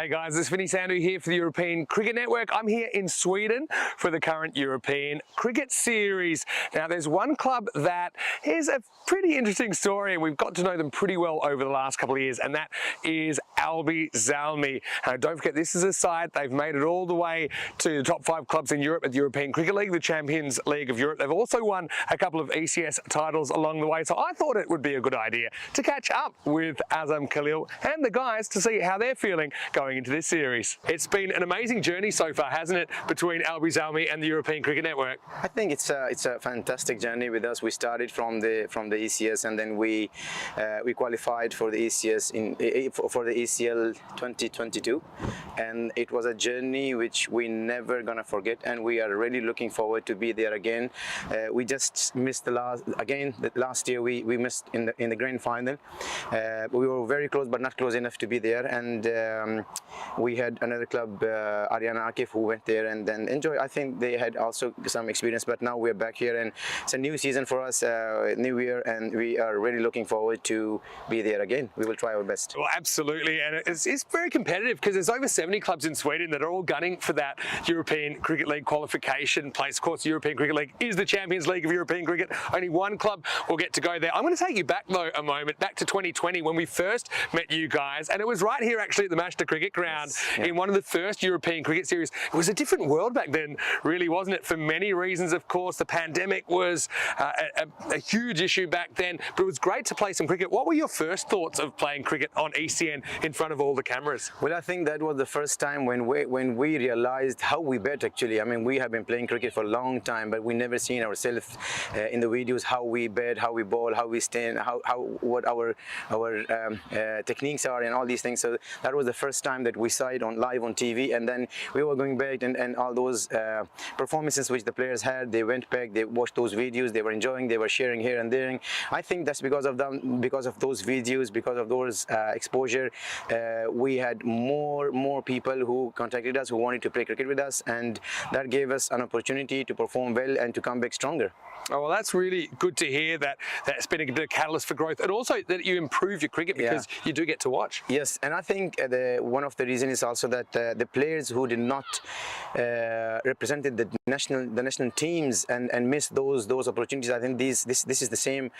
Hey guys, it's Vinny Sandhu here for the European Cricket Network. I'm here in Sweden for the current European Cricket Series. Now there's one club that is a pretty interesting story and we've got to know them pretty well over the last couple of years, and that is Albi Zalmi. Don't forget, this is a side, they've made it all the way to the top 5 clubs in Europe at the European Cricket League, the Champions League of Europe. They've also won a couple of ECS titles along the way, so I thought it would be a good idea to catch up with Azam Khalil and the guys to see how they're feeling going into this series. It's been an amazing journey so far, hasn't it, between Albi Zalmi and the European Cricket Network? I think it's a fantastic journey with us. We started from the ECS, and then we qualified for the ECS for the ECL 2022, and it was a journey which we never gonna forget, and we are really looking forward to be there again. We just missed the last year we missed in the grand final. We were very close but not close enough to be there, and we had another club, Ariana Akif, who went there and then enjoyed. I think they had also some experience, but now we're back here and it's a new season for us, new year, and we are really looking forward to be there again. We will try our best. Well, absolutely, and it's very competitive because there's over 70 clubs in Sweden that are all gunning for that European Cricket League qualification place. Of course, the European Cricket League is the Champions League of European Cricket. Only one club will get to go there. I'm going to take you back though a moment, back to 2020 when we first met you guys, and it was right here actually at the Mashta Cricket Ground. Yes, yeah. In one of the first European Cricket Series. It was a different world back then, really, wasn't it? For many reasons, of course. The pandemic was a huge issue back then, but it was great to play some cricket. What were your first thoughts of playing cricket on ECN in front of all the cameras? Well, I think that was the first time when we realized how we bet, actually. I mean, we have been playing cricket for a long time, but we never seen ourselves in the videos how we bet, how we bowl, how we stand, what our techniques are, and all these things. So that was the first time that we saw it on live on TV, and then we were going back and all those performances which the players had, they went back, they watched those videos, they were enjoying, they were sharing here and there. I think that's because of them, because of those videos, because of those exposure. We had more people who contacted us, who wanted to play cricket with us, and that gave us an opportunity to perform well and to come back stronger. Oh, well, that's really good to hear that that's been a bit of catalyst for growth, and also that you improve your cricket because you do get to watch. Yes, and I think one of the reasons is also that the players who did not represented the national teams and missed those opportunities. I think this is the same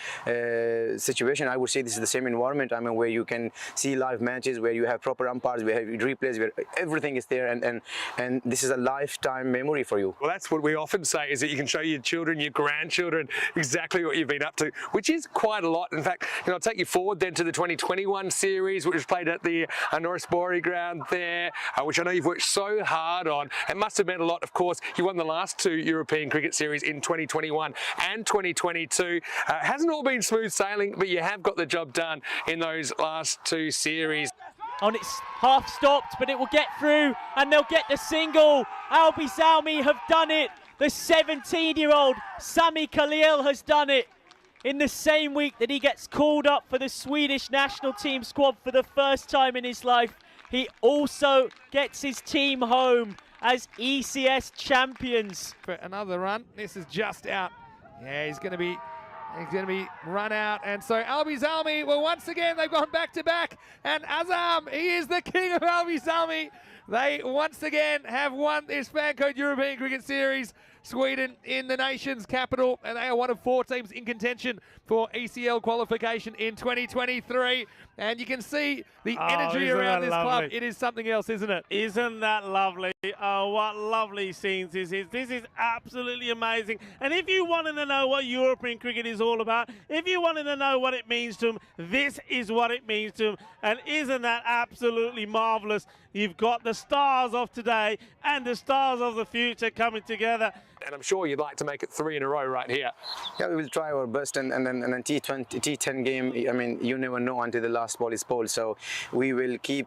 situation. I would say this is the same environment. I mean, where you can see live matches, where you have proper umpires, where you have replays, where everything is there, and this is a lifetime memory for you. Well, that's what we often say, is that you can show your children, your grandchildren, exactly what you've been up to, which is quite a lot. In fact, I'll take you forward then to the 2021 series, which was played at the Norrisbori ground there, which I know you've worked so hard on. It must have meant a lot. Of course, you won the last 2 European Cricket Series in 2021 and 2022. It hasn't all been smooth sailing, but you have got the job done in those last 2 series. On its half stopped, but it will get through and they'll get the single. Albi Zalmi have done it. The 17-year-old Sami Khalil has done it. In the same week that he gets called up for the Swedish national team squad for the first time in his life, he also gets his team home as ECS champions. For another run, this is just out. Yeah, he's going to be run out, and so Albi Zalmi, well, once again they've gone back to back, and Azam, he is the king of Albi Zalmi. They once again have won this Fan Code European Cricket Series. Sweden in the nation's capital, and they are one of 4 teams in contention for ECL qualification in 2023. And you can see the energy around this club. It is something else, isn't it? Isn't that lovely? Oh, what lovely scenes this is. This is absolutely amazing. And if you wanted to know what European cricket is all about, if you wanted to know what it means to them, this is what it means to them. And isn't that absolutely marvellous? You've got the stars of today and the stars of the future coming together. And I'm sure you'd like to make it 3 in a row right here. Yeah, we will try our best, and then T10 game. I mean, you never know until the last ball is bowled. So we will keep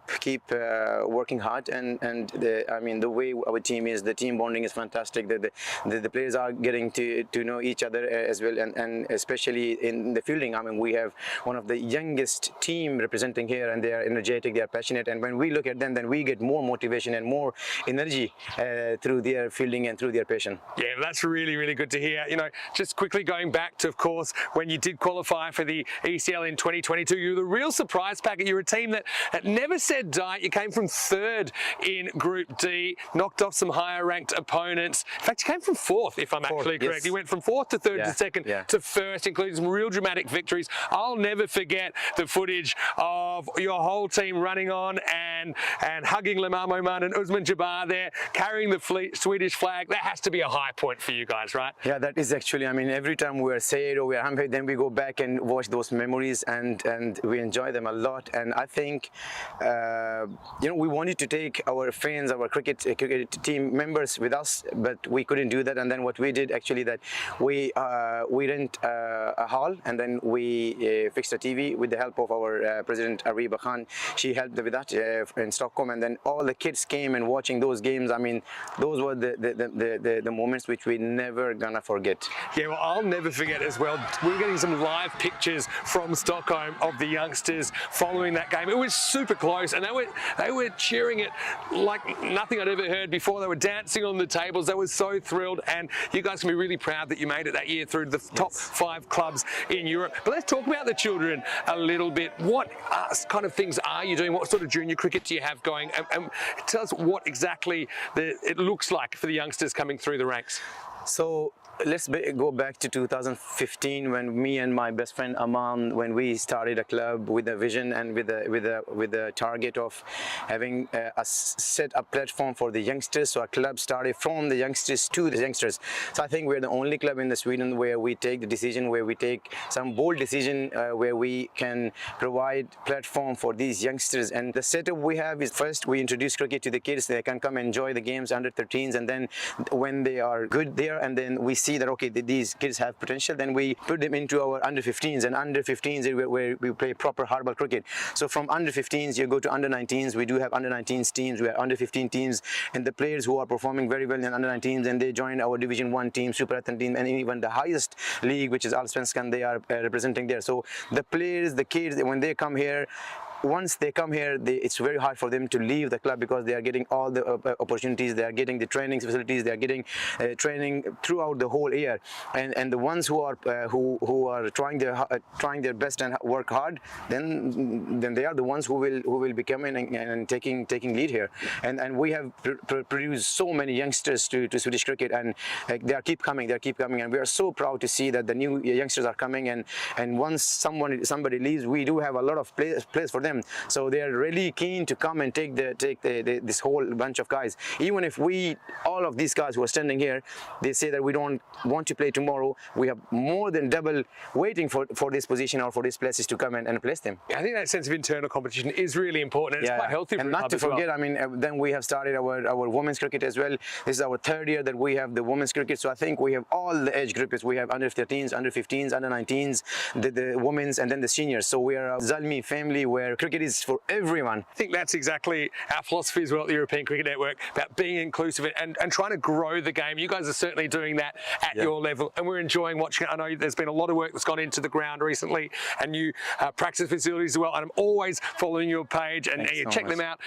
working hard, and the way our team is, the team bonding is fantastic. The players are getting to know each other as well, and especially in the fielding. I mean, we have one of the youngest team representing here, and they are energetic, they are passionate, and when we look at them, then we get more motivation and more energy through their fielding and through their passion. Yeah, that's really, really good to hear. You know, just quickly going back to, of course, when you did qualify for the ECL in 2022, you were the real surprise packet. You were a team that never said die. You came from third in Group D, knocked off some higher ranked opponents. In fact, you came from fourth, if I'm actually correct. Yes. You went from fourth to third to second to first, including some real dramatic victories. I'll never forget the footage of your whole team running on and hugging Lamar Moman and Usman Jabbar there, carrying the Swedish flag. That has to be a high point for you guys, right? Yeah, that is actually, I mean, every time we are sad or we are happy, then we go back and watch those memories and we enjoy them a lot. And I think, you know, we wanted to take our fans, our cricket team members with us, but we couldn't do that. And then what we did actually that we rent a hall and then we fixed a TV with the help of our President Ariba Khan. She helped with that in Stockholm, and then all the kids came and watching those games. I mean, those were the moments which we never gonna forget. Yeah, well, I'll never forget as well. We're getting some live pictures from Stockholm of the youngsters following that game. It was super close, and they were cheering it like nothing I'd ever heard before. They were dancing on the tables. They were so thrilled, and you guys can be really proud that you made it that year through the top 5 clubs in Europe. But let's talk about the children a little bit. What kind of things are you doing? What sort of junior cricket do you have going? And tell us what exactly it looks like for the youngsters coming through the ranks. So let's go back to 2015 when me and my best friend Aman, when we started a club with a vision and with a target of having set a platform for the youngsters. So our club started from the youngsters to the youngsters. So I think we're the only club in Sweden where we take the decision, where we take some bold decision, where we can provide platform for these youngsters. And the setup we have is, first we introduce cricket to the kids. They can come enjoy the games under 13s, and then when they are good there, and then we see that okay, these kids have potential, then we put them into our under 15s, and under 15s where we play proper hardball cricket. So from under 15s you go to under 19s. We do have under 19s teams, we have under 15 teams, and the players who are performing very well in under 19s, and they join our Division 1 team, Superettan team, and even the highest league, which is Allsvenskan, they are representing there. So the players, the kids, when they come here, once they come here, it's very hard for them to leave the club, because they are getting all the opportunities, they are getting the training facilities, they are getting training throughout the whole year. And the ones who are trying their best and work hard, then they are the ones who will be coming and taking lead here. And we have produced so many youngsters to Swedish cricket, and they keep coming, and we are so proud to see that the new youngsters are coming. And once somebody leaves, we do have a lot of players for them. So they are really keen to come and take this whole bunch of guys. Even if all of these guys who are standing here, they say that we don't want to play tomorrow, we have more than double waiting for this position or for these places to come and place them. I think that sense of internal competition is really important. It's quite healthy for and the not club to as well. forget, I mean, then we have started our women's cricket as well. This is our 3rd year that we have the women's cricket. So I think we have all the age groups. We have under 13s, under 15s, under 19s, the women's, and then the seniors. So we are a Zalmi family where cricket is for everyone. I think that's exactly our philosophy as well at the European Cricket Network, about being inclusive and trying to grow the game. You guys are certainly doing that at your level, and we're enjoying watching it. I know there's been a lot of work that's gone into the ground recently, and new practice facilities as well, and I'm always following your page, and check them out,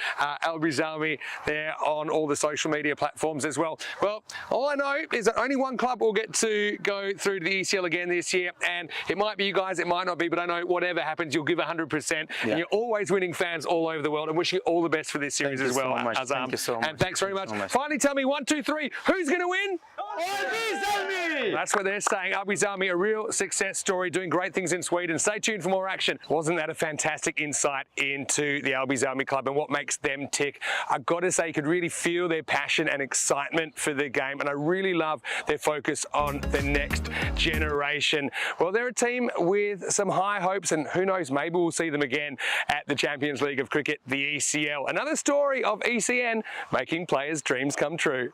Albi Zalmi, there on all the social media platforms as well. Well, all I know is that only one club will get to go through to the ECL again this year, and it might be you guys, it might not be, but I know whatever happens, you'll give 100%, and you're always winning fans all over the world, and wishing you all the best for this series as well, Azam. Thank you so much. And thanks very much. Finally, tell me 1, 2, 3, who's going to win? Albi Zalmi! That's what they're saying. Albi Zalmi, a real success story, doing great things in Sweden. Stay tuned for more action. Wasn't that a fantastic insight into the Albi Zalmi club and what makes them tick? I've got to say, you could really feel their passion and excitement for the game, and I really love their focus on the next generation. Well, they're a team with some high hopes, and who knows, maybe we'll see them again at the Champions League of Cricket, the ECL. Another story of ECN making players' dreams come true.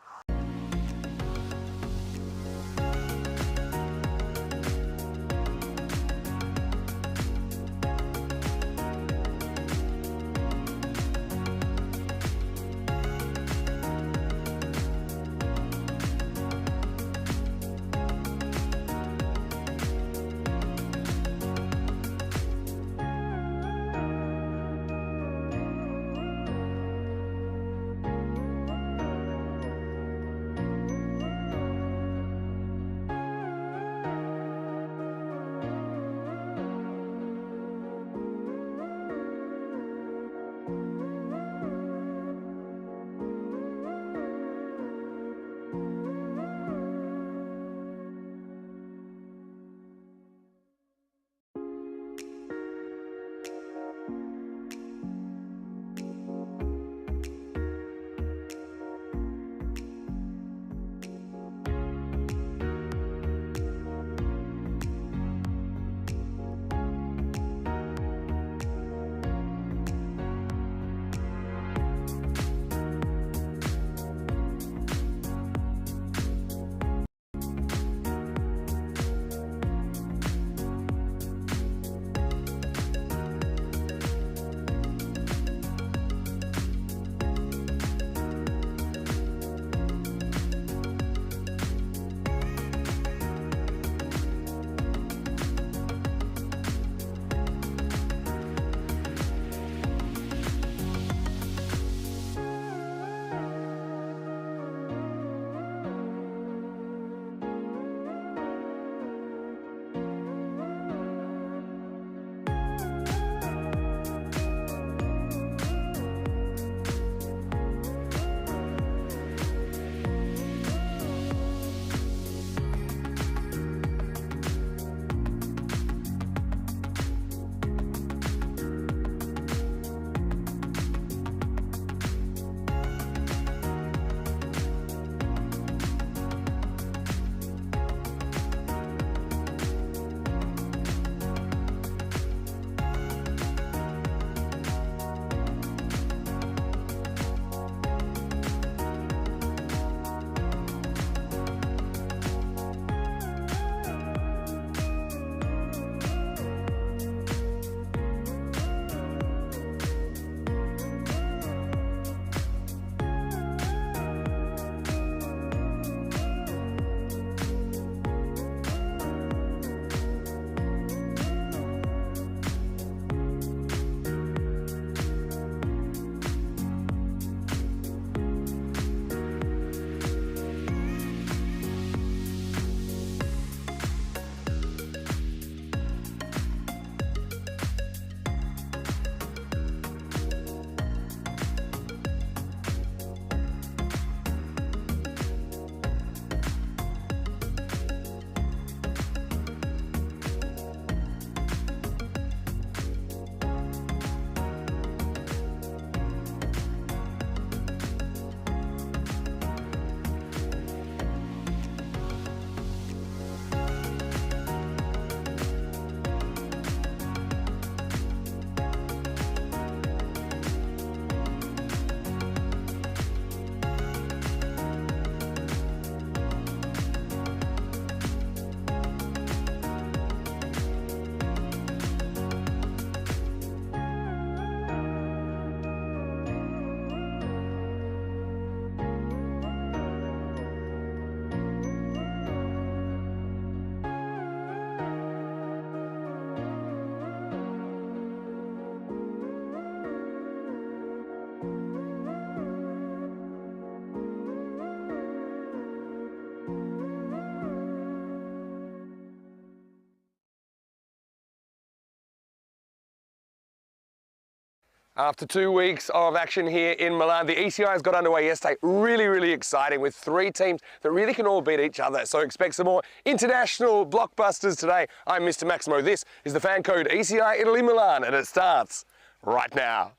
After 2 weeks of action here in Milan, the ECI's got underway yesterday. Really exciting with 3 teams that really can all beat each other. So expect some more international blockbusters today. I'm Mr. Maximo. This is the fan code ECI Italy Milan, and it starts right now.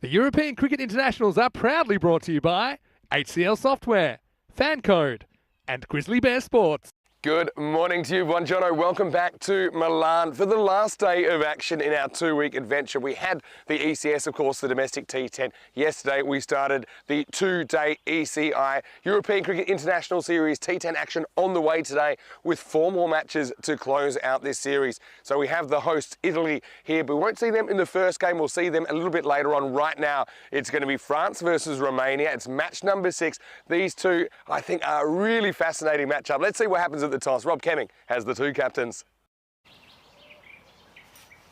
The European Cricket Internationals are proudly brought to you by HCL Software, Fan Code, and Grizzly Bear Sports. Good morning to you, Buongiorno. Welcome back to Milan for the last day of action in our 2-week adventure. We had the ECS, of course, the domestic T10. Yesterday, we started the 2-day ECI European Cricket International Series T10 action on the way today with 4 more matches to close out this series. So we have the hosts, Italy, here, but we won't see them in the first game. We'll see them a little bit later on. Right now, it's going to be France versus Romania. It's match number 6. These two, I think, are a really fascinating matchup. Let's see what happens at the toss. Rob Kemming has the 2 captains.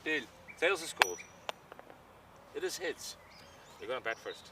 Deal. Tails is scored. It is hits. You're going to bat first.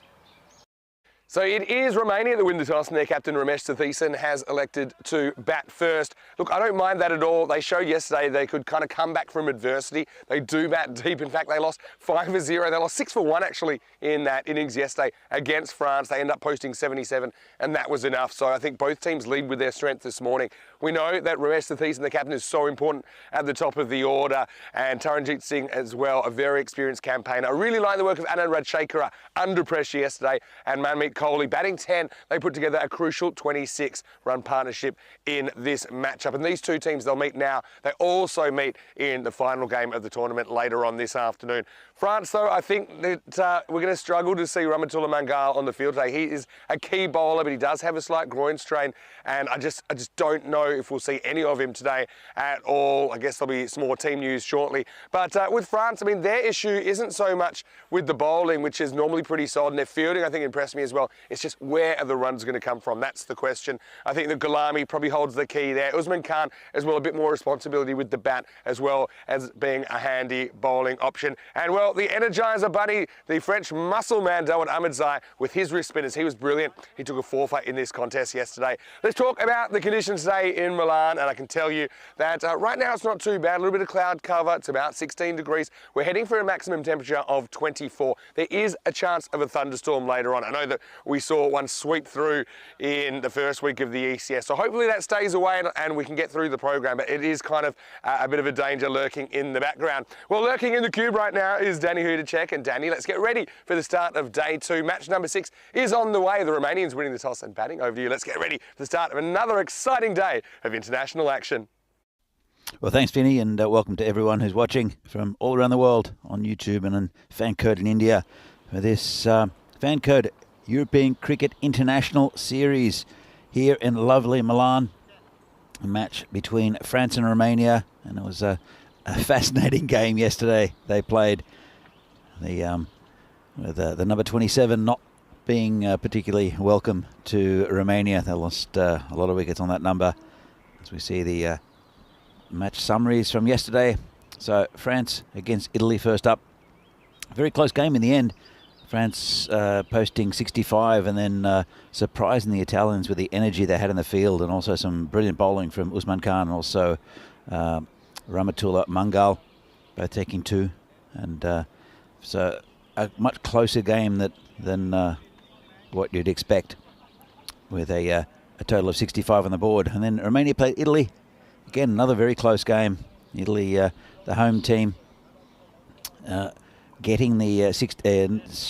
So it is Romania that win the toss, and their captain Ramesh Sethisen has elected to bat first. Look, I don't mind that at all. They showed yesterday they could kind of come back from adversity. They do bat deep. In fact, they lost 5-0. They lost 6-1 actually in that innings yesterday against France. They end up posting 77, and that was enough. So I think both teams lead with their strength this morning. We know that Ramesh Sethisen, the captain, is so important at the top of the order, and Taranjit Singh as well, a very experienced campaigner. I really like the work of Anand Rajshekara under pressure yesterday, and Manmeet Kohli batting 10. They put together a crucial 26-run partnership in this matchup. And these 2 teams, they'll meet now. They also meet in the final game of the tournament later on this afternoon. France, though, I think that we're going to struggle to see Ramatullah Mangal on the field today. He is a key bowler, but he does have a slight groin strain, and I just don't know if we'll see any of him today at all. I guess there'll be some more team news shortly. But with France, I mean, their issue isn't so much with the bowling, which is normally pretty solid, and their fielding, I think, impressed me as well. It's just where are the runs going to come from? That's the question. I think that Gulami probably holds the key there. Usman Khan as well, a bit more responsibility with the bat as well as being a handy bowling option. And well, the Energizer Bunny, the French muscle man, Dawood Ahmedzai, with his wrist spinners, he was brilliant. He took a forfeit in this contest yesterday. Let's talk about the conditions today in Milan, and I can tell you that right now it's not too bad. A little bit of cloud cover. It's about 16 degrees. We're heading for a maximum temperature of 24. There is a chance of a thunderstorm later on. I know that we saw one sweep through in the first week of the ECS, so hopefully that stays away and we can get through the program, but it is kind of a bit of a danger lurking in the background. Well, lurking in the cube right now is Danny Hudacek, and Danny, let's get ready for the start of day 2. Match number 6 is on the way. The Romanians winning the toss and batting. Over to you. Let's get ready for the start of another exciting day of international action. Well, thanks, Vinny, and welcome to everyone who's watching from all around the world on YouTube and on Fan Code in India for this Fan Code European Cricket International Series here in lovely Milan. A match between France and Romania, and it was a fascinating game yesterday. They played with the number 27 not being particularly welcome to Romania. They lost a lot of wickets on that number. As we see the match summaries from yesterday. So France against Italy first up. Very close game in the end. France posting 65 and then surprising the Italians with the energy they had in the field, and also some brilliant bowling from Usman Khan and also Ramatullah Mangal, both taking 2. And so a much closer game than what you'd expect, with a total of 65 on the board. And then Romania played Italy. Again, another very close game. Italy, the home team, getting the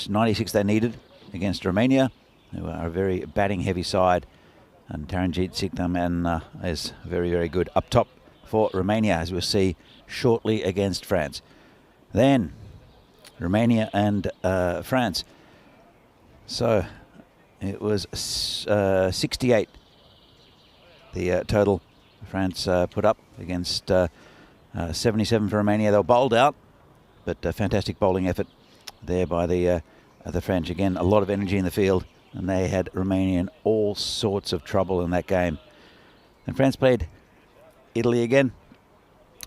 96 they needed against Romania, who are a very batting-heavy side. And Taranjit Singh is very, very good up top for Romania, as we'll see shortly against France. Then Romania and France. So it was 68, the total France put up against 77 for Romania. They were bowled out, but a fantastic bowling effort there by the the French. Again, a lot of energy in the field, and they had Romania in all sorts of trouble in that game. And France played Italy again,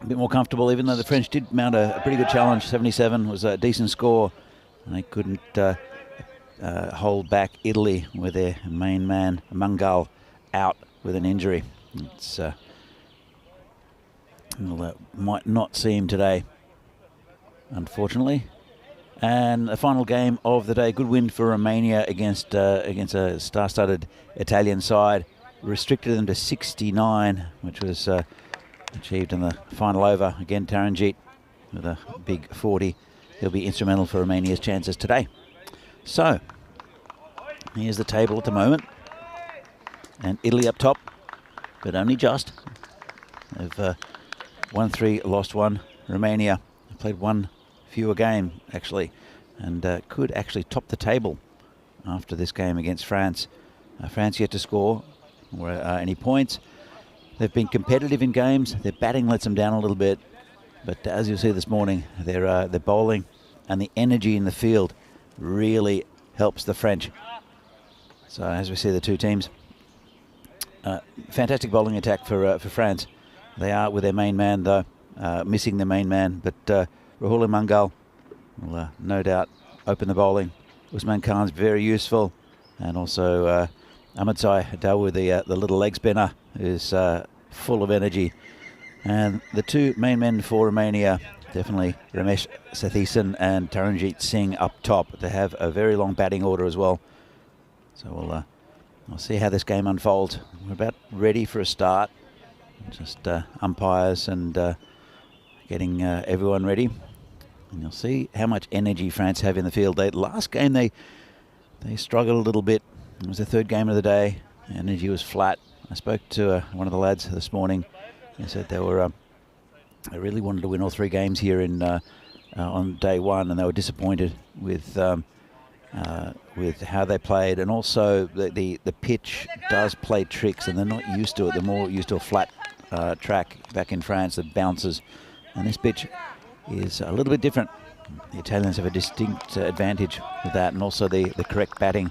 a bit more comfortable, even though the French did mount a pretty good challenge. 77 was a decent score, and they couldn't hold back Italy with their main man, Mangal, out with an injury. It's might not see him today, unfortunately. And the final game of the day, good win for Romania against a star-studded Italian side. Restricted them to 69, which was achieved in the final over. Again, Taranjit with a big 40. He'll be instrumental for Romania's chances today. So, here's the table at the moment. And Italy up top, but only just. They've won 3, lost 1. Romania played 1 fewer game, actually, and could actually top the table after this game against France. France yet to score any points. They've been competitive in games. Their batting lets them down a little bit, but as you'll see this morning, their bowling and the energy in the field really helps the French. So as we see the two teams, fantastic bowling attack for France. They are with their main man though, missing the main man, but Rahul Mangal will no doubt open the bowling. Usman Khan's very useful, and also Ahmadzai Dawood, the little leg spinner, is full of energy. And the two main men for Romania, definitely Ramesh Sathisen and Taranjit Singh up top. They have a very long batting order as well. So we'll see how this game unfolds. We're about ready for a start. Just umpires and getting everyone ready. And you'll see how much energy France have in the field. Last game they struggled a little bit. It was the third game of the day. Energy was flat. I spoke to one of the lads this morning. They said they really wanted to win all 3 games here on day 1, and they were disappointed with how they played, and also the pitch does play tricks, and they're not used to it. They're more used to a flat track back in France that bounces, and this pitch is a little bit different. The Italians have a distinct advantage with that, and also the correct batting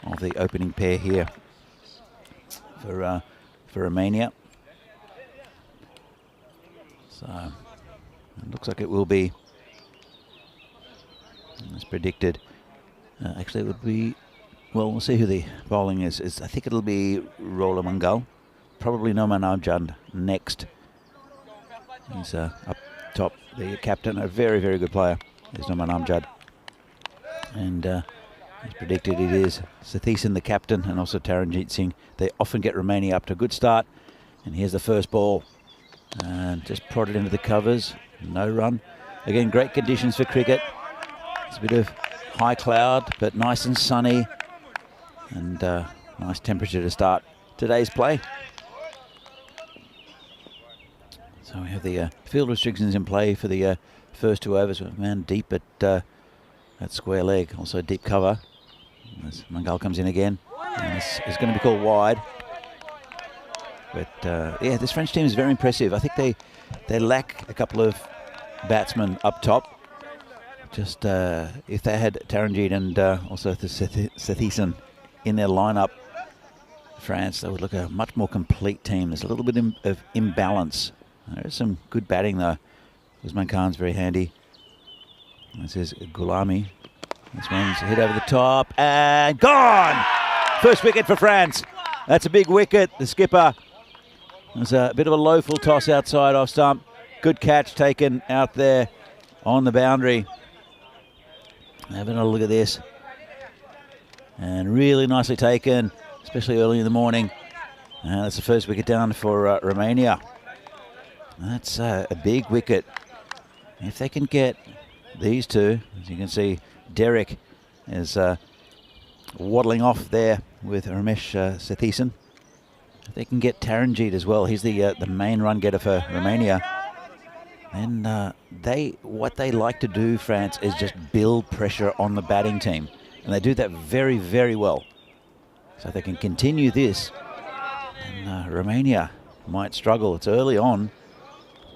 of the opening pair here for Romania. So it looks like it will be, as predicted. Actually, it would be, well, we'll see who the bowling is. I think it'll be Rahul Mangal, probably Noman Amjad next. He's up top, the captain, a very, very good player is Noman Amjad. And as predicted, it is Sathisen, the captain, and also Taranjit Singh. They often get Romania up to a good start. And here's the first ball. And just prodded into the covers. No run. Again, great conditions for cricket. It's a bit of high cloud, but nice and sunny. And nice temperature to start today's play. So we have the field restrictions in play for the first 2 overs. Man deep at square leg. Also deep cover. As Mangal comes in again. And this is going to be called wide. But yeah, this French team is very impressive. I think they lack a couple of batsmen up top. Just if they had Taranjit and also the Sathisen in their lineup, France, they would look a much more complete team. There's a little bit of imbalance. There is some good batting though. Usman Khan's very handy. This is Gulami. This one's hit over the top and gone! First wicket for France. That's a big wicket. The skipper. There's a bit of a low full toss outside off stump. Good catch taken out there on the boundary. Having a look at this. And really nicely taken, especially early in the morning. That's the first wicket down for Romania. That's a big wicket. If they can get these two, as you can see, Derek is waddling off there with Ramesh Sathisen. If they can get Taranjit as well, he's the main run getter for Romania. And what they like to do, France, is just build pressure on the batting team. And they do that very, very well. So if they can continue this, and Romania might struggle. It's early on,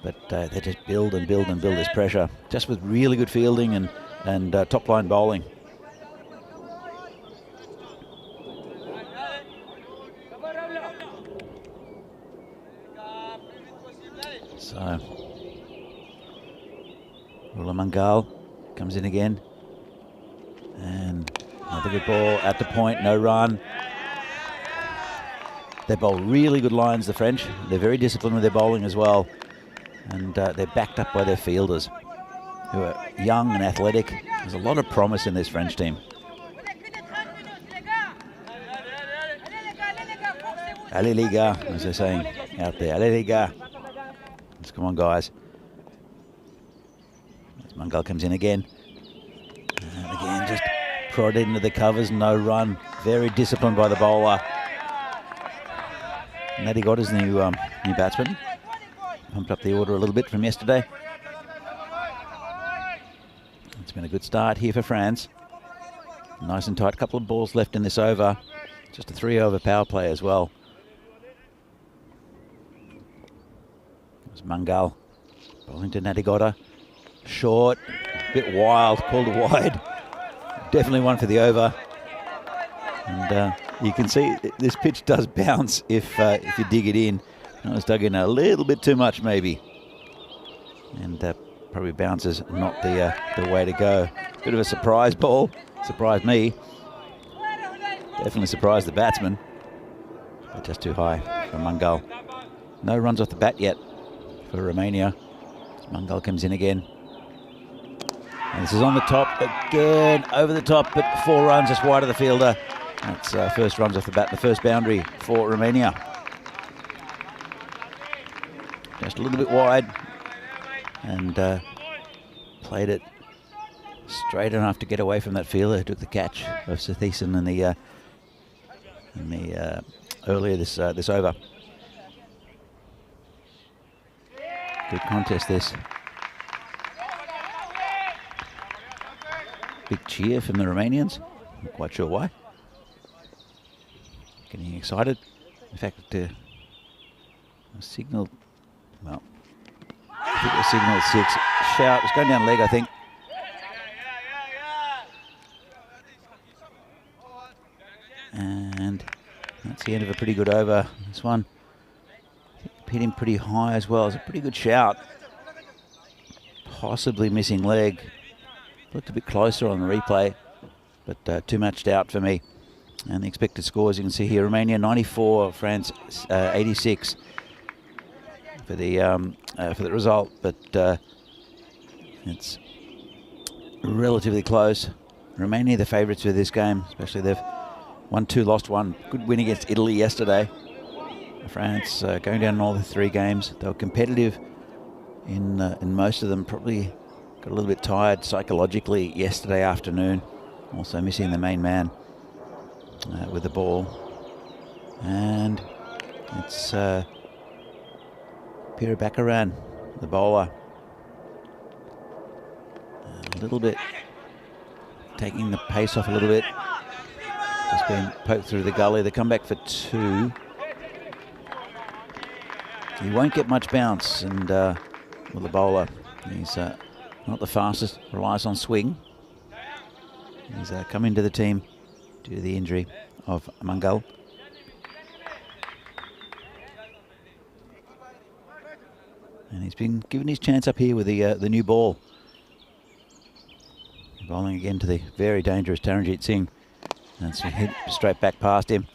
but they just build and build and build this pressure, just with really good fielding and top line bowling. Mangal comes in again. And another good ball at the point, no run. They bowl really good lines, the French. They're very disciplined with their bowling as well. And they're backed up by their fielders, who are young and athletic. There's a lot of promise in this French team. Allez les gars, as they're saying out there. Allez les gars. Let's come on, guys. Mangal comes in again. And again, just prodded into the covers, no run. Very disciplined by the bowler. Natty got his new batsman. Pumped up the order a little bit from yesterday. It's been a good start here for France. Nice and tight. Couple of balls left in this over. Just a 3-over power play as well. There's Mangal bowling to Natigotta. Short, a bit wild, called wide. Definitely one for the over. And you can see this pitch does bounce if you dig it in. It was dug in a little bit too much maybe. And probably bounces not the way to go. Bit of a surprise ball. Surprised me. Definitely surprised the batsman. But just too high for Mangal. No runs off the bat yet for Romania. Mangal comes in again. And this is on the top again, over the top, but 4 runs just wide of the fielder. That's first runs off the bat, the first boundary for Romania. Just a little bit wide, and played it straight enough to get away from that fielder who took the catch of Sathisen in the earlier this over. Good contest this. Big cheer from the Romanians. Not quite sure why. Getting excited. In fact, a signal. Well, I think the signal 6. Shout. It's going down leg, I think. And that's the end of a pretty good over. This one hit him pretty high as well. It's a pretty good shout. Possibly missing leg. Looked a bit closer on the replay, but too matched out for me. And the expected scores, you can see here, Romania 94, France 86 for the result, but it's relatively close. Romania the favourites for this game, especially they've won 2, lost 1. Good win against Italy yesterday. France going down in all the 3 games. They were competitive in most of them. Probably got a little bit tired psychologically yesterday afternoon. Also missing the main man with the ball. And it's Pira Bakaran, the bowler. A little bit taking the pace off a little bit. Just been poked through the gully. They come back for 2. He won't get much bounce, and with the bowler, he's not the fastest, relies on swing. He's come into the team due to the injury of Mangal. And he's been given his chance up here with the new ball. Bowling again to the very dangerous Taranjit Singh. And it's hit straight back past him.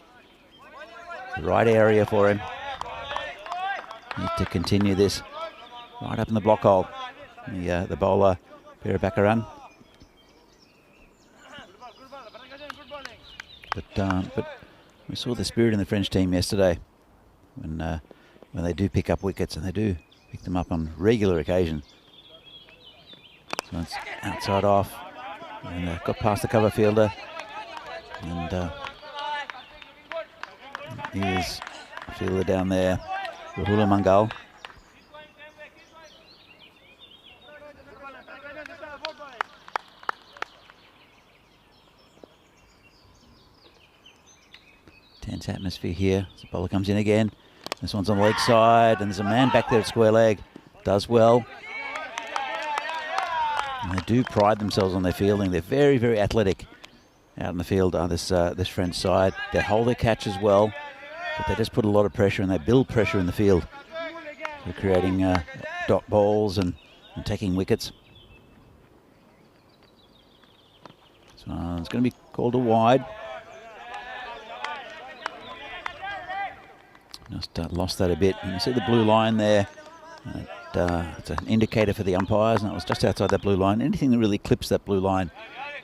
The right area for him. Need to continue this right up in the block hole. The bowler, Pira Bakaran. But we saw the spirit in the French team yesterday when they do pick up wickets, and they do pick them up on regular occasion. So it's outside off, and got past the cover fielder, and here's the fielder down there, Rahul Mangal. Tense atmosphere here. The bowler comes in again. This one's on the leg side, and there's a man back there at square leg. Does well. And they do pride themselves on their fielding. They're very, very athletic out in the field on this French side. They hold their catch as well, but they just put a lot of pressure, and they build pressure in the field. They're creating dot balls and taking wickets. So it's going to be called a wide. Just lost that a bit. You can see the blue line there. It's an indicator for the umpires, and it was just outside that blue line. Anything that really clips that blue line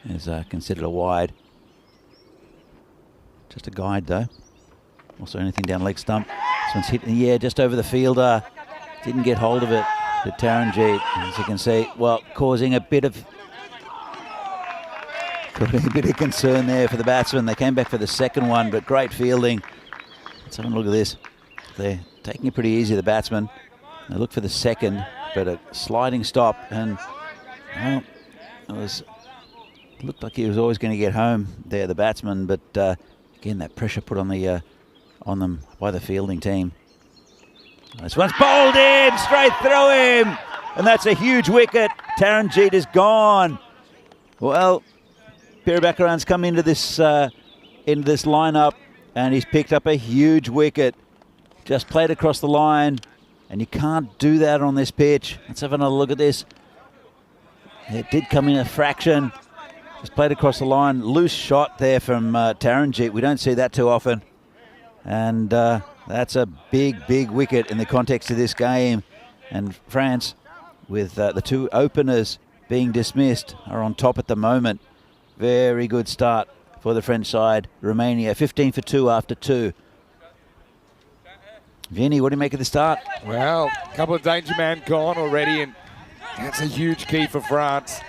is considered a wide. Just a guide, though. Also anything down leg stump. This one's hit in the air just over the fielder. Didn't get hold of it. The Taranjeet, as you can see, well, causing a bit of concern there for the batsmen. They came back for the second one, but great fielding. Let's have a look at this. They're taking it pretty easy, the batsmen. They look for the second, but a sliding stop, and well, it looked like he was always going to get home there, the batsman. But again, that pressure put on them by the fielding team. This one's bowled in straight through him, and that's a huge wicket. Taranjeet is gone. Well, Pirabakaran's come into this lineup, and he's picked up a huge wicket. Just played across the line, and you can't do that on this pitch. Let's have another look at this. It did come in a fraction. Just played across the line. Loose shot there from Taranjeet. We don't see that too often. And that's a big, big wicket in the context of this game. And France, with the two openers being dismissed, are on top at the moment. Very good start for the French side. Romania 15 for 2 after 2. Vinny, what do you make of the start? Well, a couple of danger man gone already, and that's a huge key for France,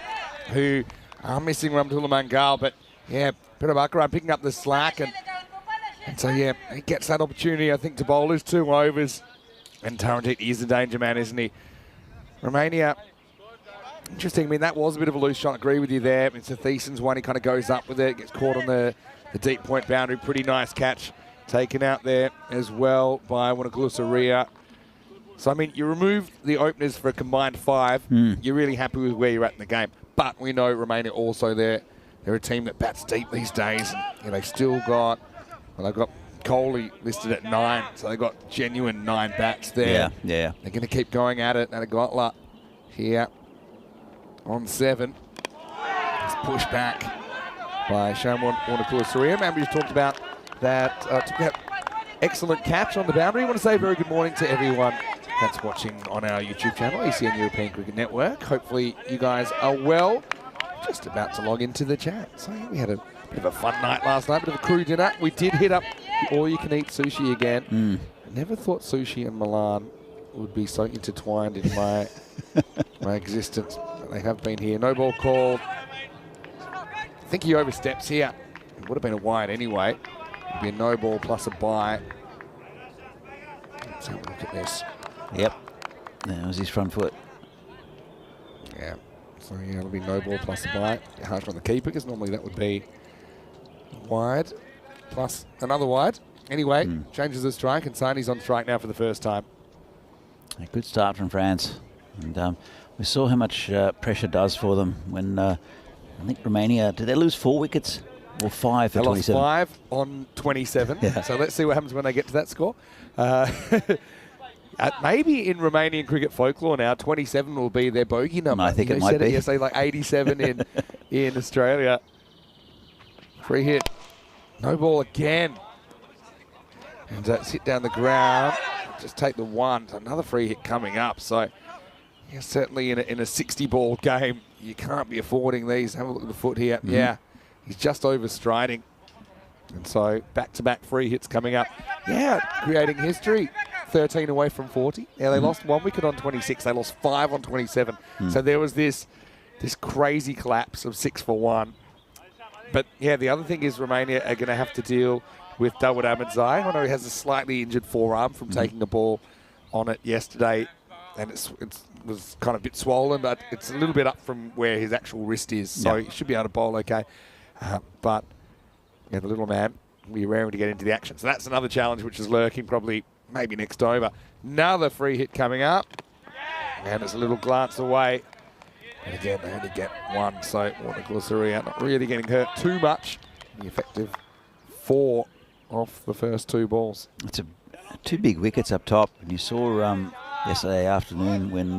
who are missing Ramtula Mangal. But yeah, Pirabakaran picking up the slack, and so yeah, he gets that opportunity, I think, to bowl his 2 overs. And Taranjeet is a danger man, isn't he? Romania, interesting. I mean, that was a bit of a loose shot. I agree with you there. It's a Thiessen's one. He kind of goes up with it, gets caught on the deep point boundary. Pretty nice catch taken out there as well by Wanagulusaria. So, I mean, you remove the openers for a combined 5. You're really happy with where you're at in the game. But we know Romania also, they're a team that bats deep these days. And you know, they've still got, well, they've got Kohli listed at 9. So they've got genuine 9 bats there. Yeah. They're going to keep going at it. And Gotla here on 7. It's pushed back by Shamwan Wanagulusaria. Remember, you talked about that excellent catch on the boundary. I want to say a very good morning to everyone that's watching on our YouTube channel, ECN European Cricket Network. Hopefully you guys are well. Just about to log into the chat. So we had a bit of a fun night last night, bit of a crew dinner. We did hit up the all-you-can-eat sushi again. I never thought sushi and Milan would be so intertwined in my existence. But they have been here. No ball called. I think he oversteps here. It would have been a wide anyway. It'd be a no ball plus a bye. Let's have a look at this. Yep. That was his front foot. Yeah. So yeah, it'll be no ball plus a bye. Harsh on the keeper, because normally that would be wide plus another wide. Anyway, changes the strike, and Sani's on strike now for the first time. A good start from France. And we saw how much pressure does for them when I think Romania, did they lose 4 wickets? Or 5 for 27? They lost 5 on 27. Yeah. So let's see what happens when they get to that score. Maybe in Romanian cricket folklore now, 27 will be their bogey number. I think it might be. Yesterday, like 87 in Australia. Free hit. No ball again. And sit down the ground. Just take the 1. So another free hit coming up. So yeah, certainly in a 60-ball game, you can't be affording these. Have a look at the foot here. Yeah. He's just over striding. And so back-to-back free hits coming up. Yeah, creating history. 13 away from 40. Yeah, they lost 1 wicket on 26. They lost 5 on 27. So there was this crazy collapse of 6 for 1. But yeah, the other thing is Romania are going to have to deal with Dawood Ahmedzai. I know he has a slightly injured forearm from taking a ball on it yesterday. And it was kind of a bit swollen, but it's a little bit up from where his actual wrist is. So he should be able to bowl okay. But yeah, the little man will be raring to get into the action. So that's another challenge which is lurking probably maybe next over. Another free hit coming up. And it's a little glance away. And again, they only get 1. So Wanagulusaria not really getting hurt too much. The effective 4 off the first 2 balls. It's 2 big wickets up top. And you saw yesterday afternoon when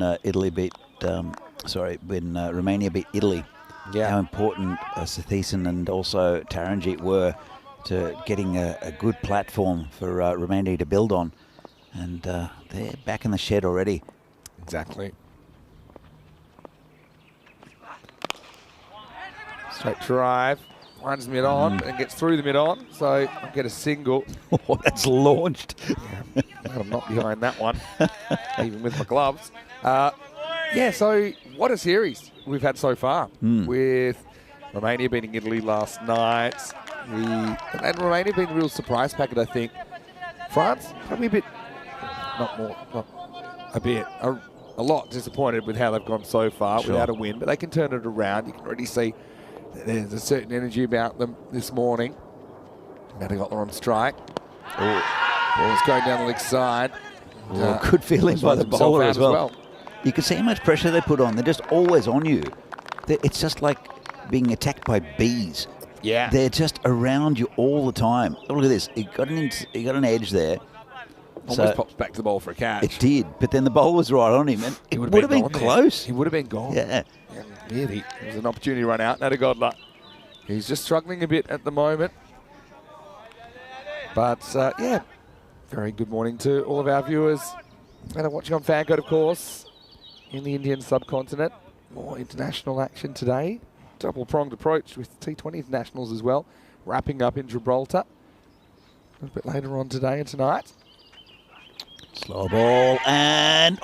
Romania beat Italy. how important Sathisen and also Taranjeet were to getting a good platform for Romania to build on. And they're back in the shed already. Exactly. Straight drive. Runs mid-on and gets through the mid-on, so I'll get a single. Oh, that's launched. Yeah, I'm not behind that one, even with my gloves. Yeah, so what a series we've had so far, with Romania beating Italy last night. And Romania being a real surprise packet, I think. France, probably a lot disappointed with how they've gone so far without a win, but they can turn it around. You can already see there's a certain energy about them this morning. Now they got them on strike. Ball's going down the leg side. Good feeling by the bowler as well. You can see how much pressure they put on. They're just always on you. It's just like being attacked by bees. Yeah. They're just around you all the time. Oh, look at this. He got an edge there. Almost pops back to the ball for a catch. It did, but then the ball was right on him, and it would have been close. He would have been gone. Yeah. And really, it was an opportunity to run out. Nadagodla. He's just struggling a bit at the moment. But, yeah, very good morning to all of our viewers that are watching on Fancode, of course, in the Indian subcontinent. More international action today. Double-pronged approach with T20 internationals as well. Wrapping up in Gibraltar a little bit later on today and tonight. Slow ball, and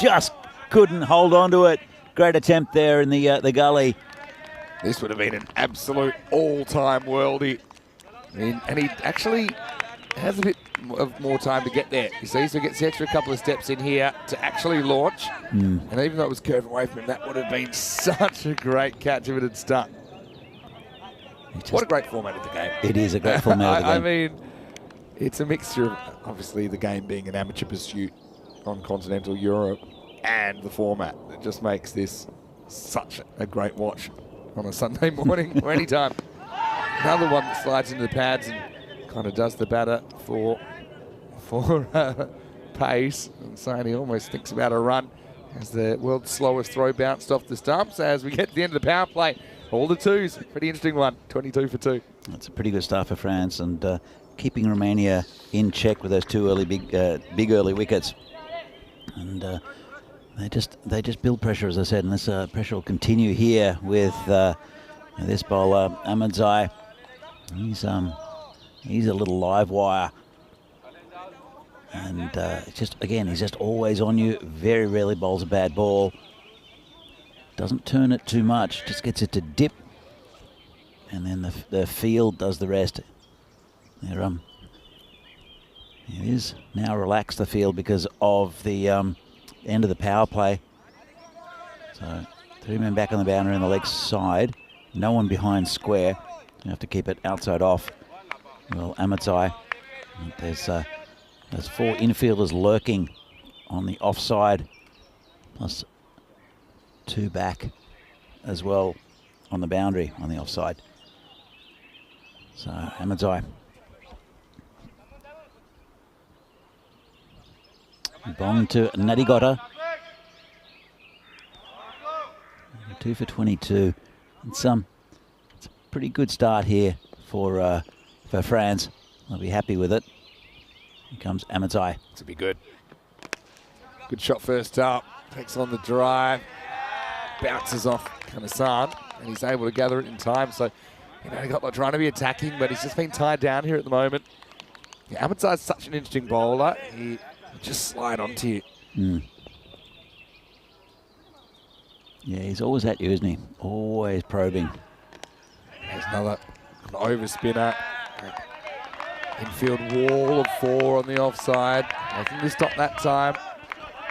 just couldn't hold on to it. Great attempt there in the gully. This would have been an absolute all-time worldie. And he actually has a bit of more time to get there. You see, so he gets the extra couple of steps in here to actually launch. And even though it was curved away from him, that would have been such a great catch if it had stuck. What a great format of the game. It is a great format of the game. I mean, it's a mixture of, obviously, the game being an amateur pursuit on continental Europe and the format that just makes this such a great watch on a Sunday morning or any time. Another one that slides into the pads and kind of does the batter for pace. And Saini almost thinks about a run as the world's slowest throw bounced off the stumps as we get to the end of the power play. All the twos. Pretty interesting one. 22 for 2. That's a pretty good start for France, and keeping Romania in check with those two early big early wickets. And they just build pressure, as I said, and this pressure will continue here with this bowler Ahmadzai. He's a little live wire, and he's just always on you. Very rarely bowls a bad ball. Doesn't turn it too much, just gets it to dip, and then the field does the rest. There, it is now relaxed, the field, because of the end of the power play. So 3 men back on the boundary on the leg side. No one behind square. You have to keep it outside off. Well, Ahmadzai. There's 4 infielders lurking on the offside, plus 2 back as well on the boundary on the offside. So Ahmadzai. Bong to Nadigodla. 2 for 22. It's a pretty good start here for France. They'll be happy with it. Here comes Ahmadzai. To be good. Good shot first up. Takes on the drive. Bounces off Kanasan, and he's able to gather it in time. So, he got trying to be attacking, but he's just been tied down here at the moment. Yeah, Ahmadzai's such an interesting bowler. He just slide onto you. Yeah, he's always at you, isn't he? Always probing. There's another overspinner. Infield wall of 4 on the offside. Nothing to stop that time.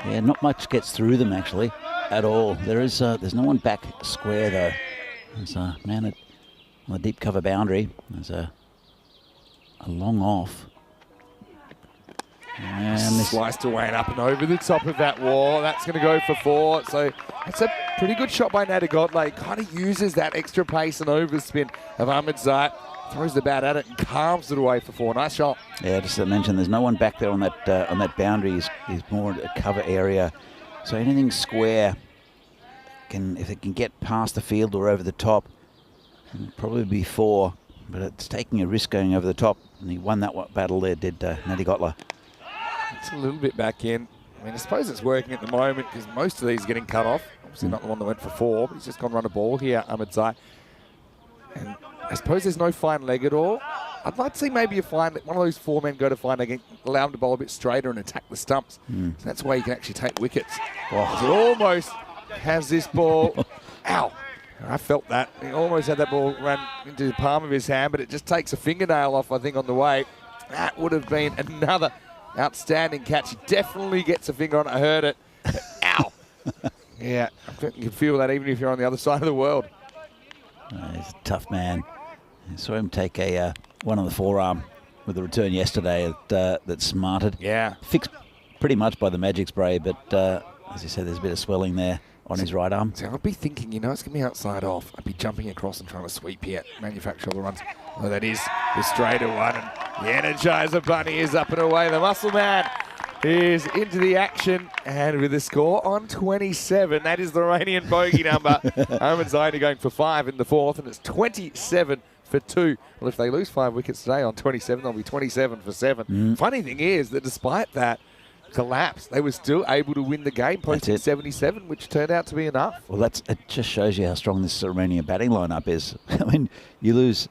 Yeah, not much gets through them actually at all. There's no one back square though. There's a man on the deep cover boundary. There's a long off. And sliced away and up and over the top of that wall. That's going to go for 4. So that's a pretty good shot by Nadagodla. He kind of uses that extra pace and overspin of Ahmadzai. Throws the bat at it and carves it away for 4. Nice shot. Yeah, just to mention, there's no one back there on that boundary. He's more a cover area. So anything square if it can get past the field or over the top, it'll probably be 4. But it's taking a risk going over the top, and he won that battle there, did Natty Gotler. It's a little bit back in. I mean, I suppose it's working at the moment because most of these are getting cut off. Obviously not the one that went for 4, but he's just gone run a ball here, Ahmedzai. And I suppose there's no fine leg at all. I'd like to see maybe one of those 4 men go to fine leg and allow him to bowl a bit straighter and attack the stumps. So that's why you can actually take wickets. Oh, he almost has this ball. Ow. I felt that. He almost had that ball run into the palm of his hand, but it just takes a fingernail off, I think, on the way. That would have been another outstanding catch. He definitely gets a finger on it. I heard it. But, ow. Yeah, you can feel that even if you're on the other side of the world. He's a tough man. I saw him take a one on the forearm with the return yesterday that smarted. Yeah. Fixed pretty much by the magic spray, but as you said, there's a bit of swelling there on his right arm. So I'd be thinking, it's going to be outside off. I'd be jumping across and trying to sweep here, manufacture all the runs. Well, that is the straighter one. And the Energizer Bunny is up and away. The Muscle Man is into the action. And with the score on 27, that is the Romanian bogey number. Ahmedzai going for 5 in the 4th, and it's 27 for 2. Well, if they lose 5 wickets today on 27, they'll be 27 for 7. Funny thing is that despite that collapse, they were still able to win the game, posting 77, which turned out to be enough. Well, it just shows you how strong this Romanian batting lineup is. I mean, you lose,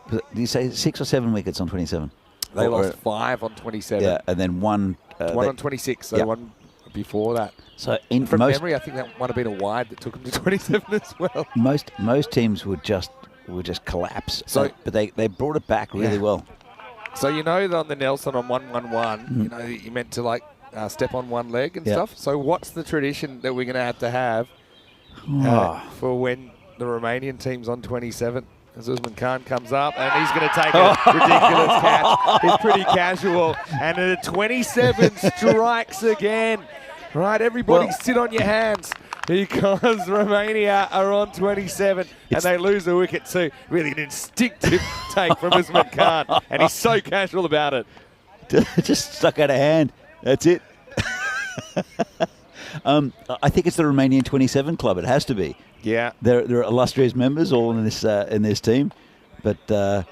do you say 6 or 7 wickets on 27? They lost 5 on 27. Yeah, and then one on 26, so one before that. So from memory, I think that might have been a wide that took them to 27 as well. Most teams would just collapse. So, but they brought it back really well. So that on the Nelson on 1-1-1, you meant to step on one leg and stuff. So what's the tradition that we're going to have for when the Romanian team's on 27? As Usman Khan comes up, and he's going to take a ridiculous catch. It's pretty casual. And the 27 strikes again. Right, everybody sit on your hands because Romania are on 27 and they lose a wicket too. Really an instinctive take from Usman Khan, and he's so casual about it. Just stuck out of hand. That's it. I think it's the Romanian 27 club. It has to be. Yeah, there are illustrious members all in this team, but I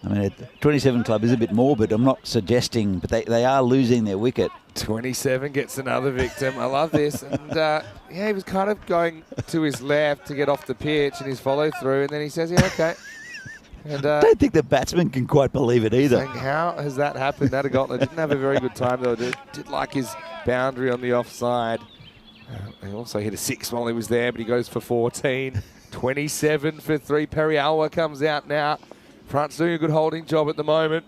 mean, 27 club is a bit morbid. I'm not suggesting, but they are losing their wicket. 27 gets another victim. I love this, and he was kind of going to his left to get off the pitch in his follow through, and then he says, "Yeah, okay." And I don't think the batsman can quite believe it either. Saying, how has that happened? Natty Gotler didn't have a very good time though. Did like his boundary on the offside. He also hit a 6 while he was there, but he goes for 14. 27 for 3. Perry Alwa comes out now. Frant's doing a good holding job at the moment.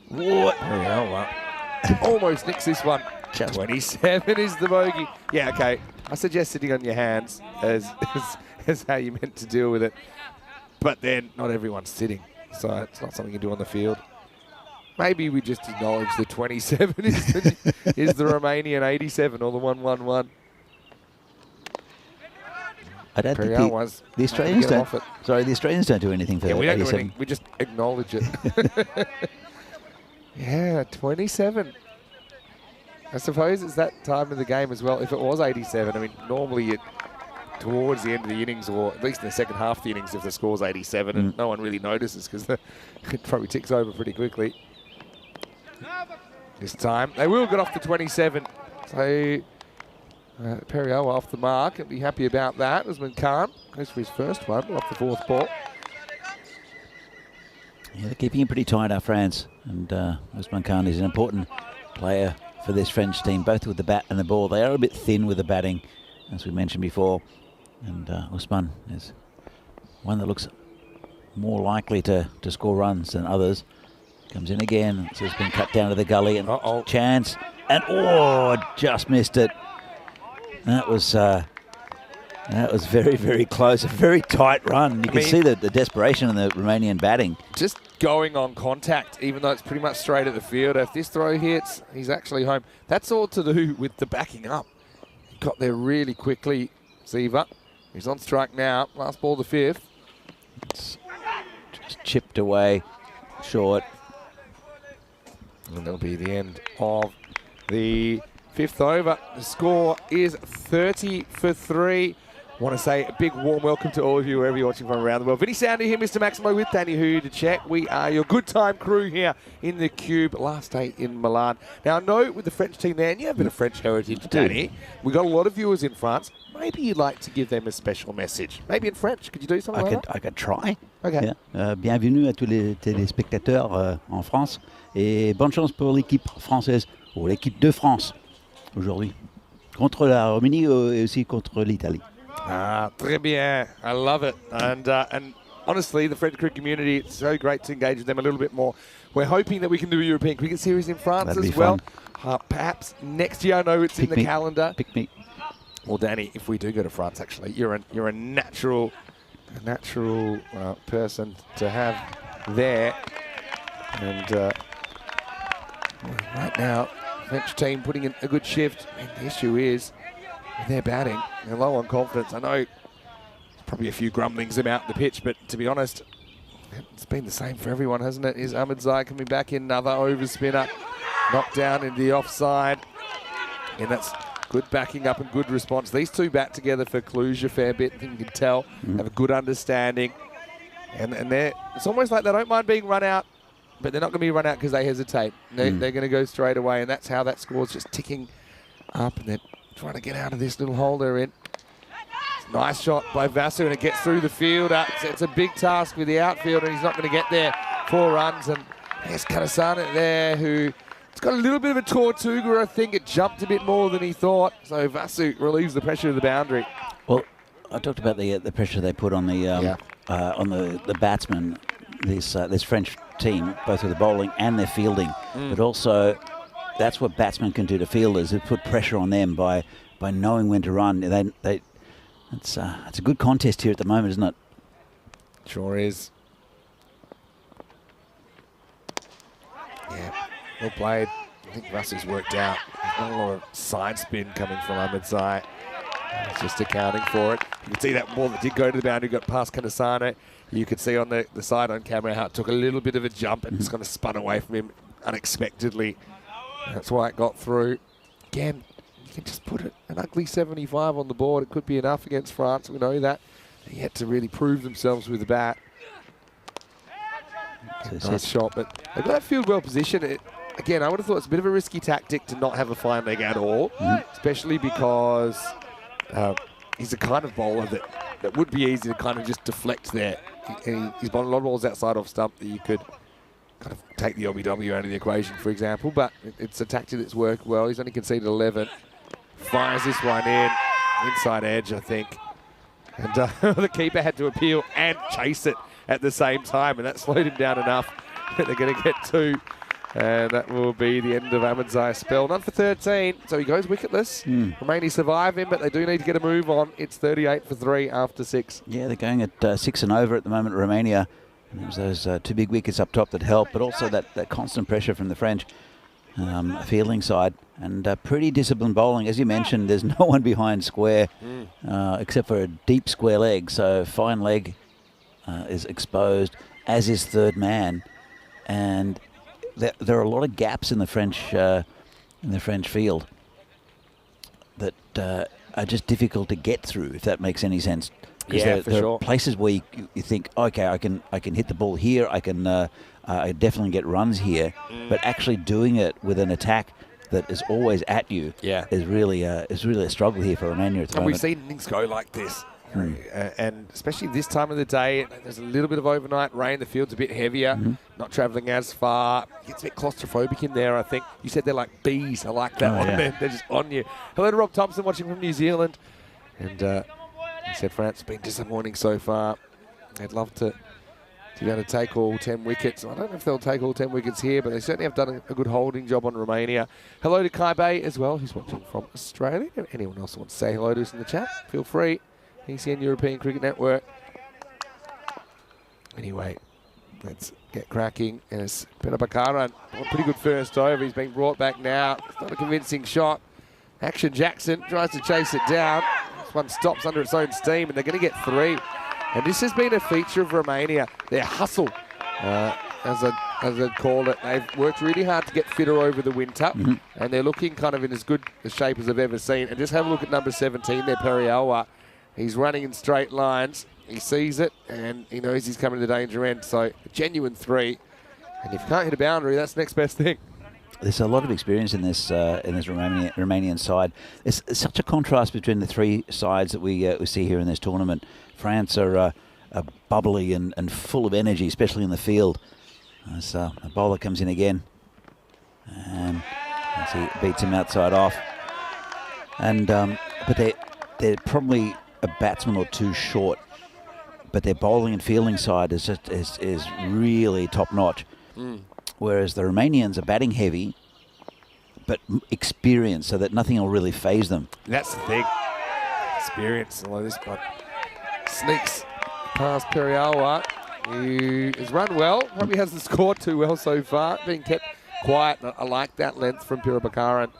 What? Perry Alwa almost nicks this one. 27 is the bogey. Yeah, okay. I suggest sitting on your hands as how you meant to deal with it. But then not everyone's sitting, so it's not something you do on the field. Maybe we just acknowledge the 27 is the Romanian 87 or the 1-1-1. I don't think the Australians don't. Sorry, the Australians don't do anything for that. We don't 87. do anything. We just acknowledge it. Yeah, 27. I suppose it's that time of the game as well. If it was 87, I mean, normally towards the end of the innings, or at least in the second half of the innings, if the score's 87, and no one really notices because it probably ticks over pretty quickly. This time, they will get off the 27. So, Perry Alwa off the mark and be happy about that. Usman Khan goes for his first one off the 4th ball. Yeah, they're keeping it pretty tight, our France. And Usman Khan is an important player for this French team, both with the bat and the ball. They are a bit thin with the batting, as we mentioned before. And Usman is one that looks more likely to score runs than others. Comes in again, so it's been cut down to the gully, and chance, and just missed it. That was very, very close. A very tight run. You can see the desperation in the Romanian batting. Just going on contact, even though it's pretty much straight at the field. If this throw hits, he's actually home. That's all to do with the backing up. He got there really quickly. Siva, he's on strike now. Last ball, the 5th. It's just chipped away, short. And that'll be the end of the fifth over. The score is 30 for 3. Want to say a big warm welcome to all of you wherever you're watching from around the world. Vinny Sandy here, Mr. Maximo with Danny Hu to check. We are your good time crew here in the Cube, last day in Milan. Now I know with the French team there, and you have a bit of French heritage, Danny. We've got a lot of viewers in France. Maybe you'd like to give them a special message. Maybe in French. Could you do something like that? I could try. Okay. Yeah. Bienvenue à tous les téléspectateurs en France et bonne chance pour l'équipe française, ou l'équipe de France aujourd'hui, contre la Roumanie et aussi contre l'Italie. Ah, très bien. I love it. And honestly, the French cricket community, it's so great to engage with them a little bit more. We're hoping that we can do a European Cricket Series in France That'd as be well. fun. Perhaps next year. I know it's in the calendar. Pick me. Well, Danny, if we do go to France, actually, you're a natural person to have there. And right now, French team putting in a good shift. And the issue is, they're batting. They're low on confidence. I know there's probably a few grumblings about the pitch, but to be honest, it's been the same for everyone, hasn't it? Is Ahmedzai coming back in, another overspinner, knocked down in the offside. And that's good backing up and good response. These two bat together for Cluj a fair bit, you can tell, have a good understanding. And it's almost like they don't mind being run out, but they're not going to be run out because they hesitate. They're going to go straight away, and that's how that score's just ticking up, and they're trying to get out of this little hole they're in. Nice shot by Vasu, and it gets through the fielder. It's a big task with the outfielder, and he's not going to get there. 4 runs, and there's Kadasana there, who it's got a little bit of a Tortuga, I think. It jumped a bit more than he thought, so Vasu relieves the pressure of the boundary. Well, I talked about the pressure they put on the batsmen. This French team, both with the bowling and their fielding, but also that's what batsmen can do to fielders. Is put pressure on them by knowing when to run. It's a good contest here at the moment, isn't it? Sure is. Yeah, well played. I think Russell's worked out. There's not a lot of side spin coming from Ahmedzai. It's just accounting for it. You can see that ball that did go to the boundary, got past Kanasane. You could see on the side on camera how it took a little bit of a jump and it's kind of spun away from him unexpectedly. That's why it got through. Again, you can just put an ugly 75 on the board. It could be enough against France. We know that. They're yet to really prove themselves with the bat. Nice shot, but they've got that field well positioned. Again, I would have thought it's a bit of a risky tactic to not have a fine leg at all, especially because he's the kind of bowler that would be easy to kind of just deflect there. He's bowling a lot of balls outside off stump that you could kind of take the LBW out of the equation, for example, but it's a tactic that's worked well. He's only conceded 11. Fires this one in, inside edge, I think. And the keeper had to appeal and chase it at the same time, and that slowed him down enough that they're going to get 2. And that will be the end of Ahmedzai's spell. None for 13, so he goes wicketless. Romania survive him, but they do need to get a move on. It's 38 for 3 after 6. Yeah, they're going at 6 and over at the moment, Romania. And it was those 2 big wickets up top that helped, but also that constant pressure from the French fielding side. And pretty disciplined bowling. As you mentioned, there's no one behind square except for a deep square leg. So fine leg is exposed, as is third man. And there are a lot of gaps in the French field that are just difficult to get through, if that makes any sense. Because there are places where you think, okay, I can hit the ball here, I can I definitely get runs here, but actually doing it with an attack that is always at you is really a struggle here for Romania at the moment. We've seen things go like this. And especially this time of the day, there's a little bit of overnight rain. The field's a bit heavier, not travelling as far. It gets a bit claustrophobic in there, I think. You said they're like bees. I like that one. Yeah. They're just on you. Hello to Rob Thompson watching from New Zealand. And he said France has been disappointing so far. They'd love to be able to take all 10 wickets. I don't know if they'll take all 10 wickets here, but they certainly have done a good holding job on Romania. Hello to Kai Bay as well, who's watching from Australia. If anyone else wants to say hello to us in the chat, feel free. ECN European Cricket Network. Anyway, let's get cracking. And it's Peter Bakaran, a pretty good first over. He's being brought back now. It's not a convincing shot. Action Jackson tries to chase it down. This one stops under its own steam, and they're going to get 3. And this has been a feature of Romania. Their hustle as I'd call it. They've worked really hard to get fitter over the winter, and they're looking kind of in as good a shape as I've ever seen. And just have a look at number 17 there, Periawa. He's running in straight lines. He sees it, and he knows he's coming to the danger end. So a genuine 3. And if you can't hit a boundary, that's the next best thing. There's a lot of experience in this Romanian side. There's such a contrast between the 3 sides that we see here in this tournament. France are bubbly and full of energy, especially in the field. As a bowler comes in again, and as he beats him outside off. And but they're probably a batsman or 2 short. But their bowling and fielding side is really top notch. Whereas the Romanians are batting heavy, but experienced, so that nothing will really phase them. That's the thing. Experience. Although this one sneaks past Periawa, who has run well. Probably hasn't scored too well so far. Being kept quiet. I like that length from Pirabakaran.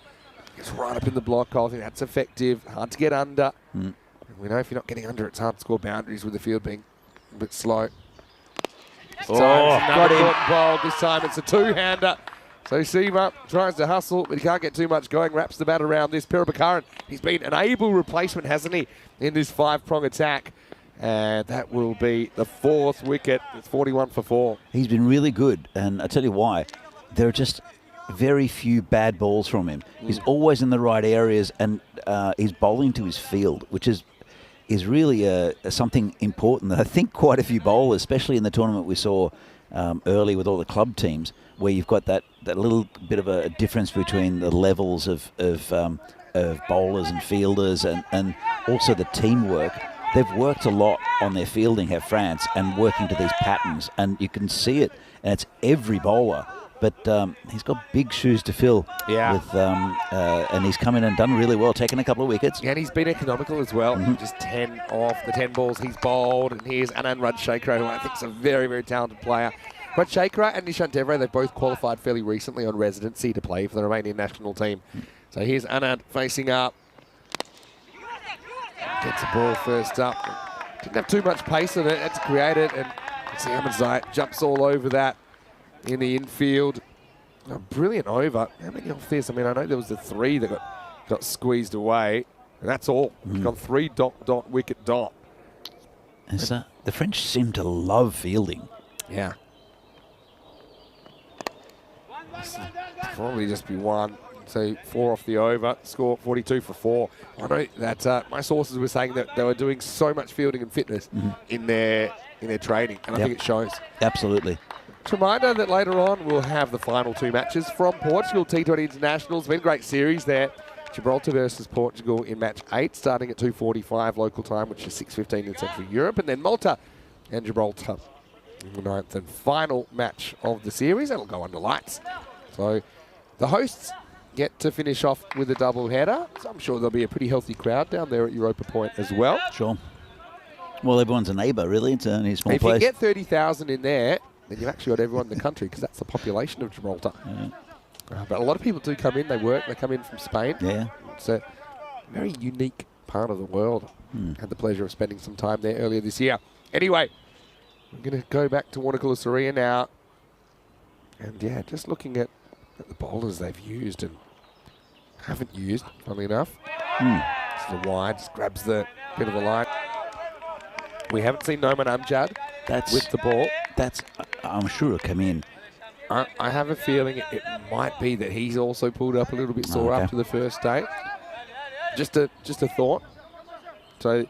It's right up in the block. I think that's effective. Hard to get under. And we know if you're not getting under, it's hard to score boundaries with the field being a bit slow. This time it's another caught ball. This time it's a 2-hander. So Seema tries to hustle, but he can't get too much going. Wraps the bat around this. Pirabakaran, he's been an able replacement, hasn't he, in this 5-prong attack. And that will be the 4th wicket. It's 41 for 4. He's been really good, and I tell you why. There are just very few bad balls from him. He's always in the right areas, and he's bowling to his field, which is really something important that I think quite a few bowlers, especially in the tournament we saw early with all the club teams, where you've got that little bit of a difference between the levels of bowlers and fielders, and also the teamwork. They've worked a lot on their fielding, have France, and working to these patterns, and you can see it, and it's every bowler. But he's got big shoes to fill. Yeah. With, and he's come in and done really well, taking a couple of wickets. Yeah, and he's been economical as well. Just 10 off the 10 balls he's bowled. And here's Anand Rajshekhar, who I think is a very, very talented player. Rajshekhar and Nishant Devre, they've both qualified fairly recently on residency to play for the Romanian national team. So here's Anand facing up. Gets the ball first up. Didn't have too much pace in it. That's created. And see Ahmedzai jumps all over that in the infield. A brilliant over. How many off this? I mean, I know there was the 3 that got squeezed away. And that's all. It's gone 3 dot, wicket, dot. The French seem to love fielding. Yeah. Probably just be 1. So 4 off the over, score 42 for 4. I know that my sources were saying that they were doing so much fielding and fitness in their training, and I think it shows. Absolutely. Just a reminder that later on we'll have the final 2 matches from Portugal T20 Internationals. Been a great series there. Gibraltar versus Portugal in match 8, starting at 2:45 local time, which is 6:15 in Central Europe, and then Malta and Gibraltar in the 9th and final match of the series. That'll go under lights. So the hosts get to finish off with a double header. So I'm sure there'll be a pretty healthy crowd down there at Europa Point as well. Sure. Well, everyone's a neighbour, really. It's only a small if place. If you get 30,000 in there, then you've actually got everyone in the country, because that's the population of Gibraltar. But a lot of people do come in. They work. They come in from Spain. Yeah. It's a very unique part of the world. Had the pleasure of spending some time there earlier this year. Anyway, we're going to go back to Watercolour now. And yeah, just looking at the bowlers they've used and haven't used, funnily enough. It's the wide, just grabs the bit of the line. We haven't seen Noman Amjad with the ball. I'm sure it'll come in. I have a feeling it might be that he's also pulled up a little bit sore after the first day. Just a thought. So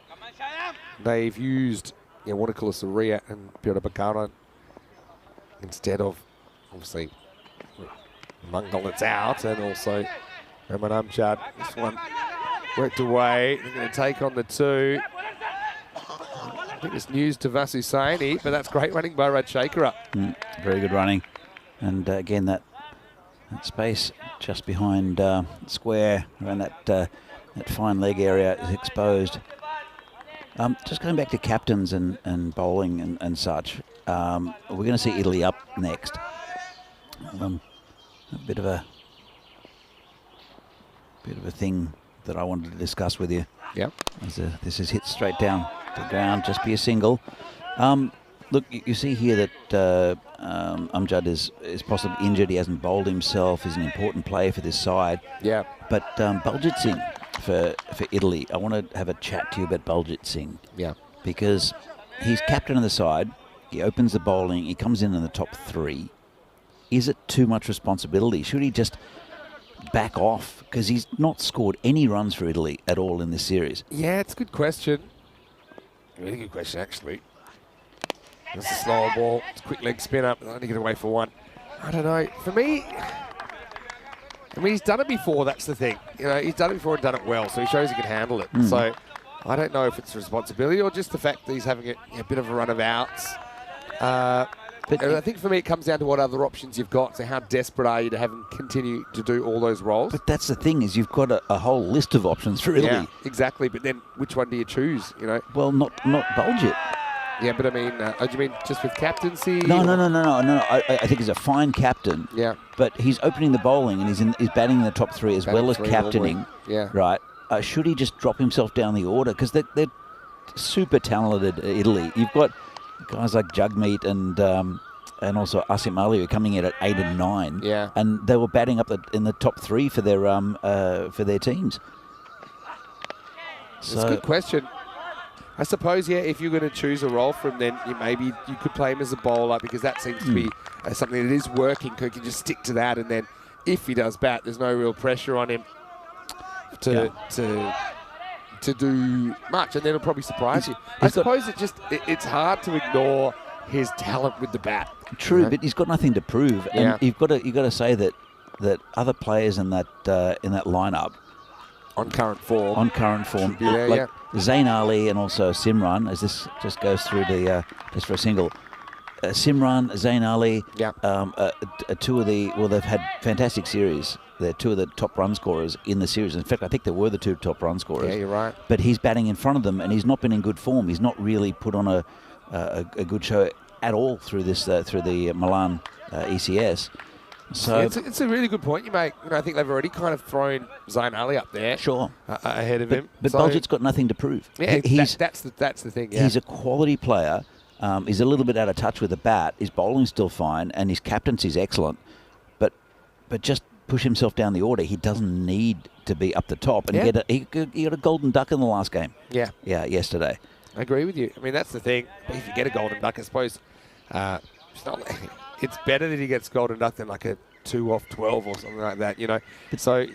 they've used Watercolour Surya and Piotr Bakaran instead of, obviously, Mungal that's out, and also Noman Amjad. This one worked away. They're going to take on the 2. I think it's news to Vasu Saini, but that's great running by Rajshekhar. Very good running. And again, that space just behind square, around that fine leg area is exposed. Just going back to captains and bowling and such, we're going to see Italy up next. A bit of a thing that I wanted to discuss with you. Yep. This is hit straight down to the ground, just be a single. Look, you see here that Amjad is possibly injured. He hasn't bowled himself. He's an important player for this side. Yeah. But Baljit Singh for Italy, I want to have a chat to you about Baljit Singh. Yeah. Because he's captain of the side. He opens the bowling. He comes in the top 3. Is it too much responsibility? Should he just back off? Because he's not scored any runs for Italy at all in this series. Yeah, it's a good question. Really good question, actually. It's a slower ball. It's a quick leg spin up. Only get away for 1. I don't know. For me, I mean, he's done it before. That's the thing. You know, he's done it before and done it well, so he shows he can handle it. So I don't know if it's responsibility or just the fact that he's having a bit of a run of outs. But I think for me, it comes down to what other options you've got. So how desperate are you to have him continue to do all those roles? But that's the thing, is you've got a whole list of options for Italy. Yeah, exactly. But then which one do you choose? You know. Well, not Baljit. Yeah, but I mean, do you mean just with captaincy? No. I think he's a fine captain. Yeah. But he's opening the bowling and he's batting in the top 3 as well as captaining. Yeah. Right. Should he just drop himself down the order? Because they're super talented, Italy. You've got guys like Jagmeet and also Asim Ali are coming in at 8 and 9. Yeah. And they were batting up in the top 3 for their teams. It's a good question. I suppose, yeah, if you're going to choose a role for him, then you could play him as a bowler, because that seems to be something that is working. He can just stick to that, and then if he does bat, there's no real pressure on him to do much, and then it'll probably surprise you. I suppose it's hard to ignore his talent with the bat. True, but he's got nothing to prove, and you've got to say that other players in that lineup on current form, like Zayn Ali and also Simran, as this just goes through the just for a single. Simran, Zayn Ali, they've had fantastic series. They're 2 of the top run scorers in the series. In fact, I think they were the 2 top run scorers. Yeah, you're right. But he's batting in front of them, and he's not been in good form. He's not really put on a good show at all through the Milan ECS. So it's a really good point you make. You know, I think they've already kind of thrown Zayn Ali up there, ahead of him. But Baljit's got nothing to prove. Yeah, that's the thing. Yeah. He's a quality player. He's a little bit out of touch with the bat. His bowling's still fine, and his captaincy's excellent. But just push himself down the order. He doesn't need to be up the top. And he got a golden duck in the last game. Yeah, yesterday. I agree with you. I mean, that's the thing. If you get a golden duck, I suppose it's better that he gets golden duck than like a 2 off 12 or something like that, you know. So,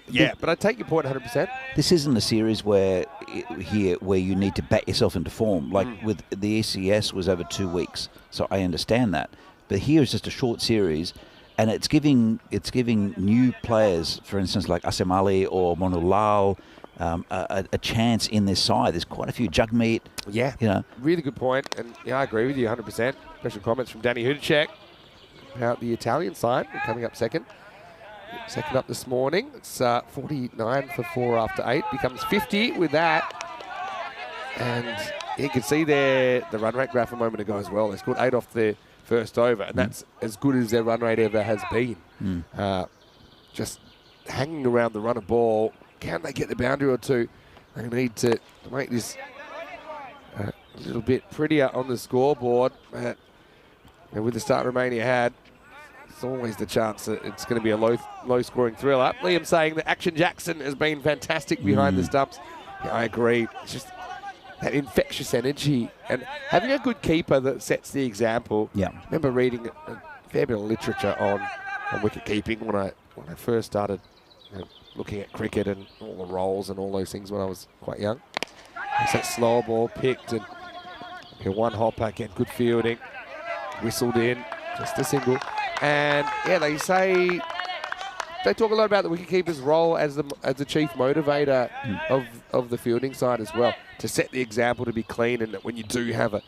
yeah, but I take your point 100%. This isn't a series where you need to bat yourself into form. Like with the ECS was over 2 weeks, so I understand that. But here is just a short series, and it's giving new players, for instance, like Asim Ali or Monulal, a chance in this side. There's quite a few Jagmeet. Yeah, really good point. And yeah, I agree with you 100%. Special comments from Danny Hudacek about the Italian side. We're coming up second up this morning. It's 49 for 4 after 8. Becomes 50 with that. And you can see there the run rate graph a moment ago as well. They scored 8 off the first over, and that's as good as their run rate ever has been. Just hanging around the run of ball. Can they get the boundary or 2? They need to make this a little bit prettier on the scoreboard. And with the start Romania had, it's always the chance that it's going to be a low-scoring thriller. Liam saying that Action Jackson has been fantastic behind the stumps. Yeah, I agree. It's just that infectious energy and having a good keeper that sets the example. Yeah, I remember reading a fair bit of literature on wicket keeping when I first started looking at cricket and all the roles and all those things when I was quite young. It's that slow ball picked and one hopper, again, good fielding, whistled in, just a single. And yeah, they talk a lot about the wicketkeeper's role as the chief motivator of the fielding side as well, to set the example, to be clean, and that when you do have a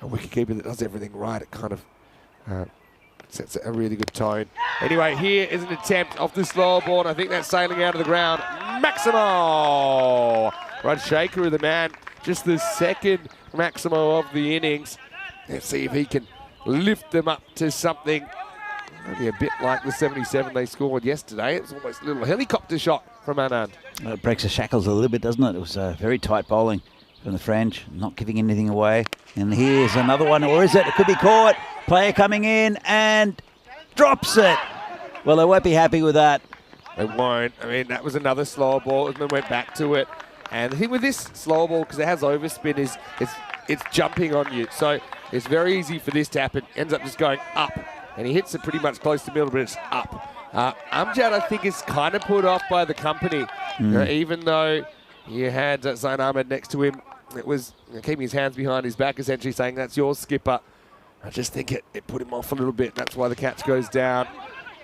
wicketkeeper that does everything right, it kind of sets a really good tone. Anyway, here is an attempt off the slow ball, and I think that's sailing out of the ground. Maximo Rajshekhar, the man, just the second Maximo of the innings. Let's see if he can lift them up to something maybe a bit like the 77 they scored yesterday. It's almost a little helicopter shot from Anand. It breaks the shackles a little bit, doesn't it? It was very tight bowling from the French, not giving anything away. And here's another one, or is it? It could be caught. Player coming in and drops it. Well, they won't be happy with that. They won't. I mean, that was another slower ball. And then went back to it. And the thing with this slower ball, because it has overspin, is it's jumping on you. So it's very easy for this to happen. Ends up just going up. And he hits it pretty much close to middle, but it's up. Amjad, I think, is kind of put off by the company. You know, even though you had Zain Ahmed next to him, it was keeping his hands behind his back, essentially saying, that's yours, skipper. I just think it put him off a little bit. That's why the catch goes down.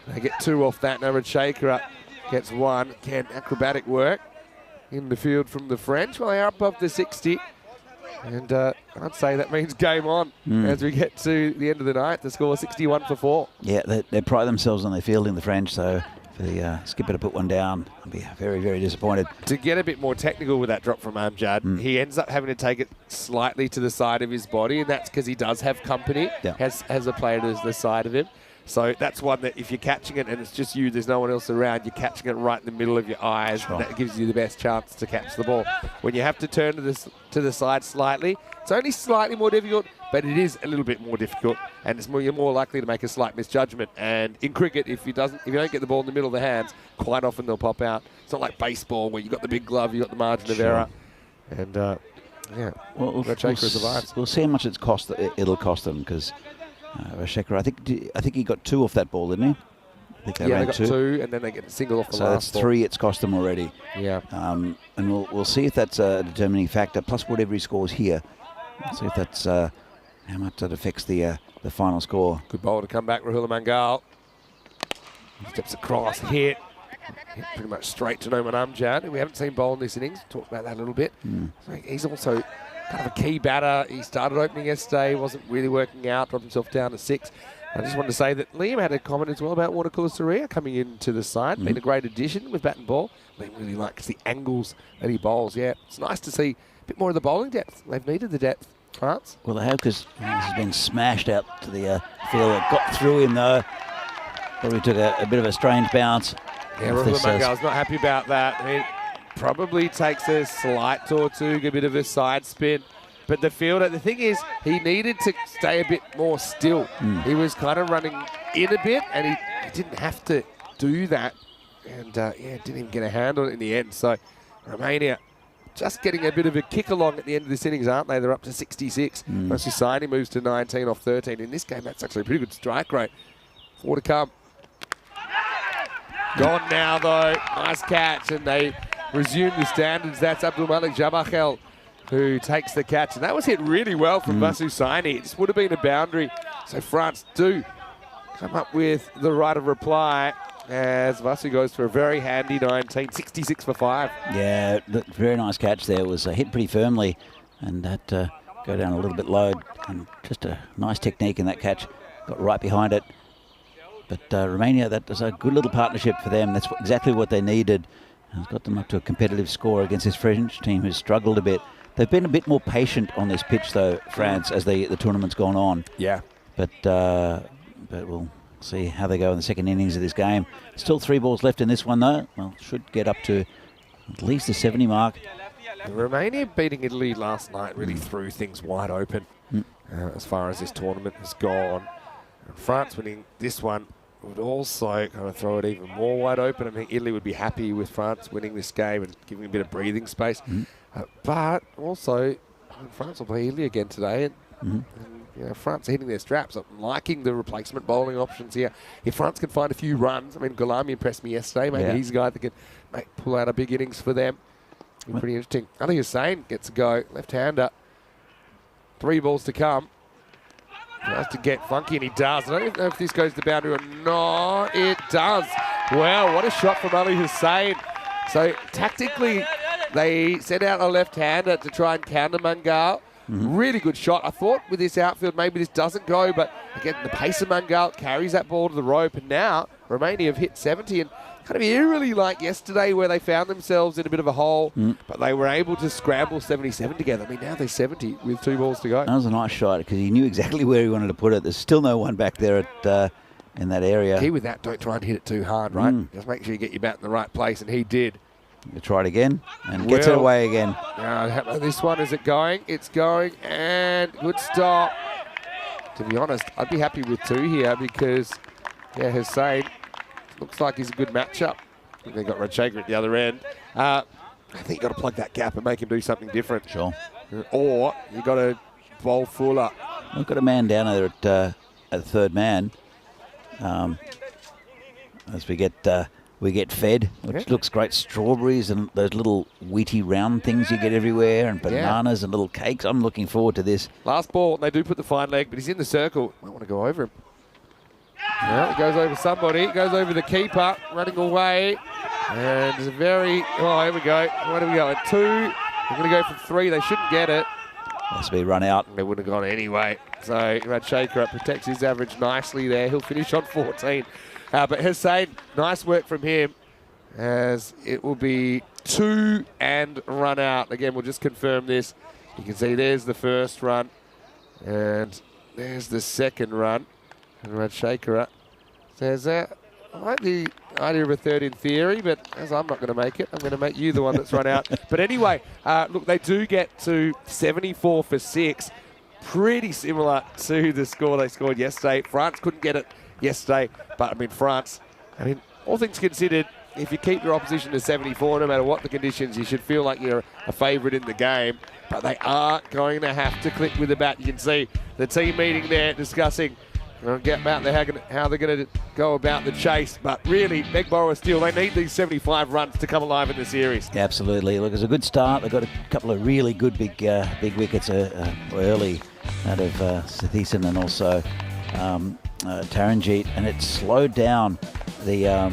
They get 2 off that. Narad Shaker gets 1. Again, acrobatic work in the field from the French. Well, they are above the 60. And I'd say that means game on as we get to the end of the night. The score 61-4. Yeah, they pride themselves on their fielding, the French, so for the skipper to put one down, I'd be very, very disappointed. To get a bit more technical with that drop from Amjad, he ends up having to take it slightly to the side of his body, and that's because he does have company, has a player to the side of him. So that's one that if you're catching it and it's just you, there's no one else around, you're catching it right in the middle of your eyes. Sure. That gives you the best chance to catch the ball. When you have to turn to the side slightly, it's only slightly more difficult, but it is a little bit more difficult, and you're more likely to make a slight misjudgment. And in cricket, if you don't get the ball in the middle of the hands, quite often they'll pop out. It's not like baseball where you've got the big glove, you've got the margin of error. And we'll see how much it'll cost them, because Rashekar, I think he got 2 off that ball, didn't he? I think they got 2, and then they get a single off the so last that's 3 it's cost them already. Yeah. And we'll see if that's a determining factor, plus whatever he scores here. We'll see if that's how much that affects the final score. Good bowl to come back, Rahul Mangal. Steps across, hit pretty much straight to Noman Amjad. We haven't seen bowl in this innings. Talked about that a little bit. So he's also kind of a key batter. He started opening yesterday, wasn't really working out, dropped himself down to 6. I just wanted to say that Liam had a comment as well about Watercooler Surya coming into the side. Been a great addition with bat and ball. Liam really likes the angles that he bowls. Yeah, it's nice to see a bit more of the bowling depth. They've needed the depth, France. Well, they have, because he's been smashed out to the field. It got through him, though. Probably took a bit of a strange bounce. Yeah, Rahul Mangal's not happy about that. I mean, probably takes a slight Tortuga, a bit of a side spin. But the fielder, the thing is, he needed to stay a bit more still. He was kind of running in a bit, and he didn't have to do that. And, didn't even get a hand on it in the end. So, Romania just getting a bit of a kick along at the end of this innings, aren't they? They're up to 66. Susani moves to 19 off 13. In this game, that's actually a pretty good strike rate. 4 to come. Gone now, though. Nice catch, and they resume the standards. That's Abdul Malik Jabachel who takes the catch. And that was hit really well from Vasu Saini. It just would have been a boundary. So France do come up with the right of reply as Vasu goes for a very handy 19, 66 for 5. Yeah, very nice catch there. It was hit pretty firmly, and that go down a little bit low. And just a nice technique in that catch. Got right behind it. But Romania, that was a good little partnership for them. That's exactly what they needed. It's got them up to a competitive score against this French team who's struggled a bit. They've been a bit more patient on this pitch, though, France, as the tournament's gone on. Yeah. But we'll see how they go in the second innings of this game. Still 3 balls left in this one, though. Well, should get up to at least the 70 mark. Romania beating Italy last night really threw things wide open as far as this tournament has gone. And France winning this one would also kind of throw it even more wide open. I think Italy would be happy with France winning this game and giving a bit of breathing space. But also, France will play Italy again today. And France are hitting their straps. I'm liking the replacement bowling options here. If France can find a few runs, I mean, Gulami impressed me yesterday. Maybe he's a guy that can pull out a big innings for them. It'll be pretty interesting. Ali Hussain gets a go. Left-hander. 3 balls to come. He has to get funky, and he does. I don't know if this goes to the boundary or not. It does. Wow, what a shot from Ali Hussain. So, tactically, they sent out a left-hander to try and counter Mangal. Really good shot. I thought with this outfield, maybe this doesn't go, but again, the pace of Mangal carries that ball to the rope, and now Romania have hit 70, and kind of eerily like yesterday where they found themselves in a bit of a hole, but they were able to scramble 77 together. I mean, now they're 70 with 2 balls to go. That was a nice shot because he knew exactly where he wanted to put it. There's still no one back there at in that area. Key with that, don't try and hit it too hard, right? Just make sure you get your bat in the right place, and he did. He'll try it again and gets it away again. This one, is it going? It's going, and good stop. To be honest, I'd be happy with 2 here because, yeah, Hussein looks like he's a good matchup. I think they've got Rajasekhar at the other end. I think you've got to plug that gap and make him do something different. Sure. Or you've got to bowl fuller. We've got a man down there at the third man. As we get fed, which looks great. Strawberries and those little wheaty round things you get everywhere, and bananas and little cakes. I'm looking forward to this. Last ball, they do put the fine leg, but he's in the circle. Might want to go over him. Well, it goes over somebody. It goes over the keeper, running away. And it's a very... Oh, here we go. Where do we go? At 2. They're going to go for 3. They shouldn't get it. Has to be run out. They wouldn't have gone anyway. So Rajasekhar protects his average nicely there. He'll finish on 14. But Hussein, nice work from him, as it will be 2 and run out. Again, we'll just confirm this. You can see there's the first run, and there's the second run. And Rajasekhar says, I like the idea of a third in theory, but as I'm not going to make it, I'm going to make you the one that's run out. But anyway, look, they do get to 74 for 6. Pretty similar to the score they scored yesterday. France couldn't get it yesterday, but I mean, France, all things considered, if you keep your opposition to 74, no matter what the conditions, you should feel like you're a favourite in the game. But they are going to have to click with the bat. You can see the team meeting there discussing how they're going to go about the chase. But really, Begborough still, they need these 75 runs to come alive in the series. Absolutely. Look, it's a good start. They've got a couple of really good big wickets early out of Sathisen and also Taranjeet, and it slowed down the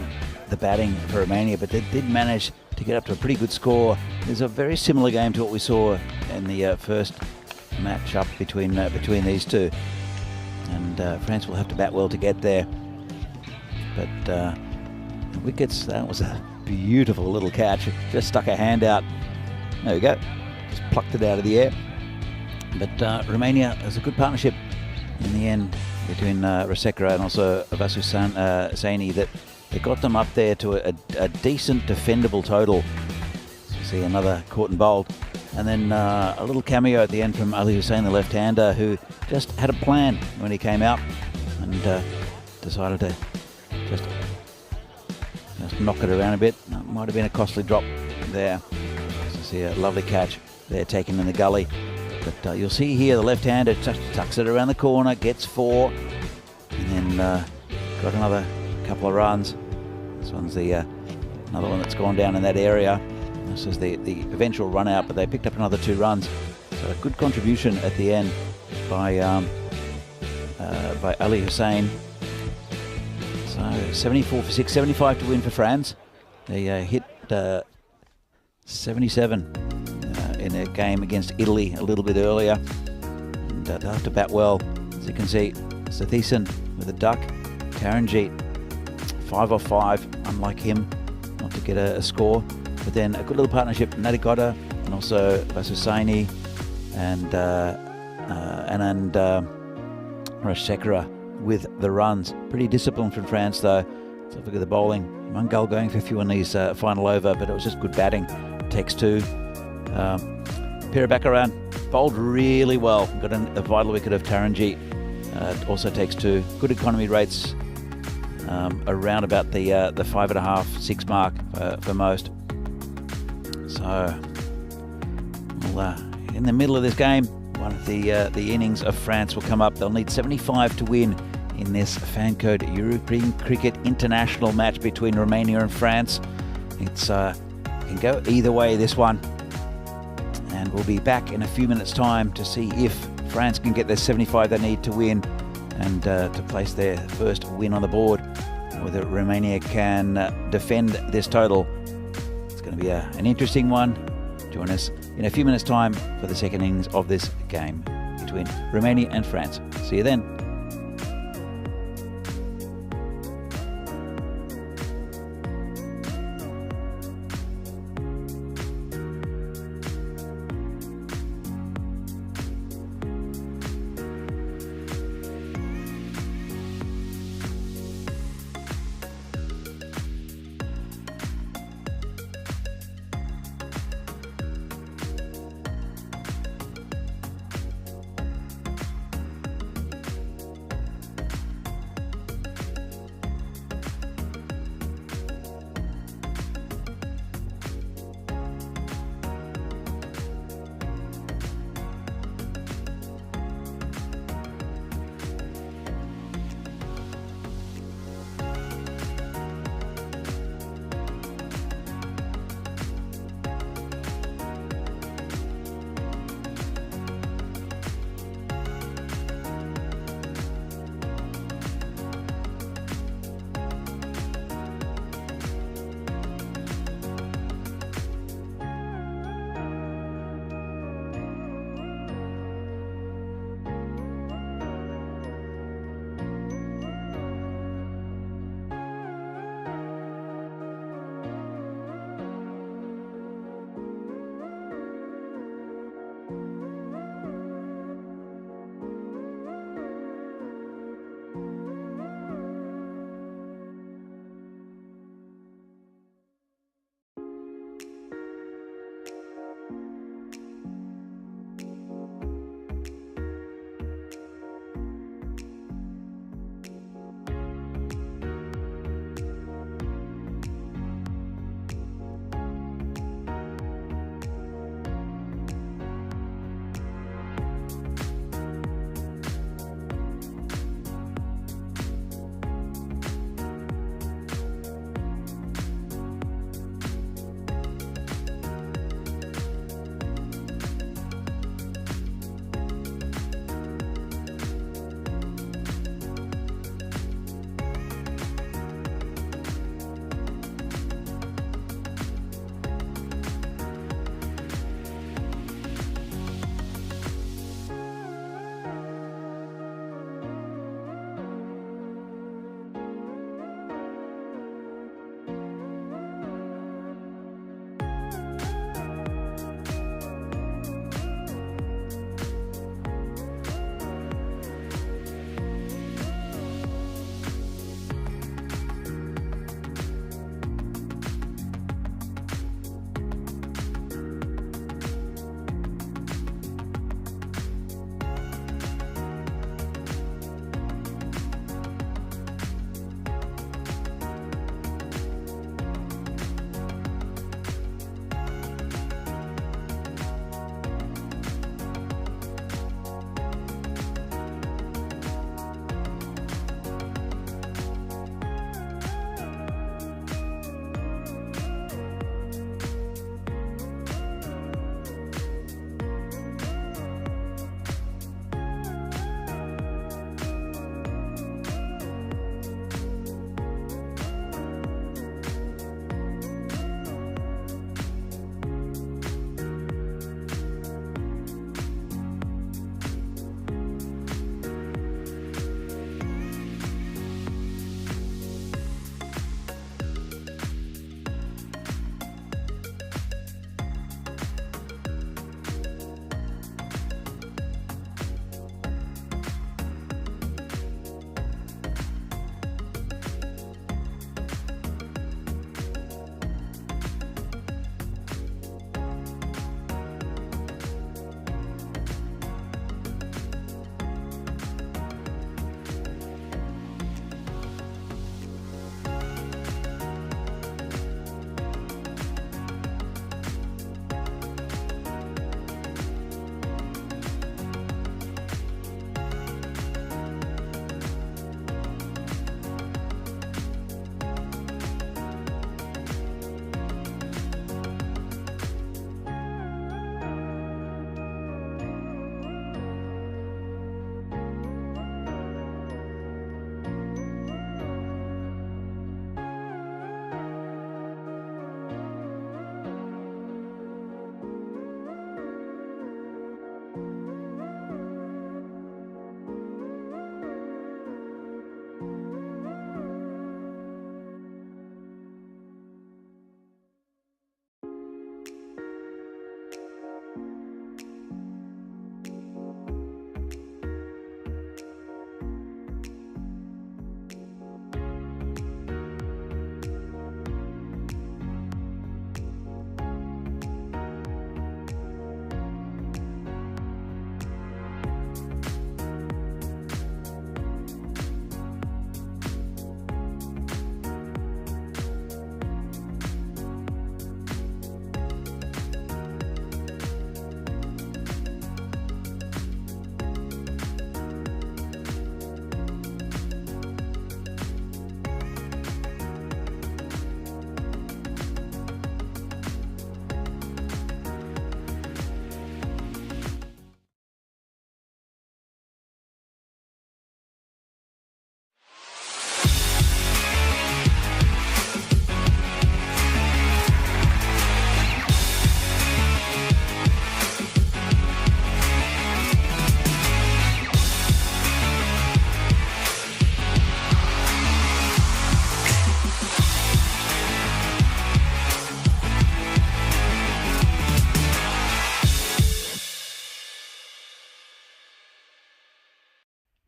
batting for Romania, but they did manage to get up to a pretty good score. There's a very similar game to what we saw in the first match up between these two, and France will have to bat well to get there. But the wickets, that was a beautiful little catch. Just stuck a hand out. There we go. Just plucked it out of the air. But Romania is a good partnership in the end between Rajasekhar and also Vasu Saini, that they got them up there to a decent defendable total. So you see another caught and bowled. And then a little cameo at the end from Ali Hussein, the left-hander, who just had a plan when he came out and decided to just knock it around a bit. Might have been a costly drop there. So you see a lovely catch there taken in the gully. But you'll see here the left-hander tucks it around the corner, gets 4, and then got another couple of runs. This one's another one that's gone down in that area. This is the eventual run out, but they picked up another 2 runs. So a good contribution at the end by Ali Hussein. So 74 for 6, 75 to win for France. They hit 77 in a game against Italy a little bit earlier, and they'll have to bat well. As you can see, Sathisen with a duck, Taranjeet 5 off 5, unlike him, not to get a score. But then a good little partnership, Nadigoda and also Vasu Saini and Rajasekhar with the runs. Pretty disciplined from France though. Let's have a look at the bowling. Mungal going for a few on his final over, but it was just good batting. Takes 2. Pirabakaran bowled really well. Got a vital wicket of Taranjeet. Also takes 2. Good economy rates around about the 5.5, 6 mark for most. So, in the middle of this game, one of the innings of France will come up. They'll need 75 to win in this fan-code European Cricket International match between Romania and France. It's can go either way, this one. And we'll be back in a few minutes' time to see if France can get their 75 they need to win and to place their first win on the board, whether Romania can defend this total. It's going to be an interesting one. Join us in a few minutes' time for the second innings of this game between Romania and France. See you then.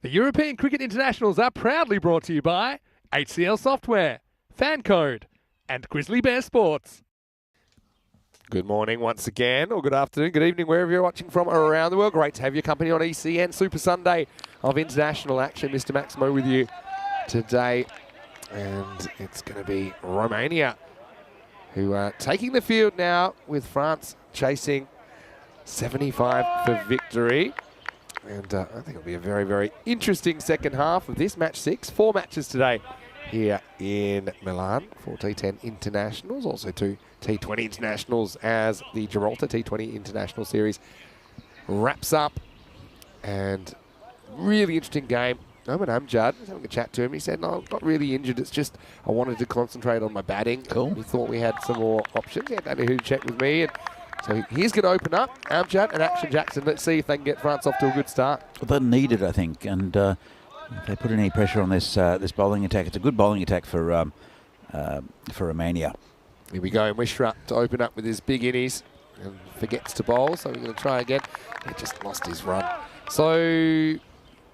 The European Cricket Internationals are proudly brought to you by HCL Software, Fancode, and Grizzly Bear Sports. Good morning once again, or good afternoon, good evening, wherever you're watching from around the world. Great to have your company on ECN Super Sunday of international action. Mr. Maximo with you today. And it's going to be Romania who are taking the field now with France chasing 75 for victory. And I think it'll be a very, very interesting second half of this match 6. 4 matches today here in Milan for T10 internationals. Also 2 T20 internationals as the Gibraltar T20 International Series wraps up. And really interesting game. Amjad, I was having a chat to him. He said, no, I'm not really injured. It's just I wanted to concentrate on my batting. Cool. He thought we had some more options. He had Danny who checked with me. And so he's going to open up, Amjad and Action Jackson. Let's see if they can get France off to a good start. Well, they need it, I think, and if they put any pressure on this this bowling attack, it's a good bowling attack for Romania. Here we go, Mishra to open up with his big innies and forgets to bowl, so we're going to try again. He just lost his run. So,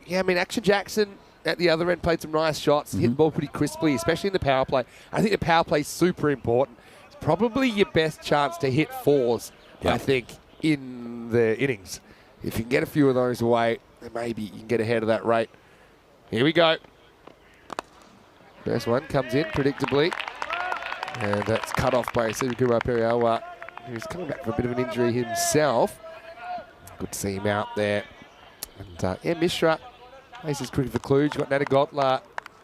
yeah, I mean, Action Jackson at the other end played some nice shots, hit the ball pretty crisply, especially in the power play. I think the power play is super important. It's probably your best chance to hit 4s. I think, in the innings. If you can get a few of those away, then maybe you can get ahead of that rate. Here we go. First one comes in predictably. And that's cut off by Sivakura Periawa, who's coming back from a bit of an injury himself. Good to see him out there. And yeah, Mishra places cricket for Cluj. You've got Nadagotla,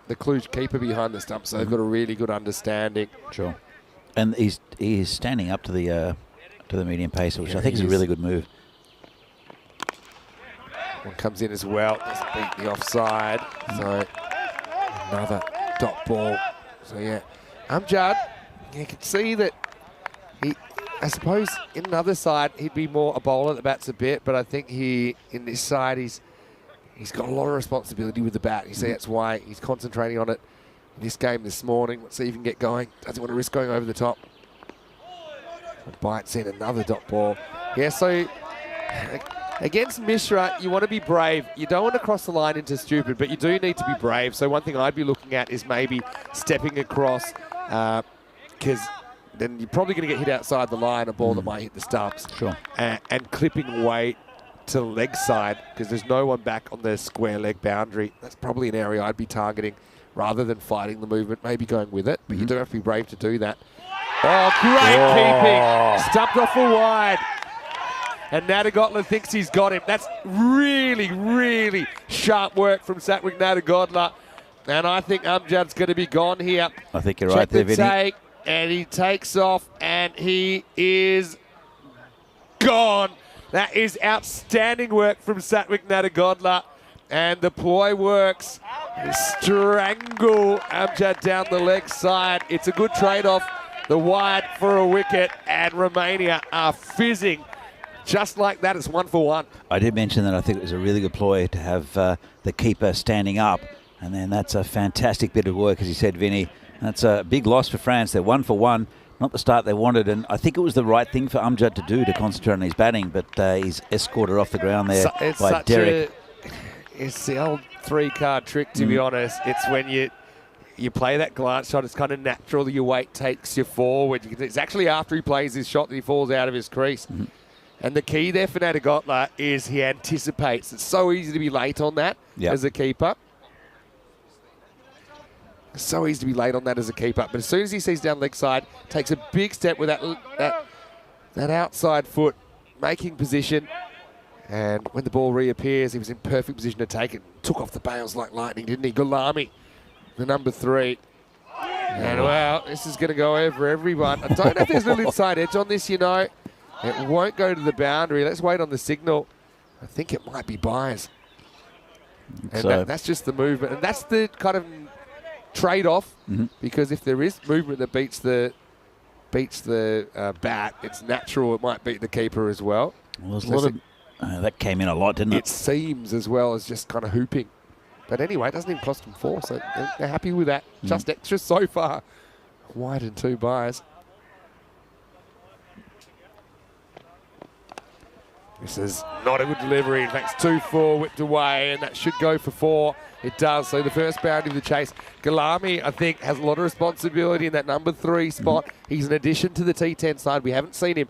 the Cluj keeper, behind the stump, so they've got a really good understanding. Sure. And he's standing up to the medium pace, which I think is a really good move. One comes in as well, doesn't beat the offside. So another dot ball. So yeah, Amjad, you can see that I suppose in another side he'd be more a bowler that bats a bit, but I think in this side he's got a lot of responsibility with the bat. You see that's why he's concentrating on it in this game this morning. Let's see if he can get going. Doesn't want to risk going over the top. Bites in another dot ball. Yeah, so against Mishra, you want to be brave. You don't want to cross the line into stupid, but you do need to be brave. So one thing I'd be looking at is maybe stepping across, because then you're probably going to get hit outside the line, a ball that might hit the stumps. Sure. And clipping weight to the leg side, because there's no one back on the square leg boundary. That's probably an area I'd be targeting rather than fighting the movement, maybe going with it. But you do have to be brave to do that. Oh, great keeping. Stumped off for wide. And Nadagotla thinks he's got him. That's really, really sharp work from Satwik Nadagotla. And I think Amjad's going to be gone here. I think you're right there, Vinny. Take, and he takes off, and he is gone. That is outstanding work from Satwik Nadagotla. And the ploy works. Strangle Amjad down the leg side. It's a good trade-off. The wide for a wicket, and Romania are fizzing. Just like that, it's 1 for 1. I did mention that I think it was a really good ploy to have the keeper standing up, and then that's a fantastic bit of work, as you said, Vinny. That's a big loss for France. They're 1 for 1, not the start they wanted, and I think it was the right thing for Amjad to do, to concentrate on his batting, but he's escorted off the ground there by Derek. It's the old 3-card trick, to be honest. It's when you play that glance shot, it's kind of natural that your weight takes you forward. It's actually after he plays his shot that he falls out of his crease. And the key there for Nadagotla is he anticipates. It's so easy to be late on that as a keeper. It's so easy to be late on that as a keeper. But as soon as he sees down leg side, takes a big step with that outside foot, making position. And when the ball reappears, he was in perfect position to take it. Took off the bails like lightning, didn't he? Gulami, the number 3. And, well, this is going to go over everyone. I don't know if there's a little inside edge on this, you know. It won't go to the boundary. Let's wait on the signal. I think it might be buys. And So that's just the movement. And that's the kind of trade-off, because if there is movement that beats the bat, it's natural it might beat the keeper as well. Well, there's a lot of, that came in a lot, didn't it? It seems as well as just kind of hooping. But anyway, it doesn't even cost them 4, so they're happy with that. Just extra so far. Wide and 2 buys. This is not a good delivery. In fact, it's 2-4 whipped away, and that should go for 4. It does. So the first boundary of the chase. Galami, I think, has a lot of responsibility in that number 3 spot. He's an addition to the T10 side. We haven't seen him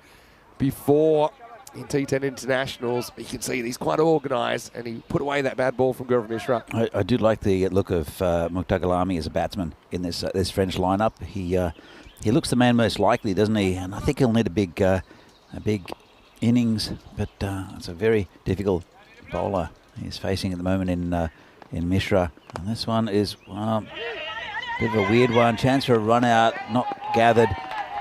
before in T10 internationals. But you can see he's quite organised, and he put away that bad ball from Gaurav Mishra. I do like the look of Mukhtar Galami as a batsman in this French lineup. He looks the man most likely, doesn't he? And I think he'll need a big innings, but it's a very difficult bowler he's facing at the moment in Mishra. And this one is a bit of a weird one. Chance for a run out, not gathered.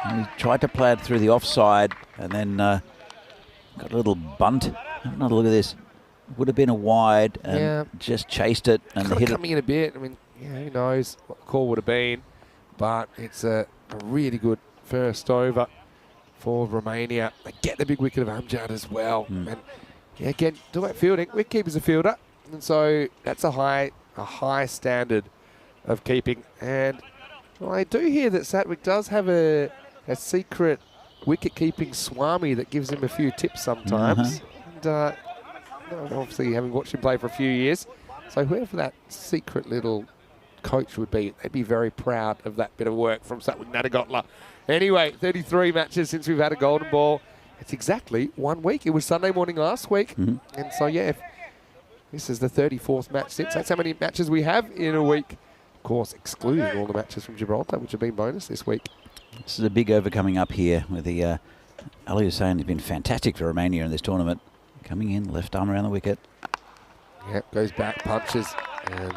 And he tried to play it through the offside, and then got a little bunt. Have another look at this. Would have been a wide, and just chased it and hit it. Coming in a bit. I mean, who knows what the call would have been, but it's a really good first over for Romania. They get the big wicket of Amjad as well. And again, talk about fielding. Wicketkeeper's a fielder, and so that's a high standard of keeping. And I do hear that Satwik does have a secret wicket-keeping Swami that gives him a few tips sometimes. And obviously, having watched him play for a few years, so whoever that secret little coach would be, they'd be very proud of that bit of work from Satwik Nadagotla. Anyway, 33 matches since we've had a golden ball. It's exactly 1 week. It was Sunday morning last week. And so, if this is the 34th match since. That's how many matches we have in a week. Of course, excluding all the matches from Gibraltar, which have been bonus this week. This is a big over coming up here with the Ali Hussain has been fantastic for Romania in this tournament. Coming in, left arm around the wicket. Yep, goes back, punches, and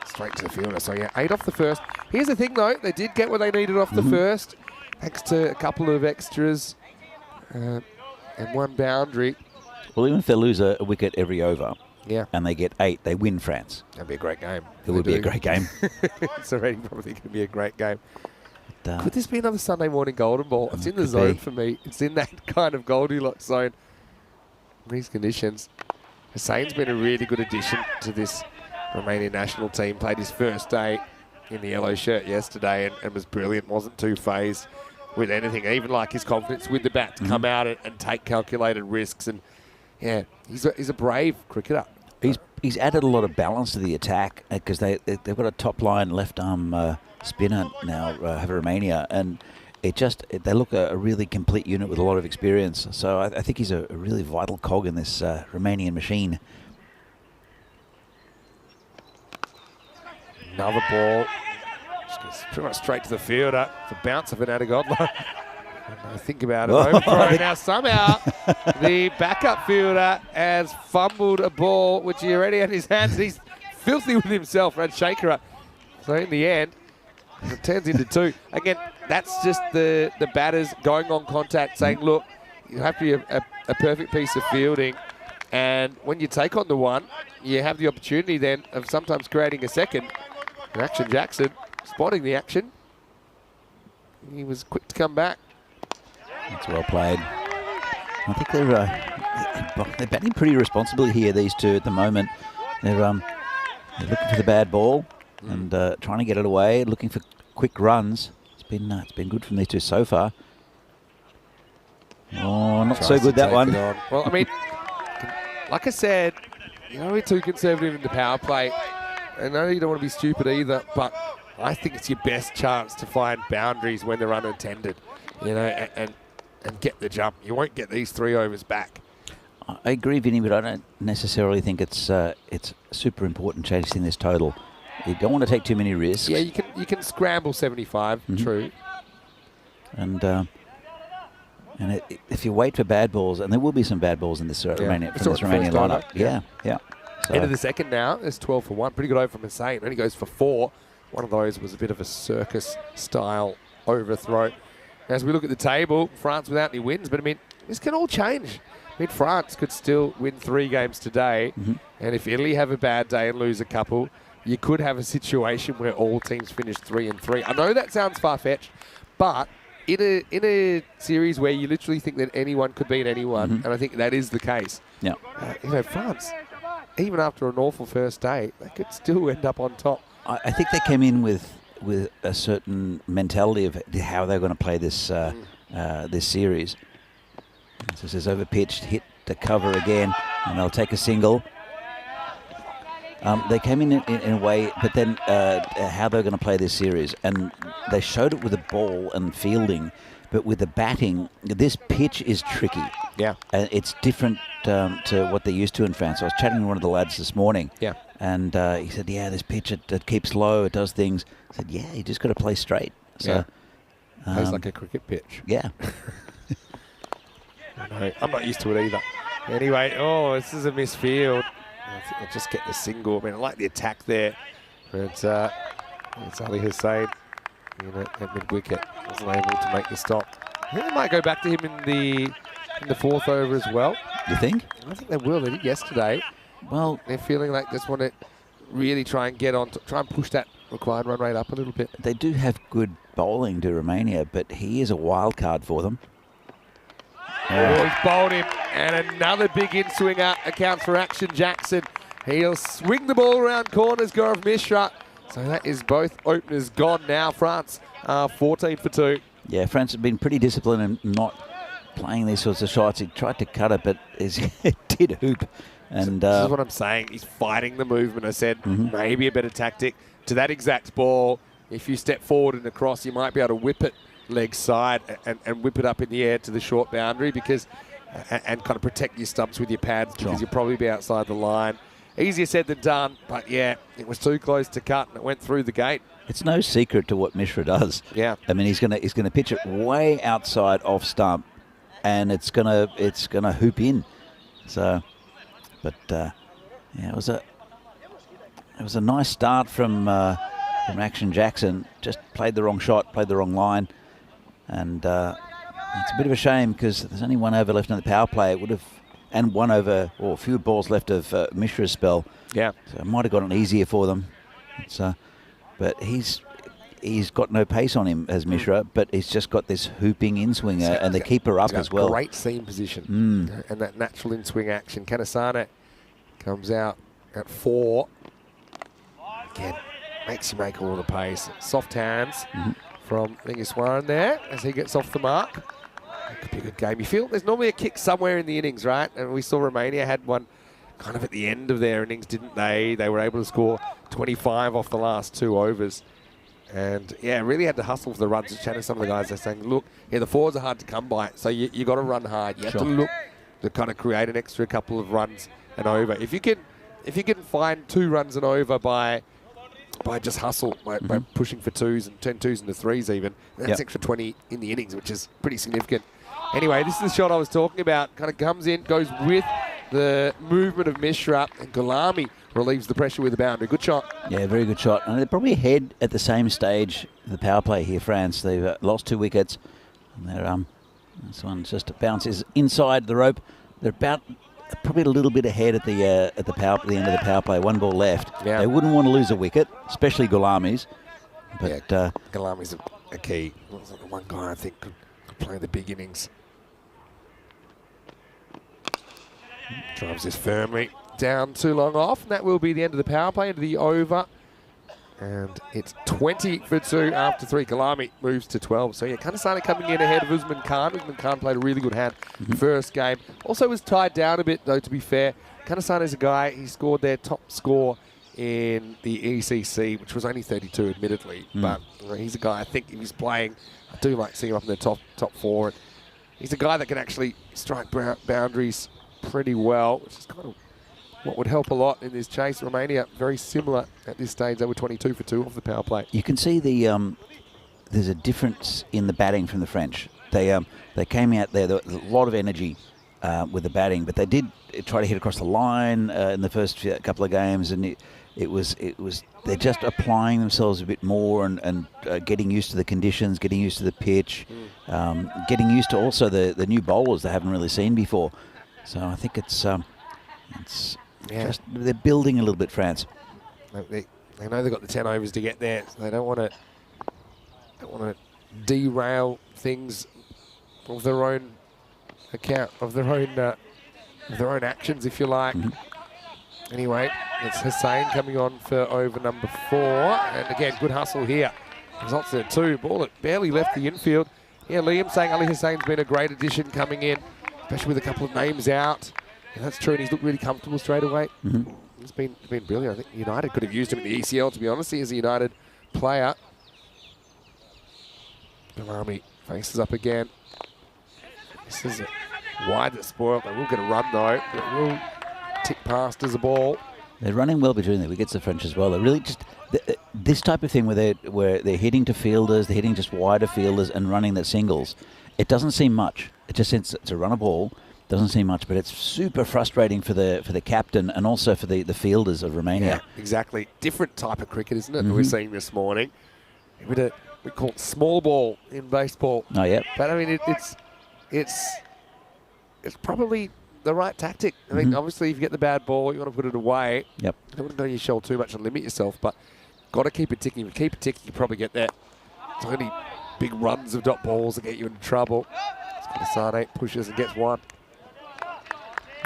straight to the fielder. So, 8 off the first. Here's the thing, though. They did get what they needed off the first, thanks to a couple of extras and 1 boundary. Well, even if they lose a wicket every over, and they get 8, they win France. That'd be a great game. It would be a great game. It's already probably going to be a great game. Could this be another Sunday morning golden ball? It's in the zone for me. It's in that kind of Goldilocks zone. These conditions. Hussain's been a really good addition to this Romanian national team. Played his first day in the yellow shirt yesterday and was brilliant. Wasn't too phased with anything. Even like his confidence with the bat to come out and take calculated risks. And he's a brave cricketer. He's added a lot of balance to the attack because they've got a top line left arm spinner now, have Romania, and they look a really complete unit with a lot of experience. So I think he's a really vital cog in this Romanian machine. Another ball. Just goes pretty much straight to the fielder. The bounce of an Adagodla. I think about it. Overthrow. Now somehow the backup fielder has fumbled a ball which he already had in his hands. He's filthy with himself, Rajshekhara. So in the end, it turns into 2. Again, that's just the batters going on contact, saying, look, you have to be a perfect piece of fielding. And when you take on the 1, you have the opportunity then of sometimes creating a second. And Action Jackson spotting the action. He was quick to come back. That's well played. I think they're batting pretty responsibly here, these two at the moment. They're looking for the bad ball and trying to get it away, looking for quick runs. It's been good from these two so far. Oh, not so good that one. Well, I mean, like I said, you don't be too conservative in the power play. I know you don't want to be stupid either, but I think it's your best chance to find boundaries when they're unattended, and get the jump. You won't get these 3 overs back. I agree, Vinny, but I don't necessarily think it's super important chasing this total. You don't want to take too many risks. Yeah, you can scramble 75, true. And if you wait for bad balls, and there will be some bad balls in this Romanian lineup. Yeah. So end of the second now, there's 12 for 1. Pretty good over from Hussain. Only goes for 4. One of those was a bit of a circus-style overthrow. As we look at the table, France without any wins, but I mean, this can all change. I mean, France could still win 3 games today, and if Italy have a bad day and lose a couple, you could have a situation where all teams finish 3-3. I know that sounds far-fetched, but in a series where you literally think that anyone could beat anyone, and I think that is the case. Yeah. France, even after an awful first day, they could still end up on top. I think they came in with a certain mentality of how they're going to play this this series. So this is overpitched, hit to cover again, and they'll take a single. They came in a way, but then how they're going to play this series, and they showed it with the ball and fielding, but with the batting, this pitch is tricky. Yeah. It's different to what they're used to in France. I was chatting to one of the lads this morning, and he said, yeah, this pitch, it keeps low, it does things. I said, yeah, you just got to play straight. So, plays like a cricket pitch. Yeah. No, I'm not used to it either. Anyway, this is a misfield. I think they'll just get the single. I mean, I like the attack there. But it's Ali Hussein at mid-wicket. Wasn't able to make the stop. I think they might go back to him in the fourth over as well. You think? I think they will. They did yesterday. Well, they're feeling like they just want to really try and get on, try and push that required run rate up a little bit. They do have good bowling to Romania, but he is a wild card for them. He's bowled him, and another big in-swinger accounts for Action Jackson. He'll swing the ball around corners, Gaurav Mishra. So that is both openers gone now. France 14 for 2. Yeah, France have been pretty disciplined in not playing these sorts of shots. He tried to cut it, but it did hoop. And this is what I'm saying. He's fighting the movement. I said maybe a better tactic. To that exact ball, if you step forward and across, you might be able to whip it leg side and whip it up in the air to the short boundary and kind of protect your stumps with your pads because you'll probably be outside the line. Easier said than done, but yeah, it was too close to cut and it went through the gate. It's no secret to what Mishra does. Yeah, I mean he's gonna pitch it way outside off stump, and it's gonna hoop in. So, but yeah, it was a nice start from Action Jackson. Just played the wrong shot, played the wrong line. And it's a bit of a shame because there's only 1 over left in the power play. It would have, and 1 over or a few balls left of Mishra's spell. Yeah, so it might have gotten easier for them. It's, but he's got no pace on him as Mishra, but he's just got this hooping in swinger and the keeper up as well. Great seam position and that natural in swing action. Kanasane comes out at 4. Again, makes you make all the pace. Soft hands. From Lingiswaran there as he gets off the mark. It could be a good game. You feel there's normally a kick somewhere in the innings, right? And we saw Romania had one kind of at the end of their innings, didn't they? They were able to score 25 off the last 2 overs. And yeah, really had to hustle for the runs. Chatting to some of the guys, they're saying, look, the forwards are hard to come by. So you got to run hard. You have to look to kind of create an extra couple of runs and over. If you can find 2 runs and over by just hustle, by pushing for 2s and 10 2s into 3s even. That's extra 20 in the innings, which is pretty significant. Anyway, this is the shot I was talking about. Kind of comes in, goes with the movement of Mishra, and Gulami relieves the pressure with the boundary. Good shot. Yeah, very good shot. And they're probably ahead at the same stage of the power play here, France. They've lost 2 wickets. And they're, this one just bounces inside the rope. They're about probably a little bit ahead at the end of the power play. 1 ball left. Yeah. They wouldn't want to lose a wicket, especially Gulami's. But Gulami's a key. The one guy I think could play the big innings. Drives this firmly down too long off, and that will be the end of the power play, into the over. And it's 20 for 2 after 3. Gulami moves to 12. So yeah, Kanasane coming in ahead of Usman Khan. Usman Khan played a really good hand first game. Also was tied down a bit, though, to be fair. Kanasane is a guy, he scored their top score in the ECC, which was only 32, admittedly. But he's a guy, I think, if he's playing, I do like seeing him up in the top 4. And he's a guy that can actually strike boundaries pretty well, which is kind of what would help a lot in this chase. Romania, very similar at this stage. They were 22 for 2 off the power play. You can see there's a difference in the batting from the French. They came out there was a lot of energy with the batting, but they did try to hit across the line in the first couple of games, and it was they're just applying themselves a bit more and getting used to the conditions, getting used to the pitch, getting used to also the new bowlers they haven't really seen before. So I think it's just they're building a little bit, France. They know they've got the 10 overs to get there, so they don't want to derail things of their own account, of their own actions, if you like. Anyway, it's Hussein coming on for over number 4, and again, good hustle here. Results in 2. Ball that barely left the infield. Yeah, Liam saying Ali Hussein's been a great addition coming in. especially with a couple of names out. And that's true, and he's looked really comfortable straight away. He's been brilliant. I think United could have used him in the ECL, to be honest. He is a United player. Galami faces up again. This is wide that's spoiled. They will get a run, though. It will tick past as a ball. They're running well between the wickets, the French as well. They're really just this type of thing where they're hitting to fielders, they're hitting just wider fielders and running their singles. It doesn't seem much. It just seems it's a run a ball. Doesn't seem much, but it's super frustrating for the captain and also for the fielders of Romania. Yeah, exactly. Different type of cricket, isn't it? That we're seeing this morning. We call it small ball in baseball. Oh yeah. But I mean, it's probably the right tactic. I mean, obviously, if you get the bad ball, you want to put it away. Yep. You don't want to go on your shell too much and limit yourself, but got to keep it ticking. If you keep it ticking, you probably get that. It's only big runs of dot balls that get you into trouble. Sane pushes and gets one.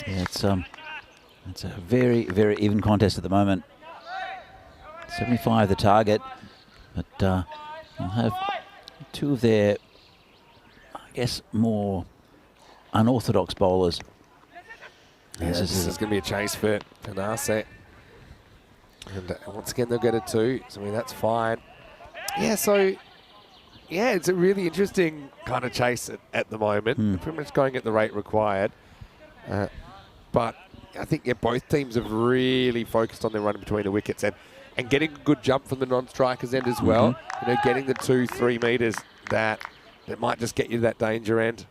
Yeah, it's a very, very even contest at the moment. 75 the target, but they'll have two of their, I guess, more unorthodox bowlers. Yeah, this is going to be a chase for Narset. And once again, they'll get a 2. So, I mean, that's fine. Yeah, so, yeah, it's a really interesting kind of chase at the moment. Pretty much going at the rate required. But I think both teams have really focused on their run between the wickets and getting a good jump from the non-strikers end as well. You know, getting the 2-3 metres that might just get you to that danger end.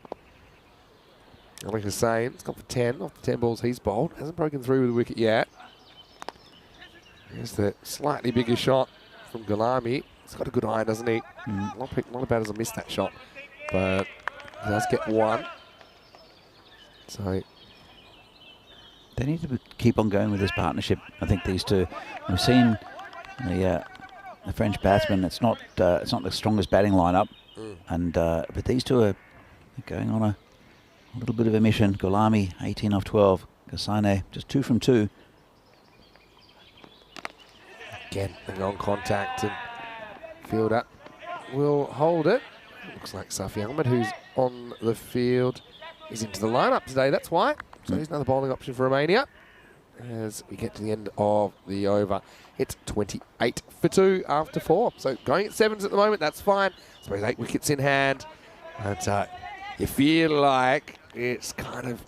Like I was saying, it's gone for 10 off the 10 balls he's bowled. Hasn't broken through with the wicket yet. Here's the slightly bigger shot from Galami. He's got a good eye, doesn't he? A lot of batters have missed that shot, but he does get one. So they need to keep on going with this partnership. I think these two. We've seen the French batsmen. It's not the strongest batting lineup, and but these two are going on a little bit of a mission. Golami 18 off 12. Kasane just 2 from 2. Again, on contact and fielder will hold it. Looks like Safi Ahmed, who's on the field, is into the lineup today. That's why. So here's another bowling option for Romania as we get to the end of the over. It's 28 for 2 after 4. So going at 7s at the moment, that's fine. So 8 wickets in hand. And you feel like it's kind of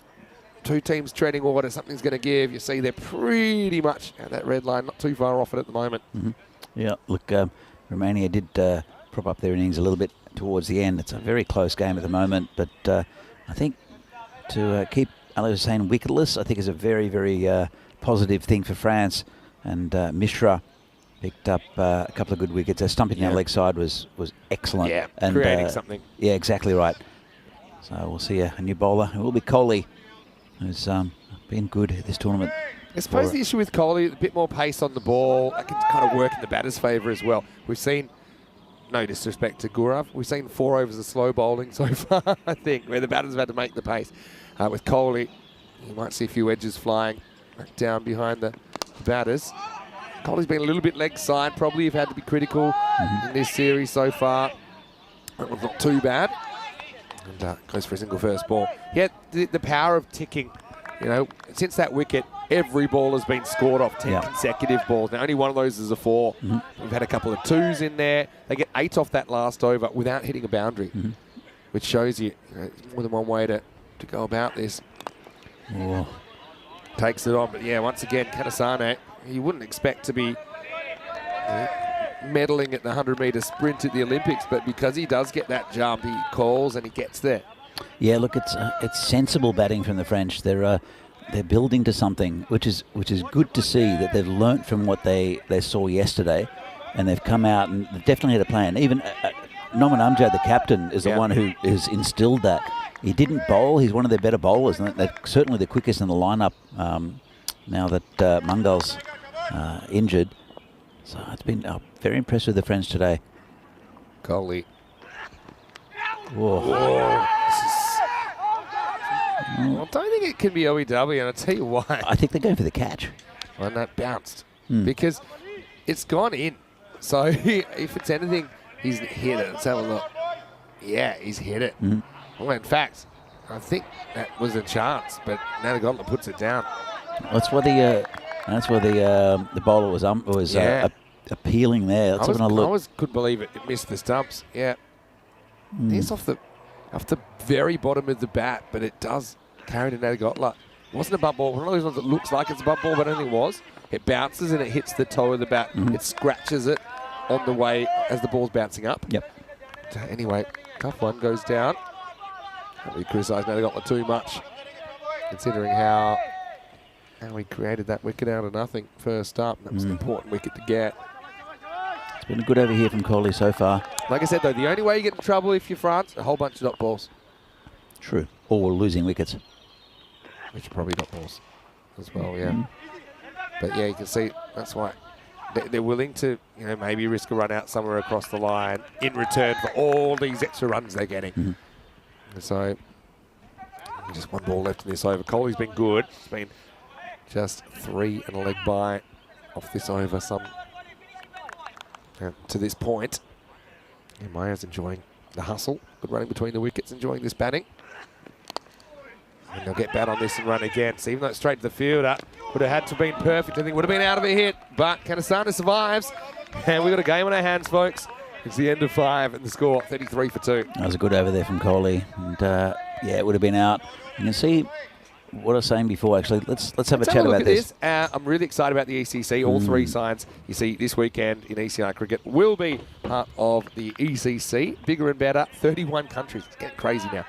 two teams treading water. Something's going to give. You see they're pretty much at that red line, not too far off it at the moment. Yeah, look, Romania did prop up their innings a little bit towards the end. It's a very close game at the moment, but I think to keep Ali Hussein wicketless, I think is a very, very positive thing for France. And Mishra picked up a couple of good wickets. Stumping our leg side was excellent. Yeah, and, creating something. Yeah, exactly right. So we'll see a new bowler. It will be Kohli, who's been good at this tournament. I suppose the issue with Kohli, a bit more pace on the ball. That can kind of work in the batter's favour as well. We've seen, no disrespect to Gaurav, we've seen 4 overs of slow bowling so far, I think, where the batters have had to make the pace. With Kohli, you might see a few edges flying back down behind the batters. Kohli's been a little bit leg side, probably have had to be critical in this series so far. That was not too bad. And goes for a single first ball. Yeah, the power of ticking. You know, since that wicket, every ball has been scored off 10 consecutive balls. Now, only one of those is a 4. We've had a couple of 2s in there. They get 8 off that last over without hitting a boundary, which shows you, there's more than one way to go about this. Takes it on, but yeah, once again, Katasane, you wouldn't expect to be medaling at the 100-metre sprint at the Olympics, but because he does get that jump, he calls and he gets there. Yeah, look, it's sensible batting from the French. They're building to something, which is good to see that they've learnt from what they saw yesterday, and they've come out and they've definitely had a plan. Even Noman Amjad, the captain, is the one who has instilled that. He didn't bowl. He's one of their better bowlers, and they're certainly the quickest in the lineup now that Mangal's injured. So it's been very impressed with the French today. Kohli. I don't think it can be OEW, and I'll tell you why. I think they're going for the catch. And that bounced. Because it's gone in. So if it's anything, he's hit it. Let's have a look. Yeah, he's hit it. Well, in fact, I think that was a chance, but Natagotla puts it down. That's where the bowler was appealing there. Let's have a look. Couldn't believe it. It missed the stumps. Yeah. It's off the very bottom of the bat, but it does carry to Natagotla. It wasn't a bump ball. One of those ones that looks like it's a bump ball, but I don't think it was. It bounces and it hits the toe of the bat. It scratches it on the way as the ball's bouncing up. Yep. Anyway, tough one goes down. We criticised Natagotla too much, considering how we created that wicket out of nothing first up. That was an important wicket to get. It's been a good over here from Kohli so far. Like I said, though, the only way you get in trouble if you're France, a whole bunch of dot balls. True. Or losing wickets. Which are probably dot balls as well, yeah. But yeah, you can see that's why they're willing to, maybe risk a run out somewhere across the line in return for all these extra runs they're getting. So, just one ball left in this over. Kohli's been good. It's been just 3 and a leg by off this over to this point. And Maya's enjoying the hustle. Good running between the wickets, enjoying this batting. And they'll get bat on this and run again. So even though it's straight to the fielder, would have had to have been perfect. I think would have been out of a hit. But Kanasana survives. And we've got a game on our hands, folks. It's the end of 5 and the score 33 for 2. That was a good over there from Kohli. And yeah, it would have been out. You can see what I was saying before, actually. Let's have a chat about this. I'm really excited about the ECC. All 3 sides you see this weekend in ECN cricket will be part of the ECC. Bigger and better. 31 countries. It's getting crazy now.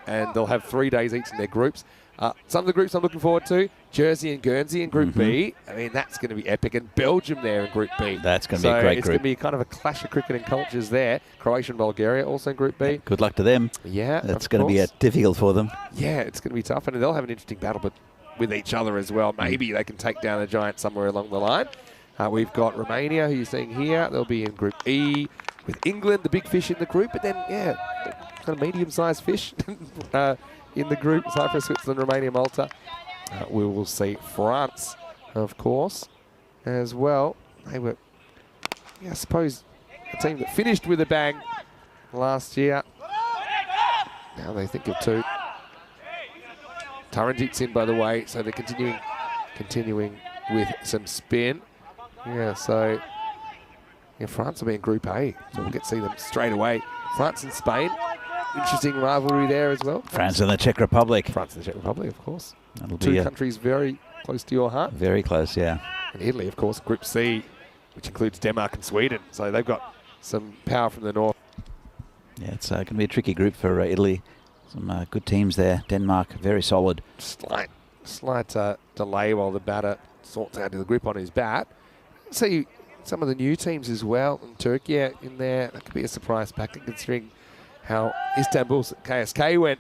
And they'll have 3 days each in their groups. Some of the groups I'm looking forward to, Jersey and Guernsey in Group B. I mean, that's going to be epic. And Belgium there in Group B. That's going to be a great group. It's going to be kind of a clash of cricket and cultures there. Croatia and Bulgaria also in Group B. Good luck to them. Yeah, that's going to be difficult for them. Yeah, it's going to be tough. And they'll have an interesting battle but with each other as well. Maybe they can take down a giant somewhere along the line. We've got Romania, who you're seeing here. They'll be in Group E with England, the big fish in the group. But then, yeah, kind of medium-sized fish in the group. Cyprus, Switzerland, Romania, Malta. We will see France, of course, as well. They were, I suppose, a team that finished with a bang last year. Now they think of 2. Taranjit's in, by the way, so they're continuing with some spin. Yeah, so France will be in Group A, so we'll get to see them straight away. France and Spain. Interesting rivalry there as well. France and the Czech Republic. France and the Czech Republic, of course. That'll Two be countries very close to your heart. Very close, yeah. And Italy, of course, Group C, which includes Denmark and Sweden. So they've got some power from the north. Yeah, it's going to be a tricky group for Italy. Some good teams there. Denmark, very solid. Slight delay while the batter sorts out the grip on his bat. See some of the new teams as well. And Turkey in there. That could be a surprise packet considering how Istanbul's KSK went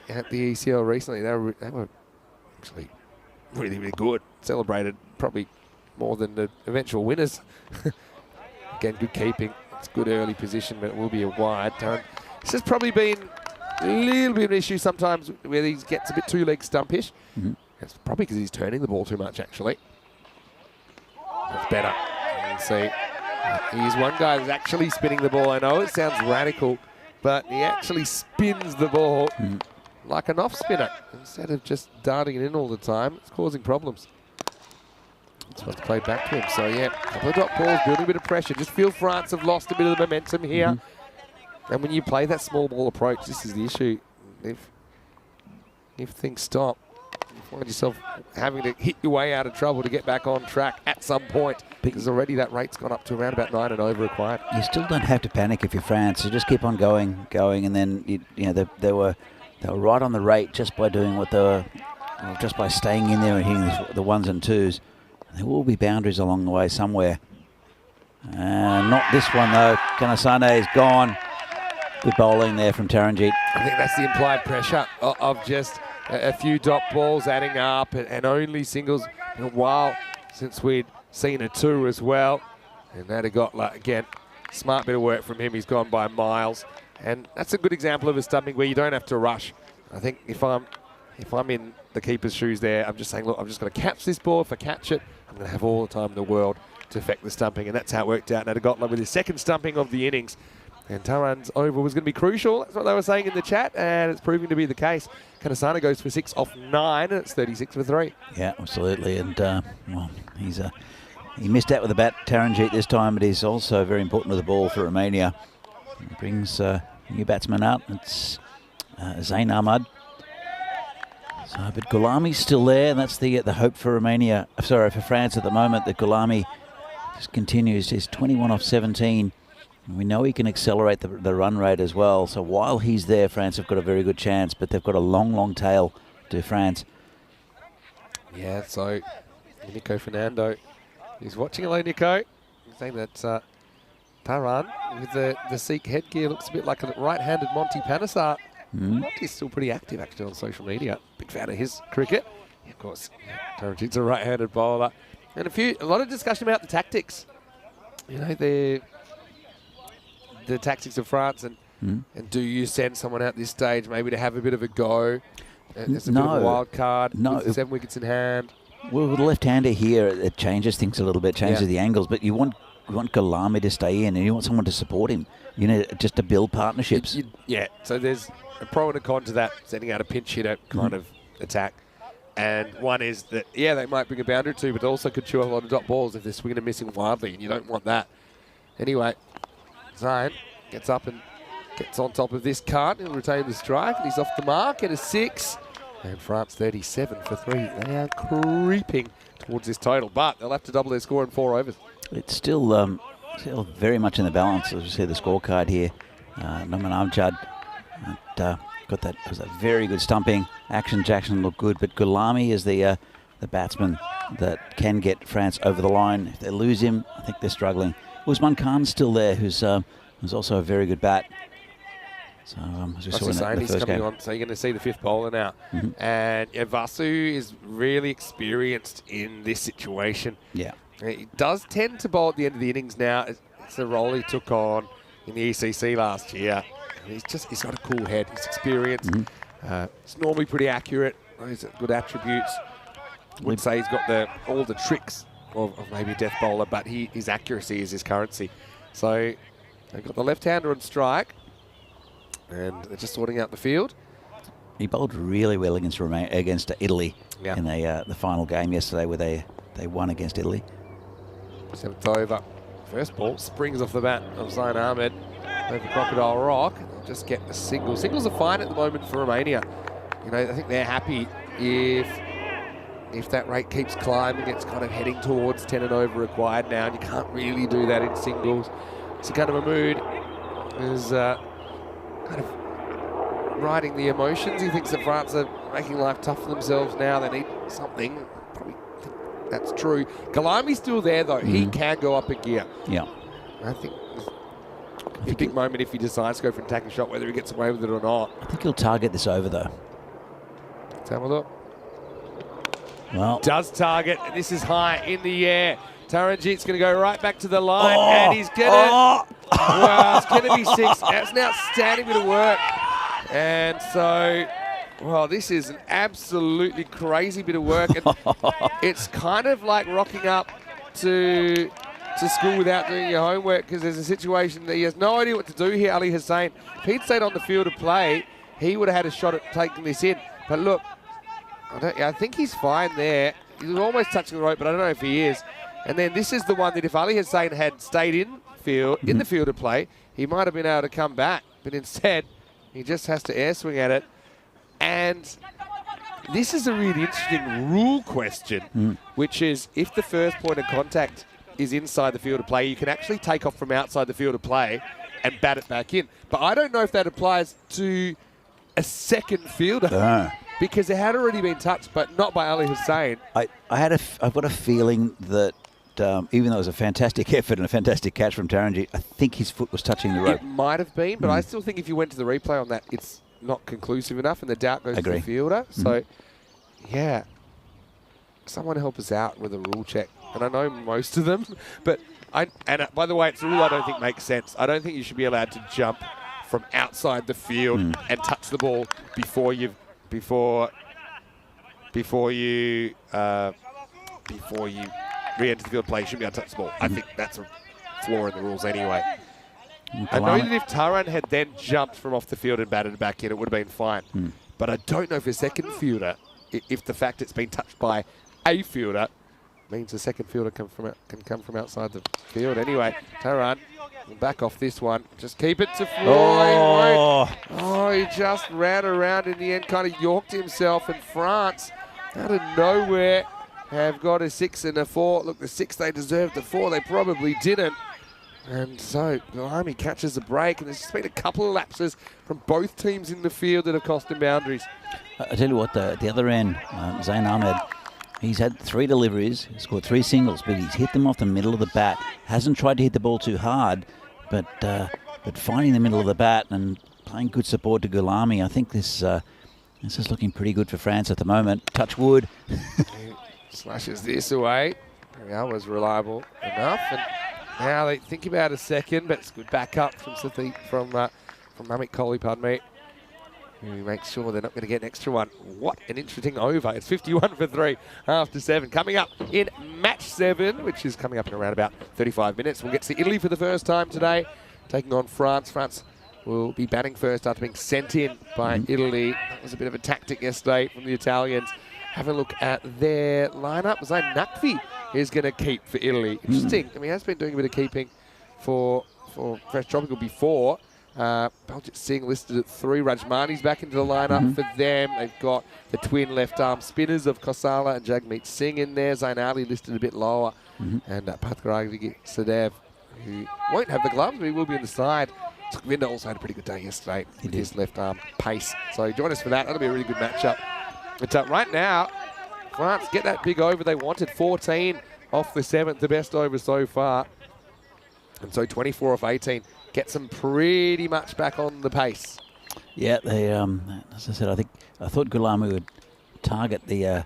at the ECL recently. They were actually really, really good. Celebrated probably more than the eventual winners. Again, good keeping. It's good early position, but it will be a wide. This has probably been a little bit of an issue sometimes where he gets a bit too leg stumpish. It's probably because he's turning the ball too much, actually. That's better. You can see he's one guy that's actually spinning the ball. I know it sounds radical, but he actually spins the ball like an off-spinner instead of just darting it in all the time. It's causing problems. It's supposed to play back to him. So, yeah, a couple of dot balls, building a bit of pressure. Just feel France have lost a bit of the momentum here. And when you play that small ball approach, this is the issue. If things stop, you find yourself having to hit your way out of trouble to get back on track at some point, because already that rate's gone up to around about 9 and over required. You still don't have to panic if you're France. You just keep on going, and then they were right on the rate just by doing what they were, just by staying in there and hitting the 1s and 2s. There will be boundaries along the way somewhere. Not this one though. Kanasane is gone. Good bowling there from Taranjit. I think that's the implied pressure of just a few dot balls adding up and only singles. In a while since we'd seen a 2 as well. And Natagotla, again, smart bit of work from him. He's gone by miles. And that's a good example of a stumping where you don't have to rush. I think if I'm in the keeper's shoes there, I'm just saying, look, I'm just going to catch this ball. If I catch it, I'm going to have all the time in the world to affect the stumping. And that's how it worked out. Natagotla with his second stumping of the innings. And Taran's over was going to be crucial. That's what they were saying in the chat, and it's proving to be the case. Kanasana goes for 6 off 9, and it's 36 for 3. Yeah, absolutely. And, well, he missed out with the bat, Taranjeet, this time, but he's also very important with the ball for Romania. He brings new batsman out. It's Zain Ahmad. So, but Gulami's still there, and that's the hope for Romania. Sorry, for France at the moment, that Gulami just continues. He's 21 off 17. We know he can accelerate the run rate as well. So while he's there, France have got a very good chance, but they've got a long, long tail to France. Yeah, so Nico Fernando is watching. Hello, Nico. He's saying that Taran, with the Sikh headgear, looks a bit like a right-handed Monty Panesar. Monty's still pretty active, actually, on social media. Big fan of his cricket. Yeah, of course, Taranjeet's a right-handed bowler. And a lot of discussion about the tactics. You know, the tactics of France, and do you send someone out this stage maybe to have a bit of a go? It's a bit of a wild card. No. 7 wickets in hand. Well, with the left-hander here, it changes things a little bit, changes the angles, but you want Gulami to stay in, and you want someone to support him. You know, just to build partnerships. Yeah, so there's a pro and a con to that, sending out a pinch hitter kind of attack. And one is that, yeah, they might bring a boundary too, but also could chew a lot of dot balls if they're swinging and missing wildly, and you don't want that. Anyway, Zain gets up and gets on top of this cart. He'll retain the strike, and he's off the mark at a 6. And France 37 for 3. They are creeping towards this total, but they'll have to double their score in 4 overs. It's still very much in the balance. As you see the scorecard here, Noman Amjad got that. It was a very good stumping. Jackson looked good, but Gulami is the batsman that can get France over the line. If they lose him, I think they're struggling. Usman Khan's still there, who's also a very good bat. So as we saw in the first game. On, so you're going to see the 5th bowler now. And Vasu is really experienced in this situation. Yeah. He does tend to bowl at the end of the innings now. It's a role he took on in the ECC last year. And he's got a cool head. He's experienced. It's normally pretty accurate. He's got good attributes. Wouldn't say he's got all the tricks of maybe a death bowler, but his accuracy is his currency. So they've got the left-hander on strike, and they're just sorting out the field. He bowled really well against Italy in the final game yesterday, where they won against Italy. 7th over. First ball springs off the bat of Zain Ahmed over Crocodile Rock. They'll just get a single. Singles are fine at the moment for Romania. You know, I think they're happy if that rate keeps climbing. It's kind of heading towards 10 and over required now, and you can't really do that in singles. It's kind of a mood is kind of riding the emotions. He thinks that France are making life tough for themselves now. They need something. Probably think that's true. Gulami's still there, though. He can go up a gear. Yeah. I think it's a big moment if he decides to go for an attacking shot, whether he gets away with it or not. I think he'll target this over, though. Let's have a look. Well, Does target, and this is high in the air. Taranjeet's going to go right back to the line, and he's going to... Well, it's going to be 6. That's an outstanding bit of work. And so, well, this is an absolutely crazy bit of work. And it's kind of like rocking up to school without doing your homework, because there's a situation that he has no idea what to do here, Ali Hussain. If he'd stayed on the field of play, he would have had a shot at taking this in. But look, I think he's fine there. He was almost touching the rope, but I don't know if he is. And then this is the one that if Ali Hussain had stayed in the field of play, he might have been able to come back. But instead, he just has to air swing at it. And this is a really interesting rule question, which is if the first point of contact is inside the field of play, you can actually take off from outside the field of play and bat it back in. But I don't know if that applies to a second fielder. Because it had already been touched, but not by Ali Hussain. I've got a feeling that even though it was a fantastic effort and a fantastic catch from Taranjeet, I think his foot was touching the rope. It might have been, but I still think if you went to the replay on that, it's not conclusive enough, and the doubt goes to the fielder. So, yeah, someone help us out with a rule check. And I know most of them, but by the way, it's a rule I don't think makes sense. I don't think you should be allowed to jump from outside the field and touch the ball before you re-enter the field play. You shouldn't be able to touch the ball. I think that's a flaw in the rules anyway. I know that if Taran had then jumped from off the field and batted back in, it would have been fine. But I don't know if a second fielder, if the fact it's been touched by a fielder, means the second fielder can come from outside the field. Anyway, Taran will back off this one. Just keep it to Floyd. Oh, he just ran around in the end, kind of yorked himself. And France, out of nowhere, have got a 6 and a 4. Look, the 6 they deserved, the 4 they probably didn't. And so Galami catches the break, and there's just been a couple of lapses from both teams in the field that have cost him boundaries. I tell you what, the other end, Zain Ahmed, he's had 3 deliveries, he's scored 3 singles, but he's hit them off the middle of the bat. Hasn't tried to hit the ball too hard, but finding the middle of the bat and playing good support to Gulami. I think this is looking pretty good for France at the moment. Touch wood. Slashes this away. That was reliable enough. And now they think about a second, but it's good backup from Amit Kohli, pardon me. Who makes sure they're not going to get an extra one. What an interesting over. It's 51 for 3 after 7. Coming up in match 7, which is coming up in around about 35 minutes. We'll get to Italy for the first time today, taking on France. France will be batting first after being sent in by Italy. That was a bit of a tactic yesterday from the Italians. Have a look at their lineup. Zain Nakvi is going to keep for Italy. Interesting. I mean, he has been doing a bit of keeping for Fresh Tropical before. Baljit Singh listed at 3. Rajmani's back into the lineup for them. They've got the twin left arm spinners of Kosala and Jagmeet Singh in there. Zain Ali listed a bit lower. And Patkaragi Sadev, who won't have the gloves, but he will be in the side. Vinda also had a pretty good day yesterday with his left arm pace. So join us for that. That'll be a really good matchup. But right now, France get that big over they wanted. 14 off the 7th, the best over so far. And so 24 off 18 gets them pretty much back on the pace. Yeah, they, as I said, I thought Gulami would target the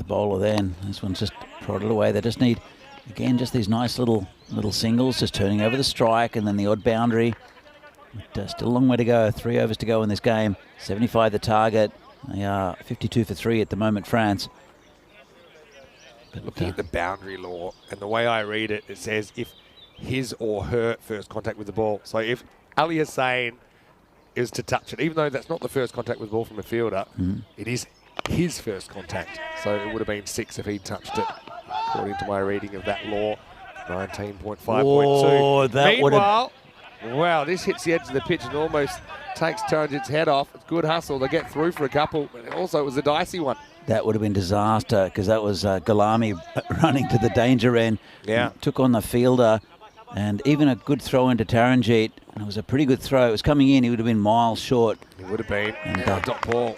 bowler there, and this one's just prodded away. They just need, again, just these nice little singles, just turning over the strike, and then the odd boundary. But, still a long way to go. 3 overs to go in this game. 75 the target. They are 52 for 3 at the moment, France. But, looking at the boundary law, and the way I read it, it says if his or her first contact with the ball. So if Ali Hussain is to touch it, even though that's not the first contact with the ball from a fielder, it is his first contact. So it would have been 6 if he touched it, according to my reading of that law. 19.5.2. Oh, that would have... Wow, this hits the edge of the pitch and almost takes Taranjit's head off. It's good hustle. They get through for a couple, but also it was a dicey one. That would have been disaster, because that was Gulami running to the danger end. Yeah. Took on the fielder, and even a good throw into Taranjit. And it was a pretty good throw. It was coming in. He would have been miles short. He would have been. And dot ball.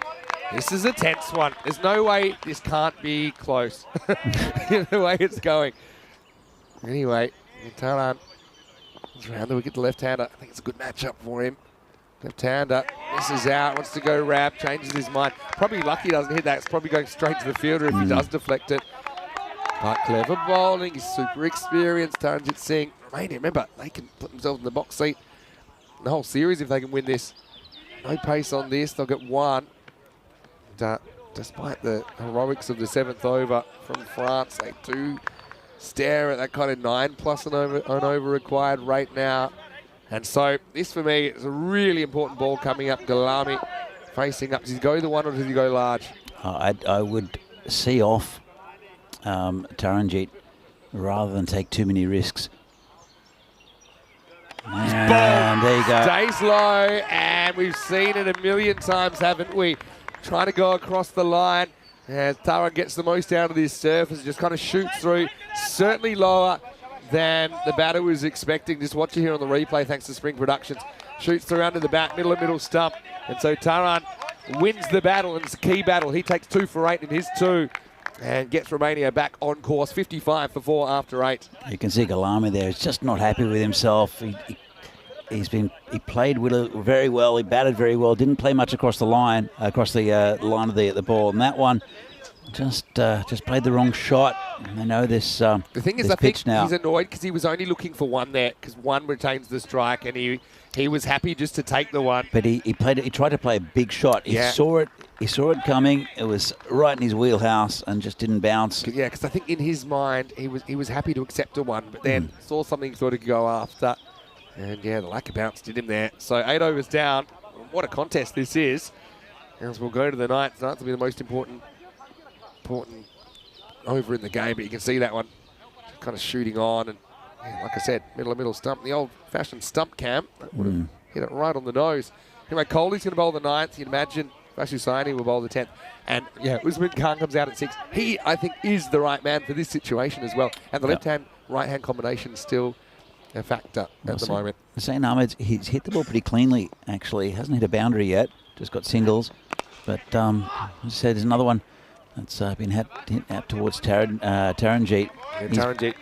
This is a tense one. There's no way this can't be close. The way it's going. Anyway, Taran around the wicket, the left-hander. I think it's a good matchup for him. Left-hander misses out, wants to go wrap, changes his mind. Probably lucky he doesn't hit that. It's probably going straight to the fielder if he does deflect it. But clever bowling. He's super experienced. Taranjit Singh. Romania, remember, they can put themselves in the box seat the whole series if they can win this. No pace on this. They'll get 1. And, despite the heroics of the 7th over from France, they do stare at that kind of 9+ and over required rate now. And so this for me is a really important ball coming up. Gulami facing up. Does he go the one or does he go large? I would see off Taranjit rather than take too many risks. And there you go. Stays low, and we've seen it a million times, haven't we? Trying to go across the line. As Taran gets the most out of this surface, just kind of shoots through, certainly lower than the batter was expecting. Just watch it here on the replay, thanks to Spring Productions. Shoots through under the bat, middle stump. And so Taran wins the battle, and it's a key battle. He takes 2 for 8 in his 2 and gets Romania back on course, 55 for 4 after 8. You can see Gulami there. He's just not happy with himself. He played very well. He batted very well. Didn't play much across the line, line of the ball. And that one just played the wrong shot. And they know this. The thing is, I think he's annoyed because he was only looking for 1 there, because 1 retains the strike, and he was happy just to take the 1. But he tried to play a big shot. He saw it He saw it coming. It was right in his wheelhouse and just didn't bounce. Yeah, because I think in his mind, he was happy to accept a one, but then saw something thought he could go after. And yeah, the lack of bounce did him there. So 8 overs down. What a contest this is. As we'll go to the ninth. Ninth will be the most important over in the game, but you can see that one kind of shooting on. And yeah, like I said, middle stump. The old-fashioned stump cam. That would have hit it right on the nose. Anyway, Coley's going to bowl the ninth. You'd imagine Vashusaini will bowl the 10th. And yeah, Usman Khan comes out at 6. He, I think, is the right man for this situation as well. And the left-hand, right-hand combination is still a factor at the moment. Hussain Ahmed, he's hit the ball pretty cleanly, actually. Hasn't hit a boundary yet. Just got singles. But as I said, there's another one that's been hit out towards Taranjeet. Yeah, Taranjeet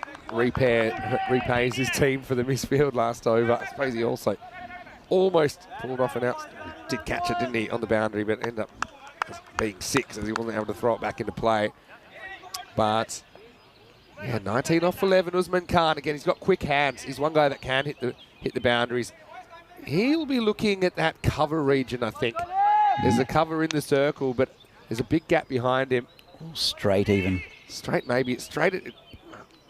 repays his team for the misfield last over. I suppose he also almost pulled off an out. He did catch it, didn't he, on the boundary, but ended up being 6 as he wasn't able to throw it back into play. But yeah, 19 off 11. Usman Khan again. He's got quick hands. He's one guy that can hit the boundaries. He'll be looking at that cover region, I think. There's a cover in the circle, but there's a big gap behind him. Straight even. Straight maybe. It's straight.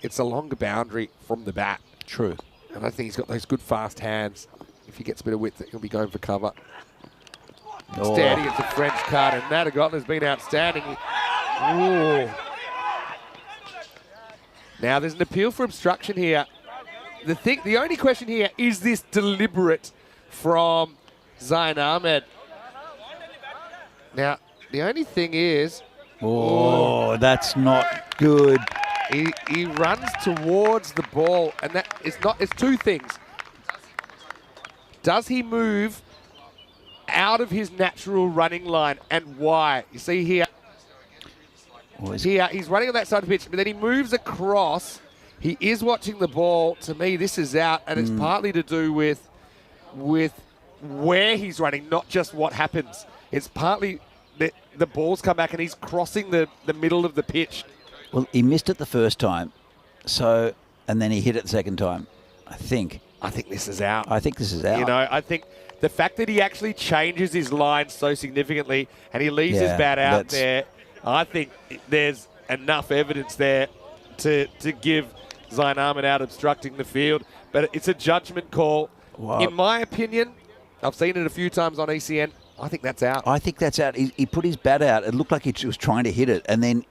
It's a longer boundary from the bat. True. And I think he's got those good fast hands. If he gets a bit of width, he'll be going for cover. Standing, it's a French card, and Nadagot has been outstanding. Ooh. Now there's an appeal for obstruction here. The only question here, is this deliberate from Zain Ahmed? Now, the only thing is... Oh, that's not good. He runs towards the ball, and that it's two things. Does he move out of his natural running line, and why? You see here, he's running on that side of the pitch, but then he moves across. He is watching the ball. To me, this is out, and it's partly to do with where he's running, not just what happens. It's partly the ball's come back, and he's crossing the middle of the pitch. Well, he missed it the first time, and then he hit it the second time, I think. I think this is out. I think this is out. You know, I think the fact that he actually changes his line so significantly and he leaves his bat out there, I think there's enough evidence there to give Zain Ahmed out obstructing the field. But it's a judgment call. Wow. In my opinion, I've seen it a few times on ECN. I think that's out. I think that's out. He put his bat out. It looked like he was trying to hit it, and then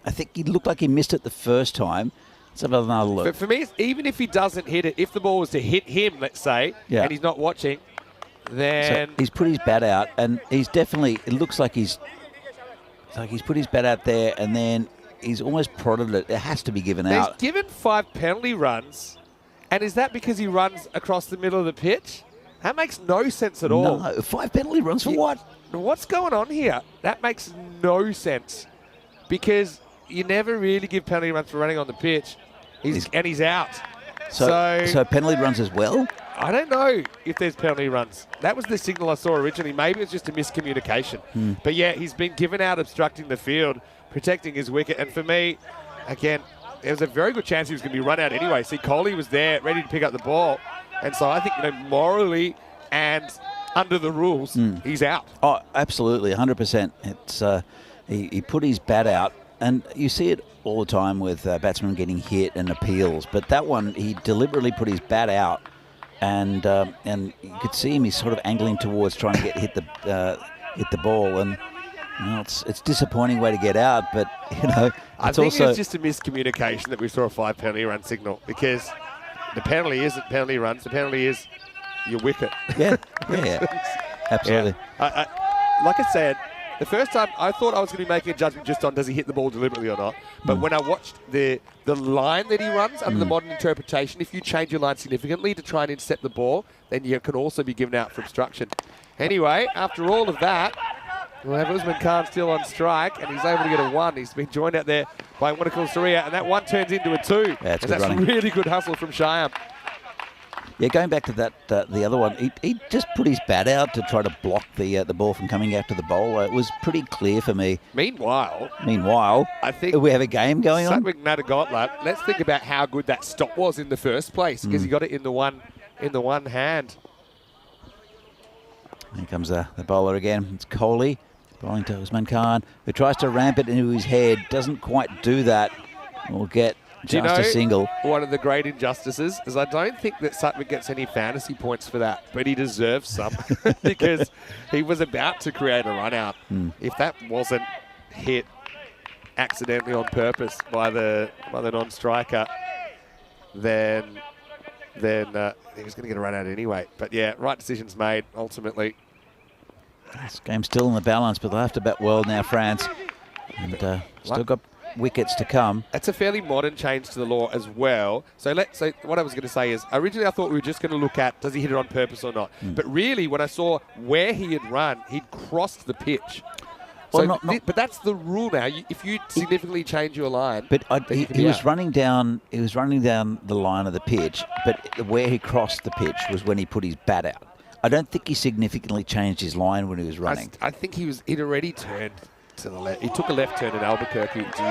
I think he looked like he missed it the first time. Let's have another look. But for me, even if he doesn't hit it, if the ball was to hit him, let's say, and he's not watching, then... So he's put his bat out, and he's definitely... It looks like he's put his bat out there, and then he's almost prodded it. It has to be given out. He's given 5 penalty runs, and is that because he runs across the middle of the pitch? That makes no sense at all. No, 5 penalty runs for what? What's going on here? That makes no sense, because you never really give penalty runs for running on the pitch. He's out. So penalty runs as well? I don't know if there's penalty runs. That was the signal I saw originally. Maybe it's just a miscommunication. But yeah, he's been given out obstructing the field, protecting his wicket. And for me, again, there was a very good chance he was going to be run out anyway. See, Kohli was there, ready to pick up the ball. And so I think, morally and under the rules, he's out. Oh, absolutely, 100%. It's he put his bat out. And you see it all the time with batsmen getting hit and appeals. But that one, he deliberately put his bat out. And you could see him, he's sort of angling towards trying to hit the ball. And it's a disappointing way to get out. But, I think it's just a miscommunication that we saw a 5 penalty run signal. Because the penalty isn't penalty runs. The penalty is your wicket. Yeah. Absolutely. Yeah. Like I said, the first time I thought I was going to be making a judgment just on does he hit the ball deliberately or not. But when I watched the line that he runs under the modern interpretation, if you change your line significantly to try and intercept the ball, then you can also be given out for obstruction. Anyway, after all of that, we'll have Usman Khan still on strike, and he's able to get a 1. He's been joined out there by Wanakul Surya, and that 1 turns into a 2. Yeah, that's really good hustle from Shyam. Yeah, going back to that, the other one, he just put his bat out to try to block the ball from coming out to the bowler. It was pretty clear for me. Meanwhile, I think we have a game going on. Satwik Nadagotla, let's think about how good that stop was in the first place, because he got it in the one hand. Here comes the bowler again. It's Kohli. Bowling to Usman Khan, who tries to ramp it into his head. Doesn't quite do that. Will get just a single. One of the great injustices is I don't think that Sutton gets any fantasy points for that, but he deserves some because he was about to create a run out. If that wasn't hit accidentally on purpose by the non-striker, then he was going to get a run out anyway. But yeah, right decisions made ultimately. This game's still in the balance, but they'll have to bat well now, France. And still got wickets to come. That's a fairly modern change to the law as well. So what I was going to say is, originally I thought we were just going to look at, does he hit it on purpose or not? But really, when I saw where he had run, he'd crossed the pitch. Well, So but that's the rule now. If you significantly change your line, but he was running down. He was running down the line of the pitch, but where he crossed the pitch was when he put his bat out. I don't think he significantly changed his line when he was running. I think he'd already turned to the left. He took a left turn at Albuquerque to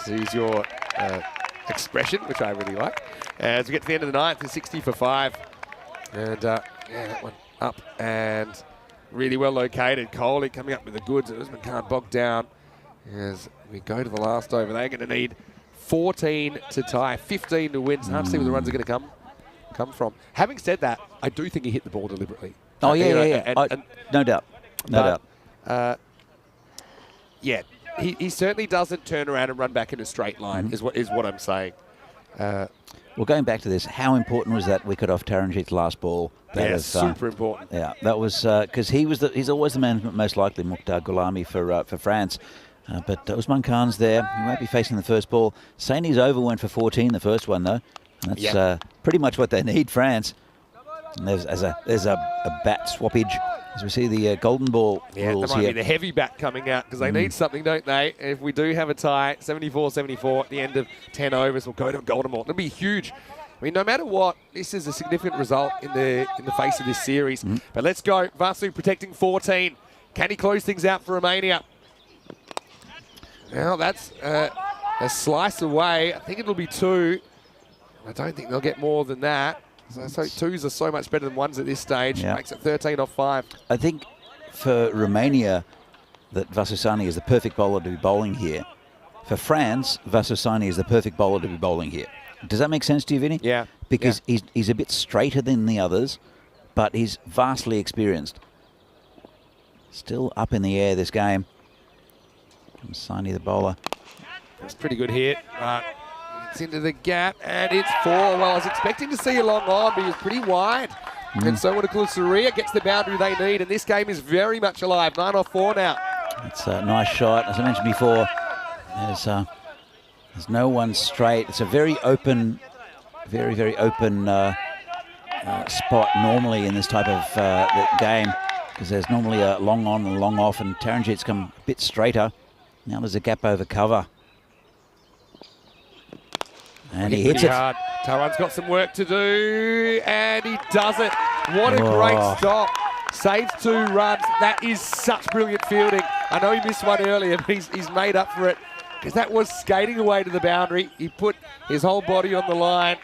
use your expression, which I really like. As we get to the end of the ninth, it's 60 for 5, and yeah, that one up and really well located. Coley coming up with the goods. Usman Khan bogged down as we go to the last over. They're going to need 14 to tie, 15 to win. It's hard to see where the runs are going to come from. Having said that, I do think he hit the ball deliberately. Oh, yeah. No doubt. No doubt. Yeah, he certainly doesn't turn around and run back in a straight line, is what I'm saying. Well, going back to this, how important was that wicket off Taranjit's last ball? Super important. Yeah, that was because he's always the man most likely, Mukhtar Gulami for France. But Usman Khan's there. He won't be facing the first ball. Saini's over went for 14, the first one though. And that's pretty much what they need, France. And there's a bat swappage as we see the golden ball rules that might here. be the heavy bat coming out because they need something, don't they? If we do have a tie, 74-74 at the end of 10 overs, we'll go to a golden ball. It'll be huge. I mean, no matter what, this is a significant result in the face of this series. But let's go. Vasu protecting 14. Can he close things out for Romania? Well, that's a slice away. I think it'll be 2. I don't think they'll get more than that. So 2s are so much better than 1s at this stage. Makes it 13 off 5. I think for Romania that Vasusani is the perfect bowler to be bowling here. For France, Vasusani is the perfect bowler to be bowling here. Does that make sense to you, Vinny? Yeah. Because he's a bit straighter than the others, but he's vastly experienced. Still up in the air this game. Saini the bowler. That's a pretty good hit. It's into the gap, and it's 4. Well, I was expecting to see a long on, but he was pretty wide. And so Wanakula Surya gets the boundary they need, and this game is very much alive. 9 off 4 now. It's a nice shot. As I mentioned before, there's no one straight. It's a very open, very open spot normally in this type of game, because there's normally a long on and a long off, and Taranjit's come a bit straighter. Now there's a gap over cover. And he hits it. Hard. Taran's got some work to do, and he does it. What a great stop. Saves 2 runs. That is such brilliant fielding. I know he missed one earlier, but he's made up for it, because that was skating away to the boundary. He put his whole body on the line,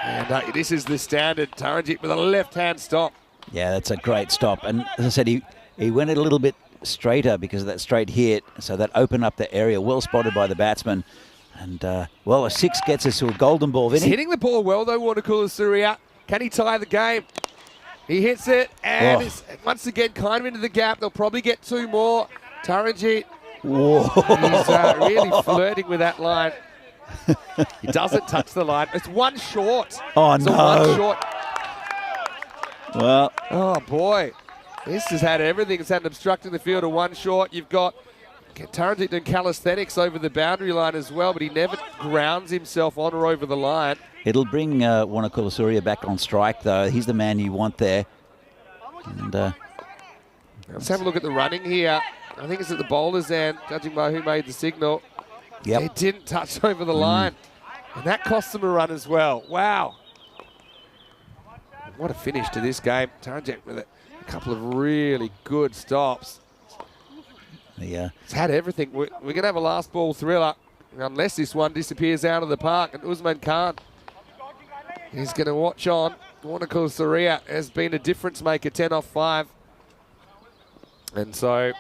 and this is the standard. Taranjit with a left-hand stop. Yeah, that's a great stop. And as I said, he went a little bit straighter because of that straight hit, so that opened up the area. Well spotted by the batsman. And, well, a 6 gets us to a golden ball, Vinny. He's hitting the ball well, though, Wanakula Surya. Can he tie the game? He hits it, and it's once again kind of into the gap. They'll probably get 2 more. Taranjit, he's really flirting with that line. He doesn't touch the line. It's 1 short. Oh, it's no. 1 short. Well. Oh, boy. This has had everything. It's had an obstructing the field of 1 short. You've got Taranjit doing calisthenics over the boundary line as well, but he never grounds himself on or over the line. It'll bring Wanakula Surya back on strike, though. He's the man you want there. And let's have a look at the running here. I think it's at the bowler's end, judging by who made the signal. Yep. It didn't touch over the line. And that cost them a run as well. Wow. What a finish to this game. Taranjit with a couple of really good stops. Yeah. It's had everything. We're going to have a last ball thriller unless this one disappears out of the park. And Usman Khan is going to watch on. Wanakula Surya has been a difference maker, 10 off 5. And so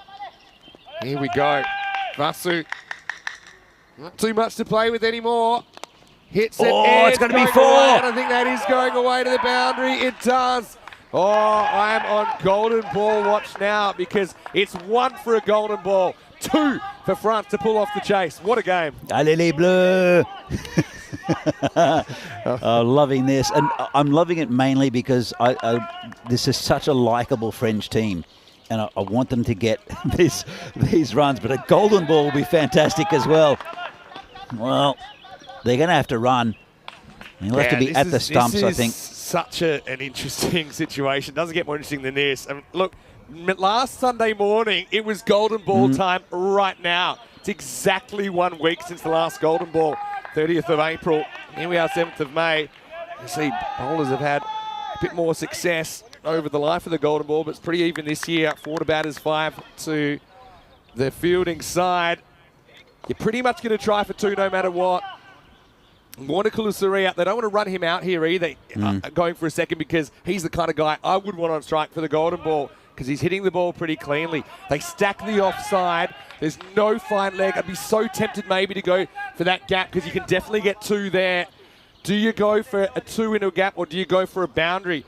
here we go. Vasu, not too much to play with anymore. Hits it. Oh, it's going to be 4. Away, and I think that is going away to the boundary. It does. Oh, I am on golden ball watch now because it's 1 for a golden ball, 2 for France to pull off the chase. What a game. Allez les bleus. Loving this, and I'm loving it mainly because this is such a likable French team, and I want them to get these runs, but a golden ball will be fantastic as well. Well, they're going to have to run. They'll have to be at the stumps, I think. Such an interesting situation. Doesn't get more interesting than this. And look, last Sunday morning, it was golden ball time right now. It's exactly 1 week since the last golden ball, 30th of April. Here we are, 7th of May. You see, bowlers have had a bit more success over the life of the golden ball, but it's pretty even this year. 4 to batters, 5 to the fielding side. You're pretty much going to try for 2 no matter what. Wanakula Surya, they don't want to run him out here either, going for a second, because he's the kind of guy I would want on strike for the golden ball because he's hitting the ball pretty cleanly. They stack the offside. There's no fine leg. I'd be so tempted maybe to go for that gap because you can definitely get 2 there. Do you go for a 2 into a gap or do you go for a boundary?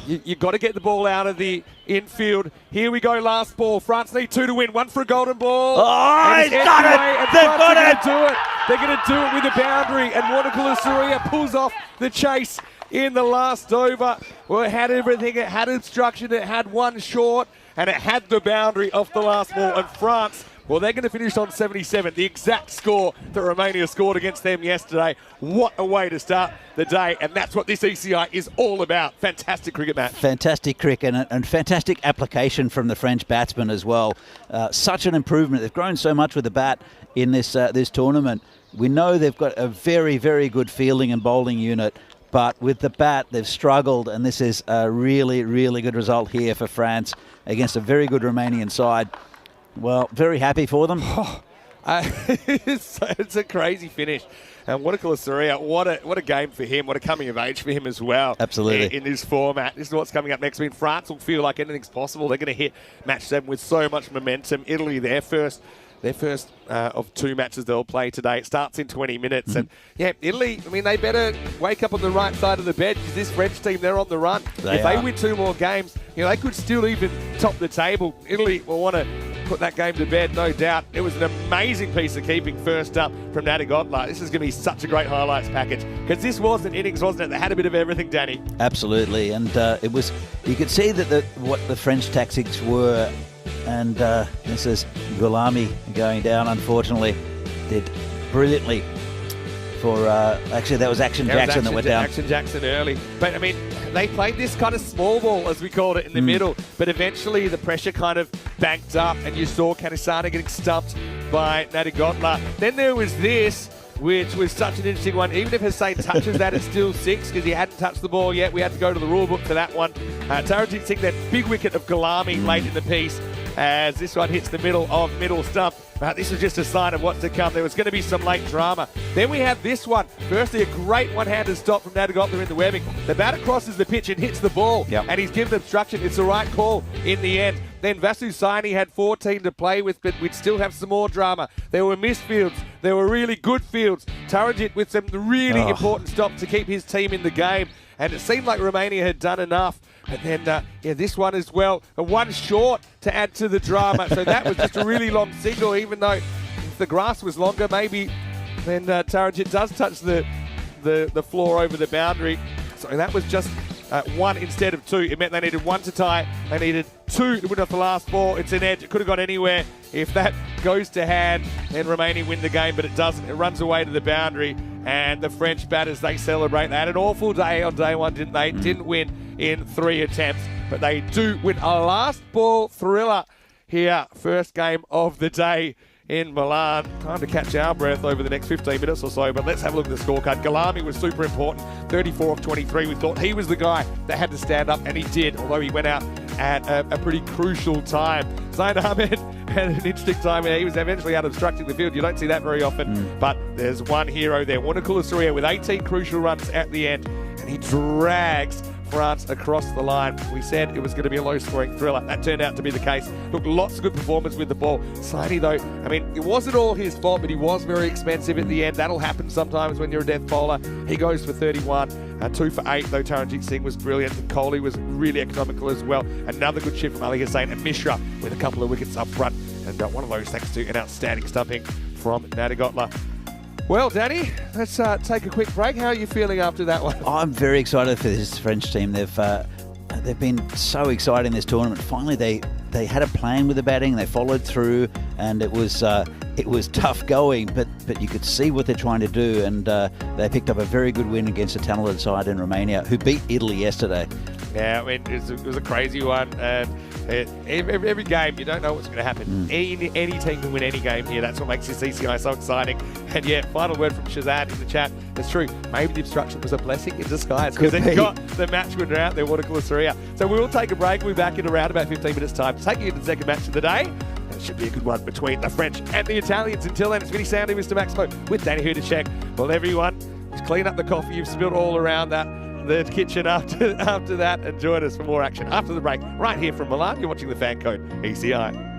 You've got to get the ball out of the infield. Here we go, last ball. France need 2 to win. 1 for a golden ball. Oh, he's done it! They've got it! They're going to do it with a boundary, and Wanakula Surya pulls off the chase in the last over. Well, it had everything. It had instruction. It had 1 short, and it had the boundary off the last ball. And France, well, they're going to finish on 77, the exact score that Romania scored against them yesterday. What a way to start the day, and that's what this ECI is all about. Fantastic cricket match. Fantastic cricket and fantastic application from the French batsmen as well. Such an improvement. They've grown so much with the bat in this tournament. We know they've got a very, very good fielding and bowling unit, but with the bat, they've struggled, and this is a really, really good result here for France against a very good Romanian side. Well, very happy for them. It's a crazy finish. And Wanakula Surya, what a game for him. What a coming of age for him as well. Absolutely. In this format. This is what's coming up next. I mean, France will feel like anything's possible. They're going to hit match 7 with so much momentum. Italy, their first of 2 matches they'll play today. It starts in 20 minutes. And, yeah, Italy, I mean, they better wake up on the right side of the bed because this French team, they're on the run. If they win 2 more games, they could still even top the table. Italy will want to put that game to bed, no doubt. It was an amazing piece of keeping first up from Nadigotla. This is going to be such a great highlights package because this was an innings, wasn't it? They had a bit of everything, Danny. Absolutely. And it was, you could see that what the French tactics were. And this is Gulami going down, unfortunately. Did brilliantly for, actually that was Action Jackson that went down. Action Jackson early. But, I mean, they played this kind of small ball, as we called it, in the middle. But eventually the pressure kind of banked up and you saw Kanisana getting stumped by Nadigotla. Then there was this, which was such an interesting one. Even if Hussain touches that, it's still 6 because he hadn't touched the ball yet. We had to go to the rule book for that one. Taranjit Singh, that big wicket of Gulami late in the piece, as this one hits the middle stump. This was just a sign of what's to come. There was going to be some late drama. Then we have this one. Firstly, a great one-handed stop from Nadigotla in the webbing. The batter crosses the pitch and hits the ball, and he's given obstruction. It's the right call in the end. Then Vasu Saini had 14 to play with, but we'd still have some more drama. There were missed fields. There were really good fields. Taranjit with some really important stops to keep his team in the game. And it seemed like Romania had done enough. But then, this one as well. A 1 short to add to the drama. So that was just a really long signal, even though if the grass was longer, maybe then Taranjit does touch the floor over the boundary. So that was just 1 instead of 2. It meant they needed 1 to tie. They needed 2 to win off the last ball. It's an edge. It could have gone anywhere. If that goes to hand, then Romania win the game, but it doesn't. It runs away to the boundary. And the French batters, they celebrate. They had an awful day on day 1, didn't they? Didn't win in 3 attempts, but they do win a last ball thriller here. First game of the day in Milan. Time to catch our breath over the next 15 minutes or so, but let's have a look at the scorecard. Gulami was super important, 34 of 23. We thought he was the guy that had to stand up, and he did, although he went out at a pretty crucial time. Zain Ahmed had an interesting time. He was eventually out obstructing the field. You don't see that very often, but there's one hero there. Wanakula Surya with 18 crucial runs at the end, and he drags France across the line. We said it was going to be a low-scoring thriller. That turned out to be the case. Look, lots of good performance with the ball. Slaney, though, I mean, it wasn't all his fault, but he was very expensive at the end. That'll happen sometimes when you're a death bowler. He goes for 31. 2 for 8, though. Taranjit Singh was brilliant. And Kohli was really economical as well. Another good shift from Ali Hussain, and Mishra with a couple of wickets up front. And one of those thanks to an outstanding stumping from Nadigotla. Well, Danny, let's take a quick break. How are you feeling after that one? I'm very excited for this French team. They've been so exciting this tournament. Finally, they had a plan with the batting. They followed through, and it was tough going. But you could see what they're trying to do, and they picked up a very good win against a talented side in Romania, who beat Italy yesterday. Yeah, I mean, it was a crazy one, and every game, you don't know what's going to happen. Any team can win any game here. That's what makes this ECI so exciting. And yeah, final word from Shazad in the chat. It's true. Maybe the obstruction was a blessing in disguise, because then you got the match winner out there, Watercooler Surya. So we will take a break. We'll be back in around about 15 minutes' time, taking you to the second match of the day. And it should be a good one between the French and the Italians. Until then, it's Vinny Soundy, Mr. Maximo, with Danny here to check. Well, everyone, just clean up the coffee you've spilled all around the kitchen after that, and join us for more action after the break right here from Milan. You're watching the Fan Code ECI.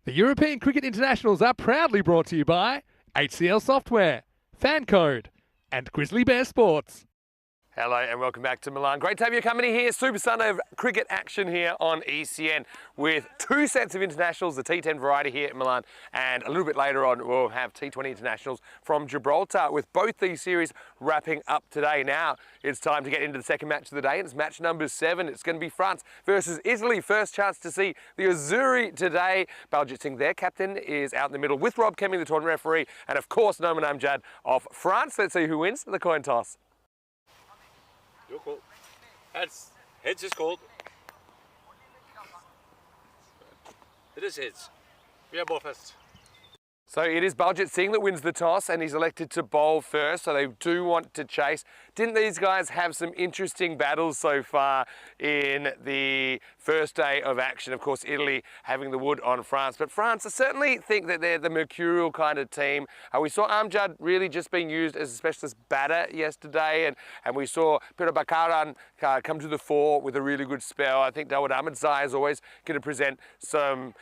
The European Cricket Internationals are proudly brought to you by HCL Software, Fan Code, and Grizzly Bear Sports. Hello and welcome back to Milan. Great to have your company here. Super Sunday of cricket action here on ECN with two sets of internationals, the T10 variety here at Milan, and a little bit later on we'll have T20 internationals from Gibraltar, with both these series wrapping up today. Now it's time to get into the second match of the day, and it's match number 7. It's going to be France versus Italy. First chance to see the Azzurri today. Baljit Singh, their captain, is out in the middle with Rob Kemming, the tournament referee, and of course Noman Amjad of France. Let's see who wins the coin toss. Your call. Heads. Heads is called. It is heads. We are both heads. So it is Baljit Singh that wins the toss, and he's elected to bowl first, so they do want to chase. Didn't these guys have some interesting battles so far in the first day of action? Of course, Italy having the wood on France, but France, I certainly think that they're the mercurial kind of team. We saw Amjad really just being used as a specialist batter yesterday, and we saw Peter Bakaran come to the fore with a really good spell. I think Dawud Ahmedzai is always going to present some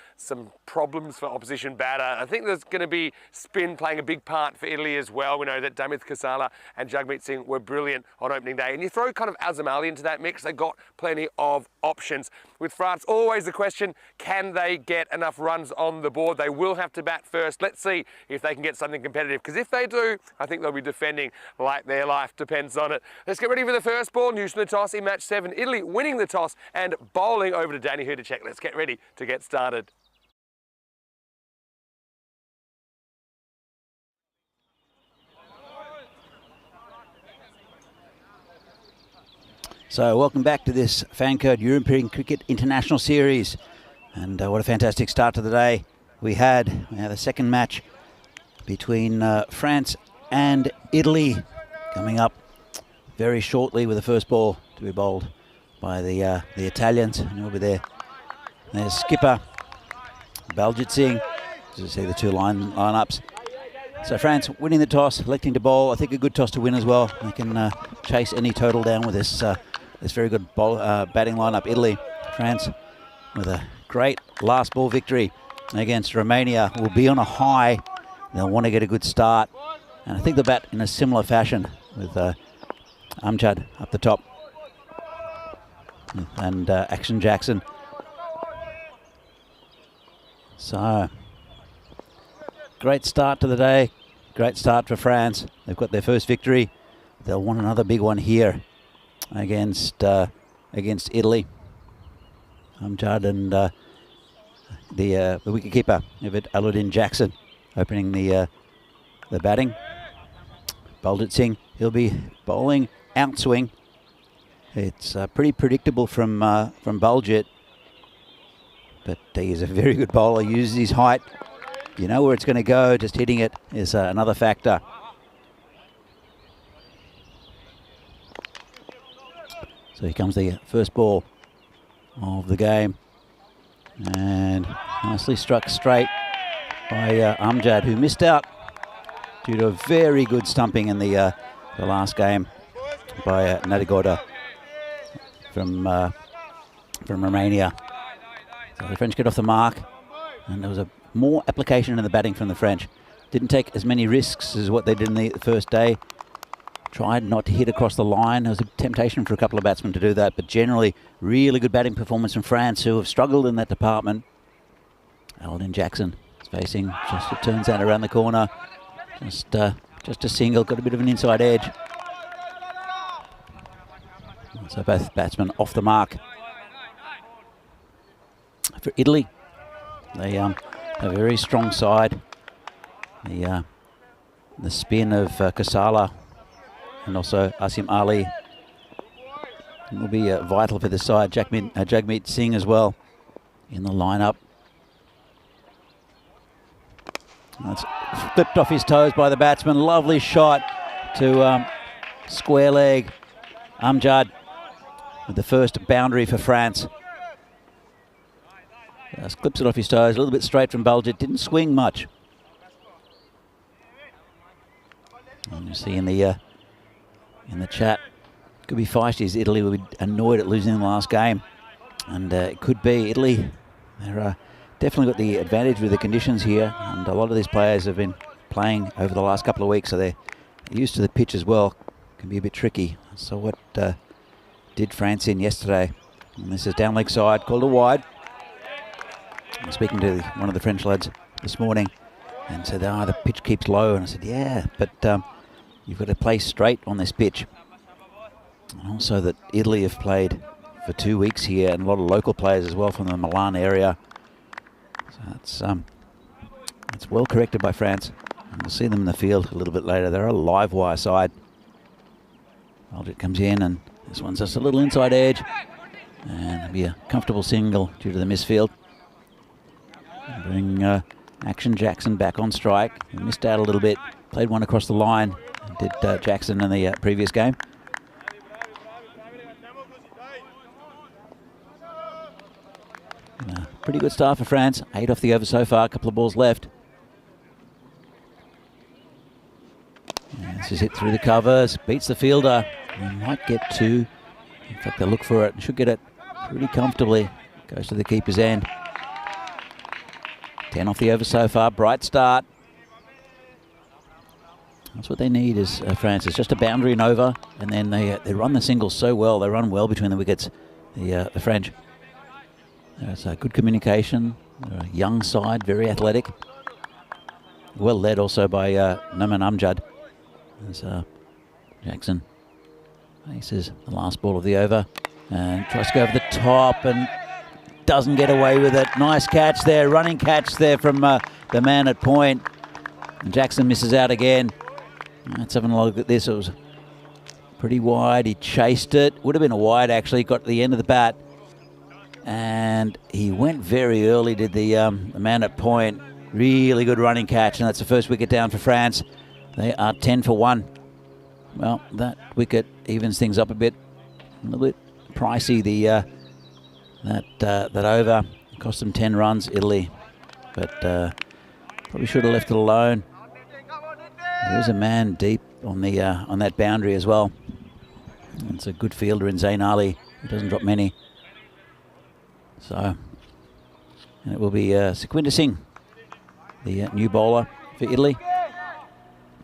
problems for opposition batter. I think there's going to be spin playing a big part for Italy as well. We know that Damith Kasala and Jagmeet Singh were brilliant on opening day, and you throw kind of Azam Ali into that mix, they got plenty of options. With France, always the question, can they get enough runs on the board? They will have to bat first. Let's see if they can get something competitive, because if they do, I think they'll be defending like their life depends on it. Let's get ready for the first ball. News from the toss in match 7. Italy winning the toss and bowling over to Danny Hudacek. Let's get ready to get started. So welcome back to this Fan Code European Cricket International Series, and what a fantastic start to the day we had. We had the second match between France and Italy coming up very shortly, with the first ball to be bowled by the Italians, and he'll be there. There's skipper Baljit Singh. As you see the two lineups. So France winning the toss, electing to bowl. I think a good toss to win as well. They can chase any total down with this very good batting lineup. Italy, France with a great last ball victory against Romania will be on a high. They'll want to get a good start, and I think they'll bat in a similar fashion with Amjad up the top and Action Jackson. So great start to the day, great start for France. They've got their first victory. They'll want another big one here against Italy. Amjad and the wicketkeeper Aludin Jackson opening the batting. Baljit Singh, he'll be bowling outswing. It's pretty predictable from Baljit, but he's a very good bowler. He uses his height. You know where it's going to go. Just hitting it is another factor. So here comes the first ball of the game, and nicely struck straight by Amjad, who missed out due to a very good stumping in the last game by Nadigoda from Romania. So the French get off the mark, and there was more application in the batting from the French. Didn't take as many risks as what they did in the first day. Tried not to hit across the line. There was a temptation for a couple of batsmen to do that, but generally really good batting performance from France, who have struggled in that department. Alden Jackson is facing, just it turns out around the corner. Just a single, got a bit of an inside edge. So both batsmen off the mark. For Italy, they a very strong side. The spin of Kasala and also Asim Ali will be vital for the side. Jagmeet Singh as well in the lineup. That's flipped off his toes by the batsman. Lovely shot to square leg. Amjad with the first boundary for France. Clips it off his toes, a little bit straight from Baljit. Didn't swing much. And you see in the chat, could be feisty. Italy will be annoyed at losing the last game, and it could be Italy. They're definitely got the advantage with the conditions here, and a lot of these players have been playing over the last couple of weeks, so they're used to the pitch as well. Can be a bit tricky. So what did France in yesterday? And this is down leg side, called a wide. I was speaking to one of the French lads this morning and said, the pitch keeps low. And I said, yeah, but you've got to play straight on this pitch. And also that Italy have played for 2 weeks here, and a lot of local players as well from the Milan area. So it's well corrected by France. And we'll see them in the field a little bit later. They're a live wire side. Aldrit comes in, and this one's just a little inside edge. And it'll be a comfortable single due to the misfield. Bring Action Jackson back on strike. He missed out a little bit. Played one across the line. Did Jackson in the previous game. Pretty good start for France. 8 off the over so far. A couple of balls left. And this is hit through the covers. Beats the fielder. And might get 2. In fact, they'll look for it. Should get it pretty comfortably. Goes to the keeper's end. 10 off the over so far. Bright start. That's what they need is France. It's just a boundary and over, and then they run the singles so well. They run well between the wickets, the French. There's good communication. They're a young side, very athletic. Well led also by Noman Amjad. There's Jackson. Aces the last ball of the over and tries to go over the top and doesn't get away with it. Nice catch there, running catch there from the man at point. And Jackson misses out again. Let's have a look at this. It was pretty wide. He chased it. Would have been a wide actually. Got to the end of the bat. And he went very early, did the man at point. Really good running catch. And that's the first wicket down for France. They are 10 for 1. Well, that wicket evens things up a bit. A little bit pricey, that over. Cost them 10 runs, Italy. But probably should have left it alone. There is a man deep on the on that boundary as well. It's a good fielder in Zain Ali. He doesn't drop many. So, and it will be Sukhwinder Singh, the new bowler for Italy.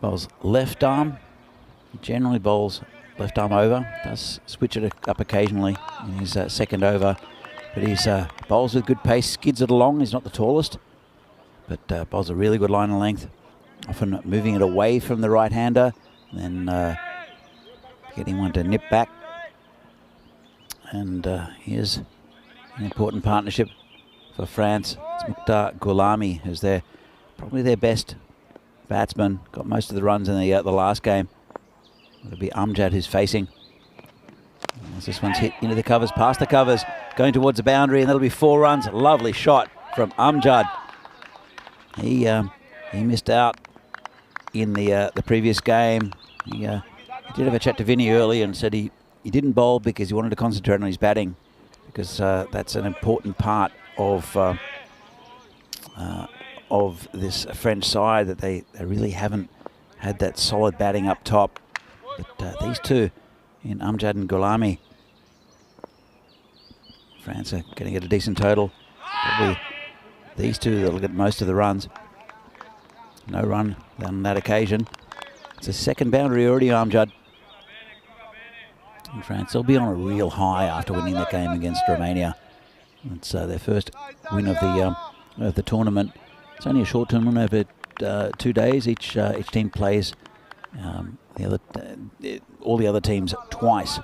Bowls left arm. He generally bowls left arm over. Does switch it up occasionally in his second over. But he's bowls with good pace, skids it along. He's not the tallest, but bowls a really good line and length. Often moving it away from the right-hander, and then getting one to nip back. And here's an important partnership for France. It's Mukhtar Gulami, who's probably their best batsman. Got most of the runs in the last game. It'll be Amjad who's facing. As this one's hit into the covers, past the covers, going towards the boundary, and that'll be 4 runs. Lovely shot from Amjad. He missed out in the previous game. He did have a chat to Vinny early and said he didn't bowl because he wanted to concentrate on his batting, because that's an important part of this French side, that they really haven't had that solid batting up top. But these two, in Amjad and Gulami, France are going to get a decent total. Probably these two that'll get most of the runs. No run on that occasion. It's a second boundary already, Amjad. And France will be on a real high after winning that game against Romania. It's their first win of the tournament. It's only a short tournament over 2 days. Each team plays all the other teams twice.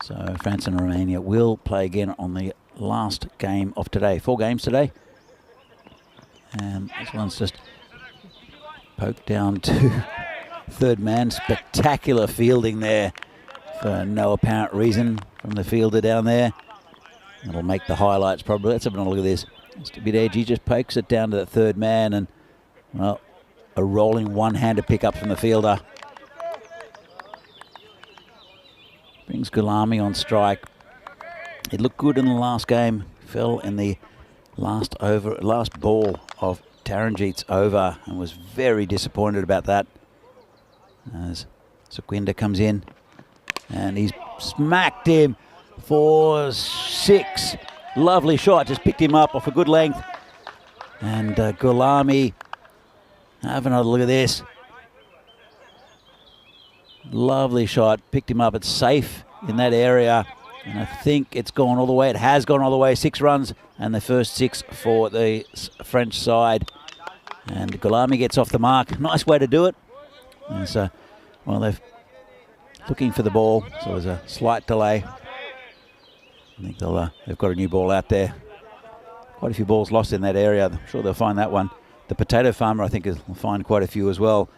So France and Romania will play again on the last game of today. 4 games today. And this one's just poked down to third man. Spectacular fielding there for no apparent reason from the fielder down there. It'll make the highlights probably. Let's have a look at this. Just a bit edgy, just pokes it down to the third man, and, well, a rolling one-handed pickup from the fielder. Brings Gulami on strike. It looked good in the last game. Fell in the last ball of Taranjeet's over, and was very disappointed about that. As Sukhwinder comes in, and he's smacked him for 6. Lovely shot, just picked him up off a good length. And Gulami, have another look at this. Lovely shot, picked him up. It's safe in that area. And I think it's gone all the way. It has gone all the way. 6 runs and the first 6 for the French side. And Gulami gets off the mark. Nice way to do it. And so, well, they're looking for the ball, so there's a slight delay. I think they've got a new ball out there. Quite a few balls lost in that area. I'm sure they'll find that one. The potato farmer, I think, will find quite a few as well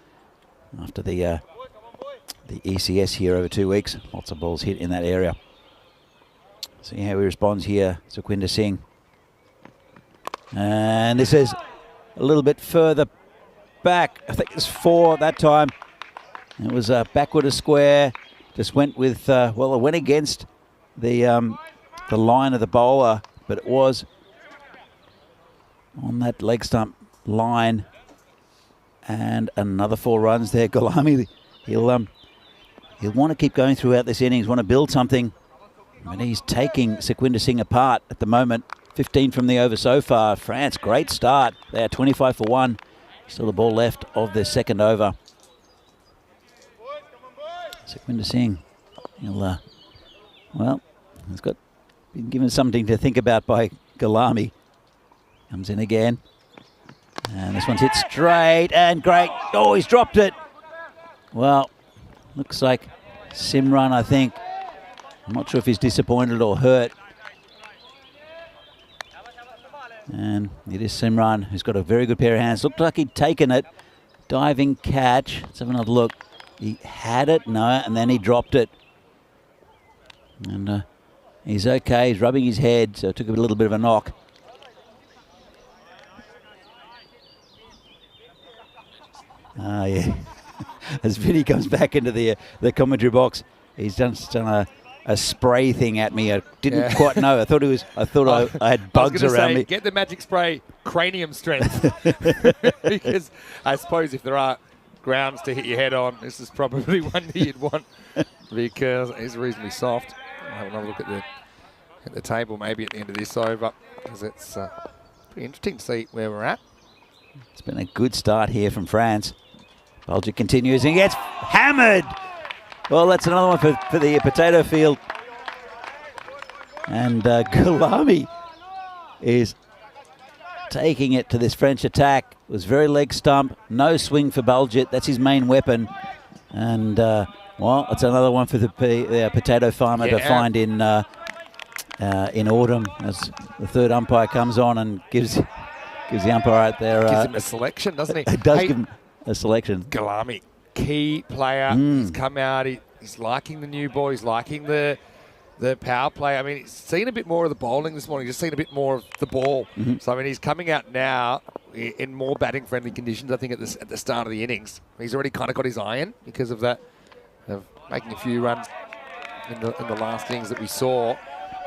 after the ECS here over 2 weeks. Lots of balls hit in that area. See how he responds here, Sukhwinder Singh. And this is a little bit further back. I think it's 4 that time. It was backward a square. Just went with, well, it went against the line of the bowler, but it was on that leg stump line. And another 4 runs there. Gulami, he'll want to keep going throughout this innings, want to build something. And he's taking Sukhwinder Singh apart at the moment. 15 from the over so far. France, great start. They are 25 for 1. Still the ball left of the second over. Sukhwinder Singh, he'll, well, he's been given something to think about by Gulami. Comes in again. And this one's hit straight and great. Oh, he's dropped it. Well, looks like Simran, I think. I'm not sure if he's disappointed or hurt. And it is Simran, who's got a very good pair of hands. Looked like he'd taken it. Diving catch. Let's have another look. He had it, no, and then he dropped it. And he's okay. He's rubbing his head, so it took a little bit of a knock. Ah, yeah. As Vinny comes back into the commentary box, he's done a spray thing at me. I didn't quite know. I thought I had bugs around me. Get the magic spray, cranium strength, because I suppose if there are grounds to hit your head on, this is probably one that you'd want, because it's reasonably soft. I'll have another look at the table maybe at the end of this over, because it's pretty interesting to see where we're at. It's been a good start here from France. Bulger continues and gets hammered. Well, that's another one for the potato field. And Gulami is taking it to this French attack. It was very leg stump, no swing for Baljeet. That's his main weapon. And, well, it's another one for the potato farmer to find in autumn as the third umpire comes on and gives the umpire out there. Gives him a selection, doesn't he? It does give him a selection. Gulami, key player. He's come out. He's liking the new ball. He's liking the power play. I mean, he's seen a bit more of the bowling this morning. He's just seen a bit more of the ball. So, I mean, he's coming out now in more batting-friendly conditions, I think, at the start of the innings. He's already kind of got his eye in because of that, of making a few runs in the last innings that we saw.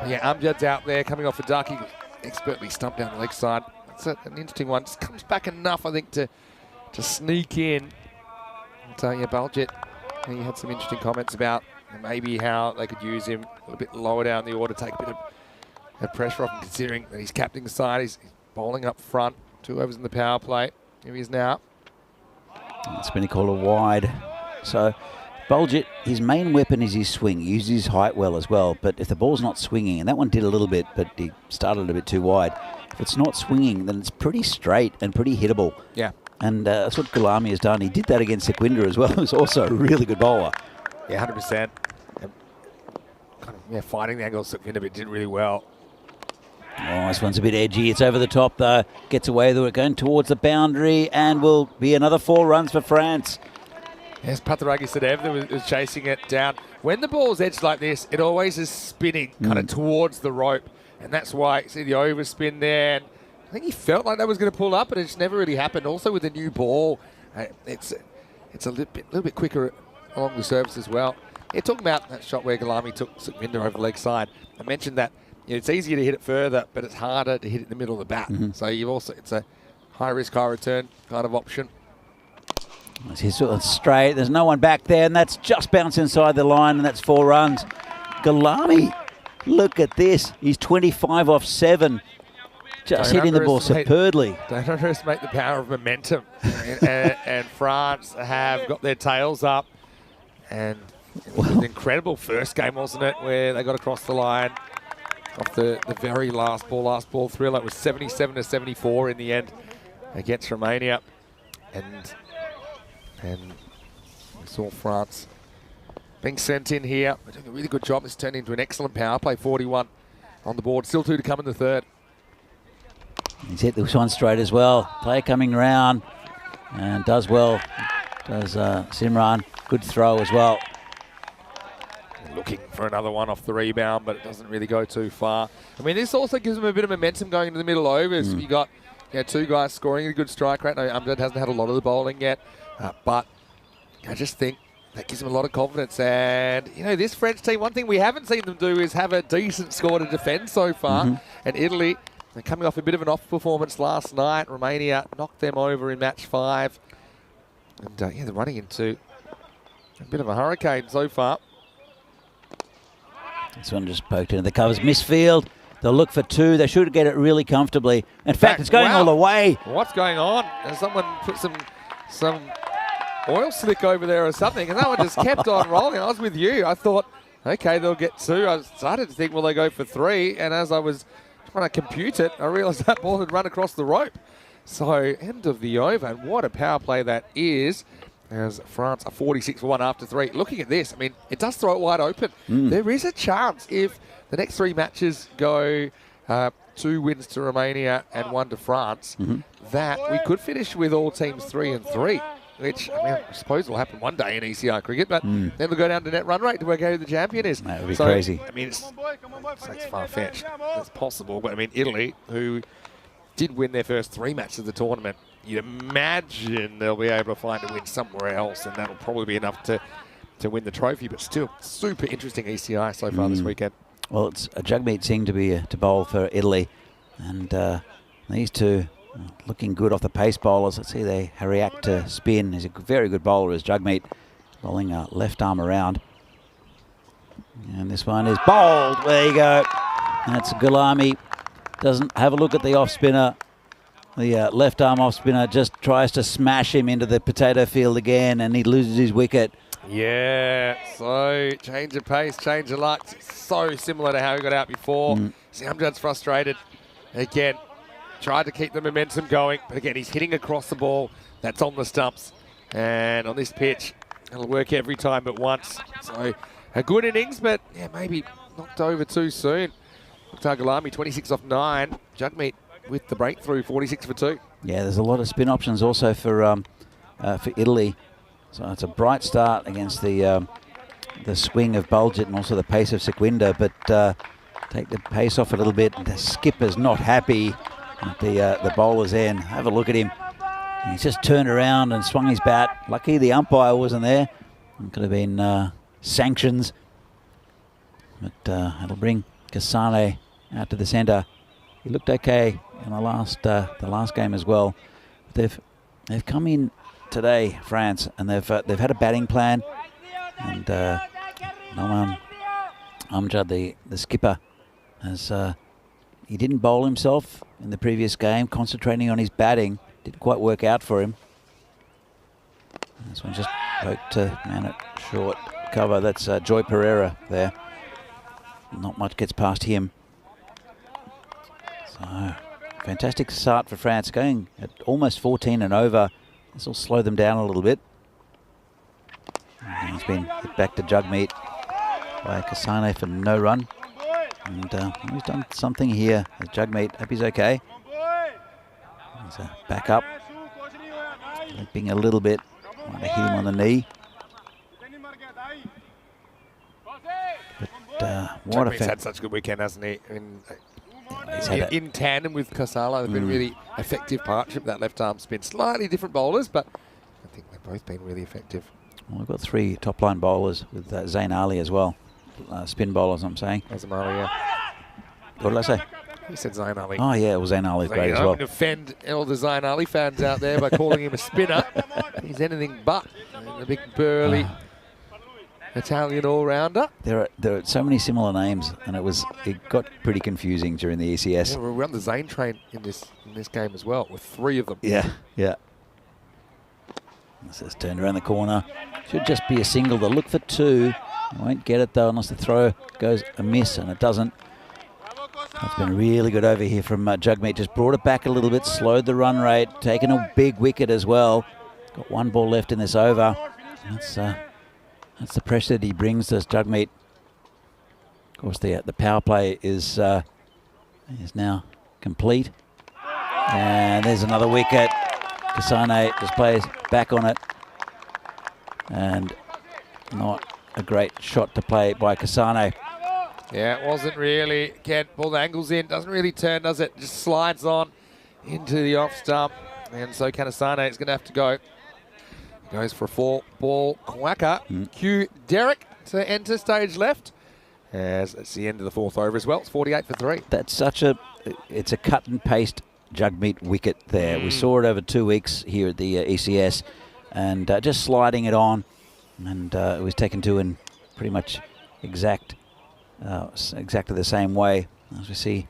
But yeah, Amjad's out there coming off a duck. He expertly stumped down the leg side. It's an interesting one. Just comes back enough, I think, to sneak in. So, yeah, Baljeet, he had some interesting comments about maybe how they could use him a little bit lower down the order, take a bit of pressure off him, considering that he's captaining the side. He's bowling up front, 2 overs in the power play. Here he is now. It's been called a wide. So, Baljeet, his main weapon is his swing. He uses his height well as well. But if the ball's not swinging, and that one did a little bit, but he started a bit too wide. If it's not swinging, then it's pretty straight and pretty hittable. Yeah. And that's what Gulami has done. He did that against Sukhwinder as well. He was also a really good bowler. Yeah, 100%. Yeah, fighting the angle of Sukhwinder, but did really well. Oh, this one's a bit edgy. It's over the top, though. Gets away with it, going towards the boundary, and will be another 4 runs for France. Yes, Patharagi Sadev was chasing it down. When the ball's edged like this, it always is spinning kind of towards the rope. And that's why you see the overspin there. And I think he felt like that was going to pull up, but it just never really happened. Also with the new ball, it's a little bit quicker along the surface as well. Yeah, talking about that shot where Gulami took Sukhwinder over the leg side, I mentioned that it's easier to hit it further, but it's harder to hit it in the middle of the bat. So it's a high risk, high return kind of option. He's sort of straight. There's no one back there, and that's just bounced inside the line, and that's 4 runs. Gulami Look at this. He's 25 off 7. Just hitting the ball superbly. Don't underestimate the power of momentum. and France have got their tails up. And it was an incredible first game, wasn't it, where they got across the line off the very last ball thriller. It was 77-74 in the end against Romania. And we saw France being sent in here. They're doing a really good job. It's turned into an excellent power play, 41 on the board. Still 2 to come in the third. He's hit this one straight as well. Player coming round and does well. Does Simran. Good throw as well. Looking for another one off the rebound, but it doesn't really go too far. I mean, this also gives them a bit of momentum going into the middle overs. You got 2 guys scoring a good strike rate. No, Amjad hasn't had a lot of the bowling yet, but I just think that gives them a lot of confidence. And, you know, this French team, one thing we haven't seen them do is have a decent score to defend so far. And Italy, they're coming off a bit of an off performance last night. Romania knocked them over in match 5. And, yeah, they're running into a bit of a hurricane so far. This one just poked into the covers. Misfield. They'll look for 2. They should get it really comfortably. In fact, it's going all the way. What's going on? Has someone put some oil slick over there or something? And that one just kept on rolling. I was with you. I thought, okay, they'll get 2. I started to think, will they go for 3? And as I was trying to compute it, I realised that ball had run across the rope. So, end of the over. And what a power play that is. As France are 46 for 1 after 3. Looking at this, I mean, it does throw it wide open. There is a chance if the next 3 matches go 2 wins to Romania and 1 to France, that we could finish with all teams 3 and 3, which I mean, I suppose will happen one day in ECI cricket, but then they'll go down to net run rate to work out who the champion is. That would be crazy. I mean, it's far-fetched. It's possible, but I mean, Italy, who did win their first 3 matches of the tournament, you'd imagine they'll be able to find a win somewhere else, and that'll probably be enough to win the trophy. But still, super interesting ECI so far this weekend. Well, it's a Jagmeet Singh to bowl for Italy, and these 2 looking good off the pace bowlers. Let's see, they react to spin. He's a very good bowler, is Jagmeet, bowling a left arm around. And this one is bowled. There you go. That's Gulami. Doesn't have a look at the off spinner. The left arm off spinner just tries to smash him into the potato field again, and he loses his wicket. Yeah, so change of pace, change of luck. So similar to how he got out before. Amjad's frustrated. Again, tried to keep the momentum going, but again, he's hitting across the ball. That's on the stumps. And on this pitch, it'll work every time but once. So a good innings, but yeah, maybe knocked over too soon. Gulami, 26 off 9. Jagmeet with the breakthrough, 46 for 2. Yeah, there's a lot of spin options also for Italy. So it's a bright start against the swing of Baljit and also the pace of Sequinder, but take the pace off a little bit. The skipper's not happy at the bowler's end. Have a look at him. He's just turned around and swung his bat. Lucky the umpire wasn't there. It could have been sanctions. But it'll bring Kasane out to the centre. He looked okay in the last game as well. They've come in today, France, and they've had a batting plan, and Milan Amjad, the skipper, has he didn't bowl himself in the previous game, concentrating on his batting. Didn't quite work out for him. This one just poked to man at short cover. That's Joy Pereira there. Not much gets past him. So, fantastic start for France, going at almost 14 and over. This will slow them down a little bit. And he's been hit back to Jagmeet by Kasane for no run. And he's done something here. Jagmeet, hope he's okay. He's back up. Limping a little bit. Might have hit him on the knee. But what Jagmeet's had such a good weekend, hasn't he? I mean, in tandem with Kasala, they've been really effective partnership, that left arm spin. Slightly different bowlers, but I think they've both been really effective. Well, we've got 3 top-line bowlers with Zain Ali as well. Spin bowlers, I'm saying. Zain Ali, yeah. What did I say? He said Zain Ali. Oh, yeah, well, Zain Ali's great as well. I'm going to offend all the Zain Ali fans out there by calling him a spinner. He's anything but. A big burly Italian all-rounder. There are so many similar names, and it got pretty confusing during the ECS. Yeah, we're on the Zane train in this game as well, with 3 of them. Yeah. This is turned around the corner. Should just be a single. They'll look for 2. Won't get it though unless the throw goes amiss, and it doesn't. It's been really good over here from Jugmeet. Just brought it back a little bit, slowed the run rate, taken a big wicket as well. Got 1 ball left in this over. That's the pressure that he brings to Jugmeet. Of course, the power play is now complete. And there's another wicket. Kasane just plays back on it. And not a great shot to play by Kasane. Yeah, it wasn't really. Again, ball the angles in. Doesn't really turn, does it? Just slides on into the off stump. And so Kanasane is going to have to go. Goes for a 4-ball quacker. Cue Derek to enter stage left. As it's the end of the 4th over as well. It's 48 for 3. That's it's a cut and paste Jugmeet wicket there. We saw it over 2 weeks here at the ECS, and just sliding it on, and it was taken to in pretty much exactly the same way. As we see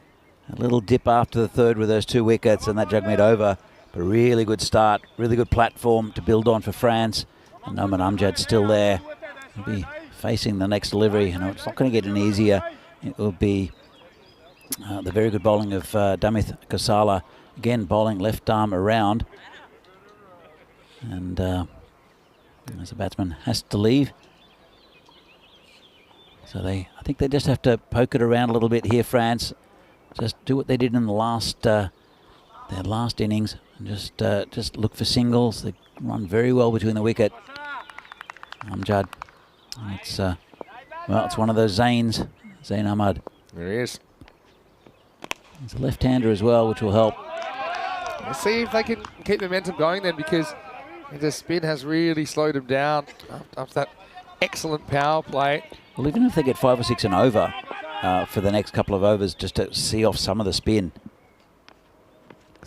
a little dip after the 3rd with those 2 wickets, and that Jugmeet over. But a really good start, really good platform to build on for France. And Noman Amjad's still there. He'll be facing the next delivery. You know, it's not going to get any easier. It will be the very good bowling of Damith Kosala. Again, bowling left arm around. And as the batsman has to leave. So I think they just have to poke it around a little bit here, France. Just do what they did in the last their last innings, and just look for singles. They run very well between the wicket. Amjad, it's one of those Zayn Ahmad. There he is. He's a left-hander as well, which will help. Let's see if they can keep the momentum going then, because the spin has really slowed him down after that excellent power play. Well, even if they get 5 or 6 and over for the next couple of overs, just to see off some of the spin.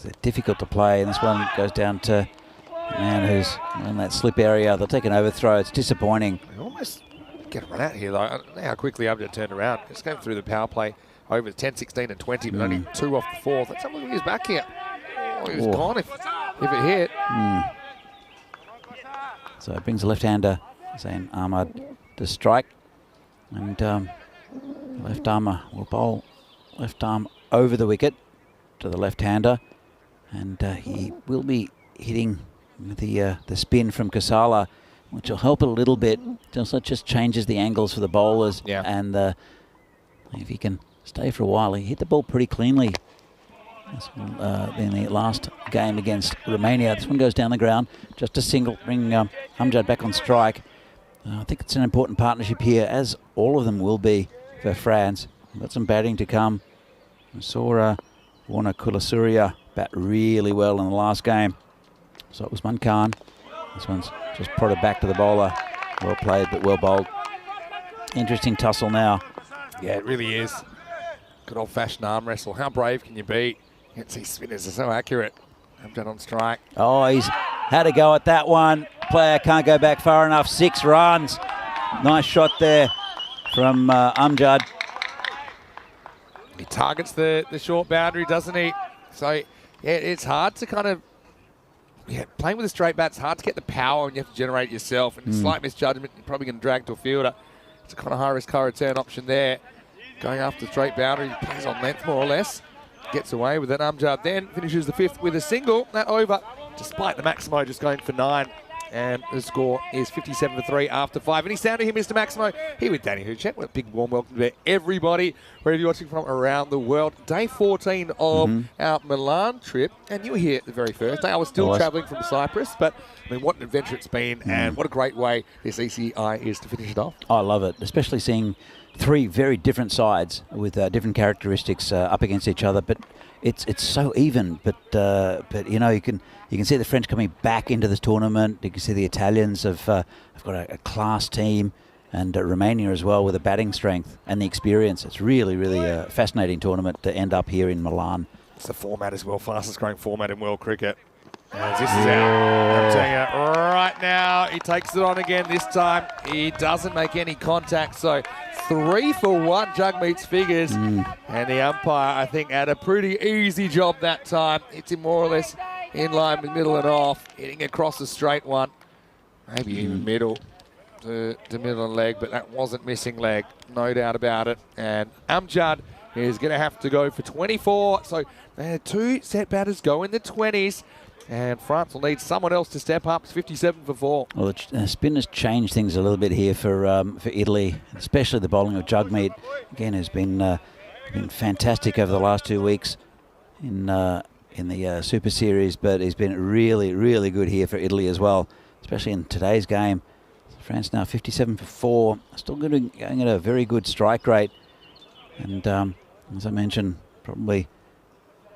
They're difficult to play, and this one goes down to a man who's in that slip area. They'll take an overthrow. It's disappointing. They almost get a run out here, though. I don't know how quickly Abja turned around. Just going through the power play over 10, 16 and 20, but only 2 off the 4th. That's something he's back here. Oh, he was gone if it hit. So it brings the left-hander, Zayn Ahmad, to strike. And left armer will bowl left arm over the wicket to the left-hander. And he will be hitting the spin from Kasala, which will help a little bit. It just changes the angles for the bowlers. Yeah. And if he can stay for a while, he hit the ball pretty cleanly in the last game against Romania. This one goes down the ground. Just a single, bring Amjad back on strike. I think it's an important partnership here, as all of them will be for France. We've got some batting to come. I saw Warner Kulasuria bat really well in the last game. So it was Usman Khan. This one's just prodded back to the bowler. Well played, but well bowled. Interesting tussle now. Yeah, it really is. Good old-fashioned arm wrestle. How brave can you be? You can see spinners are so accurate. Amjad on strike. Oh, he's had a go at that one. Player can't go back far enough. 6 runs. Nice shot there from Amjad. He targets the short boundary, doesn't he? So, yeah, it's hard to kind of... Yeah, playing with a straight bat's hard to get the power when you have to generate it yourself. And slight misjudgment, you're probably going to drag to a fielder. It's a kind of high-risk, high-return option there. Going after the straight boundary, he plays on length more or less. Gets away with it. Amjad then finishes the 5th with a single. That over, despite the Maximo just going for 9. And the score is 57 for 3 after 5. Any sound to him, Mr. Maximo? Here with Danny Huchet. Well, a big warm welcome to everybody, wherever you're watching from around the world. Day 14 of our Milan trip. And you were here the very first day. I was still travelling from Cyprus, but I mean, what an adventure it's been, and what a great way this ECI is to finish it off. I love it, especially seeing 3 very different sides with different characteristics up against each other. But it's so even. But you know, you can see the French coming back into this tournament. You can see the Italians have got a class team, and Romania as well with the batting strength and the experience. It's really a fascinating tournament to end up here in Milan. It's the format as well, fastest growing format in world cricket. As this is out. I'm telling you, right now, he takes it on again this time. He doesn't make any contact, so 3 for 1 Jugmeet's figures. And the umpire, I think, had a pretty easy job that time. It's him more or less in line with middle and off, hitting across a straight one. Maybe even middle to middle and leg, but that wasn't missing leg, no doubt about it. And Amjad is going to have to go for 24. So they had 2 set batters go in the 20s. And France will need someone else to step up. It's 57 for 4. Well, the spin has changed things a little bit here for Italy, especially the bowling of Jugmeet. Again, has been fantastic over the last 2 weeks in the Super Series, but he's been really, really good here for Italy as well, especially in today's game. France now 57 for 4, still going at a very good strike rate. And as I mentioned, probably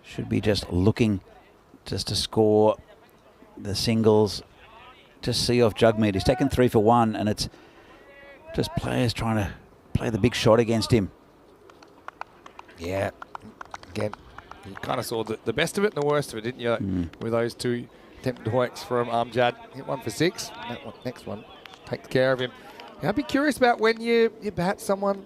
should be just looking just to score the singles, just see off Jugmeet. He's taken 3 for 1, and it's just players trying to play the big shot against him. Yeah, again, you kind of saw the best of it and the worst of it, didn't you? With those 2 attempted hoiks from Amjad. Hit 1 for 6. That one, next one takes care of him. Yeah, I'd be curious about when you bat someone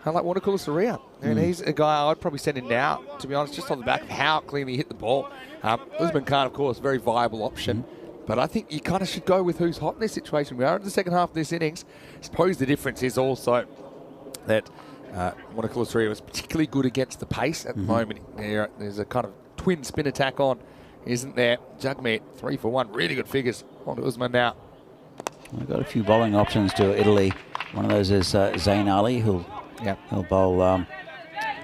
like Wanakula Surya. And he's a guy I'd probably send in now, to be honest, just on the back of how cleanly he hit the ball. Usman Khan, of course, very viable option. But I think you kind of should go with who's hot in this situation. We are in the second half of this innings. I suppose the difference is also that Wanakula Surya was particularly good against the pace at the moment. There's a kind of twin spin attack on, isn't there? Jugmeet, 3 for 1. Really good figures. On to Usman now. We've got a few bowling options to Italy. One of those is Zain Ali, who'll bowl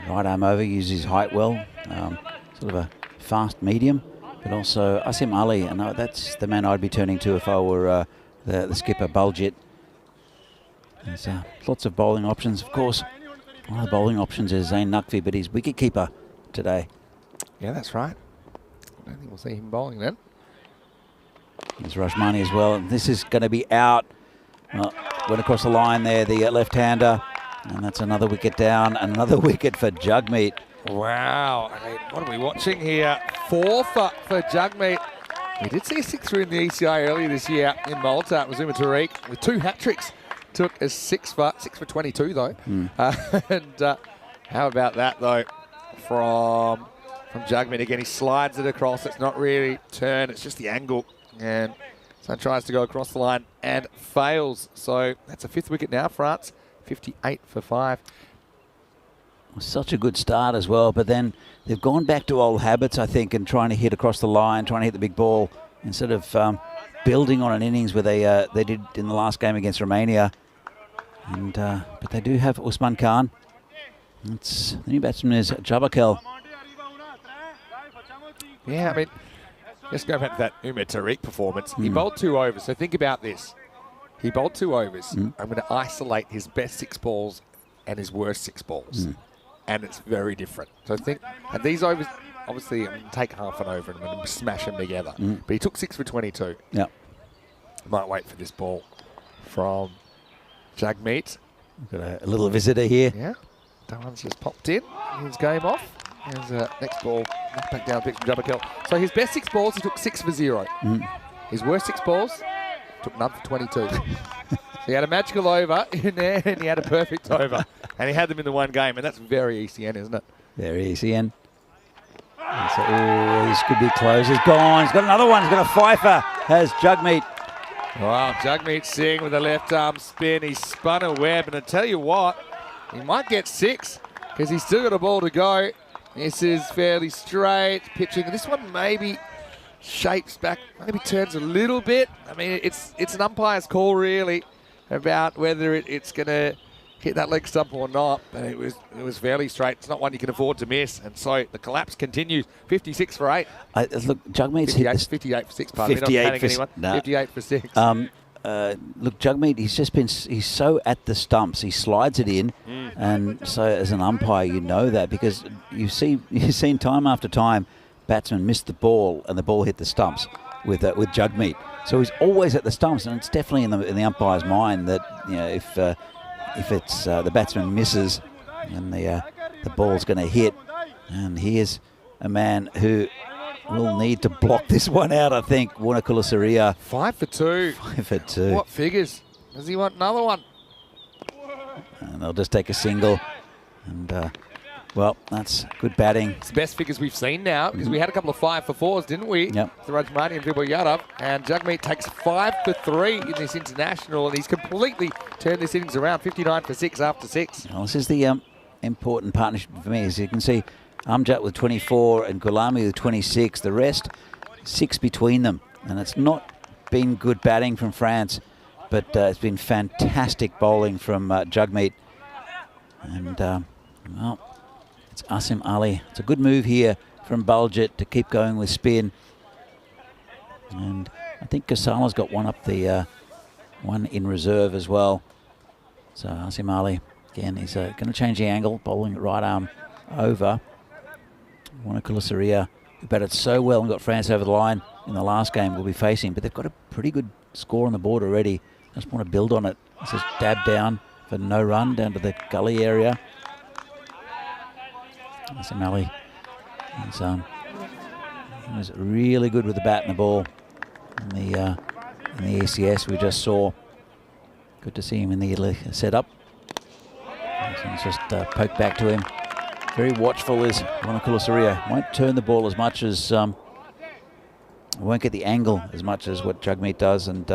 right arm over, use his height well, sort of a fast medium, but also Asim Ali, and that's the man I'd be turning to if I were the skipper, Baljit. There's lots of bowling options, of course. One of the bowling options is Zain Naqvi, but he's wicketkeeper today. Yeah, that's right. I don't think we'll see him bowling then. There's Rashmani as well. This is going to be out. Went across the line there, the left-hander. And that's another wicket down, another wicket for Jugmeet. Wow, I mean, what are we watching here? 4 for Jugmeet. We did see a 6 in the ECI earlier this year in Malta. It was Umar Tariq with 2 hat-tricks. Took a 6 for 22 though. And how about that though from Jugmeet? Again, he slides it across. It's not really turn, it's just the angle. And so tries to go across the line and fails. So that's a 5th wicket now, France. 58 for 5. Such a good start as well, but then they've gone back to old habits, I think, and trying to hit across the line, trying to hit the big ball, instead of building on an innings where they did in the last game against Romania. And but they do have Usman Khan. The new batsman is Jabakel. Yeah, I mean, let's go back to that Umar Tariq performance. He bowled 2 overs, so think about this. He bowled 2 overs. I'm going to isolate his best 6 balls and his worst 6 balls. And it's very different. So I think, and these overs, obviously, I'm going to take half an over and I'm going to smash them together. But he took 6 for 22. Yeah. Might wait for this ball from Jugmeet. Got a little visitor here. Yeah. Darren's just popped in. His game off. Here's next ball. Back down, pick from Jabakel. So his best 6 balls, he took 6 for 0. His worst 6 balls, took none for 22. So he had a magical over in there and he had a perfect over. And he had them in the one game, and that's very ECN, isn't it? Very ECN. And so, this could be close. He's gone. He's got another one. He's got a fifer. Has Jugmeet. Wow, Jugmeet Singh with a left arm spin. He spun a web, and I tell you what, he might get 6 because he's still got a ball to go. This is fairly straight pitching. This one maybe shapes back, maybe turns a little bit. I mean, it's an umpire's call really about whether it's going to hit that leg stump or not. But it was fairly straight. It's not one you can afford to miss. And so the collapse continues. 56 for 8. Look, Jugmeet's hit this. 58 for 6. Pardon 58 me, for 58 for 6. Look, Jugmeet, he's so at the stumps. He slides it in, and so as an umpire, you know that because you've seen time after time, batsmen miss the ball and the ball hit the stumps with Jugmeet. So he's always at the stumps, and it's definitely in the umpire's mind that if it's the batsman misses, then the ball's going to hit. And here's a man who will need to block this one out, I think. Warnakulasuriya. 5 for 2. 5 for 2. What figures? Does he want another one? And they'll just take a single. And, well, that's good batting. It's the best figures we've seen now, because we had a couple of 5 for 4s, didn't we? Yep. The Romanian Viboyadov. And Jagmeet takes 5 for 3 in this international, and he's completely turned this innings around. 59 for 6 after 6. Well, this is the important partnership for me. As you can see, Amjad with 24 and Gulami with 26. The rest, 6 between them. And it's not been good batting from France, but it's been fantastic bowling from Jagmeet. And, well, it's Asim Ali. It's a good move here from Baljit to keep going with spin. And I think Kasala's got one up the one in reserve as well. So Asim Ali, again, he's going to change the angle, bowling right arm over. Warnakulasuriya, who batted so well and got France over the line in the last game, will be facing. But they've got a pretty good score on the board already. I just want to build on it. This is dab down for no run down to the gully area. Asim Ali was really good with the bat and the ball in the ECS we just saw. Good to see him in the setup. He's just poked back to him. Very watchful is Warnakulasuriya. Won't turn the ball as much as won't get the angle as much as what Jagmeet does, and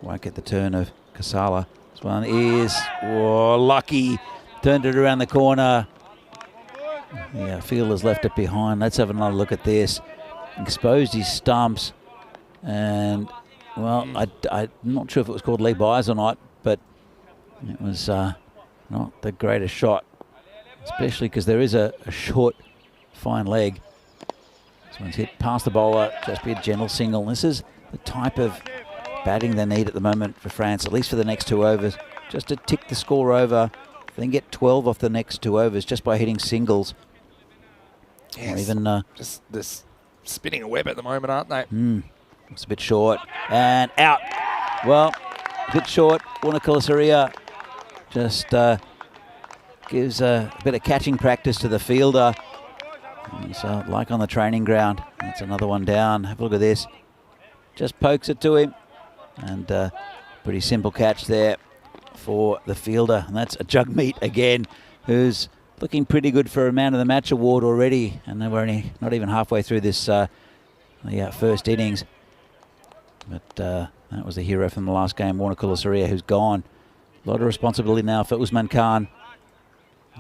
won't get the turn of Kasala. This one is lucky. Turned it around the corner. Yeah, fielder's left it behind. Let's have another look at this. Exposed his stumps, and well, I'm not sure if it was called leg bias or not, but it was not the greatest shot, especially because there is a short, fine leg. This one's hit past the bowler, just be a gentle single. This is the type of batting they need at the moment for France, at least for the next 2 overs, just to tick the score over. Then get 12 off the next 2 overs just by hitting singles. Yes. Or even just this spinning a web at the moment, aren't they? It's a bit short and out. Well, a bit short. Warnakulasuriya just gives a bit of catching practice to the fielder. So, like on the training ground, that's another one down. Have a look at this. Just pokes it to him, and pretty simple catch there for the fielder. And that's a Jagmeet again, who's looking pretty good for a Man of the Match award already. And we're only not even halfway through this the first innings. But that was the hero from the last game, Warnakulasuriya, who's gone. A lot of responsibility now for Usman Khan.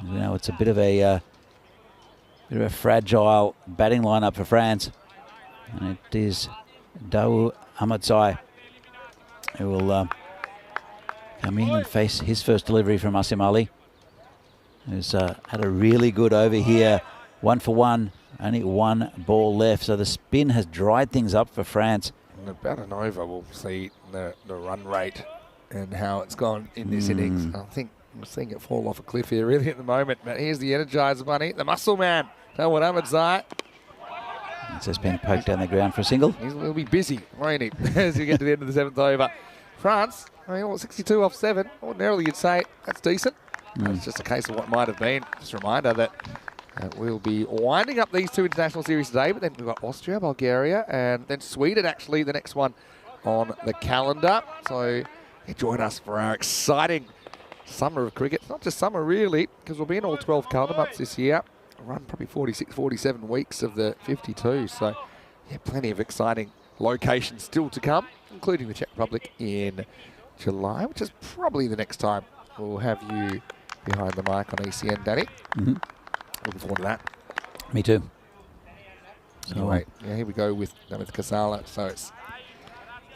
You know, it's a bit of a fragile batting lineup for France. And it is Dawu Ahmadzai who will come in and face his first delivery from Asim Ali, who's had a really good over here. 1 for 1, only 1 ball left. So the spin has dried things up for France. In about an over, we'll see the run rate and how it's gone in this innings. I think we're seeing it fall off a cliff here really at the moment. But here's the Energizer Bunny, the muscle man, Dawu Ahmadzai. It's just been poked down the ground for a single. He'll be busy, won't he, as we get to the end of the 7th over. France, I mean, 62 off 7. Ordinarily you'd say that's decent. It's just a case of what might have been. Just a reminder that we'll be winding up these 2 international series today, but then we've got Austria, Bulgaria, and then Sweden, actually, the next one on the calendar. So join us for our exciting summer of cricket. Not just summer, really, because we'll be in all 12 calendar months this year. Run probably 46, 47 weeks of the 52. So, yeah, plenty of exciting locations still to come, including the Czech Republic in July, which is probably the next time we'll have you behind the mic on ECN, Danny. Looking forward to that. Me too. So anyway, yeah, here we go with Kasala. So it's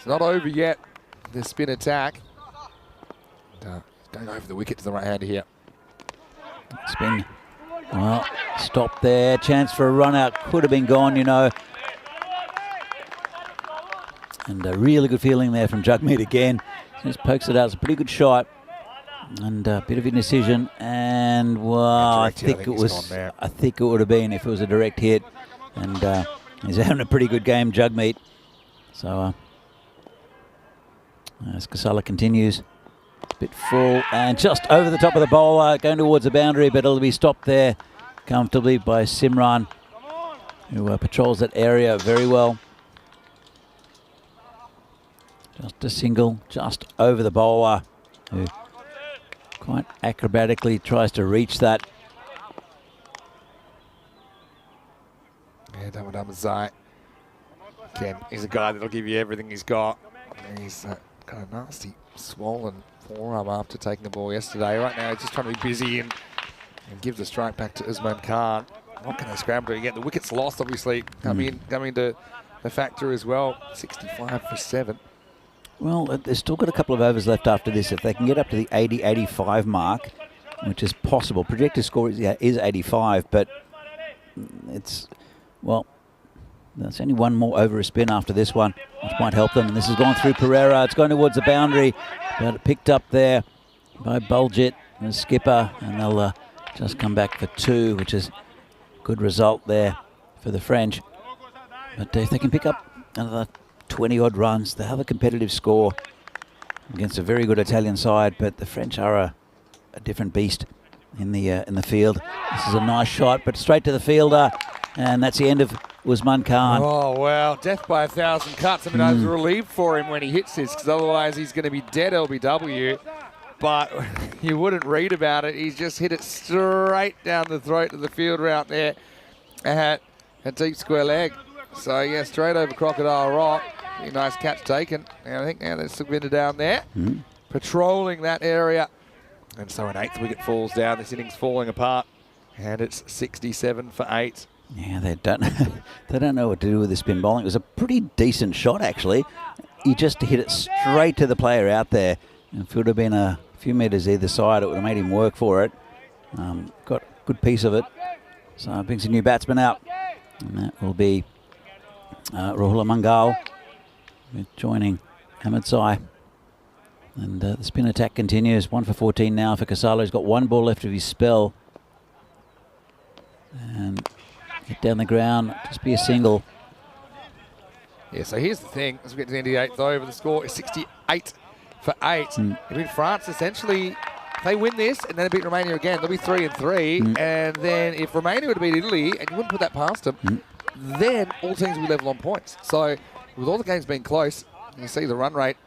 not over yet, the spin attack. And, going over the wicket to the right-hander here. Spin. Well, stop there. Chance for a run out. Could have been gone, you know. And a really good feeling there from Jagmeet again. Just pokes it out. It's a pretty good shot. And a bit of indecision. And, well, I think it would have been if it was a direct hit. And he's having a pretty good game, Jagmeet. So, as Kasala continues. It's a bit full and just over the top of the bowler, going towards the boundary, but it'll be stopped there comfortably by Simran. who patrols that area very well. Just a single, just over the bowler, who quite acrobatically tries to reach that. Yeah, Damadamazai. Again, he's a guy that'll give you everything he's got. He's got a nasty, swollen forearm after taking the ball yesterday. Right now, he's just trying to be busy and give the strike back to Usman Khan. What can they scramble to get? The wicket's lost, obviously, coming to the factor as well. 65 for 7. Well, they've still got a couple of overs left after this. If they can get up to the 80-85 mark, which is possible. Projected score is 85, but it's, well, there's only one more over a spin after this one, which might help them. And this has gone through Pereira. It's going towards the boundary, but picked up there by Bulgit, the skipper, and they'll just come back for 2, which is a good result there for the French. But if they can pick up another 20-odd runs, they have a competitive score against a very good Italian side, but the French are a different beast in the field. This is a nice shot, but straight to the fielder, and that's the end of Usman Khan. Oh, well, death by 1,000 cuts. I mean, I was relieved for him when he hits this, because otherwise he's going to be dead LBW. But you wouldn't read about it. He's just hit it straight down the throat of the fielder out there at a deep square leg. So, yeah, straight over Crocodile Rock. Pretty nice catch taken. And I think now there's Sukhvinder down there, patrolling that area. And so an 8th wicket falls down. This innings falling apart. And it's 67 for 8. Yeah, they don't know what to do with the spin bowling. It was a pretty decent shot, actually. He just hit it straight to the player out there. If it would have been a few metres either side, it would have made him work for it. Got a good piece of it. So it brings a new batsman out. And that will be Rahul Mangal joining Ahmed Sai. And the spin attack continues. 1 for 14 now for Casalo. He's got 1 ball left of his spell. And hit down the ground, just be a single. Yeah, so here's the thing. As we get to the end of the 8th over, the score is 68 for 8. I mean, France essentially, if they win this and then they beat Romania again, they'll be 3 and 3. And then if Romania were to beat Italy, and you wouldn't put that past them, then all teams will be level on points. So with all the games being close, you see the run rate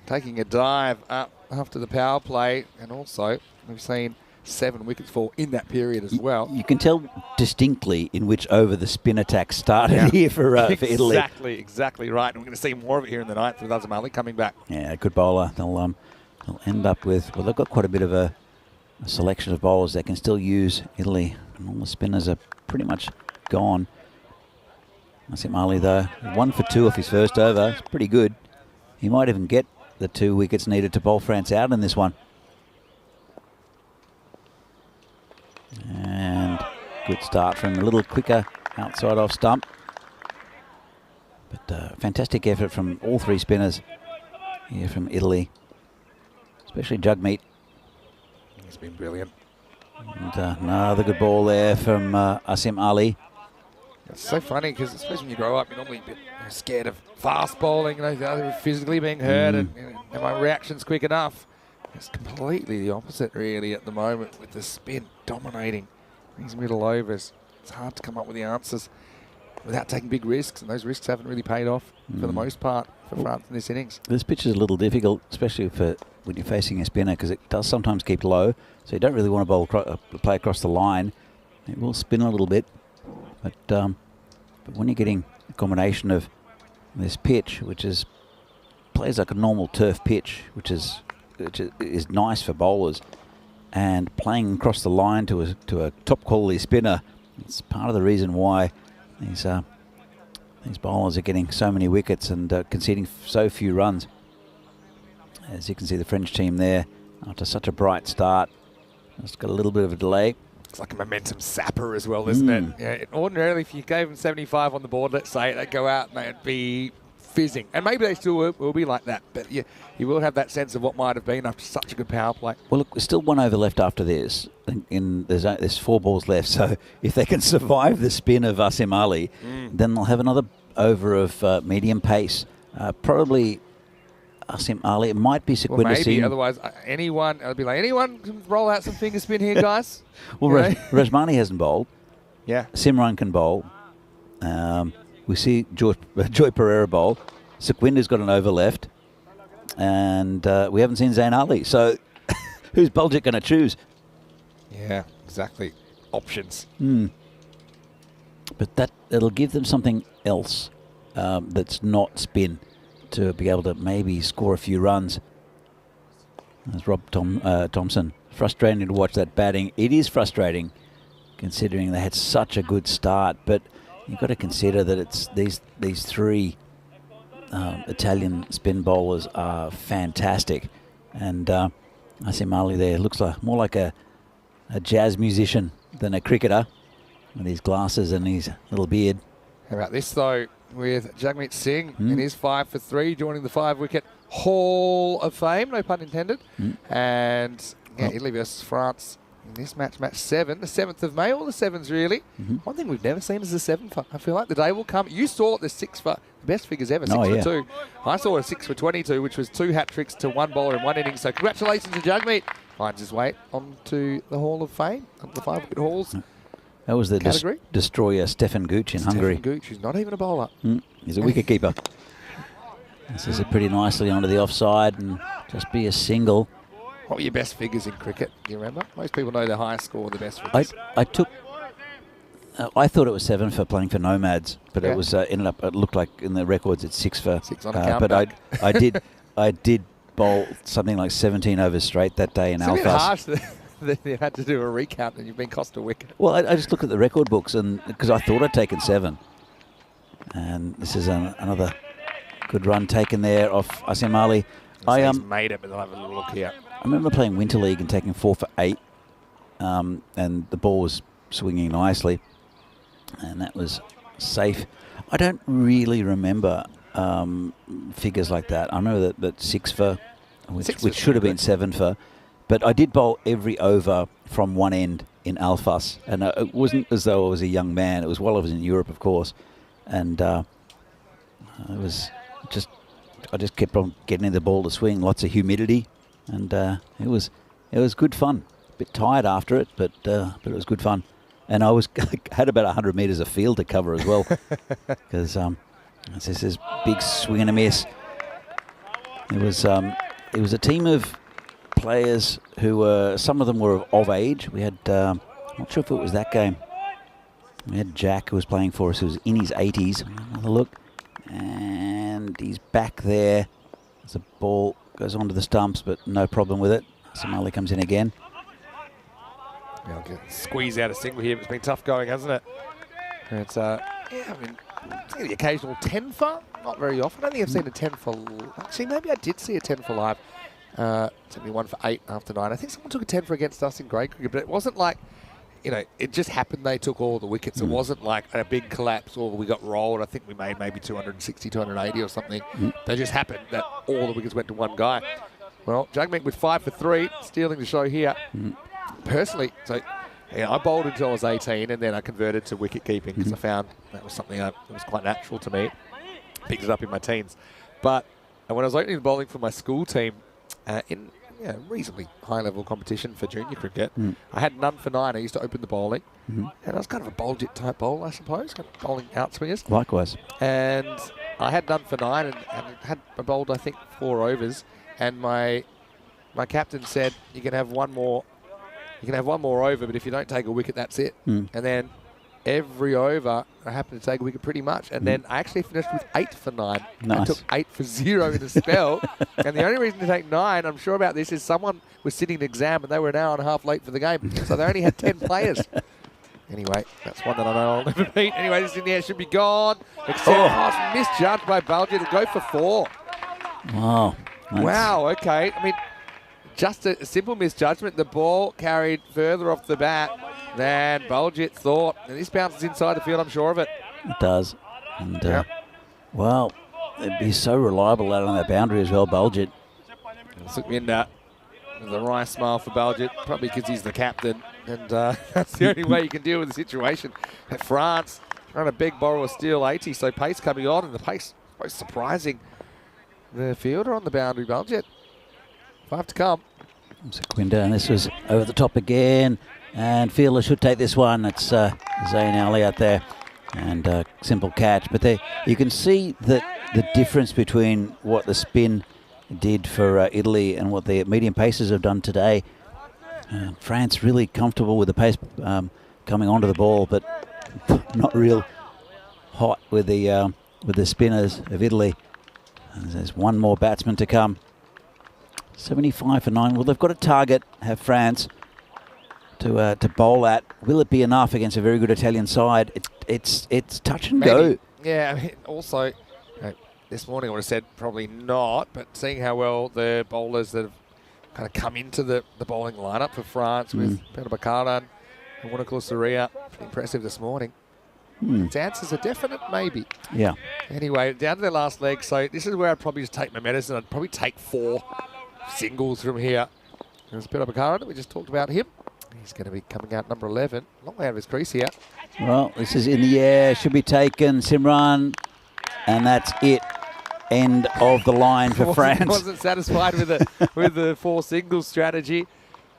taking a dive up after the power play. And also, we've seen 7 wickets fall in that period as well. You can tell distinctly in which over the spin attack started here for Italy. Exactly right. And we're going to see more of it here in the 9th with Azam Ali coming back. Yeah, good bowler. They'll end up with, well, they've got quite a bit of a selection of bowlers they can still use, Italy. And all the spinners are pretty much gone. Azam Ali, though, 1 for 2 off his first over. It's pretty good. He might even get the 2 wickets needed to bowl France out in this one. And good start from a little quicker outside off stump. But fantastic effort from all 3 spinners here from Italy, especially Jugmeet. He's been brilliant. And another good ball there from Azam Ali. It's so funny because especially when you grow up, you're normally a bit scared of fast bowling, physically being hurt, and am my reactions quick enough? It's completely the opposite, really, at the moment, with the spin dominating these middle overs. It's hard to come up with the answers without taking big risks, and those risks haven't really paid off for the most part for France in this innings. This pitch is a little difficult, especially for when you're facing a spinner, because it does sometimes keep low, so you don't really want to bowl play across the line. It will spin a little bit, but when you're getting a combination of this pitch, which plays like a normal turf pitch, which is nice for bowlers, and playing across the line to a top quality spinner, it's part of the reason why these bowlers are getting so many wickets and conceding so few runs. As you can see, the French team there, after such a bright start, just got a little bit of a delay. It's like a momentum sapper as well, isn't it? Yeah, ordinarily, if you gave them 75 on the board, let's say, they'd go out and they'd be fizzing. And maybe they still will be like that, but you will have that sense of what might have been after such a good power play. Well, look, there's still 1 over left after this. There's 4 balls left, so if they can survive the spin of Azam Ali, then they'll have another over of medium pace. Probably Azam Ali. It might be Sukhvinder maybe, Singh. Otherwise, anyone can roll out some finger spin here, guys. Well, Rajmani hasn't bowled. Yeah. Simran can bowl. We see Joy Pereira bowl. Sequinda's got an over left. And we haven't seen Zayn Ali. So who's Bulgit going to choose? Yeah, exactly. Options. But it'll give them something else that's not spin to be able to maybe score a few runs. As Rob Thompson. Frustrating to watch that batting. It is frustrating considering they had such a good start. But you've got to consider that it's these three Italian spin bowlers are fantastic. And Asim Ali there looks like more like a jazz musician than a cricketer with his glasses and his little beard. How about this, though, with Jagmeet Singh in his 5 for 3, joining the 5-wicket Hall of Fame, no pun intended. And Italy versus France in this match 7, the 7th of May, all the 7s really. One thing we've never seen is the 7 for. I feel like the day will come. You saw the 6 for, the best figures ever, 6 for 2. I saw a 6 for 22, which was 2 hat-tricks to 1 bowler in 1 inning. So congratulations to Jagmeet. Finds his way onto the Hall of Fame, up the 5-wicket halls. That was the destroyer Stefan Gooch in Hungary. Stefan Gooch, who's not even a bowler. He's a wicketkeeper. This is it pretty nicely onto the offside and just be a single. What were your best figures in cricket? Do you remember? Most people know the highest score, the best figures. I thought it was 7 for playing for Nomads, but it was ended up. It looked like in the records it's 6 for. 6 on account. But I did bowl something like 17 overs straight that day in Alphas. It's a bit harsh that you had to do a recount and you've been cost a wicket. Well, I just look at the record books and because I thought I'd taken 7, and this is another good run taken there off Asim Ali. He's made it, but they'll have a little look here. I remember playing Winter League and taking 4 for 8, and the ball was swinging nicely, and that was safe. I don't really remember figures like that. I know that 6 for, which should have been 7 for, but I did bowl every over from one end in Alphas, and it wasn't as though I was a young man. It was while I was in Europe, of course, and it was just. I just kept on getting the ball to swing, lots of humidity, and it was good fun. A bit tired after it, but it was good fun. And I had about 100 metres of field to cover as well, because this is big swing and a miss. It was a team of players who were, some of them were of age. We had I'm not sure if it was that game. We had Jack who was playing for us, who was in his 80s. Another look. And he's back there. As the ball goes onto the stumps, but no problem with it. Somali comes in again. Yeah, I'll squeeze out a single here. It's been tough going, hasn't it? It's I mean, the occasional 10 for, not very often. I don't think I've seen a 10 for. Actually, maybe I did see a 10 for live. Took me 1 for 8 after 9. I think someone took a 10 for against us in grade cricket, but it wasn't like, you know, it just happened they took all the wickets. It wasn't like a big collapse or we got rolled. I think we made maybe 260, 280 or something. They just happened that all the wickets went to one guy. Well, Jagmeet with 5 for 3, stealing the show here. Personally, so yeah, I bowled until I was 18 and then I converted to wicket keeping because I found that was something that was quite natural to me. Picked it up in my teens. But when I was opening the bowling for my school team in reasonably high-level competition for junior cricket, I had none for 9. I used to open the bowling, and I was kind of a Bulgit type bowler, I suppose, kind of bowling outswingers. Likewise. And I had none for 9 and had bowled, I think, 4 overs, and my captain said, you can have one more over, but if you don't take a wicket, that's it. And then every over, I happened to take a wicket pretty much. And then I actually finished with 8 for 9. Nice. I took 8 for 0 in a spell. And the only reason to take 9, I'm sure about this, is someone was sitting an exam and they were an hour and a half late for the game. So they only had 10 players. Anyway, that's one that I know I'll never beat. Anyway, this in the air should be gone. Except misjudged by Bulgit. It'll go for 4. Wow. Wow, okay. I mean, just a simple misjudgment. The ball carried further off the bat than Bulgit thought. And this bounces inside the field, I'm sure of it. It does. And, well, it'd be so reliable out on that boundary as well, Bulgit. Sukhminder with a wry smile for Bulgit, probably because he's the captain. And that's the only way you can deal with the situation. At France, trying to beg, borrow, or steal 80. So pace coming on, and the pace was surprising the fielder on the boundary, Bulgit. 5 to come. Sequinda, and this was over the top again. And fielder should take this one. It's Zayn Ali out there. and simple catch. But you can see that the difference between what the spin did for Italy and what the medium pacers have done today. France really comfortable with the pace coming onto the ball, but not real hot with the spinners of Italy. And there's one more batsman to come. 75 for 9. Well, they've got a target, have France, to bowl at. Will it be enough against a very good Italian side? It's touch and go. Yeah, I mean, also, this morning I would have said probably not, but seeing how well the bowlers that have kind of come into the bowling lineup for France with Peter Bakaran and Wunakula Surya, pretty impressive this morning. Its answer's a definite maybe. Yeah. Anyway, down to their last leg, so this is where I'd probably just take my medicine. I'd probably take 4 singles from here. There's Peter Bakaran, we just talked about him. He's going to be coming out number 11. Long way out of his crease here. Well, this is in the air, should be taken. Simran, and that's it. End of the line for France. Wasn't satisfied with the 4 singles strategy.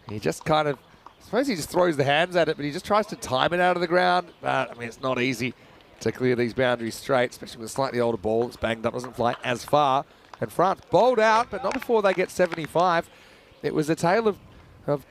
He just kind of, I suppose he just throws the hands at it, but he just tries to time it out of the ground. But, I mean, it's not easy to clear these boundaries straight, especially with a slightly older ball that's banged up, doesn't fly as far. And France bowled out, but not before they get 75. It was a tale of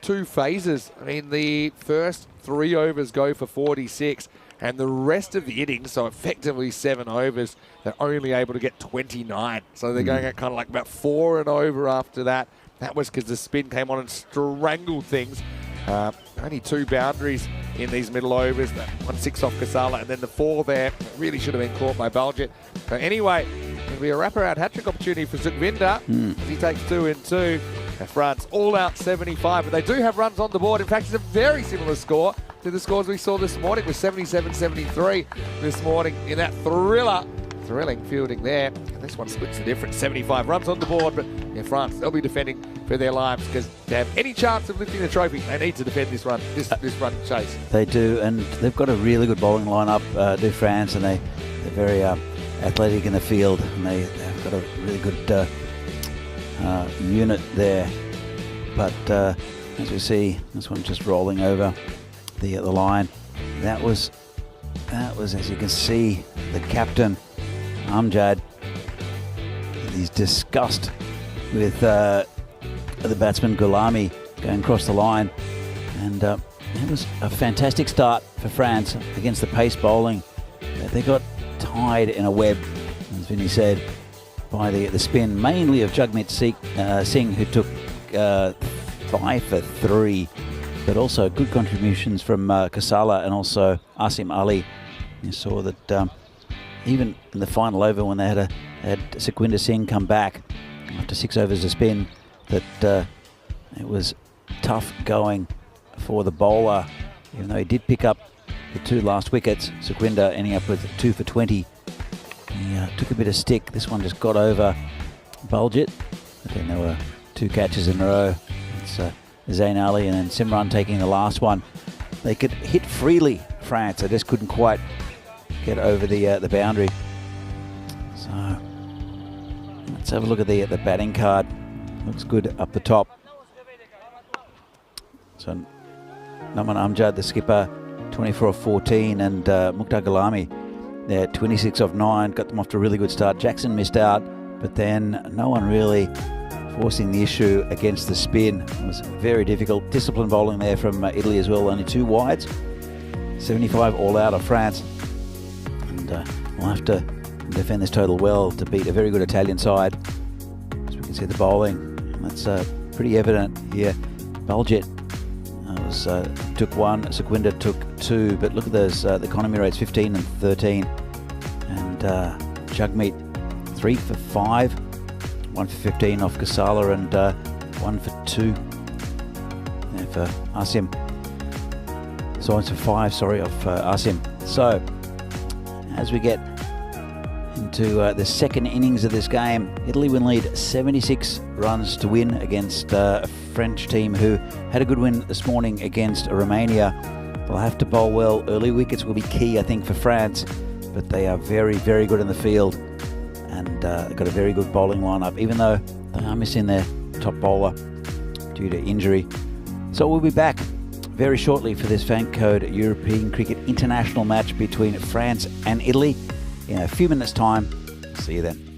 2 phases. I mean, the first 3 overs go for 46, and the rest of the innings, so effectively 7 overs, they're only able to get 29. So they're going at kind of like about 4 and over after that. That was because the spin came on and strangled things. Only 2 boundaries in these middle overs. That 1-6 off Kasala, and then the 4 there really should have been caught by Baljit. So anyway, it'll be a wraparound hat-trick opportunity for Sukhvinder as he takes 2 and 2. And France all out 75, but they do have runs on the board. In fact, it's a very similar score to the scores we saw this morning with 77-73 this morning in that thrilling fielding there. And this one splits the difference, 75 runs on the board, but in France, they'll be defending for their lives because to have any chance of lifting the trophy, they need to defend this run chase. They do, and they've got a really good bowling lineup, do France, and they're very athletic in the field, and they've got a really good unit there. But as we see, this one just rolling over the line. That was, as you can see, the captain, Amjad. He's disgust with the batsman Gulami going across the line. And it was a fantastic start for France against the pace bowling. They got tied in a web, as Vinny said, by the spin, mainly of Jagmeet Singh, who took 5 for 3, but also good contributions from Kasala and also Asim Ali. You saw that even in the final over when they had Sukhvinder Singh come back after 6 overs of spin, that it was tough going for the bowler, even though he did pick up the 2 last wickets. Sukhvinder ending up with 2 for 20. He took a bit of stick. This one just got over Baljit, but then there were 2 catches in a row. It's Zain Ali and then Simran taking the last one. They could hit freely, France. They just couldn't quite get over the boundary. So let's have a look at the batting card. Looks good up the top. So Naman Amjad, the skipper, 24 of 14, and Mukhtar Gulami, they're 26 of 9, got them off to a really good start. Jackson missed out, but then no one really forcing the issue against the spin. It was very difficult. Disciplined bowling there from Italy as well, only 2 wides. 75 all out of France. And we'll have to defend this total well to beat a very good Italian side. As we can see the bowling, and that's pretty evident here. Baljit took 1, Sukhvinder took 2, but look at those, the economy rates, 15 and 13. And Jagmeet, 3 for 5, 1 for 15 off Kasala, and 1 for 2 there for Asim. So it's for 5, sorry, off Asim. So as we get into the second innings of this game, Italy will lead 76 runs to win against a French team who had a good win this morning against Romania. They'll have to bowl well. Early wickets will be key, I think, for France, but they are very, very good in the field, and they've got a very good bowling lineup, even though they are missing their top bowler due to injury. So we'll be back very shortly for this Fan Code European Cricket International match between France and Italy in a few minutes' time. See you then.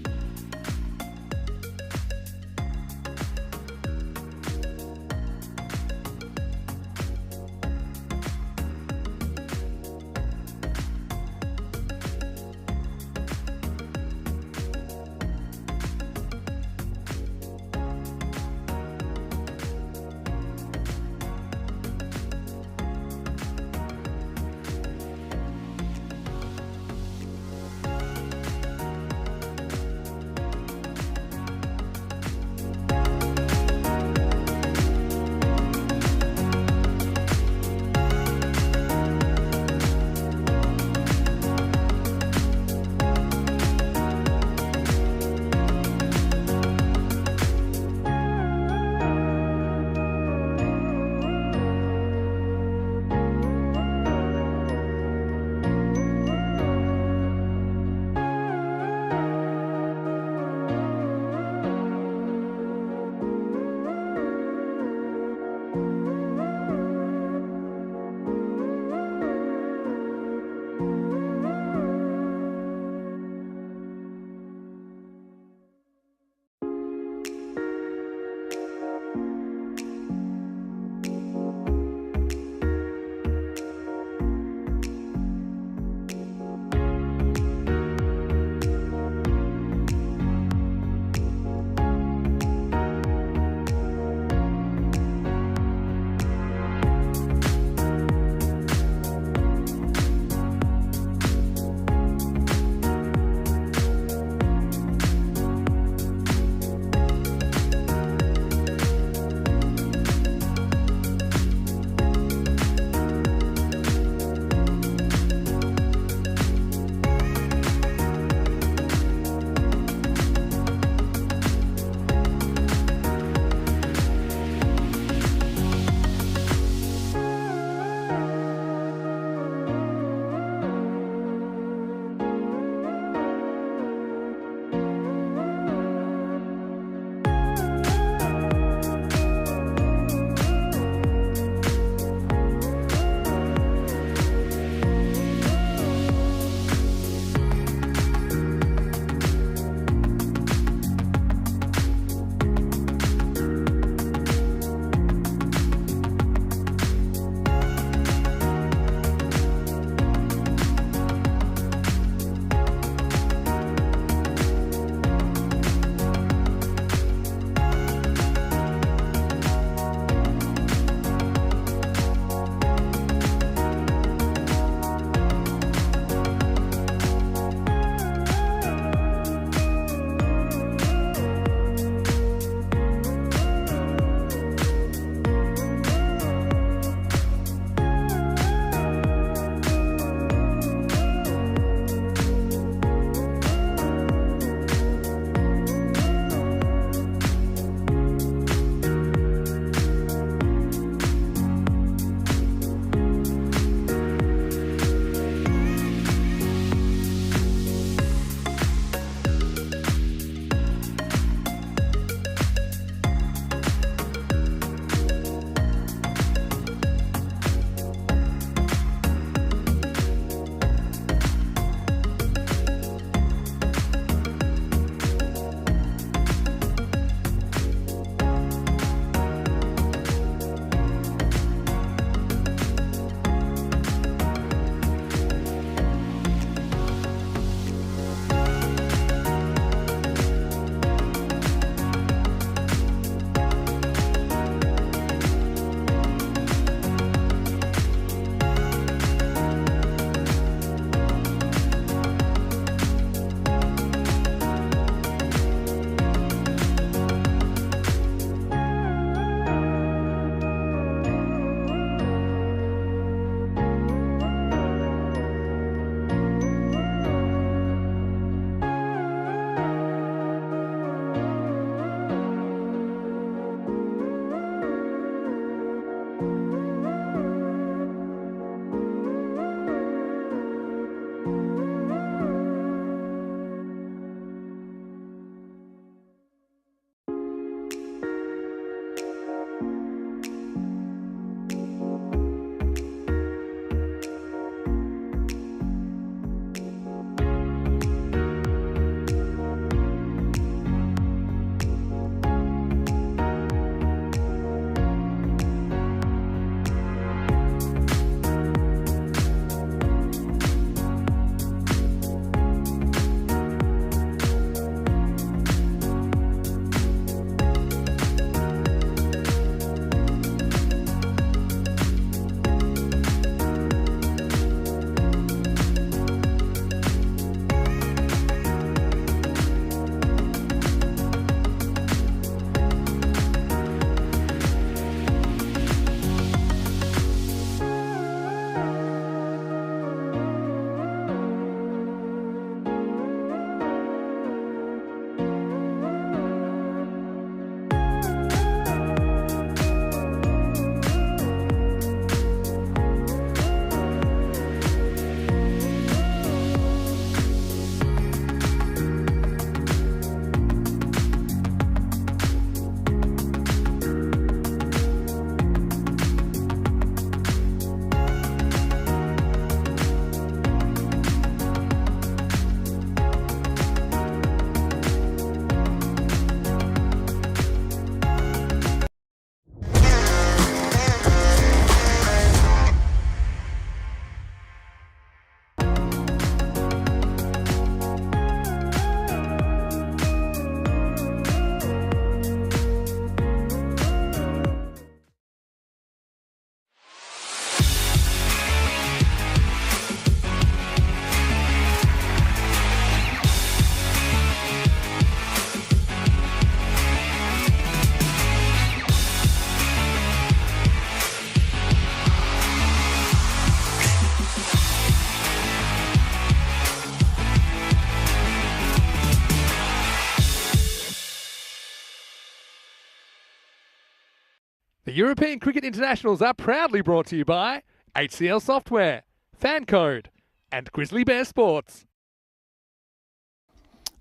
The European Cricket Internationals are proudly brought to you by HCL Software, Fan Code, and Grizzly Bear Sports.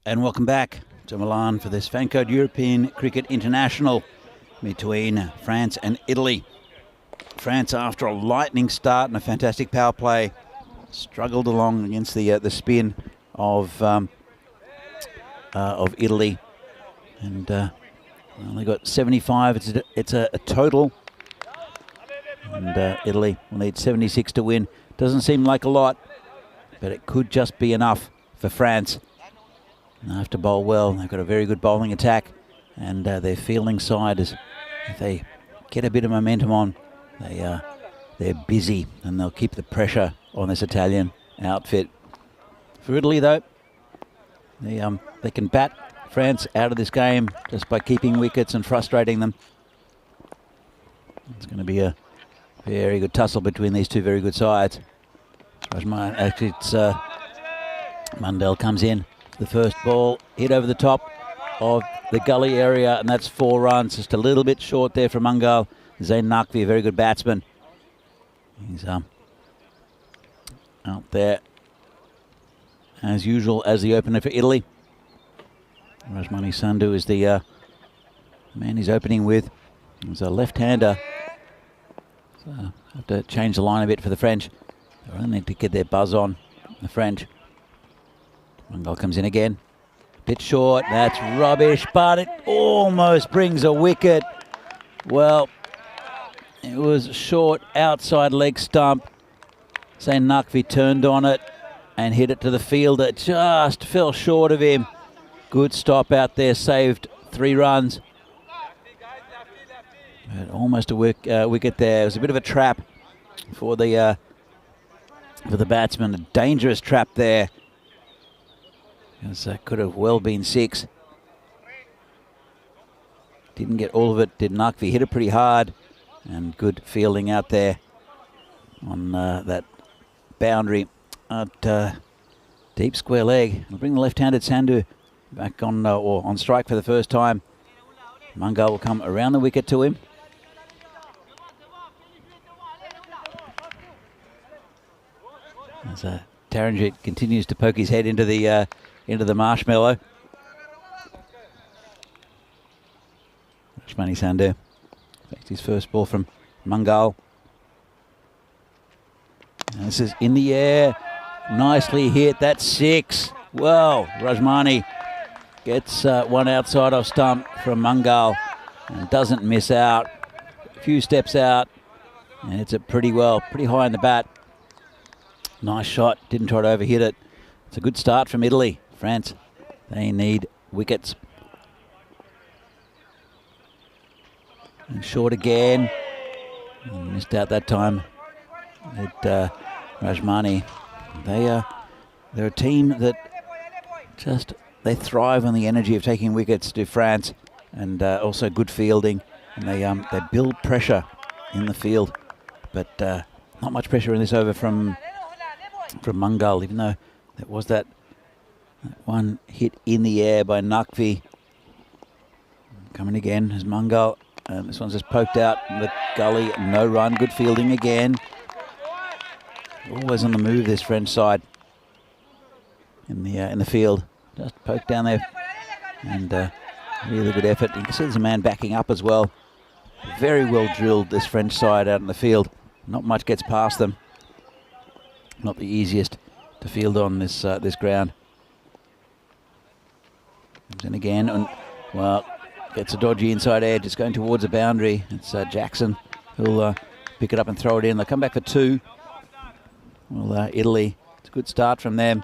And welcome back to Milan for this Fan Code European Cricket International between France and Italy. France, after a lightning start and a fantastic power play, struggled along against the spin of Italy, and only got 75. It's a total, and Italy will need 76 to win. Doesn't seem like a lot, but it could just be enough for France. And they have to bowl well. They've got a very good bowling attack, and their fielding side is, if they get a bit of momentum on, they're busy, and they'll keep the pressure on this Italian outfit. For Italy, though, they can bat France out of this game just by keeping wickets and frustrating them. It's going to be a very good tussle between these two very good sides. Actually, it's Mundell comes in. The first ball hit over the top of the gully area, and that's 4 runs. Just a little bit short there from Mungal. Zain Naqvi, a very good batsman. He's out there as usual as the opener for Italy. Rajmani Sandhu is the man he's opening with. He's a left-hander. So have to change the line a bit for the French. They really need to get their buzz on, the French. Mungal comes in again. Bit short, that's rubbish, but it almost brings a wicket. Well, it was short outside leg stump. Zain Naqvi turned on it and hit it to the fielder. Just fell short of him. Good stop out there, saved 3 runs. But almost a wicket there. It was a bit of a trap for the batsman. A dangerous trap there. It could have well been 6. Didn't get all of it, did Naqvi. Hit it pretty hard, and good fielding out there on that boundary at deep square leg. It'll bring the left-handed Sandhu back on or on strike for the first time. Mungal will come around the wicket to him. As Taranjit continues to poke his head into the marshmallow. Rajmani Sandhu takes his first ball from Mungal. And this is in the air, nicely hit. That's 6. Well, Rajmani gets one outside off stump from Mungal and doesn't miss out. A few steps out, and hits it pretty well, pretty high in the bat. Nice shot, didn't try to overhit it. It's a good start from Italy. France, they need wickets. And short again. And missed out that time at Rajmani. They're a team that just, they thrive on the energy of taking wickets to France, and also good fielding. And they build pressure in the field. But not much pressure in this over from Mungal, even though there was that one hit in the air by Naqvi. Coming again is Mungal. This one's just poked out in the gully. No run. Good fielding again. Always on the move, this French side in the field. Just poked down there, and really good effort. You can see there's a man backing up as well. Very well drilled, this French side out in the field. Not much gets past them. Not the easiest to field on this ground. Comes in again, and well, gets a dodgy inside edge. It's going towards the boundary. It's Jackson who'll pick it up and throw it in. They'll come back for 2. Well, Italy, it's a good start from them.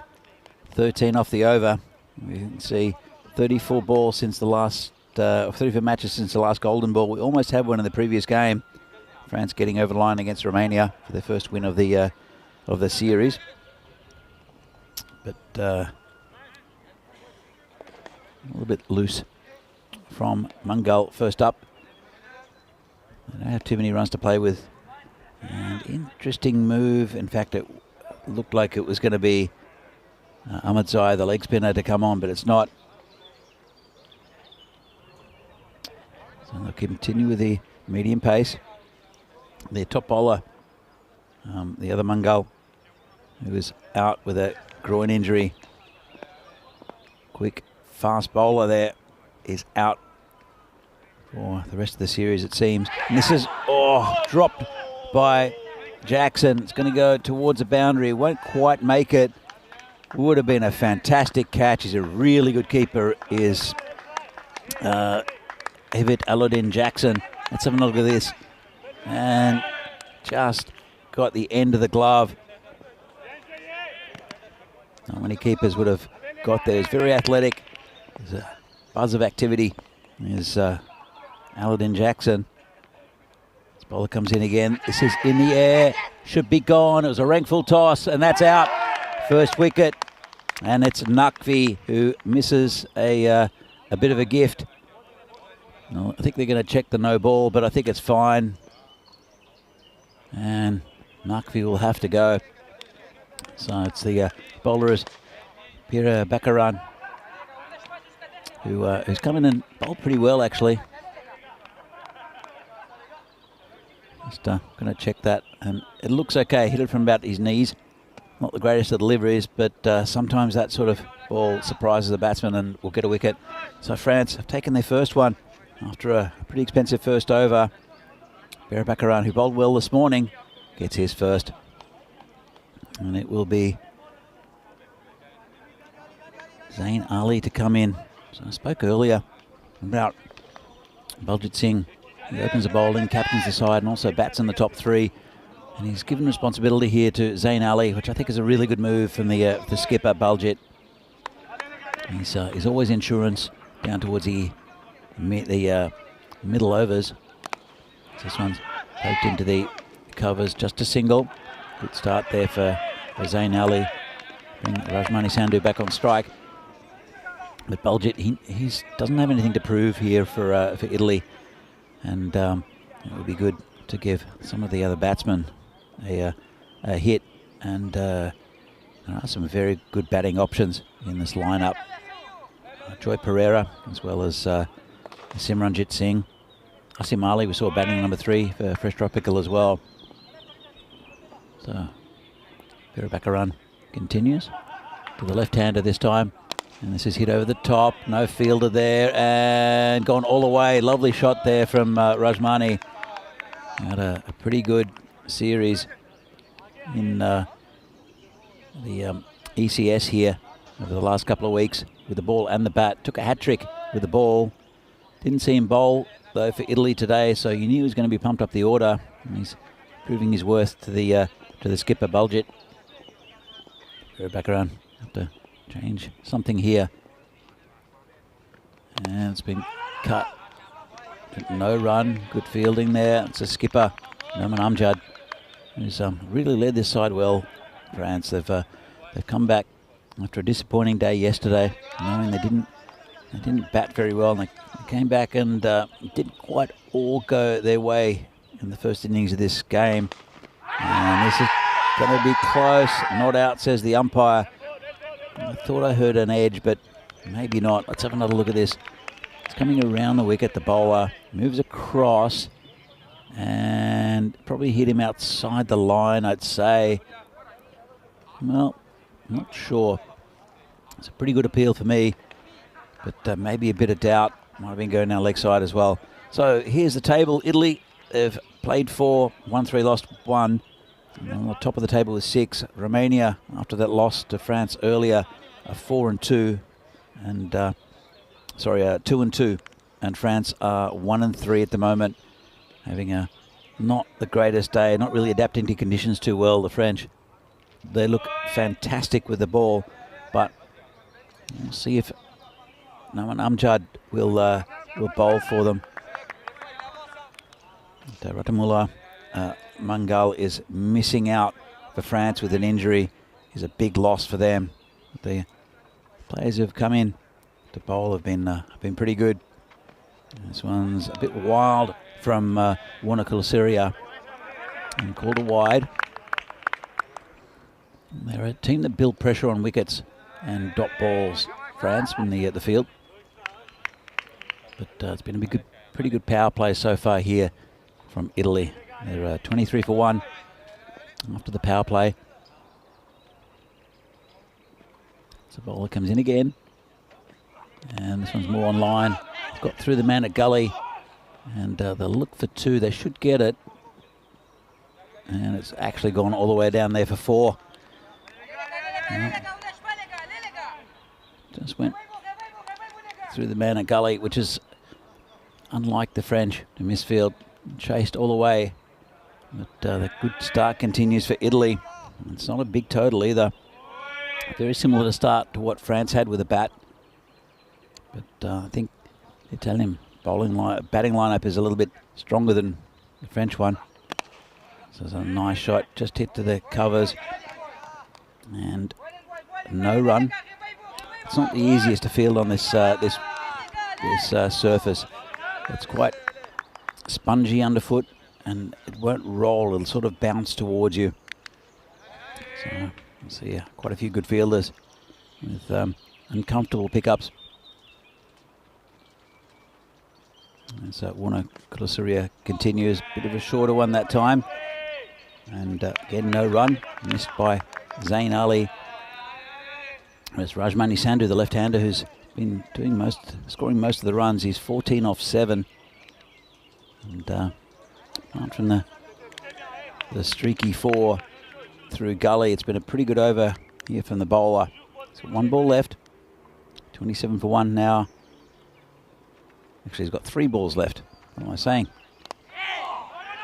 13 off the over. We can see 34 balls since the last, 34 matches since the last golden ball. We almost had one in the previous game. France getting over the line against Romania for their first win of the series. But a little bit loose from Mungal first up. They don't have too many runs to play with. And interesting move. In fact, it looked like it was going to be Ahmed Zai, the leg spinner, to come on, but it's not. So they'll continue with the medium pace. Their top bowler, the other Mungal, who is out with a groin injury. Quick, fast bowler there is out for the rest of the series, it seems. And this is, dropped by Jackson. It's going to go towards the boundary. Won't quite make it. Would have been a fantastic catch. He's a really good keeper, is Evit Aludin Jackson. Let's have a look at this. And just got the end of the glove. Not many keepers would have got there. He's very athletic. There's a buzz of activity. There's Aludin Jackson. This bowler comes in again. This is in the air. Should be gone. It was a rankful toss, and that's out. First wicket. And it's Naqvi who misses a bit of a gift. Well, I think they're going to check the no ball, but I think it's fine. And Naqvi will have to go. So it's the bowler is Pira Bakaran, who's come in and bowled pretty well, actually. Just going to check that, and it looks okay. Hit it from about his knees. Not the greatest of deliveries, but sometimes that sort of ball surprises the batsman and will get a wicket. So France have taken their first one after a pretty expensive first over. Pira Bakaran, who bowled well this morning, gets his first. And it will be Zain Ali to come in. So I spoke earlier about Baljit Singh. He opens the bowling, captains the side, and also bats in the top three. And he's given responsibility here to Zain Ali, which I think is a really good move from the skipper, Baljit. He's always insurance down towards the middle overs. So this one's poked into the covers, just a single. Good start there for Zain Ali. Bring Rajmani Sandhu back on strike. But Baljit, he doesn't have anything to prove here for Italy. And it would be good to give some of the other batsmen a hit. And there are some very good batting options in this lineup. Joy Pereira, as well as Simranjit Singh. Asim Ali, we saw batting number 3 for Fresh Tropical as well. So Pira Bakaran continues to the left-hander this time. And this is hit over the top. No fielder there and gone all the way. Lovely shot there from Rajmani. Had a pretty good series in the ECS here over the last couple of weeks with the ball and the bat. Took a hat-trick with the ball. Didn't see him bowl, though, for Italy today, so you knew he was going to be pumped up the order. And he's proving his worth to the skipper, Baljit. Go back around. Have to change something here. And it's been cut. No run. Good fielding there. It's a skipper, Noman Amjad, who's really led this side well. France, they've come back after a disappointing day yesterday, knowing they didn't bat very well. And they came back and didn't quite all go their way in the first innings of this game. And this is going to be close. Not out, says the umpire. I thought I heard an edge, but maybe not. Let's have another look at this. It's coming around the wicket. The bowler moves across and probably hit him outside the line, I'd say. Well, I'm not sure. It's a pretty good appeal for me, but maybe a bit of doubt. Might have been going down leg side as well. So here's the table. Italy, they've played 4, won 3, lost 1. And on the top of the table is 6. Romania, after that loss to France earlier, are 4 and 2, and 2 and 2, and France are 1 and 3 at the moment, having a not the greatest day, not really adapting to conditions too well. The French, they look fantastic with the ball, but we'll see if Noman Amjad will bowl for them. Ratamula Mangal is missing out for France with an injury. Is a big loss for them. The players who have come in to bowl have been pretty good. This one's a bit wild from Warner Kulasiria and called a wide. They're a team that build pressure on wickets and dot balls, France, in the field. But it's been a pretty good power play so far here from Italy. They're 23 for 1 after the power play. So bowler comes in again. And this one's more online. Got through the man at gully. And they'll look for 2. They should get it. And it's actually gone all the way down there for 4. Just went through the man at gully, which is unlike the French. The misfield chased all the way. But the good start continues for Italy. It's not a big total either. Very similar to start to what France had with a bat. But I think the Italian batting lineup is a little bit stronger than the French one. So it's a nice shot, just hit to the covers. And no run. It's not the easiest to field on this surface. It's quite spongy underfoot, and it won't roll. It'll sort of bounce towards you. So you'll see quite a few good fielders with uncomfortable pickups. And so Warner Kulasuriya continues. Bit of a shorter one that time. And again, no run. Missed by Zain Ali. It's Rajmani Sandhu, the left-hander, who's been scoring most of the runs. He's 14 off 7. And apart from the streaky 4 through gully, it's been a pretty good over here from the bowler. He's got 1 ball left. 27 for 1 now. Actually, he's got 3 balls left. What am I saying?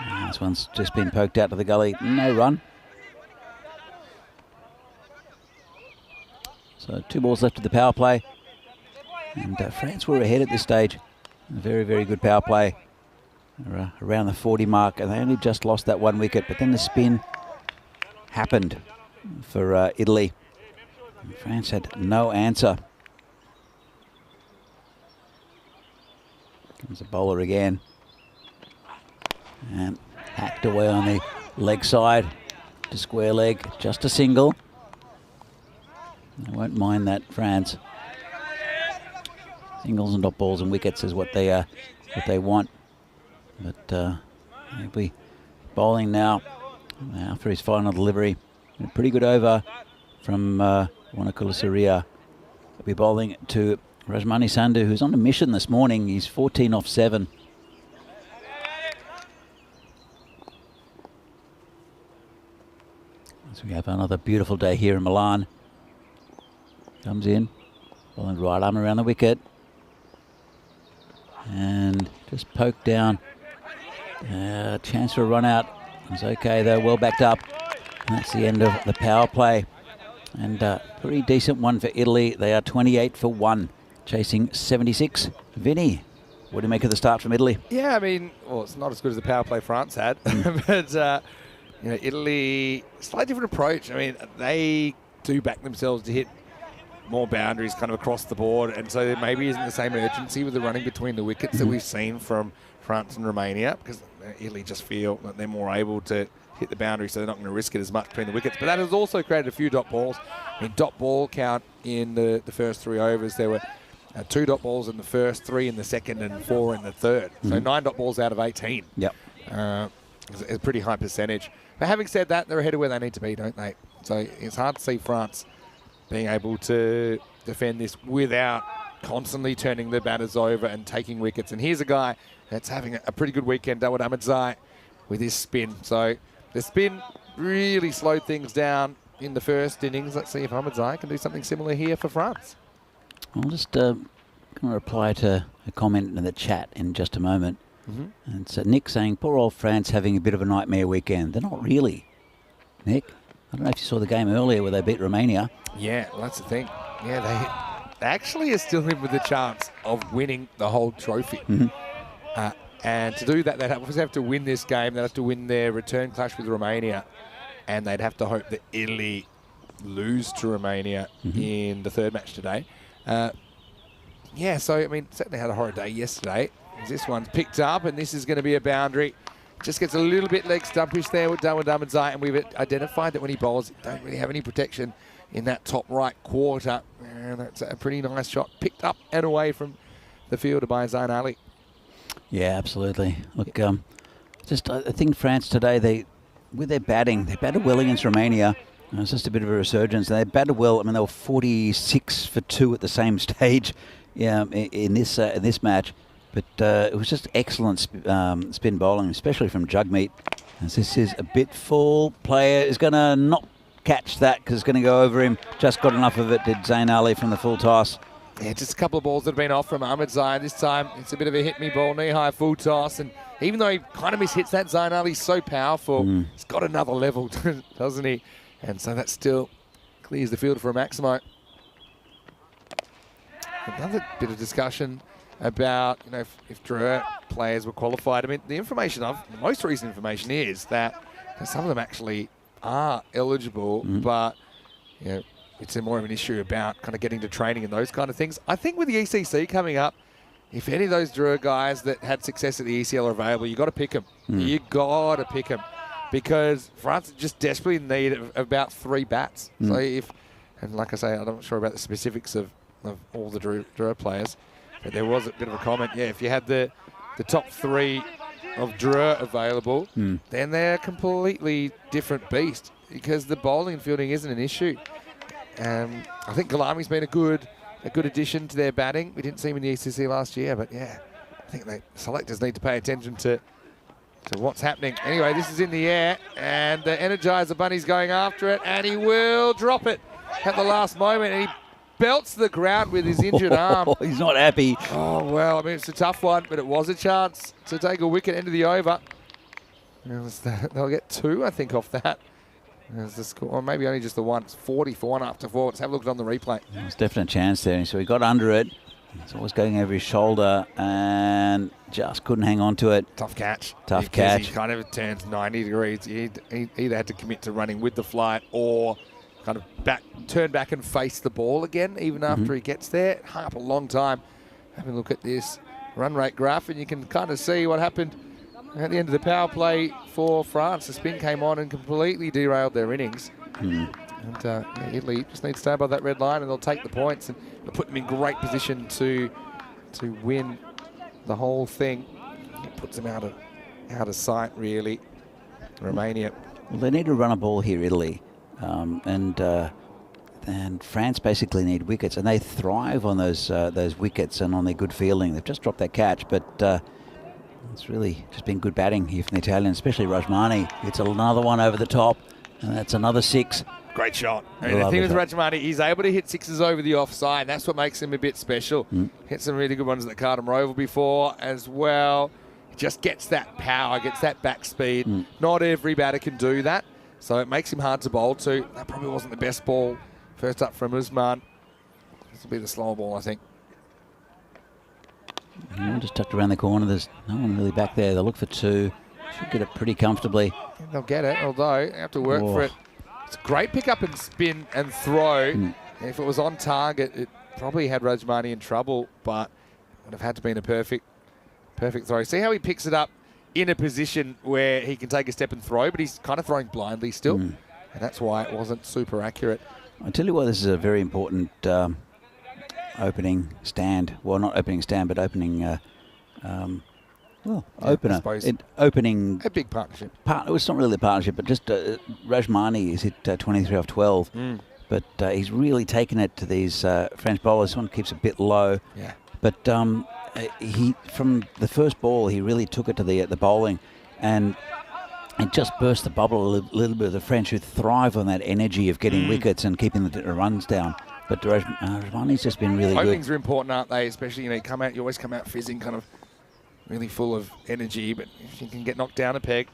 And this one's just been poked out to the gully. No run. So 2 balls left of the power play. And France were ahead at this stage. A very, very good power play. They're, around the 40 mark, and they only just lost that 1 wicket. But then the spin happened for Italy. And France had no answer. Comes the bowler again. And hacked away on the leg side to square leg. Just a single. I won't mind that, France. Singles and dot balls and wickets is what they want. But he'll be bowling now after his final delivery. A pretty good over from Warner Kulasuriya. He'll be bowling to Rajmani Sandhu, who's on a mission this morning. He's 14 off 7. So we have another beautiful day here in Milan. Comes in, bowling right arm around the wicket. And just poked down. Chance for a run out. It's okay though, well backed up. And that's the end of the power play. And pretty decent one for Italy. They are 28 for 1, chasing 76. Vinny, what do you make of the start from Italy? Yeah, I mean, well, it's not as good as the power play France had, but you know, Italy, slightly different approach. I mean, they do back themselves to hit more boundaries kind of across the board, and so there maybe isn't the same urgency with the running between the wickets that we've seen from France and Romania, because Italy just feel that they're more able to hit the boundary, so they're not going to risk it as much between the wickets. But that has also created a few dot balls. I mean, dot ball count in the first 3 overs, there were 2 dot balls in the first, 3 in the second, and 4 in the third. So 9 dot balls out of 18. Yep. It's a pretty high percentage. But having said that, they're ahead of where they need to be, don't they? So it's hard to see France being able to defend this without constantly turning the batters over and taking wickets. And here's a guy that's having a pretty good weekend, Dawud Ahmedzai, with his spin. So the spin really slowed things down in the first innings. Let's see if Ahmedzai can do something similar here for France. I'll just going to reply to a comment in the chat in just a moment. And it's Nick saying, poor old France having a bit of a nightmare weekend. They're not really, Nick. I don't know if you saw the game earlier where they beat Romania. Yeah, well, that's the thing. Yeah, they actually are still in with the chance of winning the whole trophy. And to do that, they'd obviously have to win this game. They'd have to win their return clash with Romania. And they'd have to hope that Italy lose to Romania in the third match today. Yeah, so, I mean, certainly had a horror day yesterday. This one's picked up, and this is going to be a boundary. Just gets a little bit leg stumpish there with Dawud Ahmedzai, and we've identified that when he bowls, he don't really have any protection in that top right quarter. And that's a pretty nice shot, picked up and away from the fielder by Zain Ali. Yeah, absolutely. Look, Just I think France today, with their batting, they batted well against Romania. It's just a bit of a resurgence. They batted well. I mean, they were 46 for 2 at the same stage in this match. But it was just excellent spin bowling, especially from Jugmeet. As this is a bit full. Player is going to not catch that because it's going to go over him. Just got enough of it, did Zain Ali from the full toss. Yeah, just a couple of balls that have been off from Ahmed Zain. This time it's a bit of a hit-me ball, knee-high full toss. And even though he kind of mishits that, Zain Ali's so powerful. He's got another level, doesn't he? And so that still clears the field for a Maximo. Another bit of discussion about, you know, if Dreux players were qualified. I mean, the most recent information is that some of them actually are eligible, but, you know, it's more of an issue about kind of getting to training and those kind of things. I think with the ECC coming up, if any of those Dreux guys that had success at the ECL are available, you got to pick them. You got to pick them because France just desperately need about 3 bats. So and like I say, I'm not sure about the specifics of all the Dreux players, but there was a bit of a comment. Yeah, if you had the top 3 of Dreux available, then they're a completely different beast because the bowling and fielding isn't an issue. I think Galami's been a good addition to their batting. We didn't see him in the ECC last year, but yeah, I think the selectors need to pay attention to what's happening. Anyway, this is in the air, and the Energizer Bunny's going after it, and he will drop it at the last moment, and he belts the ground with his injured arm. He's not happy. Oh, well, I mean, it's a tough one, but it was a chance to take a wicket into the over. They'll get 2, I think, off that. There's the score, or maybe only just the 1. It's 40 for 1 after 4. Let's have a look on the replay. There's definitely a chance there. So he got under it. It's always going over his shoulder and just couldn't hang on to it. Tough catch. Tough catch. He kind of turns 90 degrees. He either had to commit to running with the flight or kind of turn back and face the ball again, even after he gets there. Hung up a long time. Having a look at this run rate graph, and you can kind of see what happened at the end of the power play for France. The spin came on and completely derailed their innings. And Italy just need to stay above that red line, and they'll take the points and they'll put them in great position to win the whole thing. It puts them out of sight, really. Romania. Well, they need to run a ball here, Italy, and France basically need wickets, and they thrive on those wickets and on their good fielding. They've just dropped that catch, but. It's really just been good batting here from the Italians, especially Rajmani. It's another one over the top, and that's another 6. Great shot. And the thing with Rajmani, he's able to hit 6s over the offside. That's what makes him a bit special. Hit some really good ones at the Carlton Roval before as well. He just gets that power, gets that back speed. Not every batter can do that, so it makes him hard to bowl to. That probably wasn't the best ball. First up from Usman. This will be the slower ball, I think. Just tucked around the corner. There's no one really back there. They'll look for 2. Should get it pretty comfortably. They'll get it, although they have to work for it. It's a great pick up and spin and throw. If it was on target, it probably had Rajmani in trouble, but it would have had to been a perfect throw. See how he picks it up in a position where he can take a step and throw, but he's kind of throwing blindly still, and that's why it wasn't super accurate. I tell you what, this is a very important opening stand. Well, not opening stand, but opening opener. Opening a big partnership. It's not really a partnership, but just Rajmani is hit 23 off 12. But he's really taken it to these French bowlers. This one keeps a bit low. Yeah. But he, from the first ball, he really took it to the bowling, and it just burst the bubble a little bit of the French, who thrive on that energy of getting wickets and keeping the runs down. But Rajmani's just been really good. Openings are important, aren't they? Especially, you always come out fizzing, kind of really full of energy. But if you can get knocked down a peg,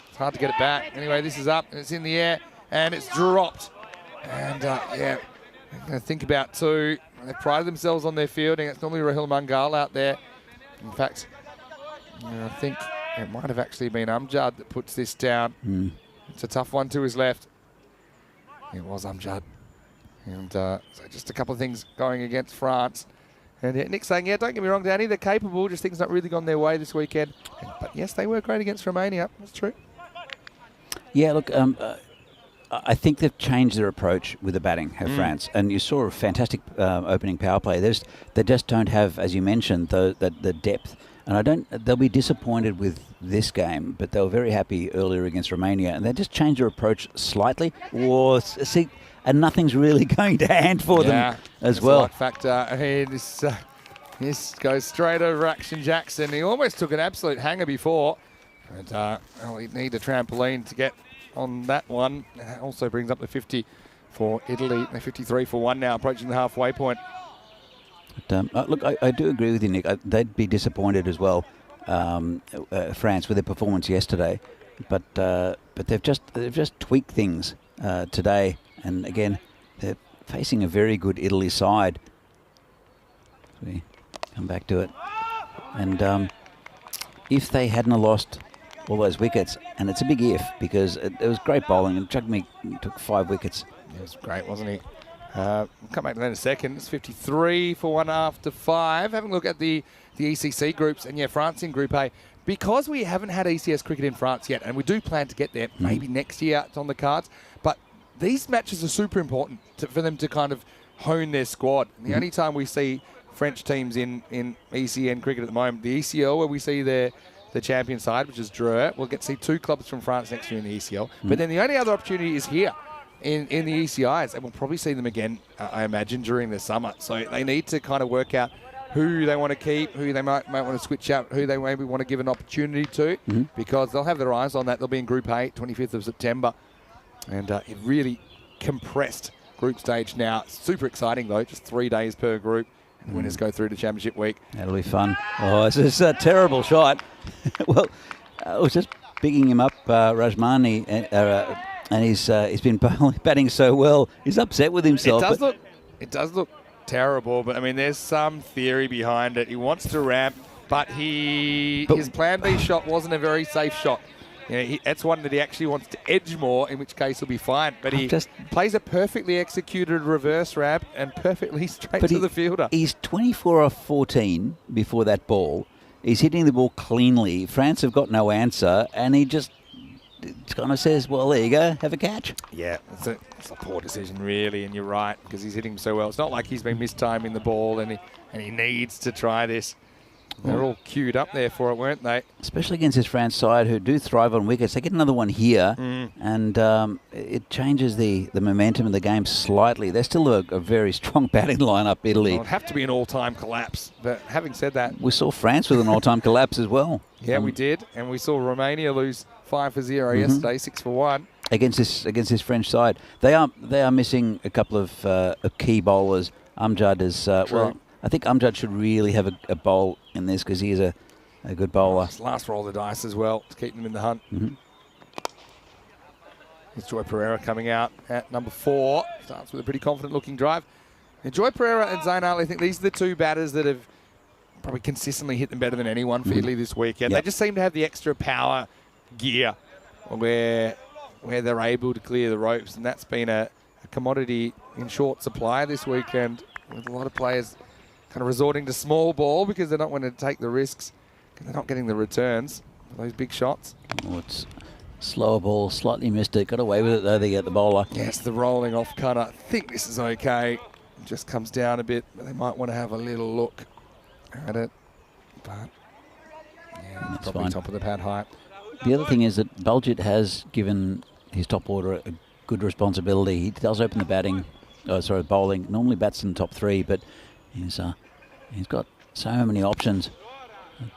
it's hard to get it back. Anyway, this is up, and it's in the air, and it's dropped. And I'm going to think about 2. They pride themselves on their fielding. It's normally Rahul Mangal out there. In fact, I think it might have actually been Amjad that puts this down. It's a tough one to his left. It was Amjad. And so just a couple of things going against France. And Nick's saying, yeah, don't get me wrong, Danny, they're capable, just things not really gone their way this weekend. But yes, they were great against Romania. That's true. Yeah, look, I think they've changed their approach with the batting, France. And you saw a fantastic opening power play. They just don't have, as you mentioned, the depth And they'll be disappointed with this game, but they were very happy earlier against Romania, and they just changed their approach slightly. And nothing's really going to hand for them as well. Luck factor. Hey, this goes straight over Action Jackson. He almost took an absolute hanger before. But well, he'd need a trampoline to get on that one. Also brings up the 50 for Italy. They're 53 for 1 now, approaching the halfway point. But, look, I do agree with you, Nick. They'd be disappointed as well, France, with their performance yesterday. But they've just tweaked things today. And again, they're facing a very good Italy side. We come back to it. And if they hadn't lost all those wickets, and it's a big if, because it was great bowling, and Chugme took 5 wickets. It was great, wasn't he? We'll come back to that in a second. It's 53 for 1 after 5. Having a look at the ECC groups, and France in Group A. Because we haven't had ECS cricket in France yet, and we do plan to get there maybe next year, it's on the cards, but these matches are super important for them to kind of hone their squad. And the only time we see French teams in ECN cricket at the moment, the ECL, where we see the champion side, which is Dreux, we'll get to see 2 clubs from France next year in the ECL. But then the only other opportunity is here in the ECIs, and we'll probably see them again, I imagine, during the summer. So they need to kind of work out who they want to keep, who they might want to switch out, who they maybe want to give an opportunity to, because they'll have their eyes on that. They'll be in Group A, 25th of September. And it really compressed group stage now. Super exciting, though. Just 3 days per group. And the winners go through to Championship Week. That'll be fun. Oh, it's a terrible shot. Well, I was just picking him up, Rajmani, and he's been batting so well. He's upset with himself. It does look terrible, but I mean, there's some theory behind it. He wants to ramp, but his plan B shot wasn't a very safe shot. You know, that's one that he actually wants to edge more, in which case he'll be fine. But he plays a perfectly executed reverse ramp and perfectly straight to the fielder. He's 24 off 14 before that ball. He's hitting the ball cleanly. France have got no answer, and he just kind of says, well, there you go, have a catch. Yeah, it's a poor decision, really, and you're right, because he's hitting so well. It's not like he's been mistiming the ball, and he needs to try this. They're all queued up there for it, weren't they? Especially against this France side, who do thrive on wickets. They get another one here, and it changes the momentum of the game slightly. They're still a very strong batting lineup, Italy. Well, it'd have to be an all-time collapse. But having said that, we saw France with an all-time collapse as well. Yeah, we did, and we saw Romania lose 5 for 0 yesterday, 6 for 1 against this French side. They are missing a couple of key bowlers. Amjad is well. I think Amjad should really have a bowl in this, because he is a good bowler. Last roll of the dice as well to keep them in the hunt. It's Joy Pereira coming out at number 4. Starts with a pretty confident-looking drive. And Joy Pereira and Zayn Ali, I think these are the 2 batters that have probably consistently hit them better than anyone for Italy this weekend. They just seem to have the extra power gear where they're able to clear the ropes, and that's been a commodity in short supply this weekend, with a lot of players kind of resorting to small ball because they're not wanting to take the risks, because they're not getting the returns for those big shots. Oh, it's slower ball, slightly missed it, got away with it though, they get the bowler. Yes, the rolling off cutter. I think this is okay. It just comes down a bit, but they might want to have a little look at it. But yeah, it's probably fine. Top of the pad height. The other thing is that Baljeet has given his top order a good responsibility. He does open the bowling. Normally bats in the top 3, but he's got so many options.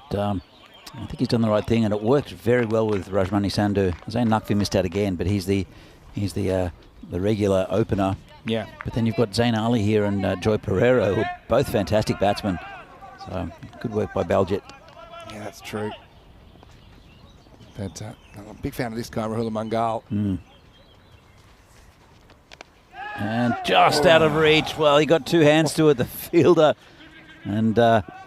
But, I think he's done the right thing, and it worked very well with Rajmani Sandhu. Zayn Naqvi missed out again, but he's the regular opener. Yeah. But then you've got Zayn Ali here and Joy Pereira, who are both fantastic batsmen. So good work by Baljeet. Yeah, that's true. But I'm a big fan of this guy, Rahul Mangal. And just out of reach. Well, he got 2 hands to it, the fielder. And,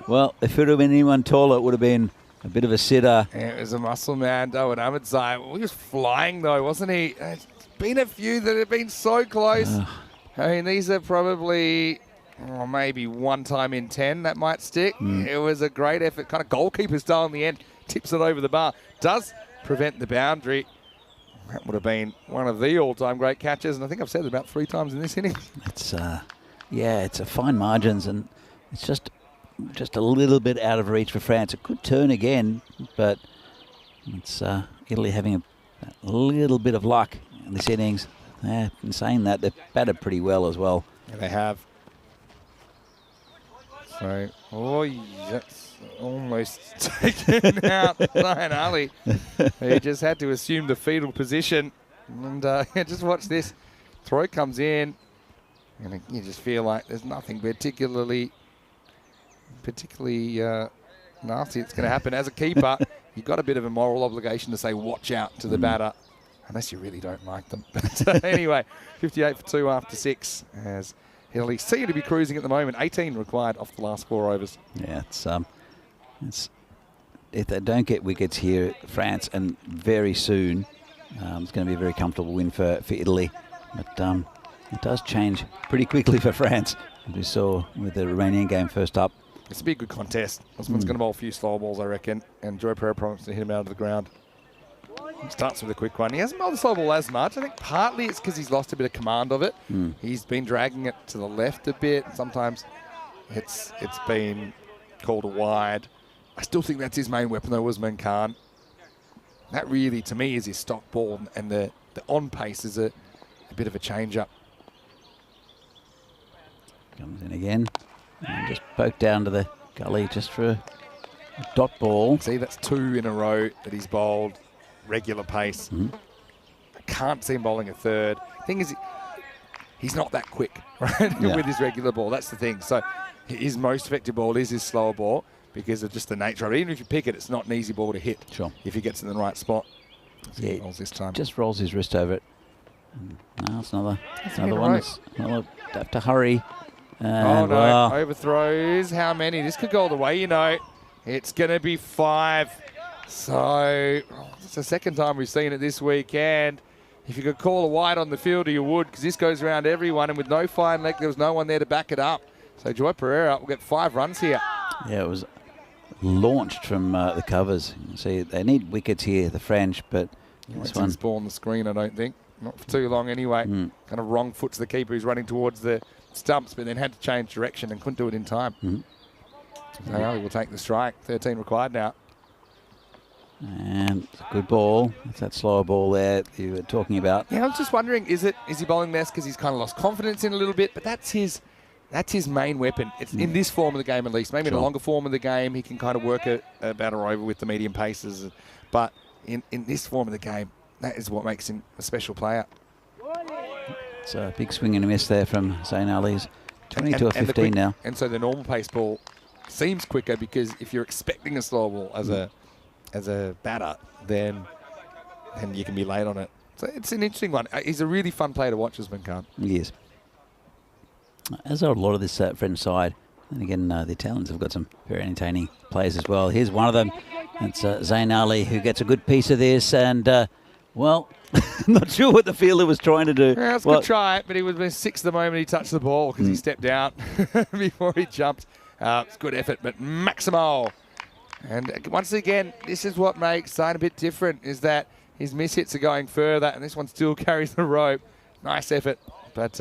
well, if it would have been anyone taller, it would have been a bit of a sitter. Yeah, it was a muscle man, Dawood Ahmedzai. Well, he was flying, though, wasn't he? There's been a few that have been so close. I mean, these are probably maybe 1 time in 10 that might stick. It was a great effort, kind of goalkeeper style in the end. Tips it over the bar. Does prevent the boundary. That would have been one of the all-time great catches, and I think I've said it about 3 times in this inning. It's it's a fine margins, and it's just just a little bit out of reach for France. It could turn again, but it's Italy having a little bit of luck in this innings. In saying that, they've batted pretty well as well. Yeah, they have. So, that's almost taken out Zayn Ali. He just had to assume the fetal position. And just watch this. Throw comes in. And you just feel like there's nothing particularly nasty that's going to happen. As a keeper, you've got a bit of a moral obligation to say watch out to the batter, unless you really don't like them. But anyway, 58 for 2 after 6, as Italy seem to be cruising at the moment. 18 required off the last 4 overs. Yeah, it's if they don't get wickets here, France, and very soon, it's going to be a very comfortable win for Italy. But it does change pretty quickly for France, as we saw with the Romanian game first up. It's a big good contest. This one's going to bowl a few slow balls, I reckon, and Joy Pereira promised to hit him out of the ground. He starts with a quick one. He hasn't bowled the slow ball as much. I think partly it's because he's lost a bit of command of it. He's been dragging it to the left a bit. Sometimes it's been called a wide. I still think that's his main weapon, though, Usman Khan. That really, to me, is his stock ball, and the on pace is a bit of a change-up. Comes in again and just poked down to the gully just for a dot ball. See, that's 2 in a row that he's bowled regular pace. I can't see him bowling a third. Thing is, he's not that quick, right? With his regular ball. That's the thing. So his most effective ball is his slower ball because of just the nature of it. Even if you pick it, it's not an easy ball to hit. Sure. If he gets in the right spot. Yeah, he rolls this time. Just rolls his wrist over it. No, it's another one. Have to hurry. Oh no, overthrows. How many? This could go all the way, you know. It's going to be 5. So it's the second time we've seen it this weekend. If you could call a wide on the fielder, you would, because this goes around everyone, and with no fine leg, there was no one there to back it up. So Joy Pereira will get 5 runs here. Yeah, it was launched from the covers. You see, they need wickets here, the French, but this one's ball on the screen, I don't think. Not for too long anyway. Kind of wrong foot to the keeper who's running towards the stumps, but then had to change direction and couldn't do it in time. So Ali will take the strike. 13 required now. And it's a good ball. It's that slower ball there you were talking about. Yeah, I was just wondering, is he bowling less because he's kind of lost confidence in a little bit? But that's his main weapon. It's in this form of the game at least. Maybe in a longer form of the game, he can kind of work a batter over with the medium paces. But in this form of the game, that is what makes him a special player. It's a big swing and a miss there from Zayn Ali's 22 or 15 now. And so the normal pace ball seems quicker because if you're expecting a slow ball as a batter, then you can be late on it. So it's an interesting one. He's a really fun player to watch, Usman Khan. He is. As are a lot of this French side. And again, the Italians have got some very entertaining players as well. Here's one of them. It's Zayn Ali, who gets a good piece of this. And, well, not sure what the fielder was trying to do. Yeah, it's a good try, but he was 6 the moment he touched the ball because he stepped out before he jumped. It's good effort, but Maximo. And once again, this is what makes Zayn a bit different, is that his mishits are going further, and this one still carries the rope. Nice effort, but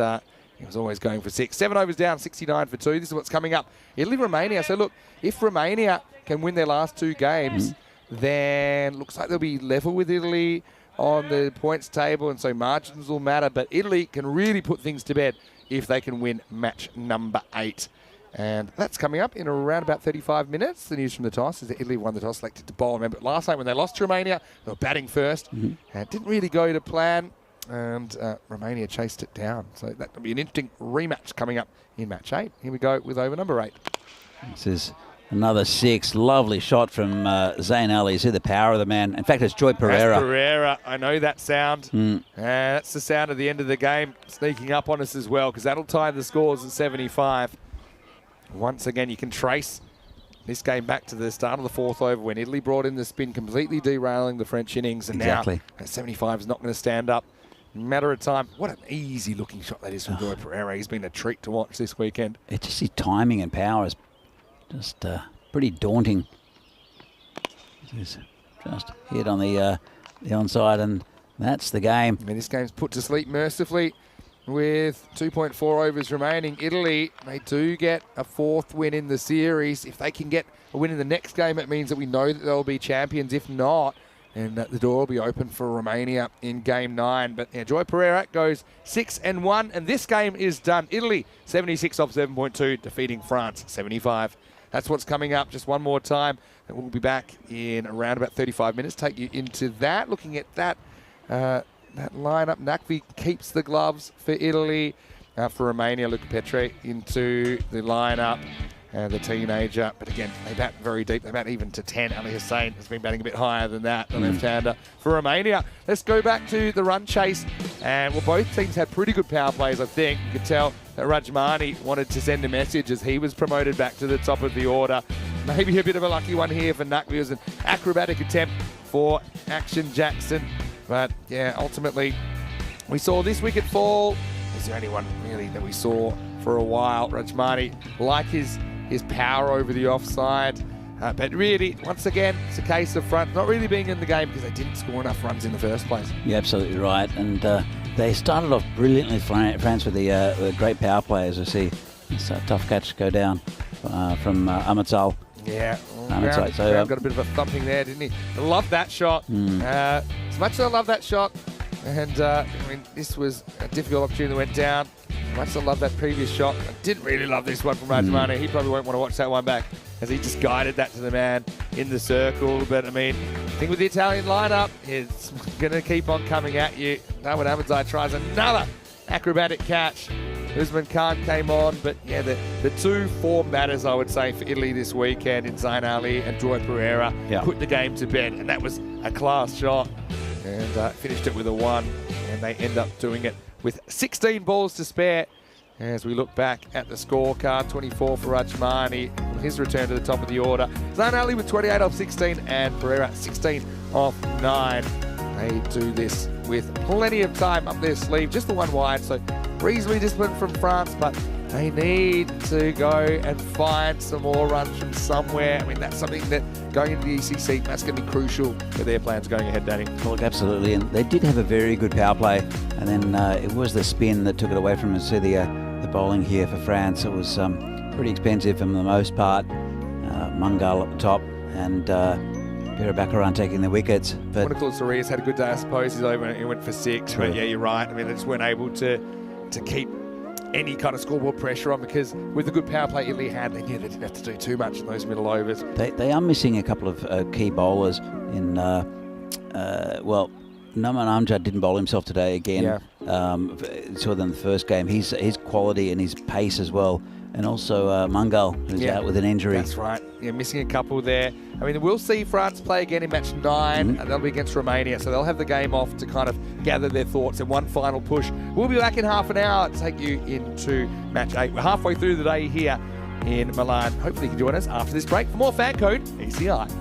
he was always going for 6. 7 overs down, 69 for 2. This is what's coming up. Italy, Romania. So look, if Romania can win their last 2 games, then looks like they'll be level with Italy on the points table, and so margins will matter. But Italy can really put things to bed if they can win match number 8. And that's coming up in around about 35 minutes. The news from the toss is that Italy won the toss, selected to bowl. Remember, last night when they lost to Romania, they were batting first. And it didn't really go to plan, and Romania chased it down. So that will be an interesting rematch coming up in match 8. Here we go with over number 8. This is another 6. Lovely shot from Zayn Ali. See the power of the man. In fact, it's Joy Pereira. That's Pereira. I know that sound. That's the sound of the end of the game sneaking up on us as well, because that'll tie the scores at 75. Once again, you can trace this game back to the start of the 4th over when Italy brought in the spin, completely derailing the French innings. And now that 75 is not going to stand up. Matter of time. What an easy-looking shot that is from Joy Pereira. He's been a treat to watch this weekend. It's just his timing and power is just pretty daunting. He's just hit on the onside, and that's the game. I mean, this game's put to sleep mercifully. with 2.4 overs remaining. Italy, they do get a 4th win in the series. If they can get a win in the next game, it means that we know that they'll be champions. If not, then the door will be open for Romania in game 9. But yeah, Joy Pereira goes 6-1, and this game is done. Italy 76 off 7.2, defeating France 75. That's what's coming up. Just one more time, and we'll be back in around about 35 minutes. Take you into that, looking at that that lineup. Nakvi keeps the gloves for Italy. For Romania, Luca Petre into the lineup. The teenager, but again, they bat very deep. They bat even to 10. Ali Hussein has been batting a bit higher than that, the left-hander for Romania. Let's go back to the run chase. And well, both teams had pretty good power plays, I think. You could tell that Rajmani wanted to send a message as he was promoted back to the top of the order. Maybe a bit of a lucky one here for Nakvi. It was an acrobatic attempt for Action Jackson. But yeah, ultimately, we saw this wicket fall. Is there anyone really that we saw for a while? Rajmani, like his power over the offside. But really, once again, it's a case of front not really being in the game because they didn't score enough runs in the first place. You're absolutely right. And they started off brilliantly, France, with the great power play, as I see. It's a tough catch go down from Amatsal. Yeah, so got a bit of a thumping there, didn't he? I love that shot. As much as I love that shot, and I mean, this was a difficult opportunity that went down. Much as I love that previous shot, I didn't really love this one from Rajmani. He probably won't want to watch that one back as he just guided that to the man in the circle. But I mean, I think with the Italian lineup, it's going to keep on coming at you. Darwin Ahmadzai tries another acrobatic catch. Usman Khan came on, but yeah, the two form batters, I would say, for Italy this weekend in Zain Ali and Joy Pereira put the game to bed, and that was a class shot. And finished it with a 1, and they end up doing it with 16 balls to spare. As we look back at the scorecard, 24 for Rajmani, his return to the top of the order. Zain Ali with 28 off 16, and Pereira 16 off 9. They do this with plenty of time up their sleeve, just the one wide, so reasonably disciplined from France, but they need to go and find some more runs from somewhere. I mean, that's something that going into the ECC, that's going to be crucial for their plans going ahead, Danny. Well, look, absolutely, and they did have a very good power play, and then it was the spin that took it away from us. See the bowling here for France. It was pretty expensive for the most part. Mungal at the top, and Pereira back around taking the wickets. But Nicholas Arias had a good day, I suppose. He's over. He went for 6, but yeah, you're right. I mean, they just weren't able to keep any kind of scoreboard pressure on, because with the good power play Italy had, they knew they didn't have to do too much in those middle overs. They are missing a couple of key bowlers in, well, Naman Amjad didn't bowl himself today again. Saw them in the first game. His quality and his pace as well. And also Mungal, who's out with an injury. That's right. Yeah, missing a couple there. I mean, we'll see France play again in match 9, and that'll be against Romania. So they'll have the game off to kind of gather their thoughts in one final push. We'll be back in half an hour to take you into match 8. We're halfway through the day here in Milan. Hopefully you can join us after this break for more Fan Code ECI.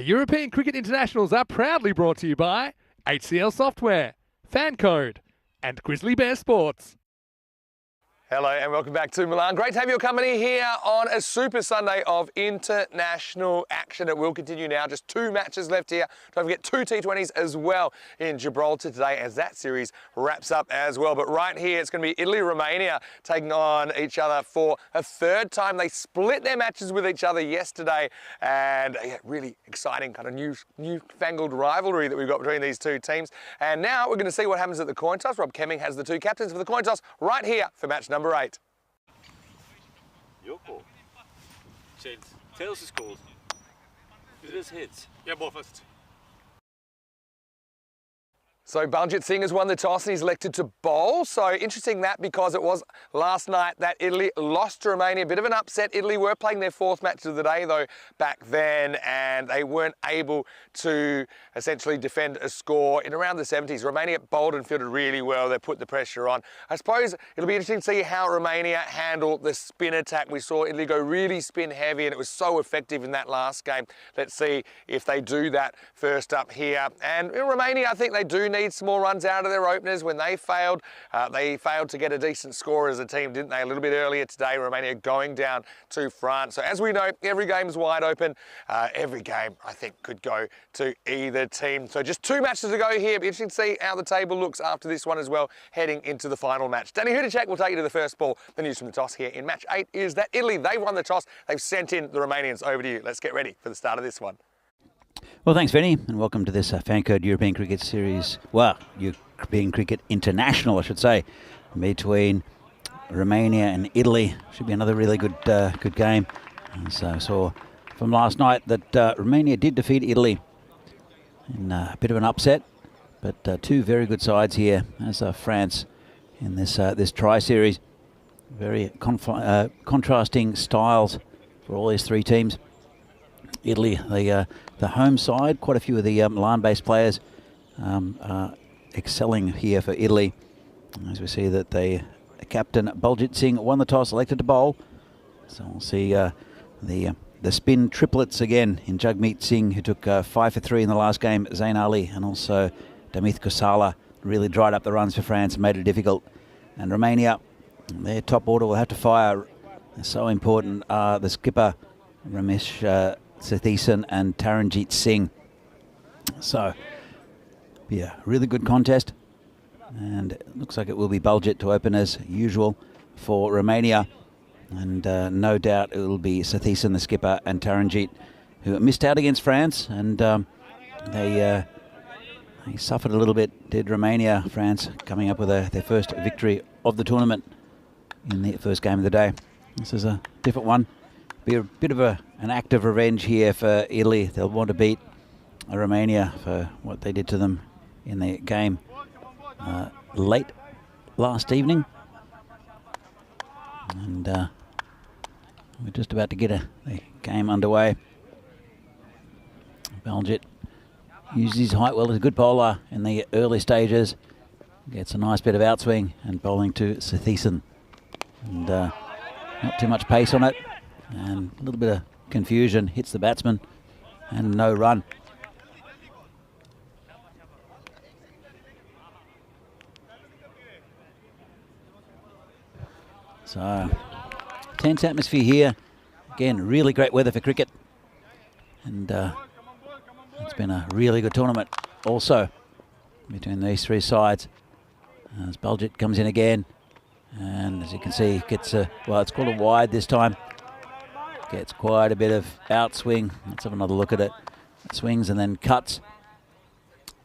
The European Cricket Internationals are proudly brought to you by HCL Software, Fan Code, and Grizzly Bear Sports. Hello and welcome back to Milan. Great to have your company here on a Super Sunday of international action. It will continue now. Just 2 matches left here. Don't forget 2 T20s as well in Gibraltar today as that series wraps up as well. But right here, it's going to be Italy-Romania taking on each other for a 3rd time. They split their matches with each other yesterday, and yeah, really exciting kind of newfangled rivalry that we've got between these 2 teams. And now we're going to see what happens at the coin toss. Rob Kemming has the 2 captains for the coin toss right here for match number 8. Your call. Tails is called. It is heads. Yeah, ball first. So Baljit Singh has won the toss and he's elected to bowl. So interesting that, because it was last night that Italy lost to Romania. A bit of an upset. Italy were playing their 4th match of the day though back then, and they weren't able to essentially defend a score in around the 70s. Romania bowled and fielded really well. They put the pressure on. I suppose it'll be interesting to see how Romania handle the spin attack. We saw Italy go really spin heavy and it was so effective in that last game. Let's see if they do that first up here. And in Romania, I think they do need some more runs out of their openers. When they failed to get a decent score as a team, didn't they? A little bit earlier today, Romania going down to France. So as we know, every game's wide open. Every game, I think, could go to either team. So just 2 matches to go here. Be interesting to see how the table looks after this one as well, heading into the final match. Danny Hudacek will take you to the first ball. The news from the toss here in match 8 is that Italy, they've won the toss. They've sent in the Romanians. Over to you. Let's get ready for the start of this one. Well, thanks, Vinny, and welcome to this Fan Code European Cricket Series. Well, European Cricket International, I should say, between Romania and Italy. Should be another really good game. And so I saw from last night that Romania did defeat Italy in a bit of an upset, but 2 very good sides here, as France in this tri-series. Very contrasting styles for all these 3 teams. Italy, the home side, quite a few of the Milan-based players are excelling here for Italy. As we see that the captain Baljit Singh won the toss, elected to bowl. So we'll see the spin triplets again in Jagmeet Singh, who took 5 for 3 in the last game. Zain Ali and also Damith Kosala really dried up the runs for France and made it difficult. And Romania, their top order will have to fire. They're so important. The skipper Ramesh Sathiesan and Taranjit Singh. So, yeah, really good contest. And it looks like it will be Baljit to open as usual for Romania. And no doubt it will be Sathiesan, the skipper, and Taranjit, who missed out against France. And they suffered a little bit, did Romania. France coming up with their first victory of the tournament in the first game of the day. This is a different one. Be a bit of an act of revenge here for Italy. They'll want to beat Romania for what they did to them in the game late last evening. And we're just about to get the game underway. Baljit uses his height well as a good bowler in the early stages. Gets a nice bit of outswing and bowling to Sathiesan. And not too much pace on it. And a little bit of confusion, hits the batsman, and no run. So, tense atmosphere here. Again, really great weather for cricket. And it's been a really good tournament also between these 3 sides. As Baljit comes in again. And as you can see, gets well, it's called a wide this time. Gets quite a bit of outswing. Let's have another look at it. Swings and then cuts.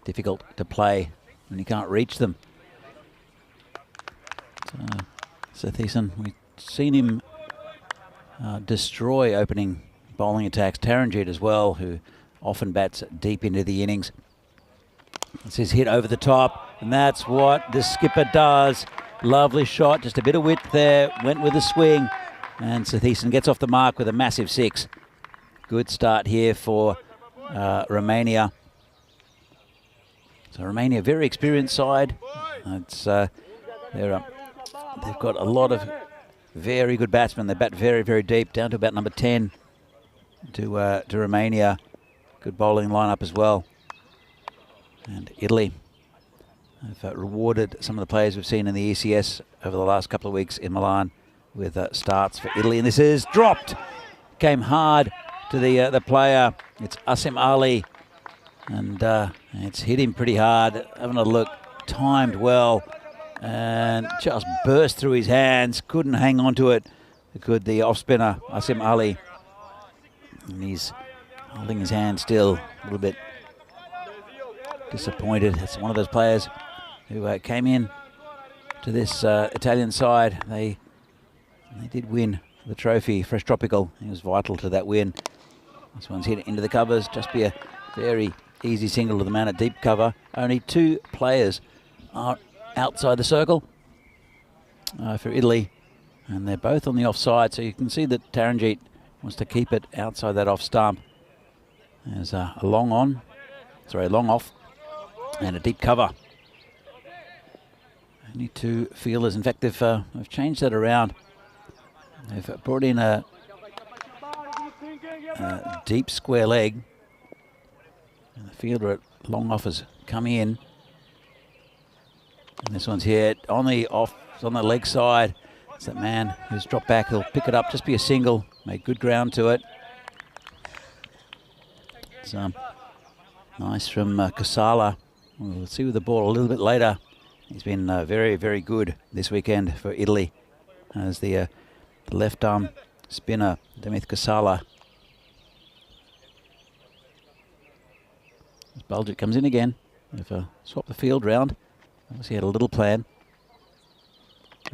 Difficult to play when you can't reach them. So, Sathiesan, we've seen him destroy opening bowling attacks. Taranjit as well, who often bats deep into the innings. It's his hit over the top, and that's what the skipper does. Lovely shot, just a bit of width there. Went with a swing. And Sathiesan gets off the mark with a massive 6. Good start here for Romania. So Romania, very experienced side. They've got a lot of very good batsmen. They bat very, very deep, down to about number 10 to Romania. good bowling lineup as well. And Italy have rewarded some of the players we've seen in the ECS over the last couple of weeks in Milan with starts for Italy. And this is dropped. Came hard to the player. It's Asim Ali. And it's hit him pretty hard. Having a look, timed well. And just burst through his hands. Couldn't hang on to it. Could the off-spinner, Asim Ali. And he's holding his hand still, a little bit disappointed. It's one of those players who came in to this Italian side. They did win the trophy, Fresh Tropical. He was vital to that win. This one's hit into the covers. Just be a very easy single to the man at deep cover. Only 2 players are outside the circle for Italy, and they're both on the offside. So you can see that Taranjeet wants to keep it outside that off stump. There's a long off, and a deep cover. Only 2 fielders. In fact, they've changed that around. They've brought in a deep square leg. And the fielder at long off has come in. And this one's hit on the leg side. It's that man who's dropped back. He'll pick it up, just be a single. Make good ground to it. It's nice from Kasala. We'll see with the ball a little bit later. He's been very, very good this weekend for Italy as the left arm spinner, Demith Kasala. As Baljeet comes in again. They've swapped the field round. Obviously had a little plan.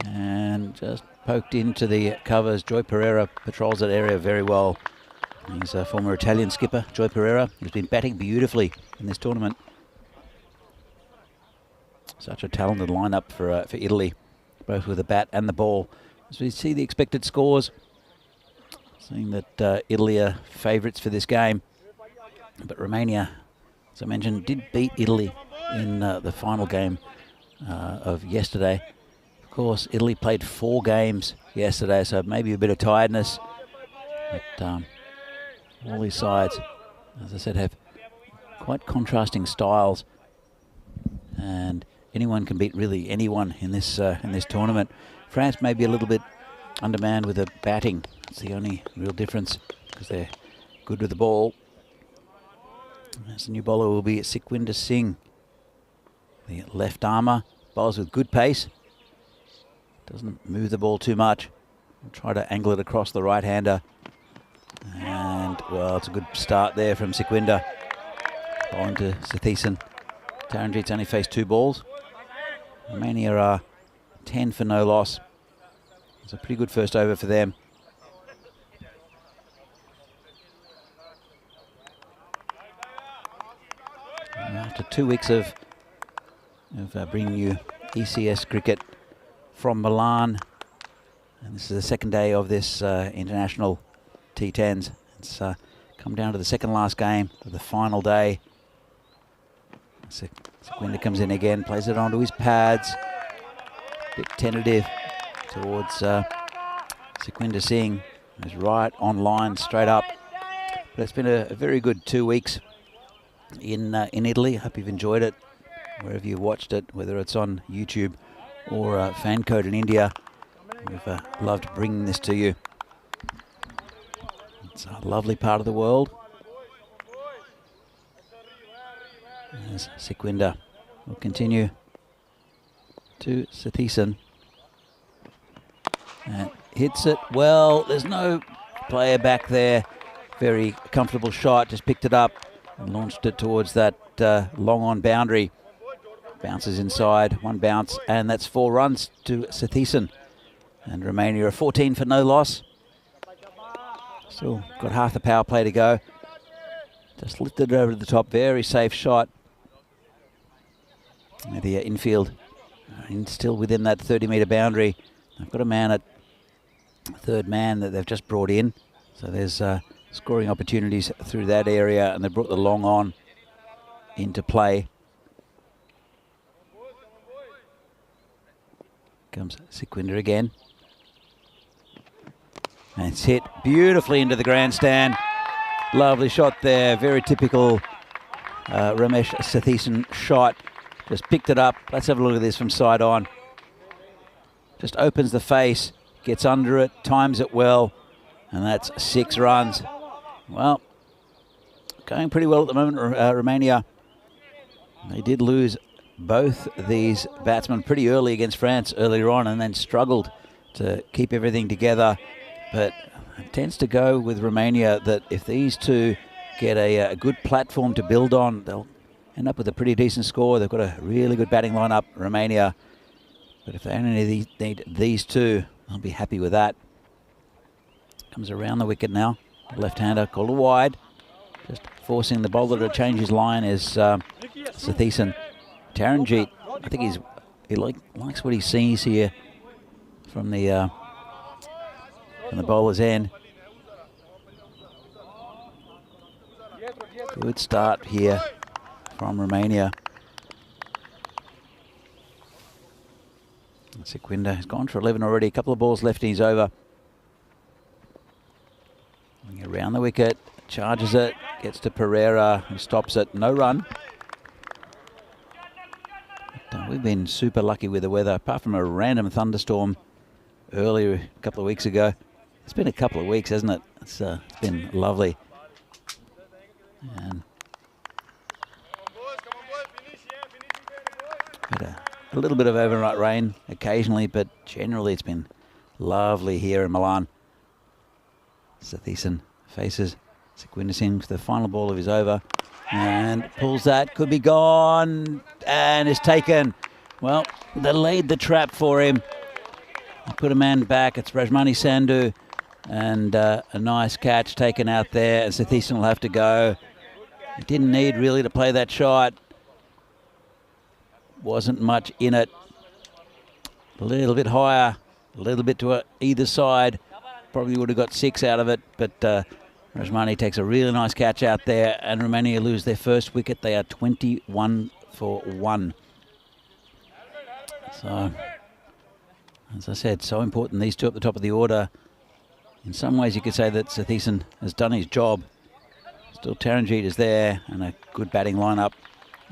And just poked into the covers. Joy Pereira patrols that area very well. He's a former Italian skipper, Joy Pereira, who's been batting beautifully in this tournament. Such a talented lineup for Italy, both with the bat and the ball. As we see the expected scores, seeing that Italy are favourites for this game. But Romania, as I mentioned, did beat Italy in the final game of yesterday. Of course, Italy played 4 games yesterday, so maybe a bit of tiredness. But all these sides, as I said, have quite contrasting styles, and anyone can beat really anyone in this tournament. France may be a little bit undermanned with the batting. It's the only real difference, because they're good with the ball. As the new bowler will be Sikwinder Singh, the left armour, bowls with good pace. Doesn't move the ball too much. We'll try to angle it across the right-hander. And, well, it's a good start there from Sikwinder. Bowling to Sathisen. Taranjeet's only faced 2 balls. Romania are 10 for no loss. It's a pretty good first over for them. And after 2 weeks of bringing you ECS cricket from Milan, and this is the second day of this international T10s. It's come down to the second last game of the final day. Sikwinder comes in again, plays it onto his pads. Bit tentative towards Sikwinder Singh, who's right on line, straight up. But it's been a very good 2 weeks in Italy. Hope you've enjoyed it wherever you watched it, whether it's on YouTube or Fancode in India. We've loved bringing this to you. It's a lovely part of the world. As Sikwinder will continue to Sathisen. And hits it well. There's no player back there. Very comfortable shot. Just picked it up and launched it towards that long on boundary. Bounces inside. 1 bounce. And that's 4 runs to Sathisen. And Romania are 14 for no loss. Still got half the power play to go. Just lifted it over to the top. Very safe shot. The infield still within that 30-metre boundary. They've got a man at 3rd man that they've just brought in. So there's scoring opportunities through that area, and they brought the long on into play. Comes Sikwinder again. And it's hit beautifully into the grandstand. Lovely shot there, very typical Ramesh Sathisen shot. Just picked it up. Let's have a look at this from side on. Just opens the face, gets under it, times it well, and that's 6 runs. Well, going pretty well at the moment, Romania. They did lose both these batsmen pretty early against France earlier on and then struggled to keep everything together. But it tends to go with Romania that if these two get a good platform to build on, they'll end up with a pretty decent score. They've got a really good batting lineup, Romania. But if they only need these two, I'll be happy with that. Comes around the wicket now. Left-hander called wide. Just forcing the bowler to change his line is Sathisen. Taranjeet, I think he likes what he sees here from the bowler's end. Good start here from Romania. Sequinda has gone for 11 already. A couple of balls left and he's over. Around the wicket, charges it, gets to Pereira, who stops it. No run. But, we've been super lucky with the weather, apart from a random thunderstorm earlier a couple of weeks ago. It's been a couple of weeks, hasn't it? It's been lovely. And a little bit of overnight rain occasionally, but generally it's been lovely here in Milan. Sathisen faces Sequinda Singh for the final ball of his over and pulls that, could be gone, and is taken. Well, they laid the trap for him. They put a man back. It's Rajmani Sandhu, and a nice catch taken out there, and Sathisen will have to go. He didn't need really to play that shot. Wasn't much in it. A little bit higher, a little bit to either side. Probably would have got 6 out of it, but Rajmani takes a really nice catch out there, and Romania lose their first wicket. They are 21 for 1. So, as I said, so important, these two at the top of the order. In some ways, you could say that Sathisen has done his job. Still, Taranjeet is there, and a good batting lineup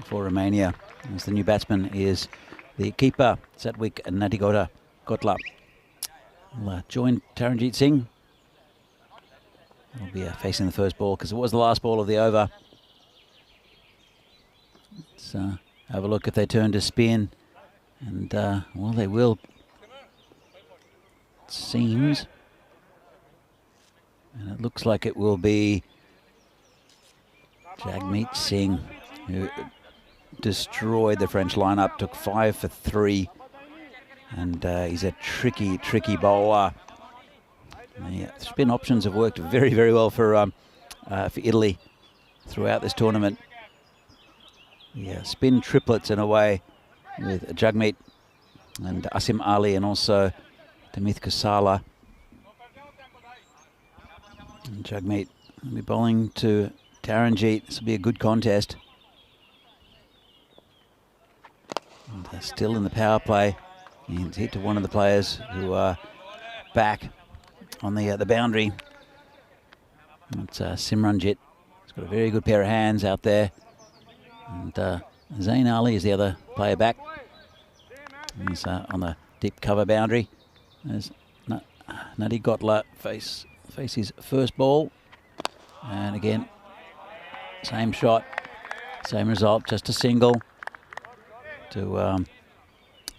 for Romania. As the new batsman is the keeper, Satwik Nadigota Kotla. Will join Taranjeet Singh. He'll be facing the first ball because it was the last ball of the over. Let's have a look if they turn to spin. And, well, they will. It seems. And it looks like it will be Jagmeet Singh, who destroyed the French lineup, took 5 for 3. And he's a tricky bowler. The spin options have worked very, very well for Italy throughout this tournament. Yeah, spin triplets in a way with Jagmeet and Asim Ali, and also Tamith Kusala. And Jagmeet will be bowling to Taranjeet. This will be a good contest. And still in the power play. He's hit to one of the players who are back on the boundary. It's Simranjit. He's got a very good pair of hands out there. And Zain Ali is the other player back. He's on the deep cover boundary. There's Nadi Gotla face his first ball. And again, same shot, same result, just a single to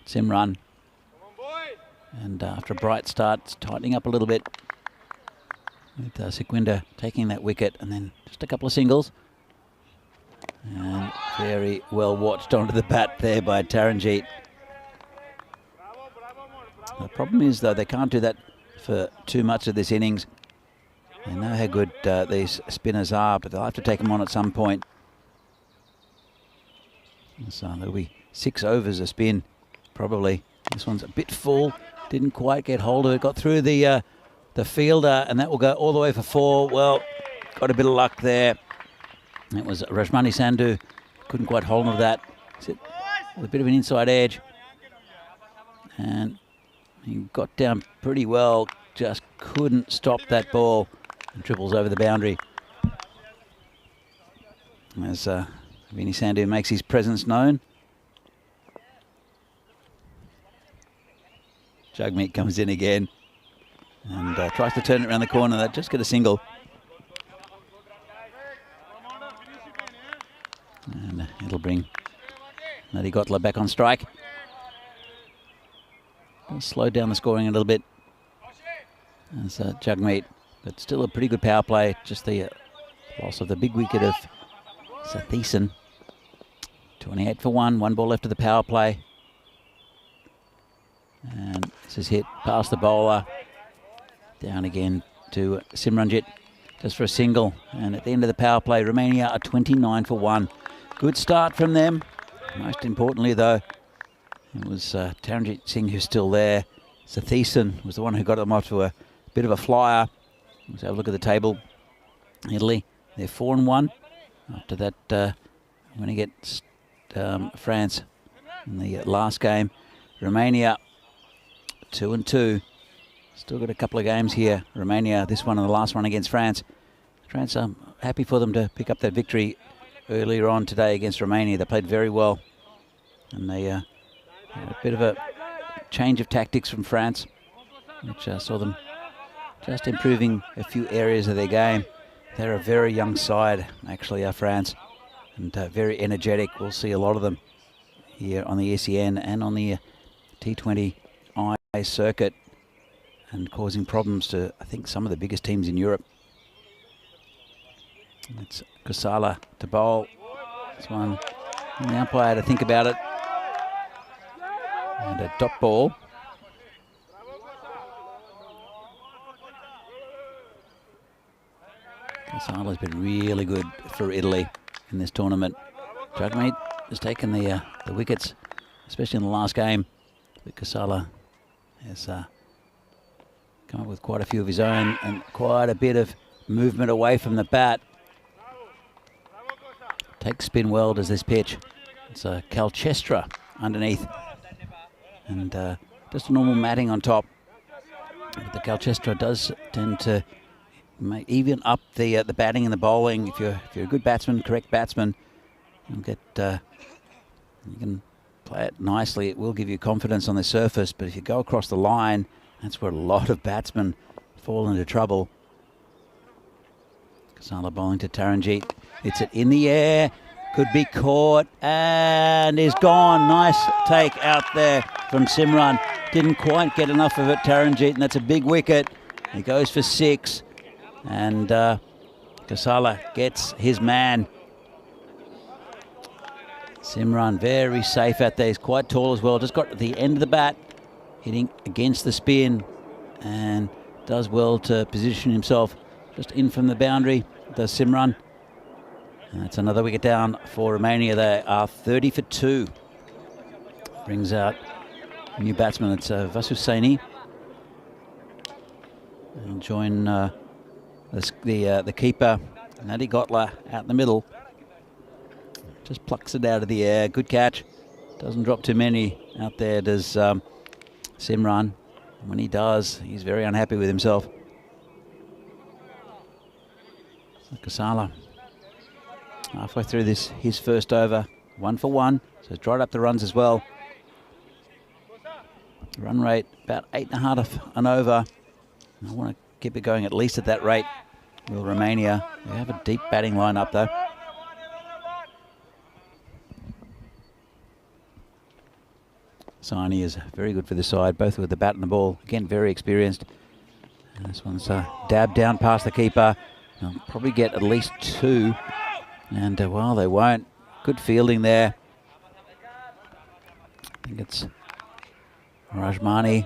Simran. And after a bright start, it's tightening up a little bit with Sequinda taking that wicket, and then just a couple of singles. And very well watched onto the bat there by Taranjeet. The problem is, though, they can't do that for too much of this innings. They know how good these spinners are, but they'll have to take them on at some point. So there'll be 6 overs a spin, probably. This one's a bit full. Didn't quite get hold of it. Got through the fielder, and that will go all the way for 4. Well, got a bit of luck there. It was Rajmani Sandhu. Couldn't quite hold on to that. With a bit of an inside edge. And he got down pretty well. Just couldn't stop that ball. And triples over the boundary. as Vinny Sandu makes his presence known. Jugmeat comes in again and tries to turn it around the corner. That just get a single. And it'll bring Nadi Gotla back on strike. It'll slow down the scoring a little bit as Jugmeat, but still a pretty good power play. Just the loss of the big wicket of Sathisen. 28 for 1 ball left of the power play. And this is hit past the bowler. Down again to Simranjit, just for a single. And at the end of the power play, Romania are 29 for 1. Good start from them. Most importantly, though, it was Taranjit Singh who's still there. Sathisen was the one who got them off to a bit of a flyer. Let's have a look at the table. Italy, they're 4-1. After that, winning against France in the last game. Romania 2-2. Still got a couple of games here. Romania, this one and the last one against France. France, I'm happy for them to pick up that victory earlier on today against Romania. They played very well. And they had a bit of a change of tactics from France, which saw them just improving a few areas of their game. They're a very young side, actually, France, and very energetic. We'll see a lot of them here on the ECN and on the T20 circuit, and causing problems to, I think, some of the biggest teams in Europe. It's Kusala to bowl. This one, and the umpire had to think about it. And a dot ball. Kusala's been really good for Italy in this tournament. Jugmeat has taken the wickets, especially in the last game. But Kusala has come up with quite a few of his own and quite a bit of movement away from the bat. Takes spin well, does this pitch. It's a Calchestra underneath. And just a normal matting on top. But the Calchestra does tend to even up the batting and the bowling. If you're a good batsman, correct batsman, you'll get you can play it nicely. It will give you confidence on the surface, but if you go across the line, that's where a lot of batsmen fall into trouble. Kusala bowling to Taranjit. It's it in the air. Could be caught and is gone. Nice take out there from Simran. Didn't quite get enough of it, Taranjit, and that's a big wicket. He goes for 6, and Kusala gets his man. Simran very safe out there. He's quite tall as well. Just got to the end of the bat, hitting against the spin, and does well to position himself just in from the boundary. Does Simran. And that's another wicket down for Romania. They are 30 for 2. Brings out a new batsman. It's Vasu Saini. And join the keeper, Nadi Gotla, out in the middle. Just plucks it out of the air. Good catch. Doesn't drop too many out there, does Simran. And when he does, he's very unhappy with himself. Kusala. Halfway through this, his first over, 1 for 1. So he's dried up the runs as well. Run rate about 8.5 an over. I want to keep it going at least at that rate. Will Romania? They have a deep batting lineup though. Saini is very good for the side, both with the bat and the ball. Again, very experienced. And this one's dabbed down past the keeper. They'll probably get at least 2. And, well, they won't. Good fielding there. I think it's Rajmani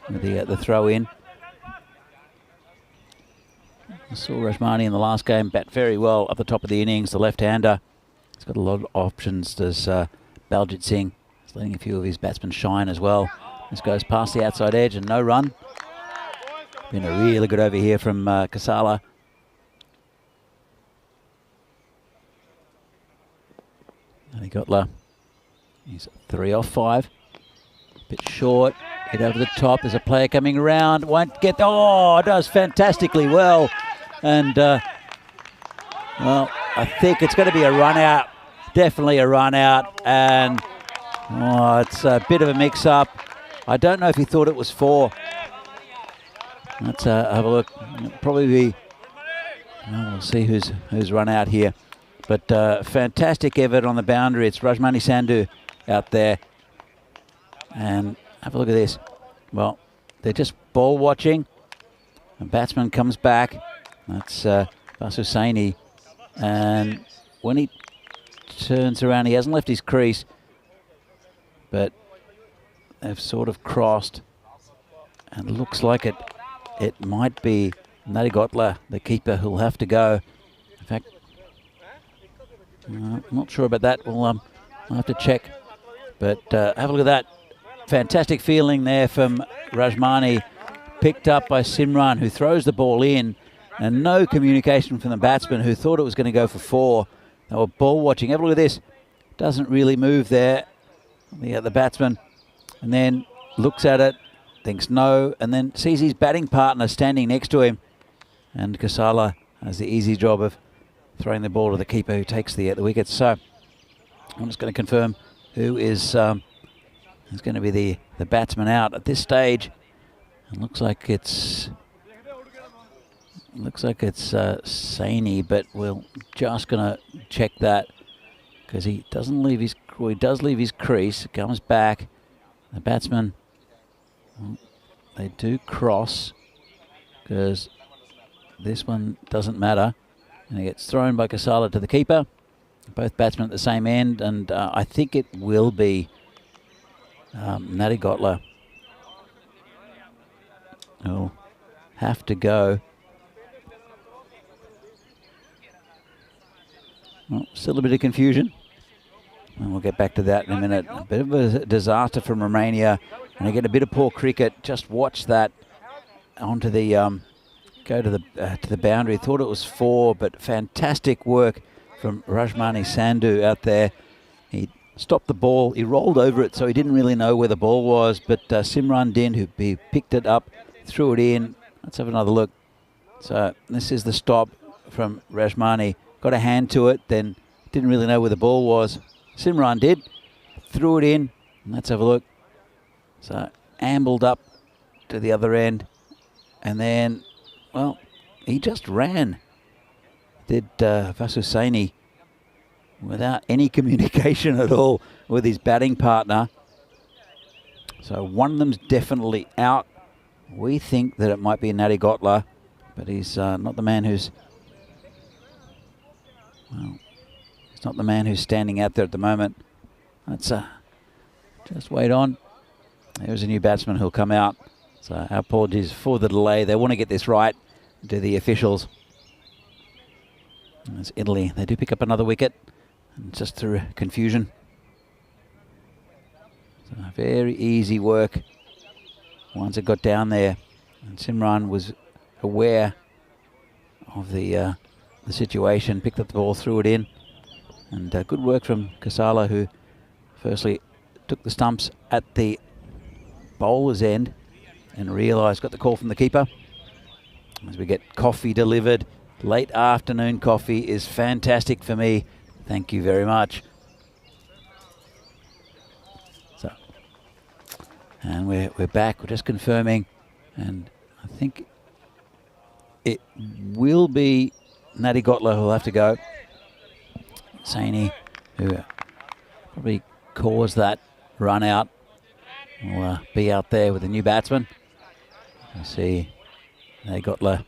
with the throw in. I saw Rajmani in the last game bat very well up the top of the innings, the left-hander. He's got a lot of options, does Baljit Singh. He's letting a few of his batsmen shine as well. This goes past the outside edge and no run. Been a really good over here from Kusala. Nadi Gotla. He's 3 off 5. Bit short. Hit over the top. There's a player coming around. Won't get. Oh, does fantastically well. And well, I think it's going to be a run out. Definitely a run out. And it's a bit of a mix-up. I don't know if he thought it was 4. Let's have a look. It'll probably be... Well, we'll see who's run out here. But fantastic effort on the boundary. It's Rajmani Sandhu out there. And have a look at this. Well, they're just ball watching. The batsman comes back. That's Vasu Saini. And when he turns around, he hasn't left his crease. But they've sort of crossed. And it looks like it might be Narigotla, the keeper, who'll have to go. In fact, I'm not sure about that. I'll have to check. But have a look at that. Fantastic feeling there from Rajmani. Picked up by Simran, who throws the ball in. And no communication from the batsman, who thought it was going to go for 4. They were ball watching. Have a look at this. Doesn't really move there. The batsman. And then looks at it. Thinks no. And then sees his batting partner standing next to him. And Kasala has the easy job of throwing the ball to the keeper, who takes the wicket. So I'm just going to confirm who is going to be the batsman out at this stage. It looks like it's Saini, but we're just going to check that, because he does leave his crease. Comes back. The batsman, they do cross, because this one doesn't matter. And it gets thrown by Kasala to the keeper. Both batsmen at the same end, and I think it will be Narigotla who'll have to go. Well, still a bit of confusion. And we'll get back to that in a minute. A bit of a disaster from Romania. And they get a bit of poor cricket. Just watch that onto the go to the boundary. Thought it was 4, but fantastic work from Rajmani Sandhu out there. He stopped the ball. He rolled over it, so he didn't really know where the ball was. But Simran Din, who picked it up, threw it in. Let's have another look. So this is the stop from Rajmani. Got a hand to it, then didn't really know where the ball was. Simran did. Threw it in. And let's have a look. So ambled up to the other end. And then, well, he just ran. Did Vasu Saini, without any communication at all with his batting partner. So one of them's definitely out. We think that it might be Narigotla, but he's not the man who's... Well, he's not the man who's standing out there at the moment. Let's just wait on. There's a new batsman who'll come out. So our apologies for the delay. They want to get this right, to the officials. It's Italy. They do pick up another wicket, and just through confusion. So very easy work once it got down there. And Simran was aware of the situation, picked up the ball, threw it in. And good work from Kasala, who firstly took the stumps at the bowler's end and realised, got the call from the keeper. As we get coffee delivered. Late afternoon coffee is fantastic for me. Thank you very much. So, and we're back. We're just confirming, and I think it will be Narigotla who'll have to go. Saini, who probably caused that run out, will be out there with the new batsman. You see Narigotla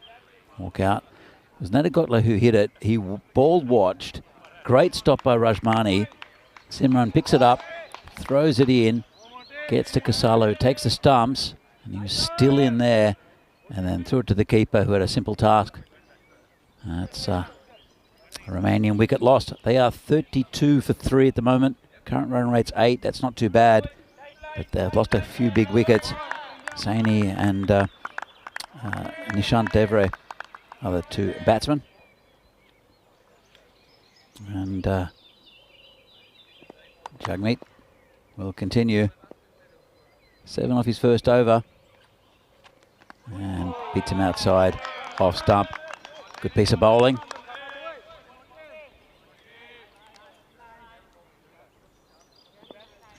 walk out. It was Narigotla who hit it. He ball watched. Great stop by Rajmani. Simran picks it up, throws it in, gets to Kasala, who takes the stumps, and he was still in there, and then threw it to the keeper, who had a simple task. That's a Romanian wicket lost. They are 32 for 3 at the moment. Current run rate's 8. That's not too bad, but they've lost a few big wickets. Saini and Nishant Devre are the 2 batsmen. And Jagmeet will continue. 7 off his first over. And beats him outside, off stump. Good piece of bowling.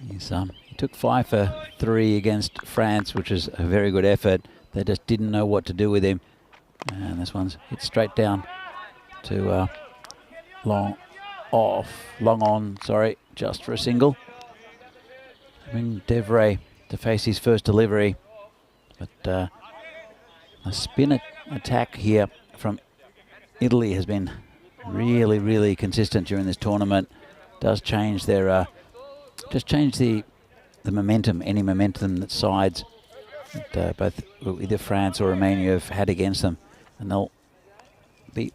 He took 5 for 3 against France, which is a very good effort. They just didn't know what to do with him. And this one's hit straight down to long on, just for a single. Having Devray to face his first delivery. But a spin attack here from Italy has been really, really consistent during this tournament. Does change their, just change the momentum, any momentum that sides that both either France or Romania have had against them. And they'll be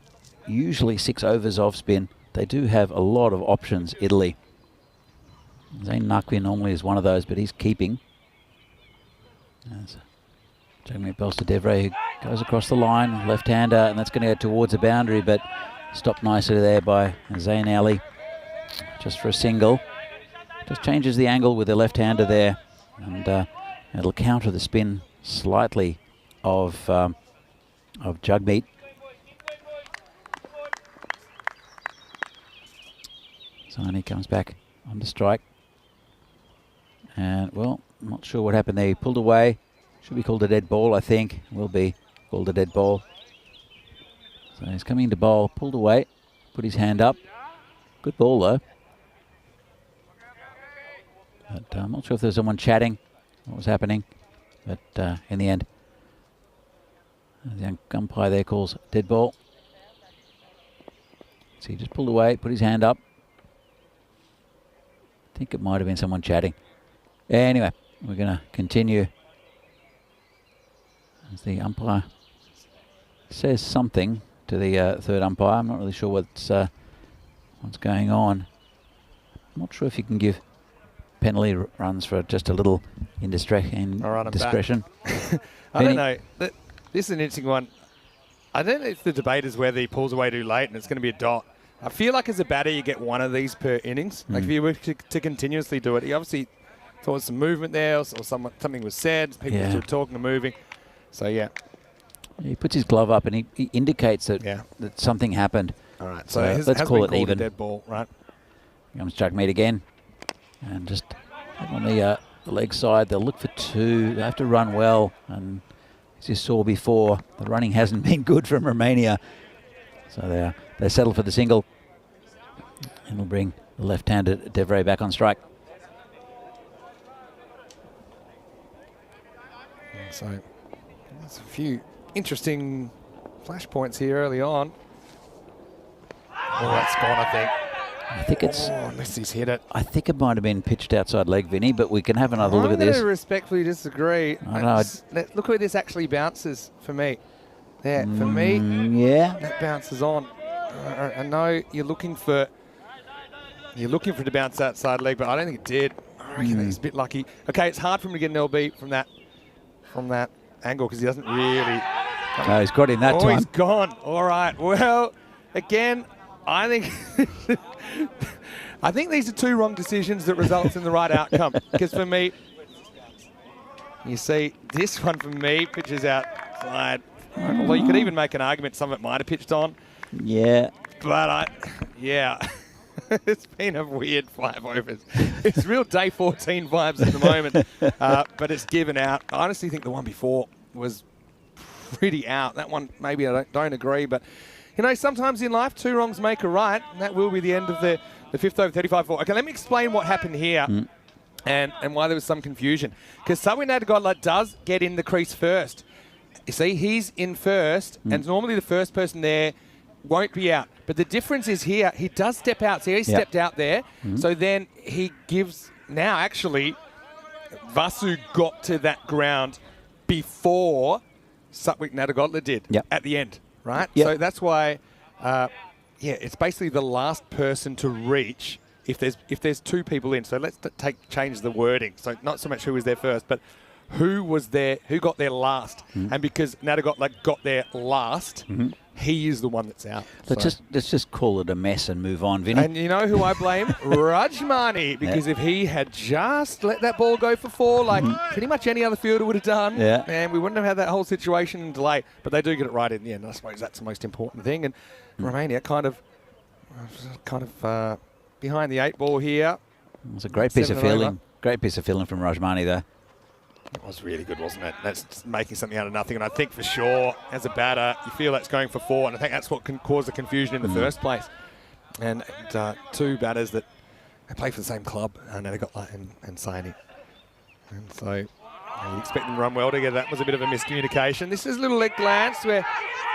usually 6 overs off spin. They do have a lot of options, Italy. Zayn Nakwi normally is one of those, but he's keeping. Jeremy Belster-Devray who goes across the line, left-hander, and that's going to go towards the boundary, but stopped nicely there by Zayn Ali, just for a single. Just changes the angle with the left-hander there, and it'll counter the spin slightly of Jugmeat. Zani comes back under strike. And, well, I'm not sure what happened there. He pulled away. Should be called a dead ball, I think. Will be called a dead ball. So he's coming to bowl, pulled away, put his hand up. Good ball, though. But I'm not sure if there's someone chatting, what was happening. But in the end, the umpire there calls dead ball. So he just pulled away, put his hand up. I think it might have been someone chatting. Anyway, we're going to continue. As the umpire says something to the third umpire. I'm not really sure what's going on. I'm not sure if you can give penalty runs for just a little indiscretion. I don't know. This is an interesting one. I don't know if the debate is whether he pulls away too late and it's going to be a dot. I feel like as a batter you get one of these per innings. Like if you were to continuously do it, he obviously thought some movement there, or something was said, people were talking and moving. So yeah. He puts his glove up and he indicates that that something happened. All right, so let's call it even. A dead ball, right? Here comes Jugmeat again, and just on the leg side, they'll look for 2. They have to run well, and as you saw before, the running hasn't been good from Romania. So they settle for the single, and will bring the left-handed Devray back on strike. So there's a few interesting flashpoints here early on. Oh, that's gone, I think. I think it's... unless he's hit it. I think it might have been pitched outside leg, Vinny, but we can have another look at this. I'm going to respectfully disagree. Look where this actually bounces for me. There, for me, that bounces on. I know you're looking for it to bounce outside leg, but I don't think it did. I reckon he's a bit lucky. Okay, it's hard for him to get an LB from that angle because he doesn't really. No, he's got him that time. Oh, he's gone. All right. Well, again, I think these are 2 wrong decisions that results in the right outcome. Because for me, you see this one for me pitches outside. Although you could even make an argument some of it might have pitched on. Yeah. But it's been a weird 5 overs. It's real day 14 vibes at the moment, but it's given out. I honestly think the one before was pretty out. That one, maybe I don't agree, but you know, sometimes in life 2 wrongs make a right, and that will be the end of the 5th over 35-4. Okay, let me explain what happened here and why there was some confusion. Because Sabri Nadagodla does get in the crease first. You see, he's in first, and normally the first person there won't be out. But the difference is here, he does step out. See, he stepped out there. So then he gives, now actually, Vasu got to that ground before Satwik Nadagodla did at the end, right? So that's why, it's basically the last person to reach if there's 2 people in. So let's change the wording. So not so much who was there first, but who got there last. And because Nadagodla got there last, he is the one that's out. Let's just call it a mess and move on, Vinny. And you know who I blame? Rajmani, because if he had just let that ball go for 4, like pretty much any other fielder would have done, and we wouldn't have had that whole situation and delay. But they do get it right in the end. I suppose that's the most important thing. And Romania kind of behind the 8 ball here. It's a great piece of fielding. Great piece of filling from Rajmani there. It was really good, wasn't it? That's making something out of nothing. And I think for sure, as a batter, you feel that's going for 4. And I think that's what can cause the confusion in the first place. And two batters that play for the same club, Nadagot and Saini. And so you'd expect them to run well together. That was a bit of a miscommunication. This is a little leg glance where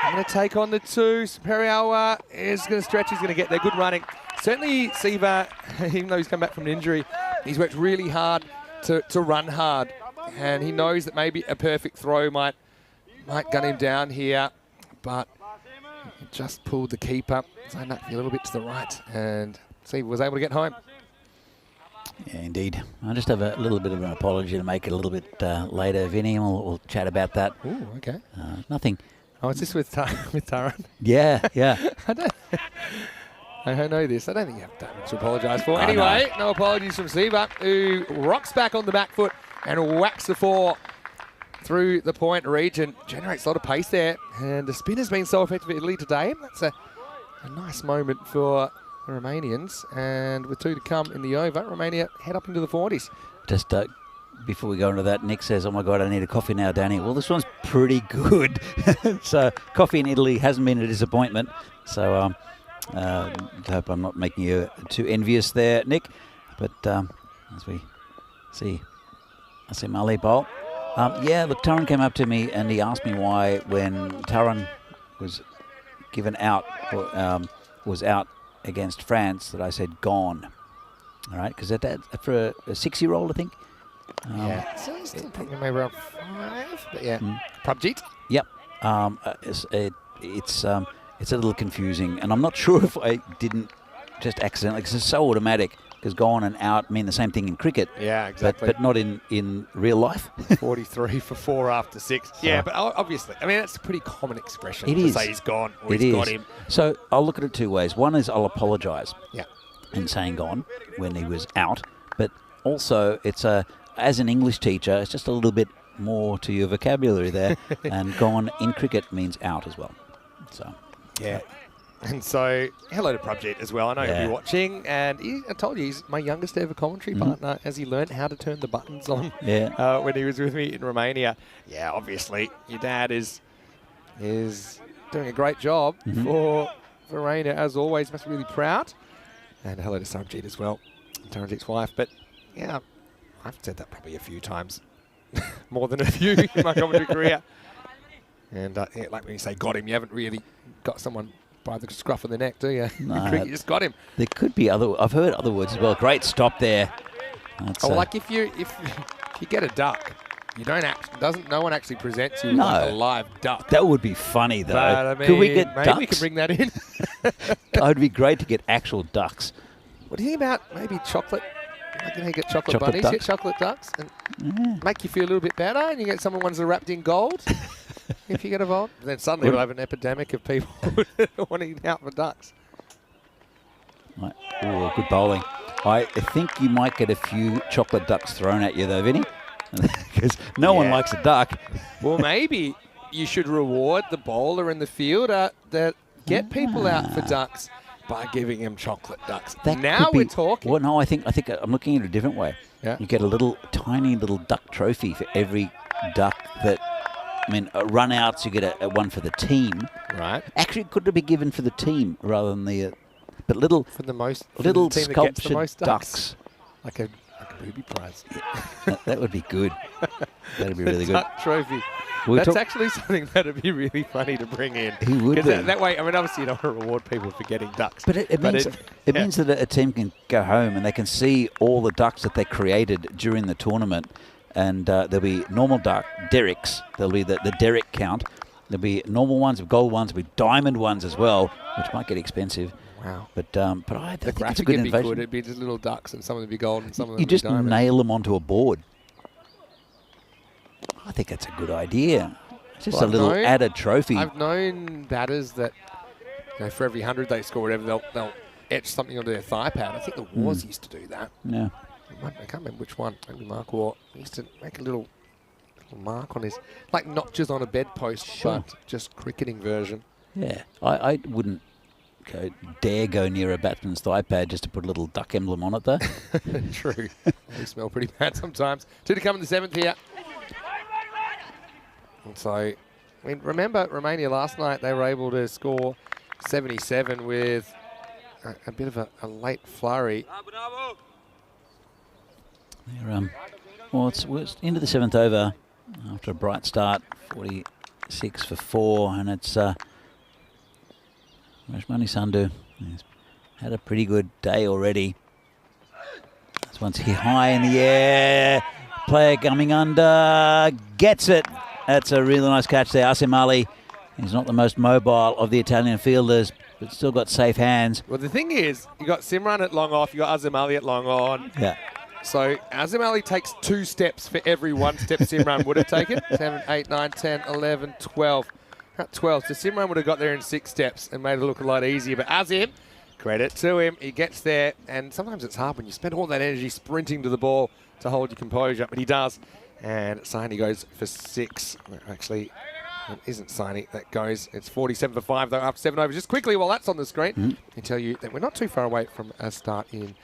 I'm going to take on the 2. Superior is going to stretch. He's going to get there. Good running. Certainly, Siva, even though he's come back from an injury, he's worked really hard to run hard. And he knows that maybe a perfect throw might gun him down here, but he just pulled the keeper. So a little bit to the right, and Siva was able to get home. Yeah, indeed. I just have a little bit of an apology to make it a little bit later, Vinny, and we'll chat about that. Ooh, okay. Nothing. Oh, is this with Taran? Yeah, yeah. I don't know this. I don't think you have that much to apologise for. Anyway, no apologies from Siva, who rocks back on the back foot and whacks the 4 through the point region. Generates a lot of pace there. And the spin has been so effective at Italy today. That's a nice moment for the Romanians. And with 2 to come in the over, Romania head up into the 40s. Just before we go into that, Nick says, oh my God, I need a coffee now, Danny. Well, this one's pretty good. So coffee in Italy hasn't been a disappointment. So I hope I'm not making you too envious there, Nick. But as we see, I see Mali bowl. Yeah, look, Taran came up to me and he asked me why when Taran was given out, or, was out against France, that I said gone. All right, because for a 6-year-old, I think. Yeah, so he's still probably maybe around 5, but yeah. Prabjit? Yep. It's a little confusing, and I'm not sure if I didn't just accidentally, because it's so automatic, because gone and out mean the same thing in cricket. Yeah, exactly. But not in real life. 43 for 4 after 6. Yeah, but obviously, I mean, that's a pretty common expression it to is. say he's gone or he's got him. So I'll look at it 2 ways. One is I'll apologise. Yeah. In saying gone when he was out, but also it's as an English teacher, it's just a little bit more to your vocabulary there, and gone in cricket means out as well. So yeah. And so, hello to Prabjit as well. I know he'll be watching, and I told you, he's my youngest ever commentary partner as he learned how to turn the buttons on when he was with me in Romania. Yeah, obviously, your dad is doing a great job for Romania, as always. Must be really proud. And hello to Sarabjit as well, Taranjit's wife. But, yeah, I've said that probably a few times, more than a few in my commentary career. And, yeah, like when you say got him, you haven't really got someone by the scruff of the neck, do you? No, You just got him. There could be I've heard other words as well. Great stop there. That's, like if you get a duck, you don't no one actually presents you with like a live duck. That would be funny though. But, I mean, could we get maybe ducks? we can bring that in. It would be great to get actual ducks. What do you think about maybe chocolate? Like, you get chocolate bunnies, ducks? get chocolate ducks, and make you feel a little bit better, and you get some ones that are wrapped in gold. If you get involved, then suddenly we'll have an epidemic of people wanting out for ducks. Right. Ooh, good bowling. I think you might get a few chocolate ducks thrown at you though, Vinny, because no one likes a duck. Well, maybe you should reward the bowler and the fielder that get people out for ducks by giving them chocolate ducks. Now we're talking. Well, no, I think I'm looking at it a different way. Yeah. You get a tiny little duck trophy for every duck that. I mean, run-outs, you get a one for the team. Right. Actually, could it be given for the team rather than the... but little sculptured ducks. Like a booby prize. That would be good. That'd be really good. Duck trophy. That's actually something that'd be really funny to bring in. He would be. That way, I mean, obviously you don't want to reward people for getting ducks. But it means that a team can go home and they can see all the ducks that they created during the tournament. And there'll be normal duck, derricks. There'll be the derrick count. There'll be normal ones, gold ones, there'll be diamond ones as well, which might get expensive. Wow. But I the think it's a good would be innovation. good. It'd be just little ducks, and some of them would be gold, and some of them you would be just diamond. nail them onto a board. I think that's a good idea. Just a little added trophy. I've known batters that, for every 100 they score, whatever, they'll etch something onto their thigh pad. I think the Wars used to do that. Yeah. I can't remember which one. Maybe Mark Waugh. He used to make a little mark on his, like notches on a bedpost, but just cricketing version. Yeah, I wouldn't dare go near a batsman's thigh pad just to put a little duck emblem on it, though. True. They smell pretty bad sometimes. 2 to come in the 7th here. And so, I mean, remember Romania last night, they were able to score 77 with a bit of a late flurry. Well, it's into the 7th over after a bright start, 46 for 4, and it's Rajmani Sandhu. He's had a pretty good day already. This one's hit high in the air. Player coming under, gets it. That's a really nice catch there. Asim Ali, he's not the most mobile of the Italian fielders, but still got safe hands. Well, the thing is, you got Simran at long off, you got Azim Ali at long on. Yeah. So Azim Ali takes 2 steps for every 1 step Simran would have taken. 7, 8, 9, 10, 11, 12. At 12. So Simran would have got there in 6 steps and made it look a lot easier. But Azim, credit to him, he gets there. And sometimes it's hard when you spend all that energy sprinting to the ball to hold your composure. But he does. And Saini goes for 6. Actually, it isn't Saini that goes. It's 47 for 5, though, after 7 overs. Just quickly, while that's on the screen, I tell you that we're not too far away from a start in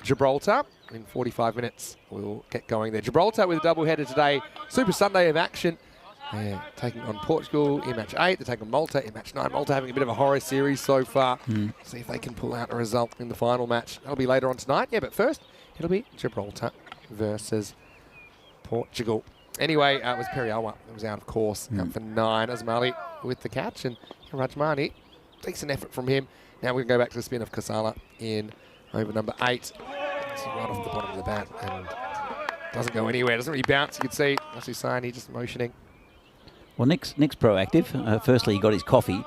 Gibraltar. In 45 minutes, we'll get going there. Gibraltar with a doubleheader today. Super Sunday of action. They're taking on Portugal in match 8. They're taking on Malta in match 9. Malta having a bit of a horror series so far. See if they can pull out a result in the final match. That'll be later on tonight. Yeah, but first, it'll be Gibraltar versus Portugal. Anyway, it was Periawa that was out of course. Out for 9. Asmali with the catch. And Rajmani, decent effort from him. Now we're going to go back to the spin of Kasala in over number 8. It's right off the bottom of the bat and doesn't go anywhere. Doesn't really bounce. You can see Masu Saini just motioning. Well, Nick's proactive. Firstly, he got his coffee.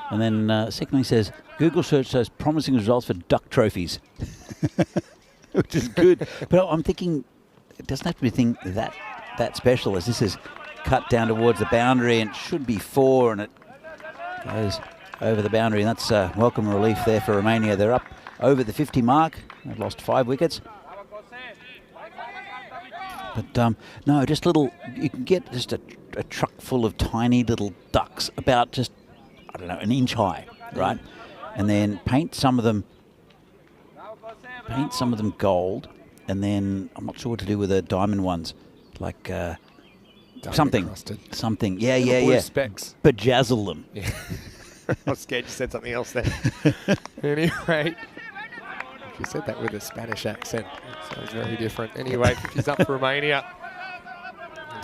And then secondly, he says, Google search shows promising results for duck trophies. Which is good. But I'm thinking, it doesn't have to be a thing that special, as this is cut down towards the boundary and it should be 4 and it goes over the boundary. And that's welcome relief there for Romania. They're up over the 50 mark. They've lost 5 wickets. But no, just little, you can get just a truck full of tiny little ducks, about just, I don't know, an inch high, right? And then paint some of them gold, and then I'm not sure what to do with the diamond ones, like something. Yeah. Specs. Bejazzle them. Yeah. I was scared you said something else there. Anyway, you said that with a Spanish accent. It sounds very different. Anyway, she's up for Romania.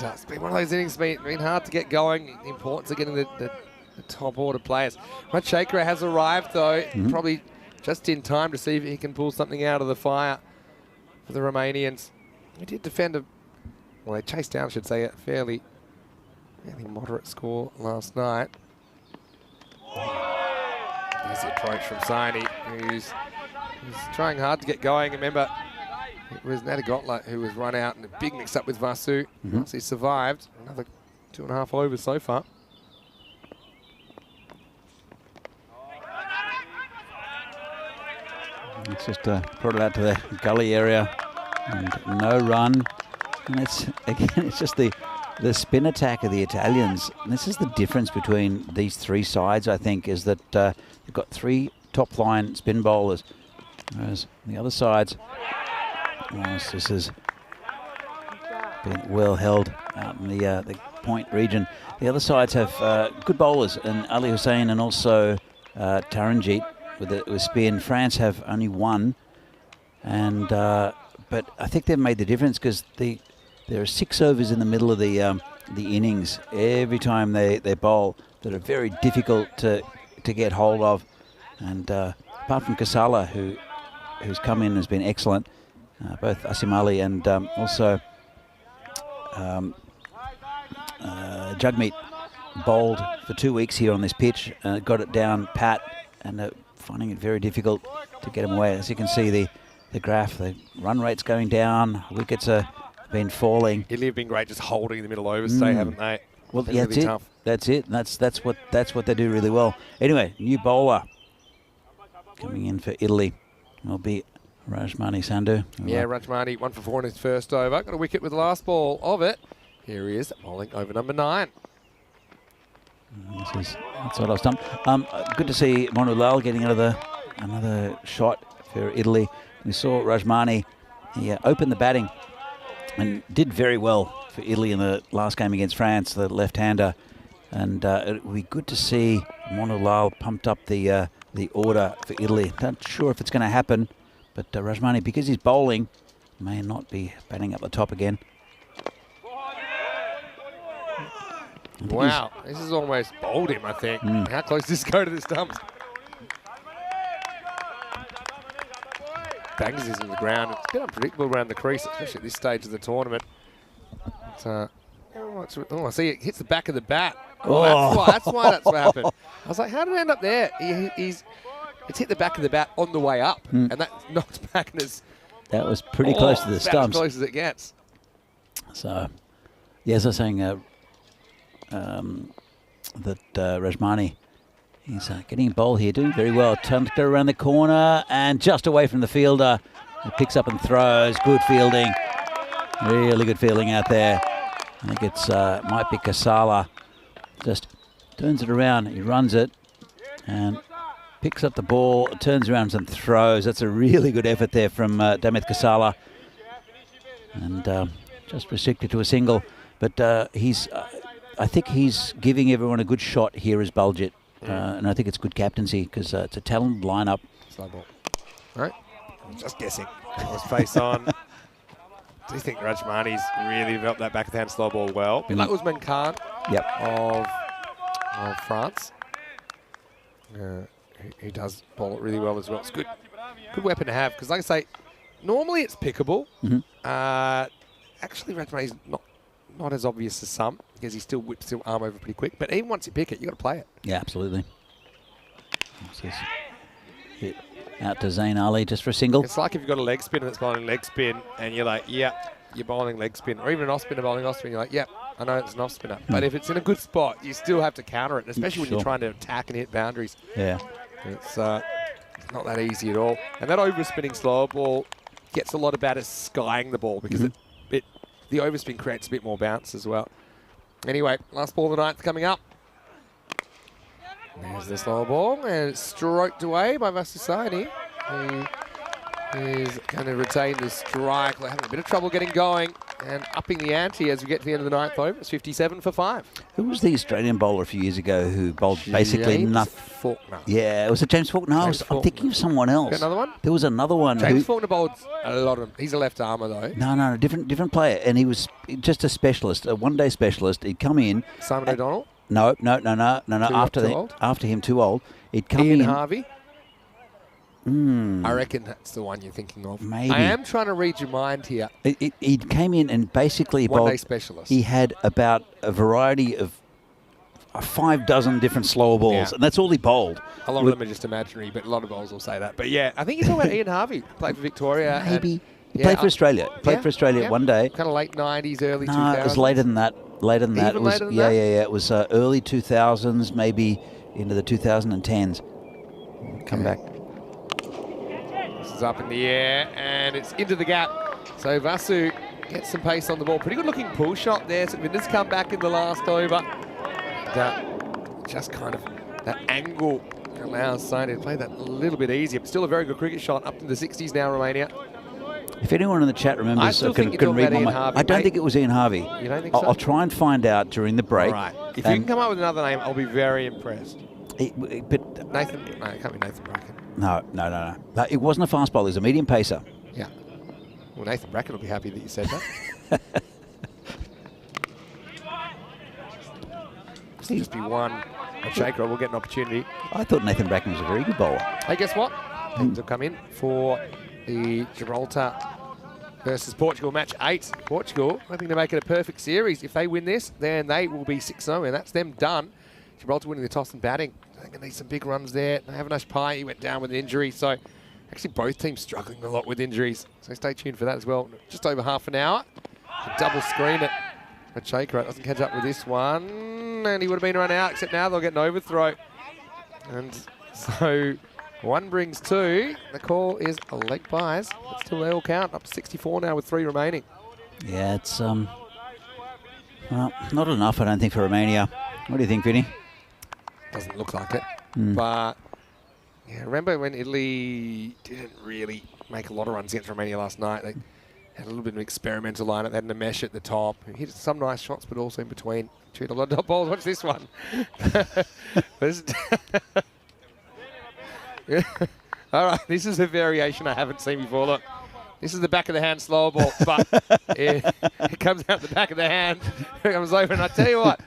It's been one of those innings, been hard to get going. The importance of getting the top order players. Ratchakra has arrived, though, probably just in time to see if he can pull something out of the fire for the Romanians. He did defend they chased down, I should say, a fairly moderate score last night. There's the approach from Saini, who's trying hard to get going. Remember, it was Nadagotla who was run out in a big mix-up with Vasu. Once he survived, another 2.5 overs so far. It's just brought it out to the gully area and no run. And it's just the spin attack of the Italians. And this is the difference between these 3 sides, I think, is that they've got 3 top-line spin bowlers. Whereas the other sides, this has been well held out in the point region. The other sides have good bowlers, and Ali Hussain and also Taranjeet with spin. France have only 1, and but I think they've made the difference because there are 6 overs in the middle of the innings every time they bowl that are very difficult to get hold of, and apart from Kasala, who's come in and has been excellent, both Asim Ali and also Jagmeet bowled for 2 weeks here on this pitch, got it down pat, and finding it very difficult to get them away. As you can see, the graph, the run rate's going down, wickets are been falling. Italy have been great just holding the middle overs today, haven't they? Well, yeah, really tough. That's it. That's what they do really well. Anyway, new bowler coming in for Italy will be Rajmani Sandhu. Yeah, Rajmani 1 for 4 in his first over. Got a wicket with the last ball of it. Here he is bowling over number 9. That's what I was done. Good to see Monulal getting another shot for Italy. We saw Rajmani. He opened the batting and did very well for Italy in the last game against France, the left-hander. And it would be good to see Monulal pumped up the order for Italy. Not sure if it's going to happen, but Rajmani, because he's bowling, may not be batting up the top again. Wow, this is almost bowled him, I think. How close does this go to the stumps? Bangs this in the ground. It's a bit unpredictable around the crease, especially at this stage of the tournament. But, I see it hits the back of the bat. That's why that's what happened. I was like, how did it end up there? It's hit the back of the bat on the way up, and that knocked back and it's... That was pretty close to the stumps. As close as it gets. So, yeah, as I was saying, that Rajmani, he's getting a bowl here, doing very well. Turn to go around the corner and just away from the fielder. He picks up and throws. Good fielding. Really good fielding out there. I think it's might be Kasala. Just turns it around. He runs it and picks up the ball, turns around and throws. That's a really good effort there from Damit Kasala. And just restricted to a single. But I think he's giving everyone a good shot here as Baljeet. And I think it's good captaincy because it's a talented lineup. Slow ball. All right. I'm just guessing. Let's face on. Do you think Rajmani's really developed that backhand slow ball well? That was Usman Khan of France. He does bowl it really well as well. It's good weapon to have because, like I say, normally it's pickable. Actually, Rajmani's not as obvious as some because he still whips the arm over pretty quick. But even once you pick it, you got to play it. Yeah, absolutely. Hit out to Zain Ali just for a single. It's like if you've got a leg spin and it's bowling leg spin, and you're like, yeah, you're bowling leg spin, or even an off spinner bowling off spin. You're like, yeah, I know it's an off spinner. But if it's in a good spot, you still have to counter it, especially when you're trying to attack and hit boundaries. Yeah, it's not that easy at all. And that overspinning slow ball gets a lot of batters skying the ball because the overspin creates a bit more bounce as well. Anyway, last ball of the ninth coming up. There's the slow ball, and it's stroked away by Vasasani. He is going to retain the strike. They're having a bit of trouble getting going and upping the ante as we get to the end of the ninth over. It's 57 for 5. Who was the Australian bowler a few years ago who bowled basically nothing? Faulkner. Yeah, it was it James Faulkner? No, I'm thinking of someone else. Got another one? There was another one. James Faulkner bowled a lot of them. He's a left armour though. No, different player, and he was just a specialist, a one-day specialist. He'd come in. Simon O'Donnell? No. After him, too old. He'd come Ian in. Harvey? I reckon that's the one you're thinking of. Maybe. I am trying to read your mind here. He came in and basically one-day specialist. He had about a variety of 6 different slower balls, and that's all he bowled. A lot of them are just imaginary, but a lot of bowlers will say that. But yeah, I think you're talking about Ian Harvey. Played for Victoria. Maybe. He played for Australia. Played for Australia one day. Kind of late 90s, early 2000s. No, it was later than that. Later than that. Even later than that? Yeah. It was early 2000s, maybe into the 2010s. Come back. This is up in the air, and it's into the gap. So Vasu gets some pace on the ball. Pretty good looking pull shot there. So Vinder's come back in the last over. And, just kind of that angle allows Sony to play that a little bit easier. But still a very good cricket shot. Up to the 60s now, Romania. If anyone in the chat remembers, I still think you're talking about Ian Harvey. I don't think it was Ian Harvey. You don't think so? I'll try and find out during the break. All right. If you can come up with another name, I'll be very impressed. But Nathan? No, it can't be Nathan Bracken. No. It wasn't a fast bowler. It was a medium pacer. Yeah. Well, Nathan Bracken will be happy that you said that. Just be one. Shaker will get an opportunity. I thought Nathan Bracken was a very good bowler. Hey, guess what? Things will come in for the Gibraltar versus Portugal match 8. Portugal hoping to make it a perfect series. If they win this, then they will be 6-0, and that's them done. Gibraltar winning the toss and batting. They're going to need some big runs there. Avinash Pai, he went down with an injury, so actually both teams struggling a lot with injuries. So stay tuned for that as well. Just over half an hour. Double screen it. But Shaker doesn't catch up with this one, and he would have been run out, except now they'll get an overthrow. And so 1 brings 2. The call is a leg bias, but still they all count. Up to 64 now with 3 remaining. Yeah, it's well, not enough, I don't think, for Romania. What do you think, Vinny? Doesn't look like it. But yeah, remember when Italy didn't really make a lot of runs against Romania last night? They had a little bit of an experimental lineup. They had a mesh at the top. Hit some nice shots, but also in between. Shoot a lot of dot balls. Watch this one. All right, this is a variation I haven't seen before. Look, this is the back of the hand slower ball, but it comes out the back of the hand. It comes over, and I tell you what,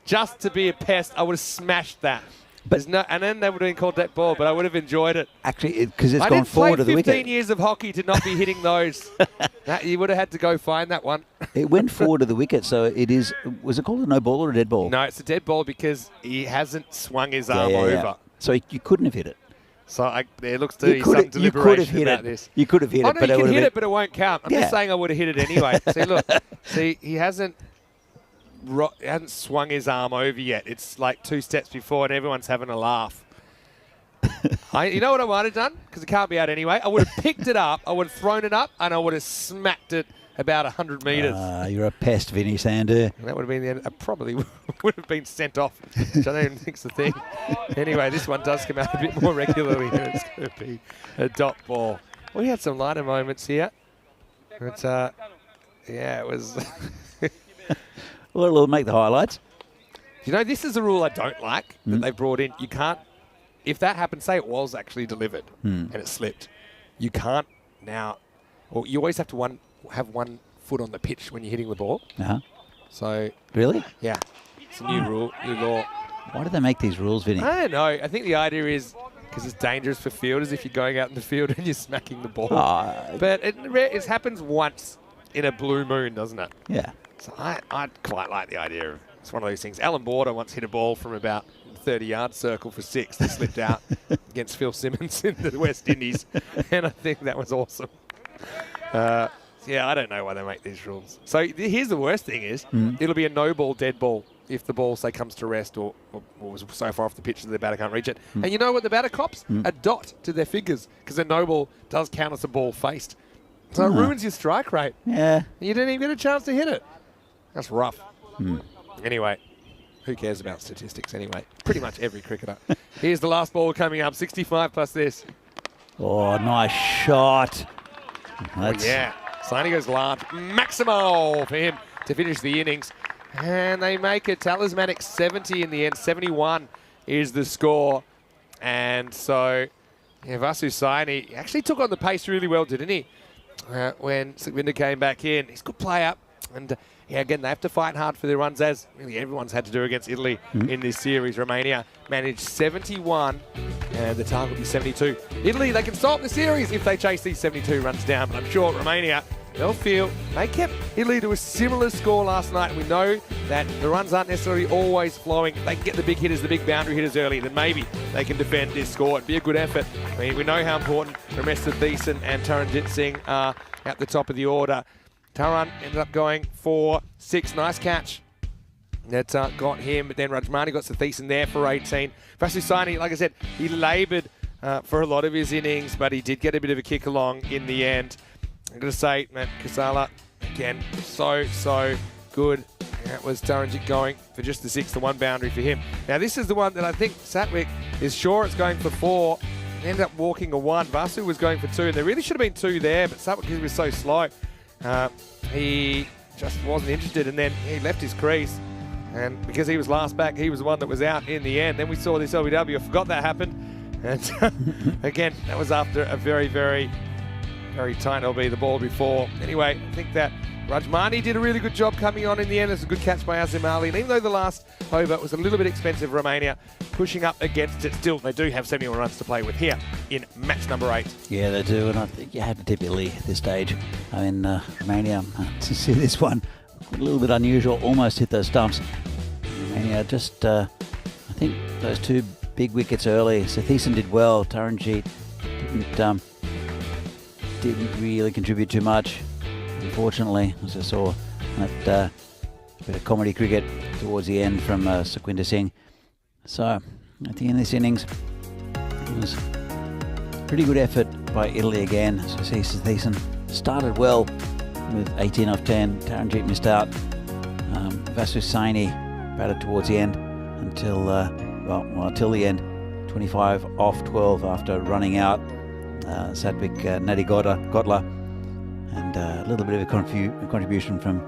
just to be a pest, I would have smashed that. But and then they would have been called that ball, but I would have enjoyed it. Actually, because it's gone forward to the wicket. 15 years of hockey to not be hitting those. You would have had to go find that one. It went forward to the wicket, so it is. Was it called a no ball or a dead ball? No, it's a dead ball because he hasn't swung his arm over. Yeah. So you couldn't have hit it. So there looks to be some deliberation about this. You could have hit it, but you can hit it, but it won't count. I'm just saying I would have hit it anyway. See, look, he hasn't swung his arm over yet. It's like 2 steps before, and everyone's having a laugh. You know what I might have done? Because it can't be out anyway. I would have picked it up, I would have thrown it up, and I would have smacked it about 100 metres. You're a pest, Vinny Sandu. That would have been the end. I probably would have been sent off, which I don't even think's the thing. Anyway, this one does come out a bit more regularly, and it's going to be a dot ball. We had some lighter moments here. But, yeah, it was... Well, it'll make the highlights. You know, this is a rule I don't like that they brought in. You can't... If that happened, say it was actually delivered and it slipped, you can't now... Well, you always have to have one foot on the pitch when you're hitting the ball. So... Really? Yeah. It's a new rule, new law. Why do they make these rules, Vinny? I don't know. I think the idea is because it's dangerous for fielders if you're going out in the field and you're smacking the ball. But it happens once in a blue moon, doesn't it? Yeah. So I quite like the idea of... It's one of those things. Alan Border once hit a ball from about 30-yard circle for 6 that slipped out against Phil Simmons in the West Indies, and I think that was awesome. Yeah, I don't know why they make these rules. So here's the worst thing is, it'll be a no ball, dead ball if the ball, say, comes to rest or was so far off the pitch that the batter can't reach it. And you know what the batter cops? A dot to their fingers, because a no ball does count as a ball faced. So it ruins your strike rate. Yeah. You didn't even get a chance to hit it. That's rough. Anyway, who cares about statistics anyway? Pretty much every cricketer. Here's the last ball coming up, 65 plus this. Oh, nice shot. That's... Oh, yeah. Saini goes large. Maximo for him to finish the innings. And they make a talismanic 70 in the end. 71 is the score. And so, yeah, Vasu Saini actually took on the pace really well, didn't he? When Sukhvinder came back in. He's a good player. And yeah, again, they have to fight hard for their runs, as really everyone's had to do against Italy in this series. Romania managed 71, and the target will be 72. Italy, they can stop the series if they chase these 72 runs down, but I'm sure Romania, they'll feel they kept Italy to a similar score last night. We know that the runs aren't necessarily always flowing. They can get the big hitters, the big boundary hitters early, then maybe they can defend this score. It'd be a good effort. I mean, we know how important Ramesh Thiessen and Taranjit Singh are at the top of the order. Taran ended up going for 6. Nice catch. That got him, but then Rajmani got Thiessen there for 18. Vasu Saini, like I said, he laboured for a lot of his innings, but he did get a bit of a kick along in the end. I'm going to say, Matt Kasala, again, so good. That was Taranjit going for just the 6, the 1 boundary for him. Now, this is the one that I think Satwik is sure it's going for 4. Ended up walking a 1. Vasu was going for 2, and there really should have been 2 there, but Satwik was so slow. He just wasn't interested, and then he left his crease, and because he was last back, he was the one that was out in the end. Then we saw this LBW. I forgot that happened, and again, that was after a very, very, very tight LB the ball before. Anyway, I think that Rajmani did a really good job coming on in the end. It's a good catch by Azim Ali, and even though the last over was a little bit expensive, Romania pushing up against it. Still, they do have 71 runs to play with here in match number 8. Yeah, they do, and I think you have to tip Italy at this stage. I mean, Romania, to see this one, a little bit unusual, almost hit those stumps. Romania just, I think those 2 big wickets early. So Thiessen did well. Taranjit didn't really contribute too much. Unfortunately, as I saw that bit of comedy cricket towards the end from Sukhvinder Singh. So, at the end of this innings, it was a pretty good effort by Italy again. So, Thiessen started well with 18 off 10. Taranjit missed out. Vasu Saini batted towards the end until well, till the end, 25 off 12 after running out. Sadvik Nadigodla, and a little bit of a contribution from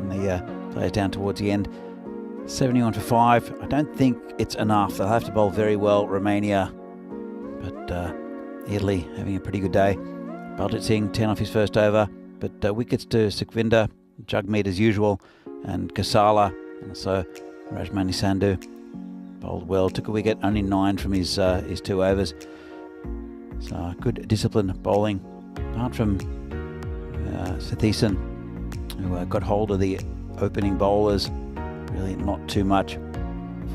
the players down towards the end. 71 for 5. I don't think it's enough. They'll have to bowl very well, Romania, but Italy having a pretty good day. Baljit Singh 10 off his first over, but wickets to Sukhvinder, Jagmeet as usual, and Kasala, and also Rajmani Sandhu bowled well. Took a wicket, only 9 from his 2 overs. So good disciplined bowling, apart from Sathisan, who got hold of the opening bowlers. Really not too much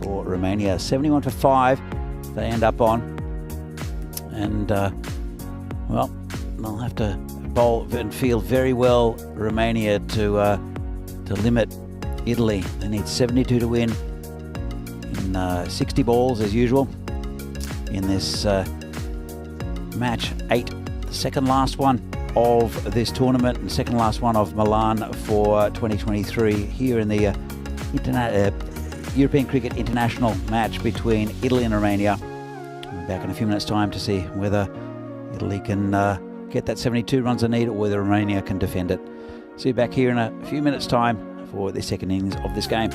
for Romania. 71 for 5 they end up on, and well, they'll have to bowl and field very well, Romania, to limit Italy. They need 72 to win in 60 balls as usual in this match 8, the second last one of this tournament and second last one of Milan for 2023 here in the European Cricket International match between Italy and Romania. We'll be back in a few minutes' time to see whether Italy can get that 72 runs they need or whether Romania can defend it. See you back here in a few minutes' time for the second innings of this game.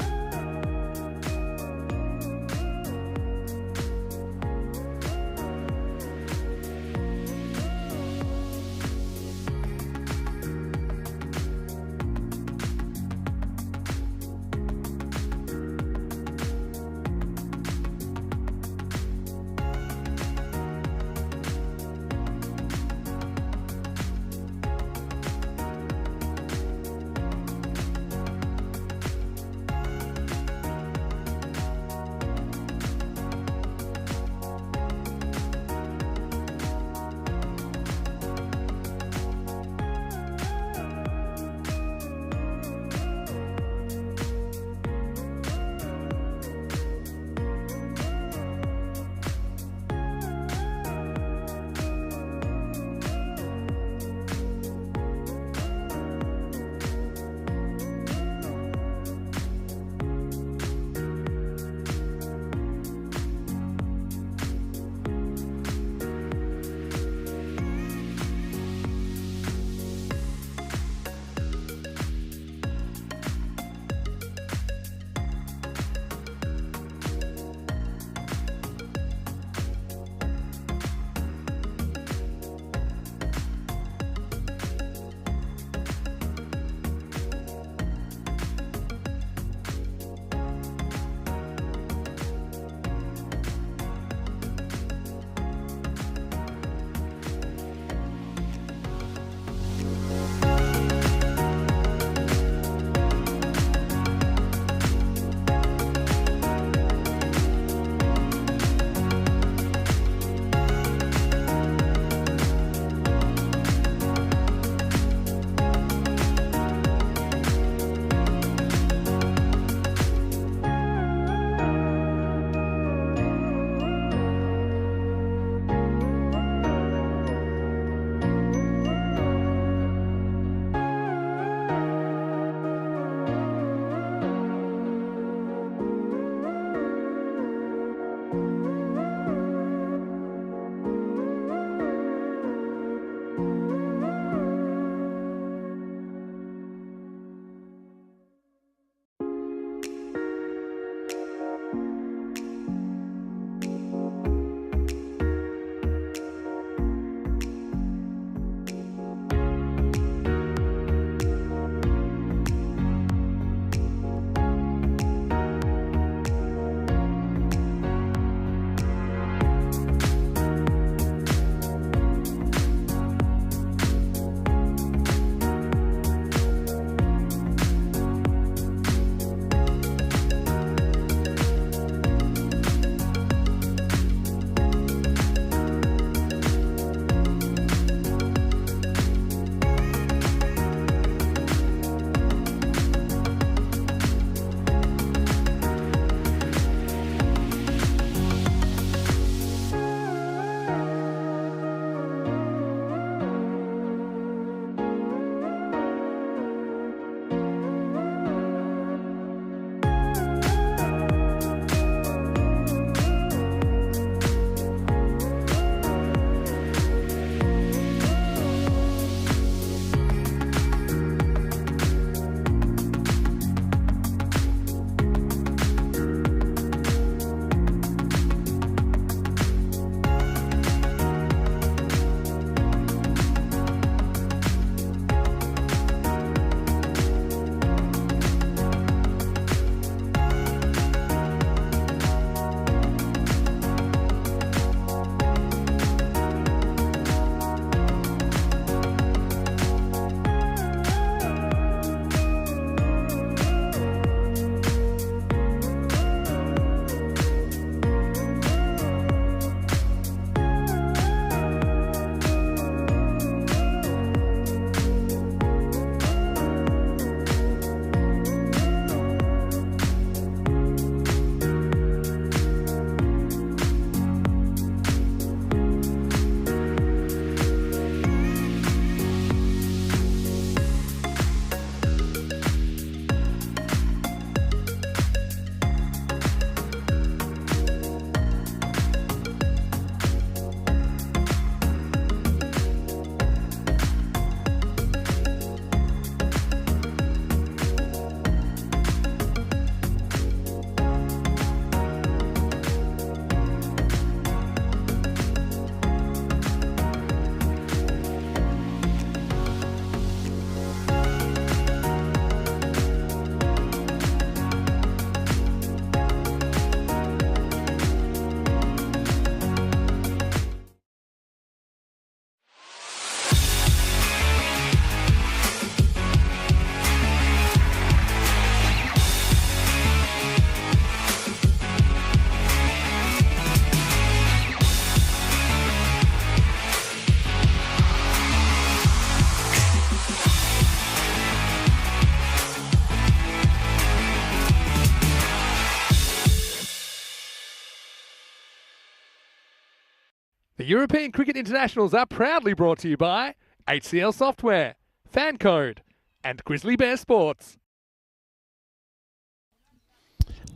The European Cricket Internationals are proudly brought to you by HCL Software, Fancode, and Grizzly Bear Sports.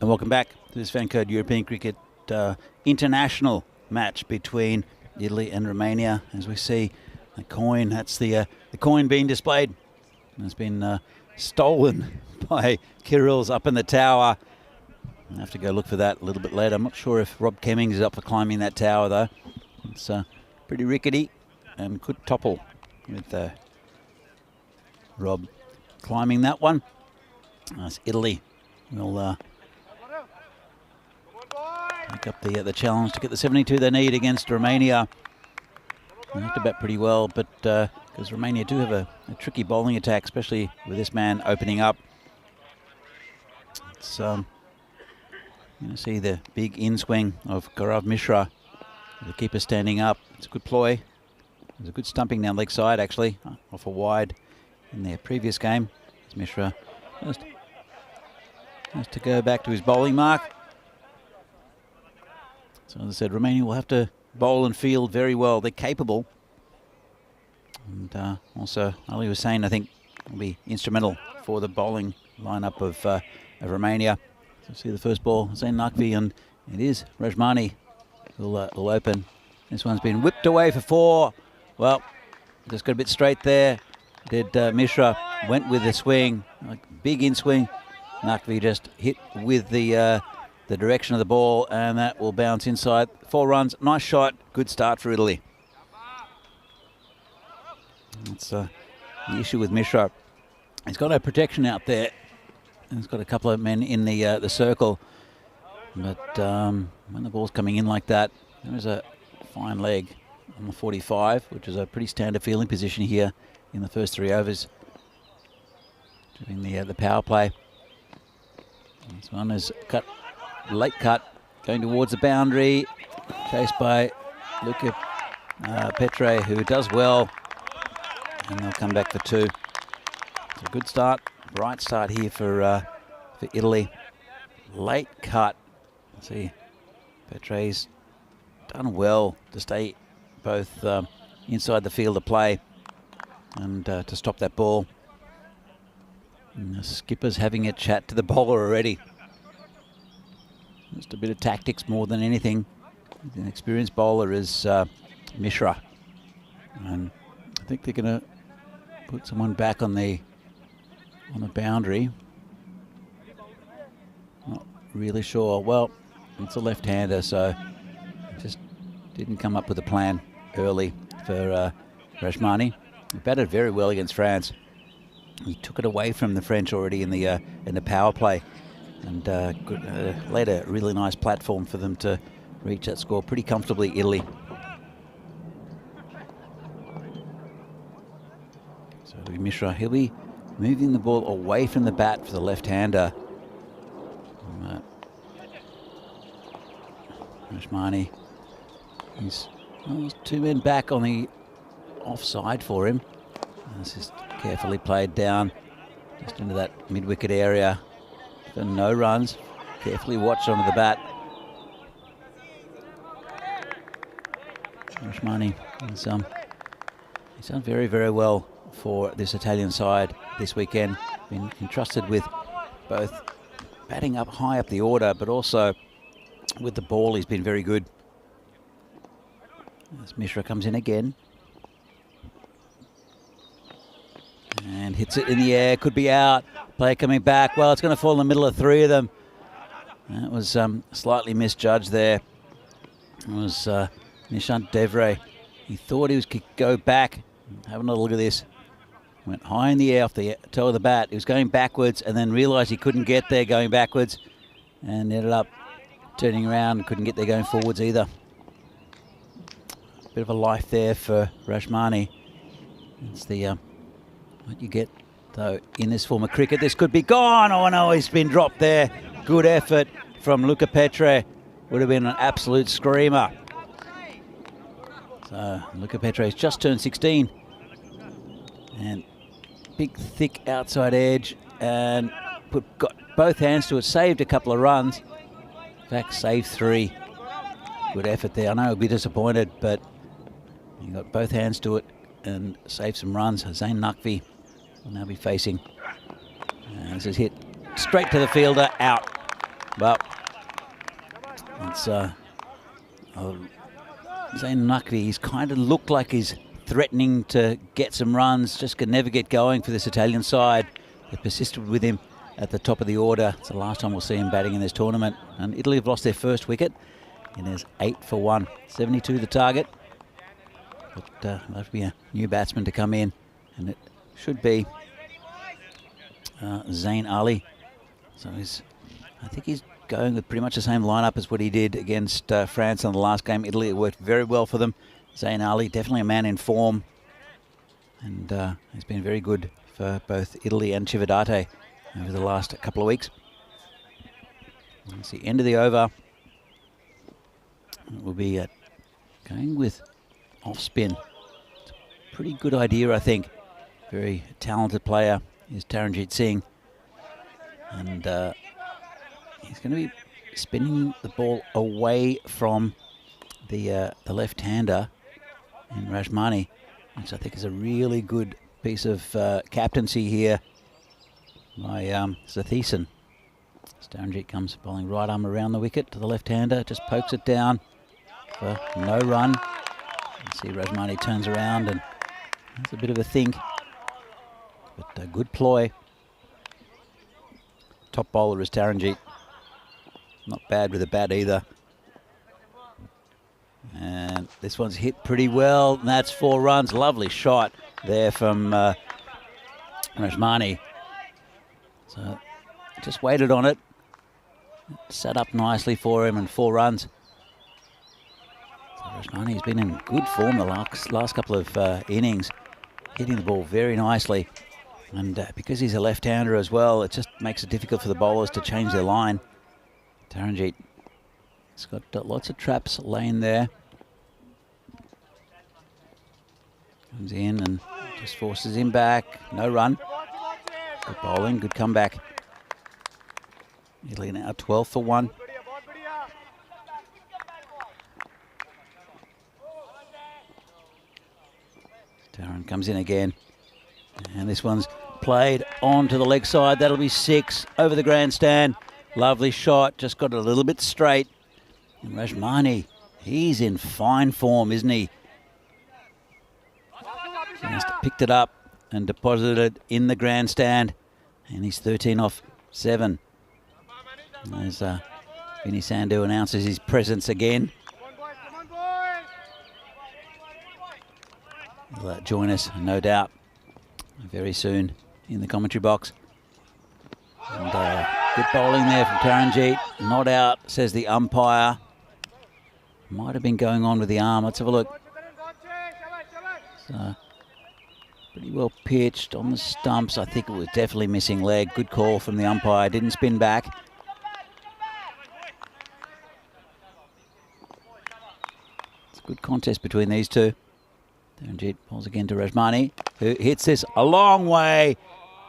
And welcome back to this Fancode European Cricket International match between Italy and Romania. As we see the coin, that's the coin being displayed. It's been stolen by Kirill's up in the tower. I'll have to go look for that a little bit later. I'm not sure if Rob Kemmings is up for climbing that tower though. It's pretty rickety and could topple with Rob climbing that one. That's Italy. Will take up the challenge to get the 72 they need against Romania. They have to bat pretty well, but because Romania do have a tricky bowling attack, especially with this man opening up. It's you see the big in swing of Gaurav Mishra, the keeper standing up. It's a good ploy. There's a good stumping down leg side actually, off a wide in their previous game. As Mishra has to go back to his bowling mark. So as I said, Romania will have to bowl and field very well. They're capable. And also, Ali Hussain, I think, will be instrumental for the bowling lineup of Romania. So see the first ball, Zain Naqvi, and it is Rajmani will open. This one's been whipped away for 4. Well, just got a bit straight there. Did Mishra, went with the swing, big in swing. Naqvi just hit with the direction of the ball, and that will bounce inside. 4 runs, nice shot, good start for Italy. That's the issue with Mishra. He's got no protection out there, and he's got a couple of men in the circle. But when the ball's coming in like that, there is a fine leg on the 45, which is a pretty standard fielding position here in the first 3 overs during the power play. This one is cut. Late cut, going towards the boundary, chased by Luca Petre, who does well, and they'll come back for 2. It's a good start, bright start here for Italy. Late cut. See, Petre's done well to stay both inside the field of play and to stop that ball. And the skipper's having a chat to the bowler already. Just a bit of tactics more than anything. An experienced bowler is Mishra, and I think they're going to put someone back on the boundary. Not really sure. Well, it's a left-hander, so just didn't come up with a plan early for Rashmani. He batted very well against France. He took it away from the French already in the power play. And laid a really nice platform for them to reach that score pretty comfortably, Italy. So Mishra, he'll be moving the ball away from the bat for the left-hander. Rashmani, he's 2 men back on the offside for him. This is carefully played down just into that mid-wicket area. So no runs, carefully watched onto the bat. Rashmani, he's done very, very well for this Italian side this weekend. Been entrusted with both batting up high up the order, but also with the ball, he's been very good. As Mishra comes in again. And hits it in the air, could be out. Player coming back. Well, it's going to fall in the middle of 3 of them. That was slightly misjudged there. It was Nishant Devre. He thought he could go back. Have another look at this. Went high in the air off the toe of the bat. He was going backwards and then realised he couldn't get there going backwards. And ended up turning around. Couldn't get there going forwards either. Bit of a life there for Rashmani. It's the... what you get, though, in this form of cricket. This could be gone. Oh, no, he's been dropped there. Good effort from Luca Petre. Would have been an absolute screamer. So, Luca Petre's just turned 16. And big, thick outside edge. And got both hands to it. Saved a couple of runs. In fact, saved 3. good effort there. I know he'll be disappointed, but he got both hands to it and saved some runs. Zane Nakvi will now be facing. And this is hit straight to the fielder, out. Well, it's Zane Nakvi. He's kind of looked like he's threatening to get some runs, just could never get going for this Italian side. They persisted with him at the top of the order. It's the last time we'll see him batting in this tournament. And Italy have lost their first wicket. And there's 8 for 1. 72 the target. But there'll have to be a new batsman to come in. And it should be Zain Ali. So I think he's going with pretty much the same lineup as what he did against France in the last game. Italy, it worked very well for them. Zain Ali, definitely a man in form. And he's been very good for both Italy and Chivadate over the last couple of weeks. It's the end of the over. We'll be going with off spin. It's a pretty good idea, I think. Very talented player is Taranjit Singh. And he's going to be spinning the ball away from the left-hander in Rajmani, which I think is a really good piece of captaincy here by Sathisen. Taranjit comes bowling right arm around the wicket to the left-hander, just pokes it down for no run. You see Rajmani turns around and has a bit of a think, but a good ploy. Top bowler is Taranjit. Not bad with a bat either. And this one's hit pretty well, and that's 4 runs. Lovely shot there from Rajmani. So just waited on it. Set up nicely for him, and 4 runs. So Rajmani's been in good form the last couple of innings, hitting the ball very nicely. And because he's a left-hander as well, it just makes it difficult for the bowlers to change their line. Taranjit, he's got lots of traps laying there. Comes in and just forces him back. No run. Good bowling, good comeback. Italy now 12 for 1. Taran comes in again. And this one's played on to the leg side. That'll be 6 over the grandstand. Lovely shot, just got it a little bit straight. And Rajmani, he's in fine form, isn't he? Just picked it up and deposited it in the grandstand. And he's 13 off 7. As Vinny Sandhu announces his presence again. He'll join us, no doubt, very soon in the commentary box. And good bowling there from Taranjit. Not out, says the umpire. Might have been going on with the arm. Let's have a look. So, pretty well pitched on the stumps. I think it was definitely missing leg. Good call from the umpire. Didn't spin back. It's a good contest between these two. Taranjit balls again to Rajmani, who hits this a long way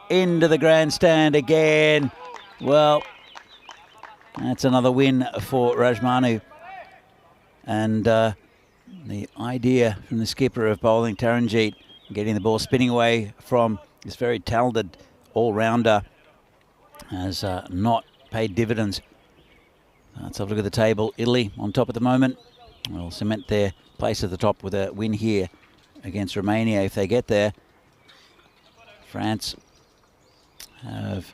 into the grandstand again. Well, that's another win for Rajmani. And the idea from the skipper of bowling Taranjit, getting the ball spinning away from this very talented all-rounder, has not paid dividends. Let's have a look at the table. Italy on top at the moment. Will cement their place at the top with a win here against Romania if they get there. France have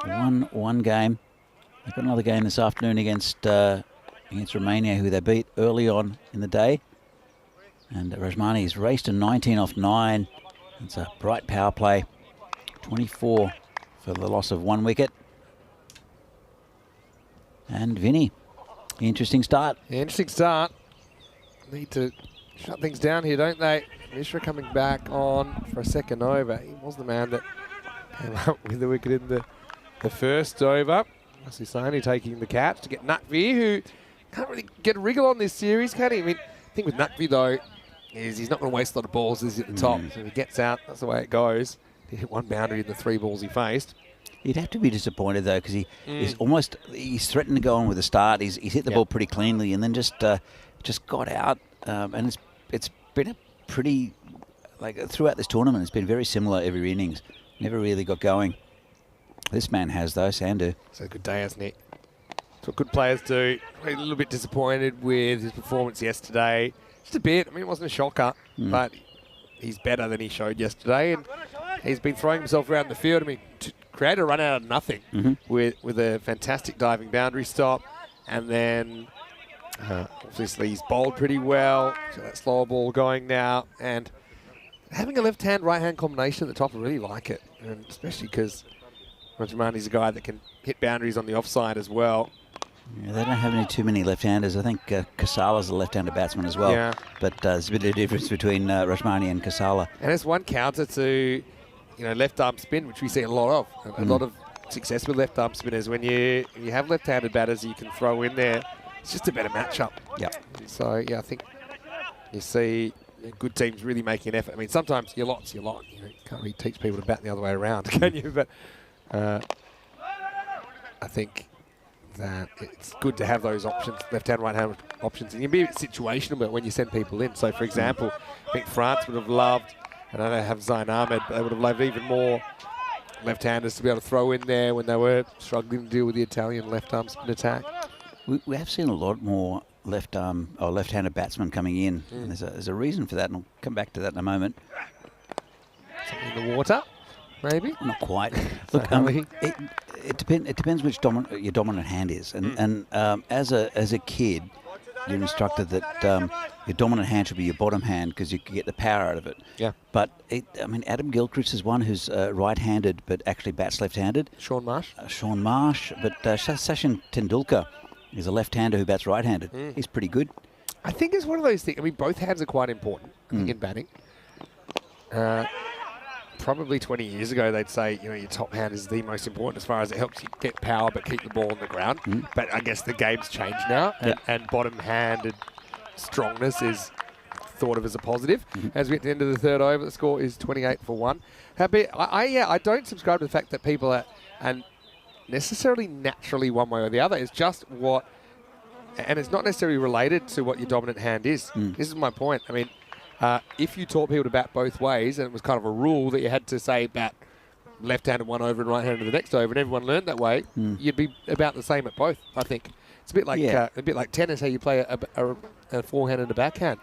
won one game. They've got another game this afternoon against Romania, who they beat early on in the day. And Rajmani's raced to 19 off 9. It's a bright power play. 24 for the loss of 1 wicket. And Vinny, interesting start. Yeah, interesting start. Need to shut things down here, don't they? Mishra coming back on for a second over. He was the man that came up with the wicket in the first over. Sisani taking the catch to get Nakvi, who can't really get a wriggle on this series, can he? I mean, the thing with Nakvi, though, is he's not going to waste a lot of balls, is he, at the top. So if he gets out, that's the way it goes. He hit 1 boundary in the 3 balls he faced. You'd have to be disappointed though, because he's threatened to go on with the start. He's hit the ball pretty cleanly, and then just got out. And it's been a pretty, like, throughout this tournament, it's been very similar every innings. Never really got going. This man has though, Sandu. It's a good day, hasn't it? That's what good players do. A little bit disappointed with his performance yesterday. Just a bit. I mean, it wasn't a shocker, but he's better than he showed yesterday, and he's been throwing himself around the field. I mean, to create a run out of nothing with a fantastic diving boundary stop, and then obviously he's bowled pretty well. So that slower ball going now, and having a left-hand, right-hand combination at the top, I really like it, and especially because Rajamani's a guy that can hit boundaries on the offside as well. Yeah, they don't have too many left-handers. I think Kasala's a left-handed batsman as well. Yeah. But there's a bit of difference between Rajmani and Kasala. And it's one counter to, left arm spin, which we see a lot of. A lot of success with left arm spinners. When you have left-handed batters, you can throw in there. It's just a better matchup. Yeah. So yeah, I think you see good teams really making an effort. I mean, sometimes your lot's your lot. You can't really teach people to bat the other way around, can you? But I think that it's good to have those options, left-hand, right-hand options. And you can be a bit situational about when you send people in. So, for example, I think France would have loved, and I know they have Zayn Ahmed, but they would have loved even more left-handers to be able to throw in there when they were struggling to deal with the Italian left-arm spin attack. We have seen a lot more left-handed batsmen coming in. And there's a reason for that, and I'll come back to that in a moment. Something in the water, maybe? Not quite. Look, it depends which your dominant hand is, and as a kid, you're instructed that your dominant hand should be your bottom hand because you can get the power out of it. Yeah. But Adam Gilchrist is one who's right-handed but actually bats left-handed. Shaun Marsh. Shaun Marsh, but Sachin Tendulkar is a left-hander who bats right-handed. He's pretty good. I think it's one of those things. I mean, both hands are quite important in batting. Probably 20 years ago, they'd say, your top hand is the most important as far as it helps you get power but keep the ball on the ground. But I guess the game's changed now, and bottom-handed strongness is thought of as a positive. As we get to the end of the third over, the score is 28 for 1. I don't subscribe to the fact that people are necessarily naturally one way or the other. It's just and it's not necessarily related to what your dominant hand is. This is my point. I mean, if you taught people to bat both ways, and it was kind of a rule that you had to say bat left-handed one over and right-handed the next over, and everyone learned that way, you'd be about the same at both, I think. It's a bit like tennis, how you play a forehand and a backhand.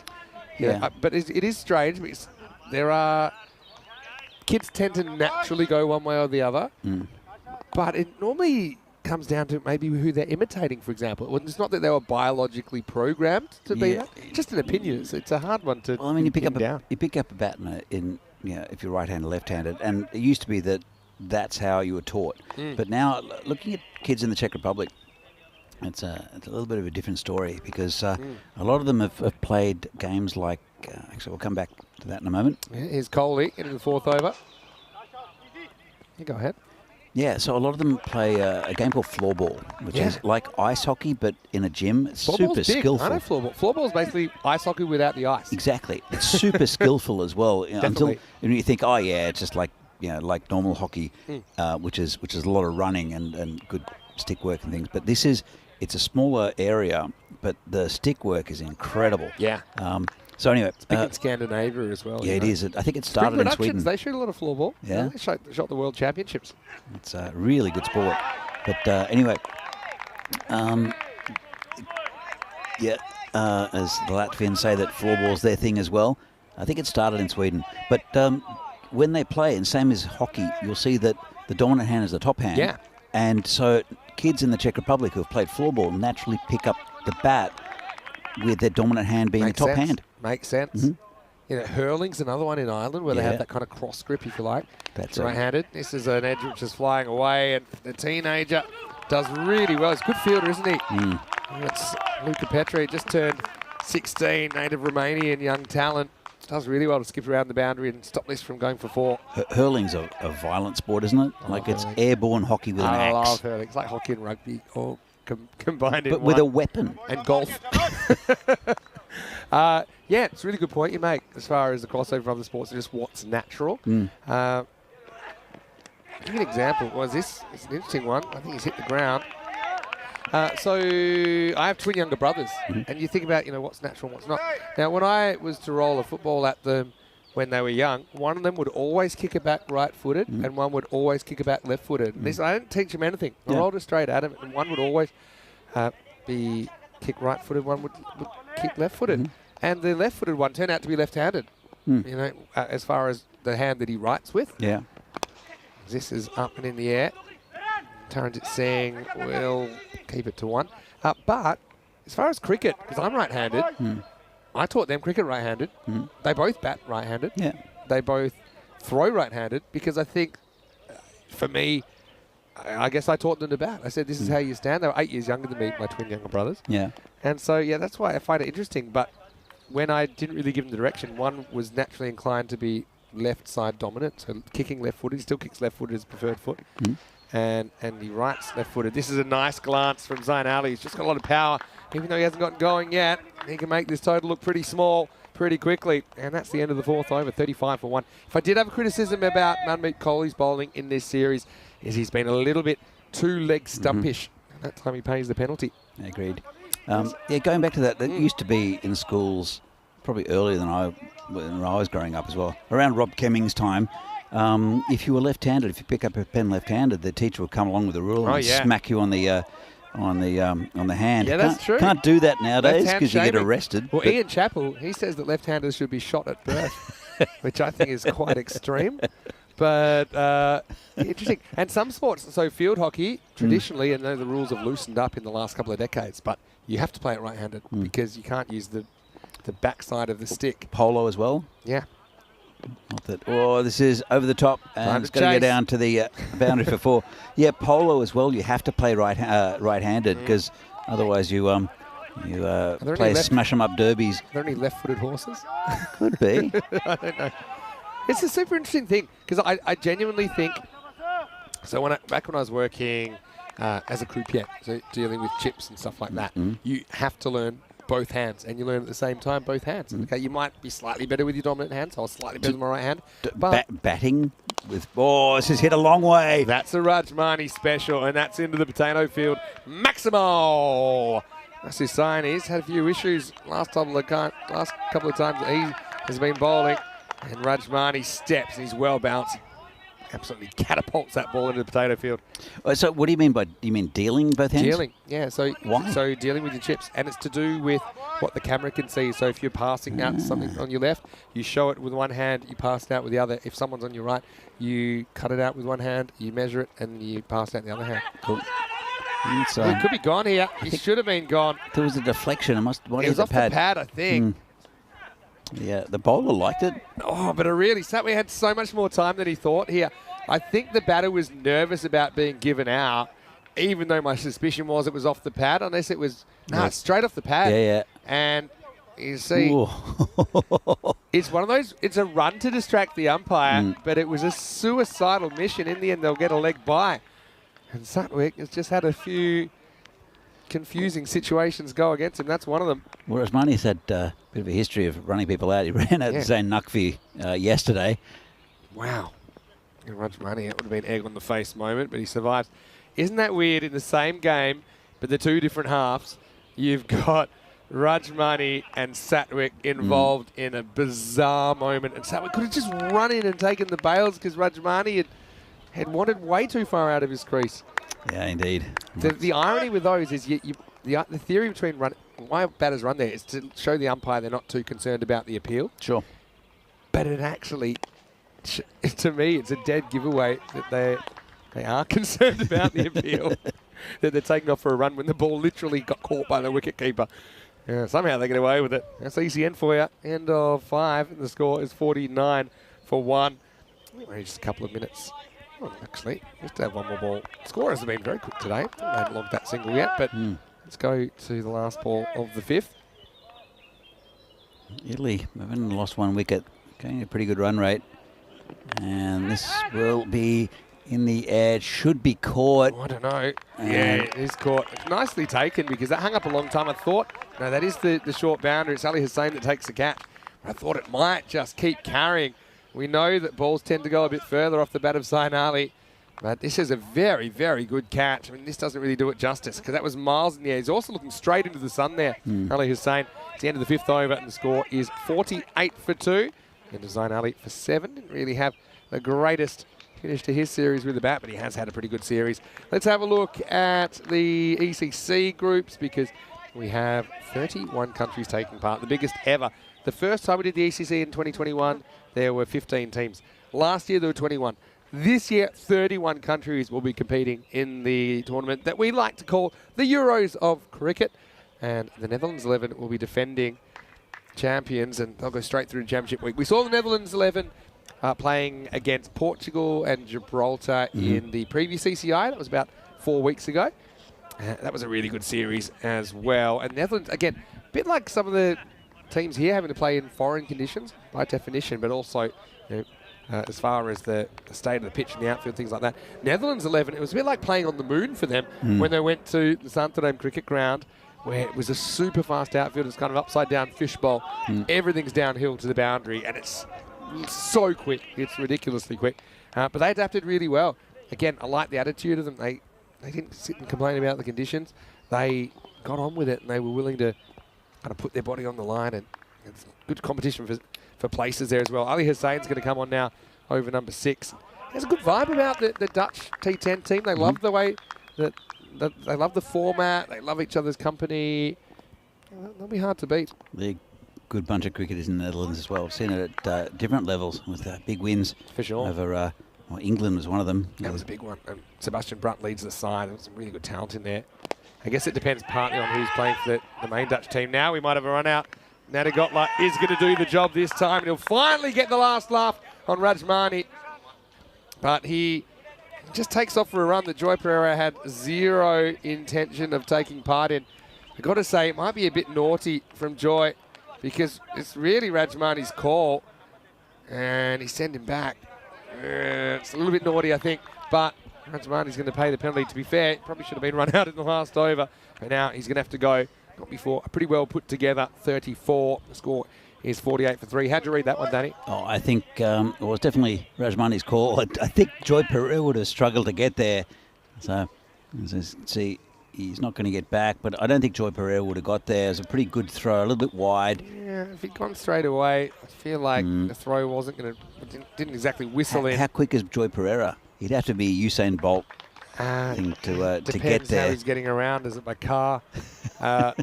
But it is strange because kids tend to naturally go one way or the other, but it normally comes down to maybe who they're imitating, for example. It's not that they were biologically programmed to be that. Just an opinion. It's a hard one to you pick up down. You pick up a batsman if you're right-handed, left-handed, and it used to be that's how you were taught. But now, looking at kids in the Czech Republic, it's a little bit of a different story because a lot of them have played games like. Actually, we'll come back to that in a moment. Here's Coley into the fourth over. You go ahead. Yeah, so a lot of them play a game called floorball, which is like ice hockey, but in a gym. It's super skillful. I know floorball. Floorball is basically ice hockey without the ice. Exactly. It's super skillful as well. Until you think, it's just like like normal hockey, which is a lot of running and good stick work and things. But it's a smaller area, but the stick work is incredible. Yeah. So anyway, it's big in Scandinavia as well. Yeah, it is. I think it started in Sweden. They shoot a lot of floorball. Yeah, they shot the World Championships. It's a really good sport. But anyway, as the Latvians say that floorball's their thing as well. I think it started in Sweden. But when they play, and same as hockey, you'll see that the dominant hand is the top hand. Yeah. And so kids in the Czech Republic who have played floorball naturally pick up the bat with their dominant hand being the top hand. Makes sense. Hurling's another one in Ireland where they have that kind of cross grip, if you like. That's right-handed. This is an edge which is flying away, and the teenager does really well. He's a good fielder, isn't he? It's Luca Petri, just turned 16, native Romanian young talent. Does really well to skip around the boundary and stop this from going for 4. Hurling's a violent sport, isn't it? It's airborne hockey with an axe. I love hurling. It's like hockey and rugby all combined in one. But with a weapon. And golf. It's a really good point you make as far as the crossover from the sports and just what's natural. give you an example. It's an interesting one. I think he's hit the ground. So I have twin younger brothers, and you think about, what's natural and what's not. Now, when I was to roll a football at them when they were young, one of them would always kick it back right-footed, and one would always kick it back left-footed. And I didn't teach them anything. I rolled it straight at him, and one would always be kick right-footed, one would kick left-footed. And the left-footed one turned out to be left-handed, as far as the hand that he writes with. Yeah. This is up and in the air. Taranjit Singh will keep it to 1. But as far as cricket, because I'm right-handed, I taught them cricket right-handed. They both bat right-handed. Yeah. They both throw right-handed because I think, for me, I guess I taught them to bat. I said, this is how you stand. They were 8 years younger than me, my twin younger brothers. Yeah. And so, yeah, that's why I find it interesting. But when I didn't really give them the direction, one was naturally inclined to be left side dominant, so kicking left-footed. He still kicks left-footed as preferred foot. And he writes left-footed. This is a nice glance from Zain Ali. He's just got a lot of power. Even though he hasn't gotten going yet, he can make this total look pretty small pretty quickly. And that's the end of the 4th over, 35 for 1. If I did have a criticism about Manmeet Kohli's bowling in this series, is he's been a little bit too leg stumpish. And that time he pays the penalty. Agreed. Yeah, going back to that used to be in schools probably earlier than when I was growing up as well. Around Rob Kemming's time, if you were left-handed, if you pick up a pen left-handed, the teacher would come along with a rule and smack you on the hand. Yeah, that's true. Can't do that nowadays because you get arrested. Well, Ian Chappell, he says that left-handers should be shot at birth, which I think is quite extreme. But interesting. And some sports, so field hockey, traditionally, and the rules have loosened up in the last couple of decades, but you have to play it right-handed because you can't use the backside of the stick. Polo as well? Yeah. Not that. Oh, this is over the top, and it's going to go down to the boundary for 4. Yeah, polo as well. You have to play right-handed because otherwise you play smash 'em up derbies. Are there any left-footed horses? Could be. I don't know. It's a super interesting thing because I genuinely think. So back when I was working as a croupier, so dealing with chips and stuff like that, you have to learn both hands, and you learn at the same time both hands. Okay, you might be slightly better with your dominant hand, so I was slightly better with my right hand. But batting with this has hit a long way. That's a Rajmani special, and that's into the potato field. Maximo. That's his sign. He's had a few issues last couple of times that he has been bowling, and Rajmani steps, and he's well bounced. Absolutely catapults that ball into the potato field. So what do you mean by, dealing both hands? Dealing, yeah. So why? So dealing with your chips. And it's to do with what the camera can see. So if you're passing out something on your left, you show it with one hand, you pass it out with the other. If someone's on your right, you cut it out with one hand, you measure it, and you pass it out with the other hand. Cool. So he could be gone here. He should have been gone. There was a deflection. It was off the pad, I think. Yeah, the bowler liked it. Oh, but Satway had so much more time than he thought here. I think the batter was nervous about being given out, even though my suspicion was it was off the pad, unless it was straight off the pad. Yeah. And you see, it's one of those, it's a run to distract the umpire, but it was a suicidal mission. In the end, they'll get a leg by. And Satwick has just had a few confusing situations go against him. That's one of them. Well, Rajmani's had a bit of a history of running people out. He ran out Zain Naqvi yesterday. Wow. Rajmani, it would have been egg on the face moment, but he survived. Isn't that weird? In the same game, but the two different halves, you've got Rajmani and Satwick involved in a bizarre moment. And Satwick could have just run in and taken the bails because Rajmani had wandered way too far out of his crease. Yeah, indeed. The irony with those is the theory between why batters run there is to show the umpire they're not too concerned about the appeal. Sure. But it actually, to me, it's a dead giveaway that they are concerned about the appeal. That they're taking off for a run when the ball literally got caught by the wicketkeeper. Yeah, somehow they get away with it. That's ECN for you. End of 5, and the score is 49 for 1. Only just a couple of minutes. Well, actually, just to have one more ball. Score hasn't been very quick today. They haven't logged that single yet, but let's go to the last ball of the 5th. Italy haven't lost one wicket. Getting a pretty good run rate. And this will be in the air. It should be caught. Oh, I don't know. Yeah, it is caught. It's nicely taken because that hung up a long time. I thought, no, that is the short boundary. It's Ali Hussain that takes the catch. I thought it might just keep carrying. We know that balls tend to go a bit further off the bat of Zain Ali. But this is a very, very good catch. I mean, this doesn't really do it justice because that was miles in the air. He's also looking straight into the sun there. Ali Hussein, it's the end of the 5th over, and the score is 48 for 2. And Design Ali for 7. Didn't really have the greatest finish to his series with the bat, but he has had a pretty good series. Let's have a look at the ECC groups because we have 31 countries taking part, the biggest ever. The first time we did the ECC in 2021, there were 15 teams. Last year, there were 21. This year, 31 countries will be competing in the tournament that we like to call the Euros of cricket. And the Netherlands 11 will be defending champions, and they'll go straight through to Championship Week. We saw the Netherlands 11 playing against Portugal and Gibraltar in the previous ECI. That was about 4 weeks ago. That was a really good series as well. And Netherlands, again, a bit like some of the teams here having to play in foreign conditions by definition, but also, as far as the state of the pitch and the outfield, things like that. Netherlands 11, it was a bit like playing on the moon for them when they went to the Santarém cricket ground, where it was a super fast outfield. It's kind of upside down fishbowl. Everything's downhill to the boundary, and it's so quick. It's ridiculously quick. But they adapted really well. Again, I like the attitude of them. They didn't sit and complain about the conditions. They got on with it, and they were willing to kind of put their body on the line, and it's good competition for places there as well. Ali Hussein's going to come on now over number 6. There's a good vibe about the Dutch T10 team. They love the way that they love the format. They love each other's company. They'll be hard to beat. They're a good bunch of cricketers in the Netherlands as well. I've seen it at different levels with big wins. For sure. Over England was one of them. That was a big one. And Sebastian Brunt leads the side. There's some really good talent in there. I guess it depends partly on who's playing for the main Dutch team now. We might have a run out. Nadigotla is going to do the job this time. And he'll finally get the last laugh on Rajmani. But he just takes off for a run that Joy Pereira had zero intention of taking part in. I've got to say, it might be a bit naughty from Joy because it's really Rajmani's call. And he sent him back. It's a little bit naughty, I think, but Rajmani's going to pay the penalty. To be fair, probably should have been run out in the last over. But now he's going to have to go, not before, a pretty well put together 34. The score is 48 for 3. How'd you read that one, Danny? Oh, I think it was definitely Rajmani's call. I think Joy Pereira would have struggled to get there. So, as you see, he's not going to get back, but I don't think Joy Pereira would have got there. It was a pretty good throw, a little bit wide. Yeah, if he'd gone straight away, I feel like the throw wasn't going to, didn't exactly whistle in. How quick is Joy Pereira? He'd have to be Usain Bolt thing to get there. Depends how he's getting around. Is it by car? Yeah,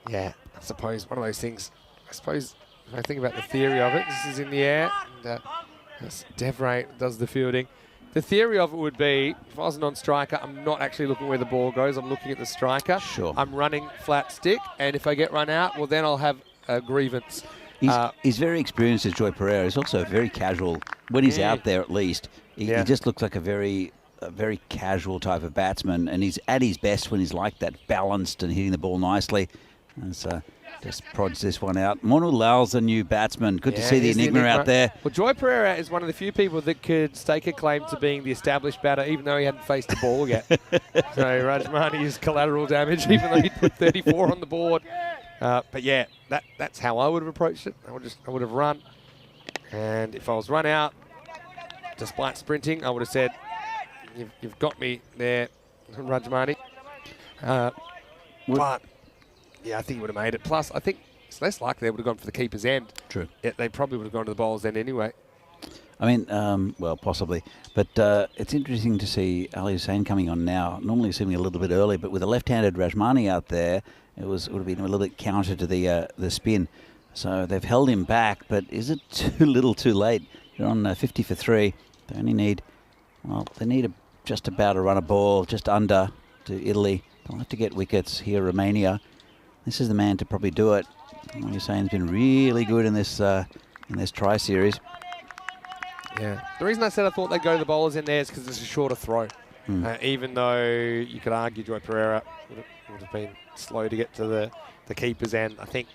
I suppose one of those things. I suppose if I think about the theory of it, this is in the air, and Devray does the fielding. The theory of it would be, if I was a non-striker, I'm not actually looking where the ball goes. I'm looking at the striker. Sure. I'm running flat stick, and if I get run out, well, then I'll have a grievance. He's very experienced as Joy Pereira. He's also very casual. When he's out there, at least, he just looks like a very casual type of batsman, and he's at his best when he's like that, balanced and hitting the ball nicely. And so just prods this one out. Monu Lal's a new batsman. Good to see the enigma out there. Well, Joy Pereira is one of the few people that could stake a claim to being the established batter, even though he hadn't faced the ball yet. So Rajmani is collateral damage, even though he put 34 on the board. But yeah, that's how I would have approached it. I would have run, and if I was run out, despite sprinting, I would have said, "You've got me there, Rajmani." But yeah, I think he would have made it. Plus, I think it's less likely they would have gone for the keeper's end. True. Yeah, they probably would have gone to the bowler's end anyway. I mean, well, possibly. But it's interesting to see Ali Hussein coming on now. Normally seeming a little bit early, but with a left-handed Rajmani out there, it would have been a little bit counter to the spin. So they've held him back, but is it too little too late? You're on 50 for 3. They only need, they need just about a run of ball, just under to Italy. They'll have to get wickets here, Romania. This is the man to probably do it. Ali Hussein's been really good in this try series. Yeah. The reason I said I thought they'd go to the bowlers in there is because it's a shorter throw. Even though you could argue Joy Pereira would have been slow to get to the keeper's end. I think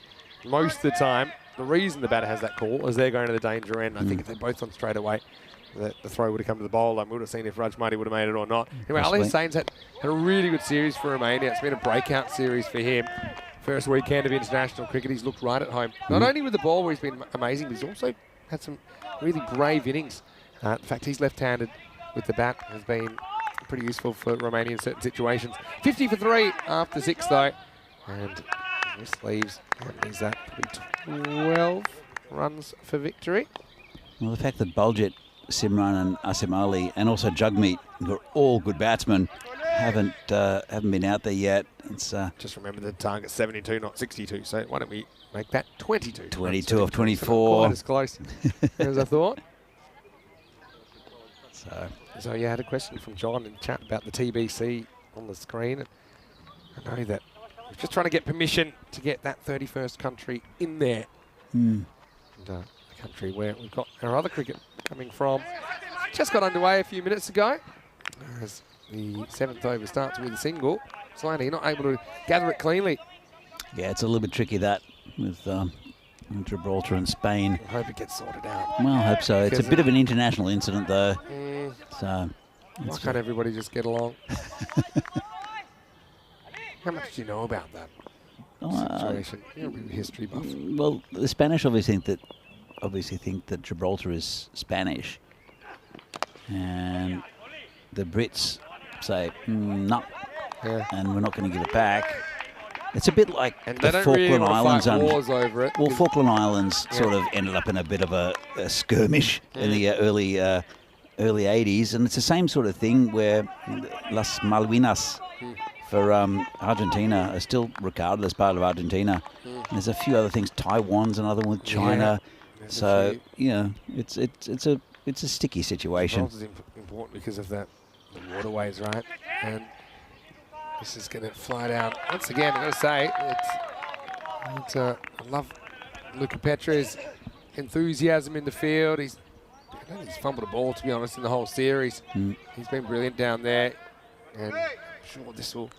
most of the time, the reason the batter has that call is they're going to the danger end. I think if they both went straight away, the throw would have come to the bowler, and we would have seen if Rajmani would have made it or not. Anyway, Ali Hussein's had a really good series for Romania. It's been a breakout series for him. First weekend of international cricket, he's looked right at home. Not only with the ball, where he's been amazing, but he's also had some really brave innings. In fact, he's left-handed. with the bat has been pretty useful for Romania in certain situations. 50 for 3 after 6 though. And this leaves, what is that, probably 12 runs for victory. Well, the fact that Bulgit, Simran and Asim Ali and also Jugmeet, who are all good batsmen, haven't been out there yet. It's just remember the target's 72, not 62. So why don't we make that 22? 22 of 24. Quite as close as I thought. So yeah, I had a question from John in chat about the TBC on the screen. I know that we're just trying to get permission to get that 31st country in there. And the country where we've got our other cricket coming from just got underway a few minutes ago. As the 7th over starts with a single. Slowly, not able to gather it cleanly. yeah, it's a little bit tricky that with Gibraltar and Spain. I hope it gets sorted out. Well, I hope so. It's a bit of an international incident though. So why can't everybody just get along? How much do you know about that situation? You're a bit of a history buff. Well, the Spanish obviously think that Gibraltar is Spanish, and the Brits say no, and we're not going to give it back. It's a bit like and the Falkland Islands. Wars over it. Well, Falkland Islands sort of ended up in a bit of a skirmish in the early 80s, and it's the same sort of thing where Las Malvinas for Argentina are still regarded as part of Argentina. And there's a few other things. Taiwan's another one with China. So it's a sticky situation. It's important because of that, the waterways, right? And this is going to fly down once again. I've got to say, I love Luca Petra's enthusiasm in the field. He's fumbled a ball, to be honest, in the whole series. He's been brilliant down there, and I'm sure this will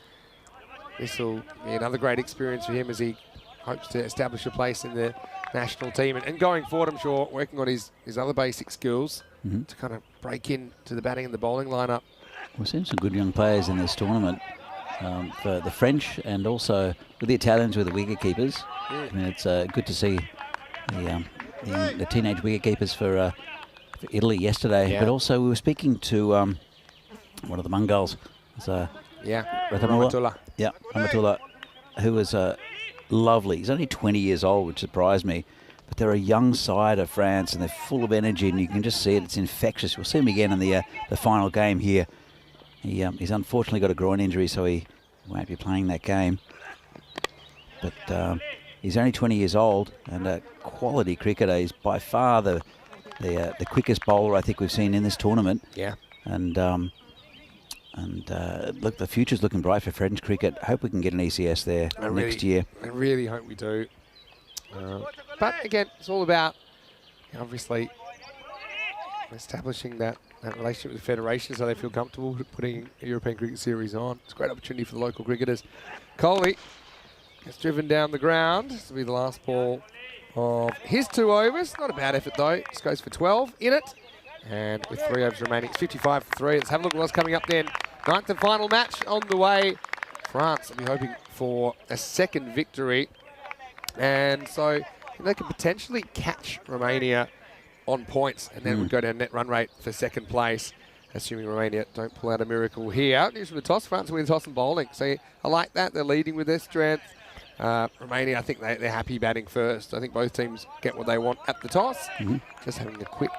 be another great experience for him as he hopes to establish a place in the national team. And going forward, I'm sure, working on his other basic skills to kind of break into the batting and the bowling lineup. We've seen some good young players in this tournament for the French and also with the Italians with the wicket keepers. I mean, it's good to see the teenage wicket keepers for Italy yesterday. But also we were speaking to one of the Mongals. Ramatullah. Yeah, Ramatullah, who was lovely. He's only 20 years old, which surprised me. But they're a young side of France, and they're full of energy, and you can just see it. It's infectious. We'll see him again in the final game here. He's unfortunately got a groin injury, so he won't be playing that game. But he's only 20 years old and a quality cricketer. He's by far the quickest bowler I think we've seen in this tournament. Yeah. And look, the future's looking bright for French cricket. Hope we can get an ECS there next year. I really hope we do. But again, it's all about obviously establishing that relationship with the federation so they feel comfortable putting a European Cricket Series on. It's a great opportunity for the local cricketers. Coley gets driven down the ground. This will be the last ball of his 2 overs. Not a bad effort though. Just goes for 12 in it. And with 3 overs remaining, it's 55 for 3. Let's have a look at what's coming up then. 9th and final match on the way. France will be hoping for a second victory. And so they could potentially catch Romania on points and then would go down net run rate for second place, assuming Romania don't pull out a miracle here. News from the toss. France win the toss and bowling. So I like that. They're leading with their strength. Romania, I think they're happy batting first. I think both teams get what they want at the toss. Just having a quick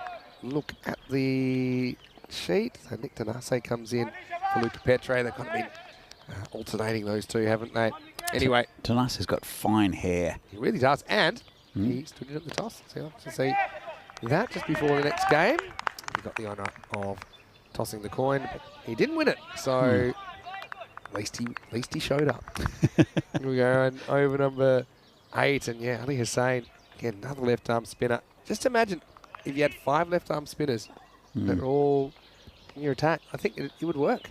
look at the sheet. So Nick Tanase comes in for Luca Petre. They've kind of been alternating those two, haven't they? Anyway. Tanase's got fine hair. He really does. And he stood in at the toss. So you'll have to see that just before the next game. He got the honour of tossing the coin, but he didn't win it. So at least he showed up. Here we go, and over number 8, and yeah, Ali Hussain, again, another left arm spinner. Just imagine if you had 5 left arm spinners that are all in your attack. I think it would work.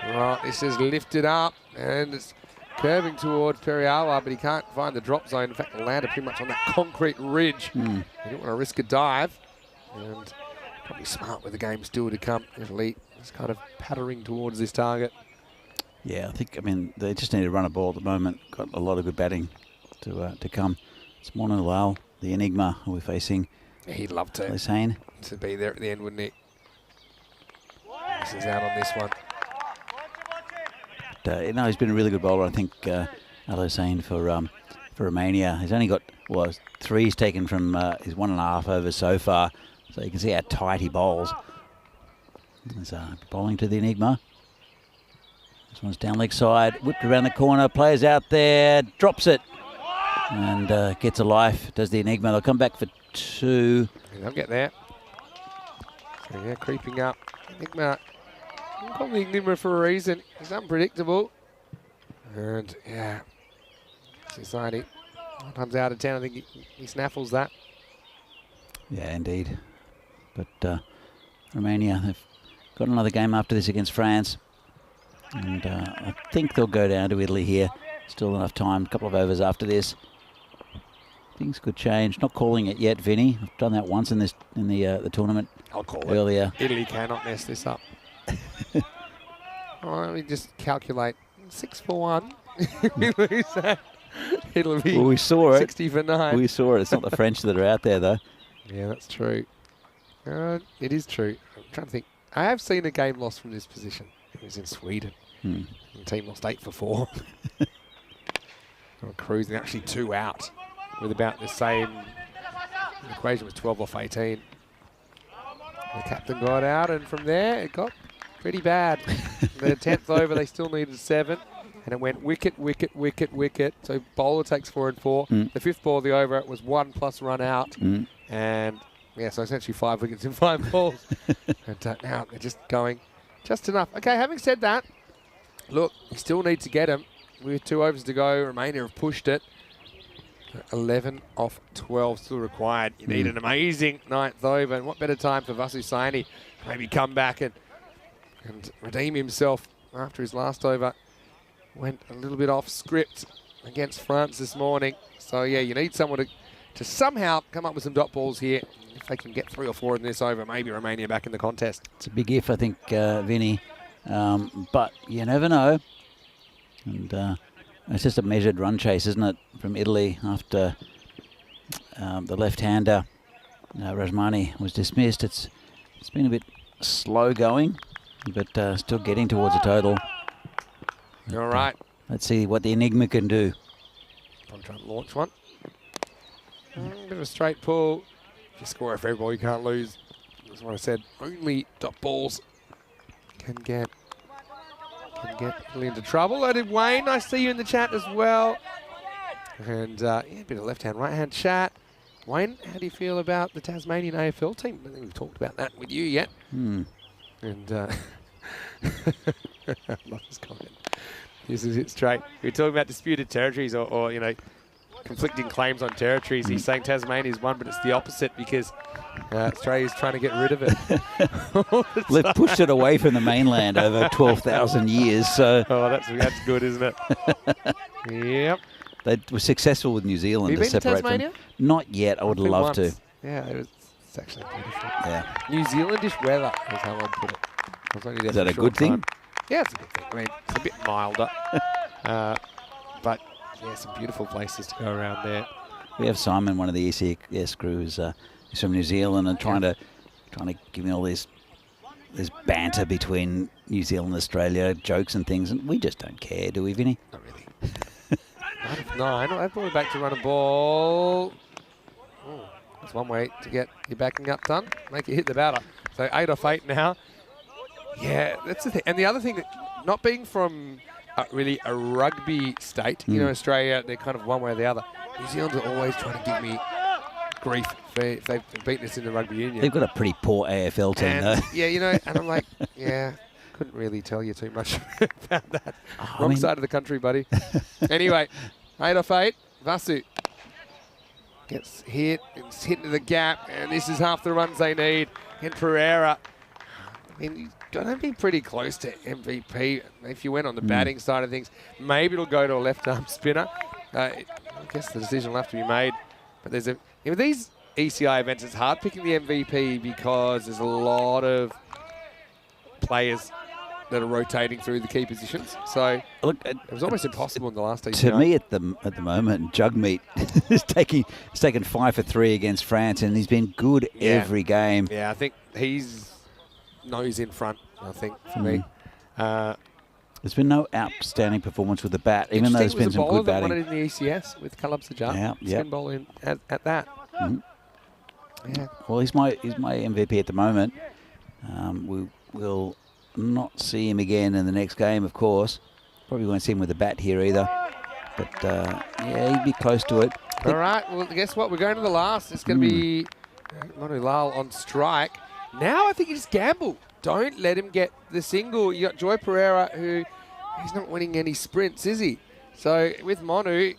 Right, this is lifted up and it's curving towards Periawa, but he can't find the drop zone. In fact, it landed pretty much on that concrete ridge. He didn't want to risk a dive, and probably smart with the game still to come. Elite is kind of pattering towards this target. Yeah, I mean, they just need to run a ball at the moment. Got a lot of good batting to come. It's Monolal, the enigma we're facing. Yeah, he'd love to Hussain. be there at the end, wouldn't he? Misses out on this one. No, he's been a really good bowler, I think, Al-Hussein for Romania. He's only got, well, 3 he's taken from his 1.5 overs so far, so you can see how tight he bowls. He's bowling to the Enigma. This one's down leg side, whipped around the corner, players out there, drops it, and gets a life, does the Enigma. They'll come back for 2. Yeah, they'll get there. So yeah, creeping up. Enigma, I'm calling the Enigma for a reason. He's unpredictable. And yeah, Society 9 times out of 10, I think he snaffles that. Yeah, indeed. But Romania, they've got another game after this against France. And I think they'll go down to Italy here. Still enough time, a couple of overs after this. Things could change. Not calling it yet, Vinny. I've done that once in the tournament. I'll call earlier. it. Italy cannot mess this up. Let me just calculate. 6 for 1. We lose that. It'll be we saw it. 60 for 9. We saw it. It's not the French that are out there, though. Yeah, that's true. It is true. I'm trying to think. I have seen a game lost from this position. It was in Sweden. The team lost 8 for 4. Cruising, actually 2 out with about the same. The equation was 12 off 18. The captain got out, and from there it got pretty bad. The 10th over, they still needed 7, and it went wicket, wicket, wicket, wicket. So bowler takes 4 and 4. The 5th ball of the over was 1 plus run out, and yeah, so essentially 5 wickets in 5 balls. And now they're just going just enough. Okay, having said that, look, you still need to get them. With 2 overs to go, Romania have pushed it. 11 off 12 still required. You need an amazing 9th over, and what better time for Vasu Saini to maybe come back and redeem himself after his last over. Went a little bit off script against France this morning. So yeah, you need someone to somehow come up with some dot balls here. If they can get 3 or 4 in this over, maybe Romania back in the contest. It's a big if, I think, Vinny. But you never know. And it's just a measured run chase, isn't it, from Italy after the left-hander, Rajmani, was dismissed. It's been a bit slow going, but still getting towards a total. All right. Let's see what the Enigma can do. I'm trying to launch one. Bit of a straight pull. If you score a fair ball, you can't lose. That's what I said. Only dot balls can get Italy into trouble. I did Wayne. I see you in the chat as well. And yeah, a bit of left-hand, right-hand chat. Wayne, how do you feel about the Tasmanian AFL team? I don't think we've talked about that with you yet. And love this comment. This is it straight. We're talking about disputed territories or you know, conflicting claims on territories. He's saying Tasmania's one, but it's the opposite because Australia's trying to get rid of it. They've pushed it away from the mainland over 12,000 years. So that's good, isn't it? Yep. They were successful with New Zealand Have you to been to separate Tasmania? them. Not yet. I would love to. Yeah, it's actually beautiful. Yeah. New Zealandish weather is how I'd put it. I was only there Is for that a short good thing? time. Yeah, it's a good thing. I mean, it's a bit milder. But yeah, some beautiful places to go around there. We have Simon, one of the ECS crews, he's from New Zealand, and trying to give me all this banter between New Zealand and Australia, jokes and things, and we just don't care, do we, Vinny? Not really. 9 of 9. I've brought it back to run a ball. That's one way to get your backing up done. Make it hit the batter. So 8 off 8 now. Yeah, that's the thing. And the other thing, that not being from really a rugby state, you know, Australia, they're kind of one way or the other. New Zealand are always trying to give me grief if they've beaten us in the rugby union. They've got a pretty poor AFL team, though. Yeah, you know, and I'm like, yeah, couldn't really tell you too much about that. Wrong side of the country, buddy. Anyway, 8 off 8. Vasu gets hit. It's hit into the gap, and this is half the runs they need. And Pereira, I mean, you've got to be pretty close to MVP. If you went on the batting side of things, maybe it'll go to a left-arm spinner. I guess the decision will have to be made. But there's with these ECI events, it's hard picking the MVP because there's a lot of players that are rotating through the key positions. So look, it was almost impossible in the last ECI. To me, at the moment, Jugmeat is taken 5 for 3 against France, and he's been good every game. Yeah, I think he's nose in front I think, for me. There's been no outstanding performance with the bat, even though there's been some good batting. Won it in the ECS with Kalab Sajjad. Yeah, Spin ball in at that. Yeah. Well, he's my MVP at the moment. We will not see him again in the next game, of course. Probably won't see him with the bat here either. But yeah, he'd be close to it. All right. Well, guess what? We're going to the last. It's going to be Manu Lal on strike. Now I think you just gamble. Don't let him get the single. You got Joy Pereira, who he's not winning any sprints, is he? So with Manu,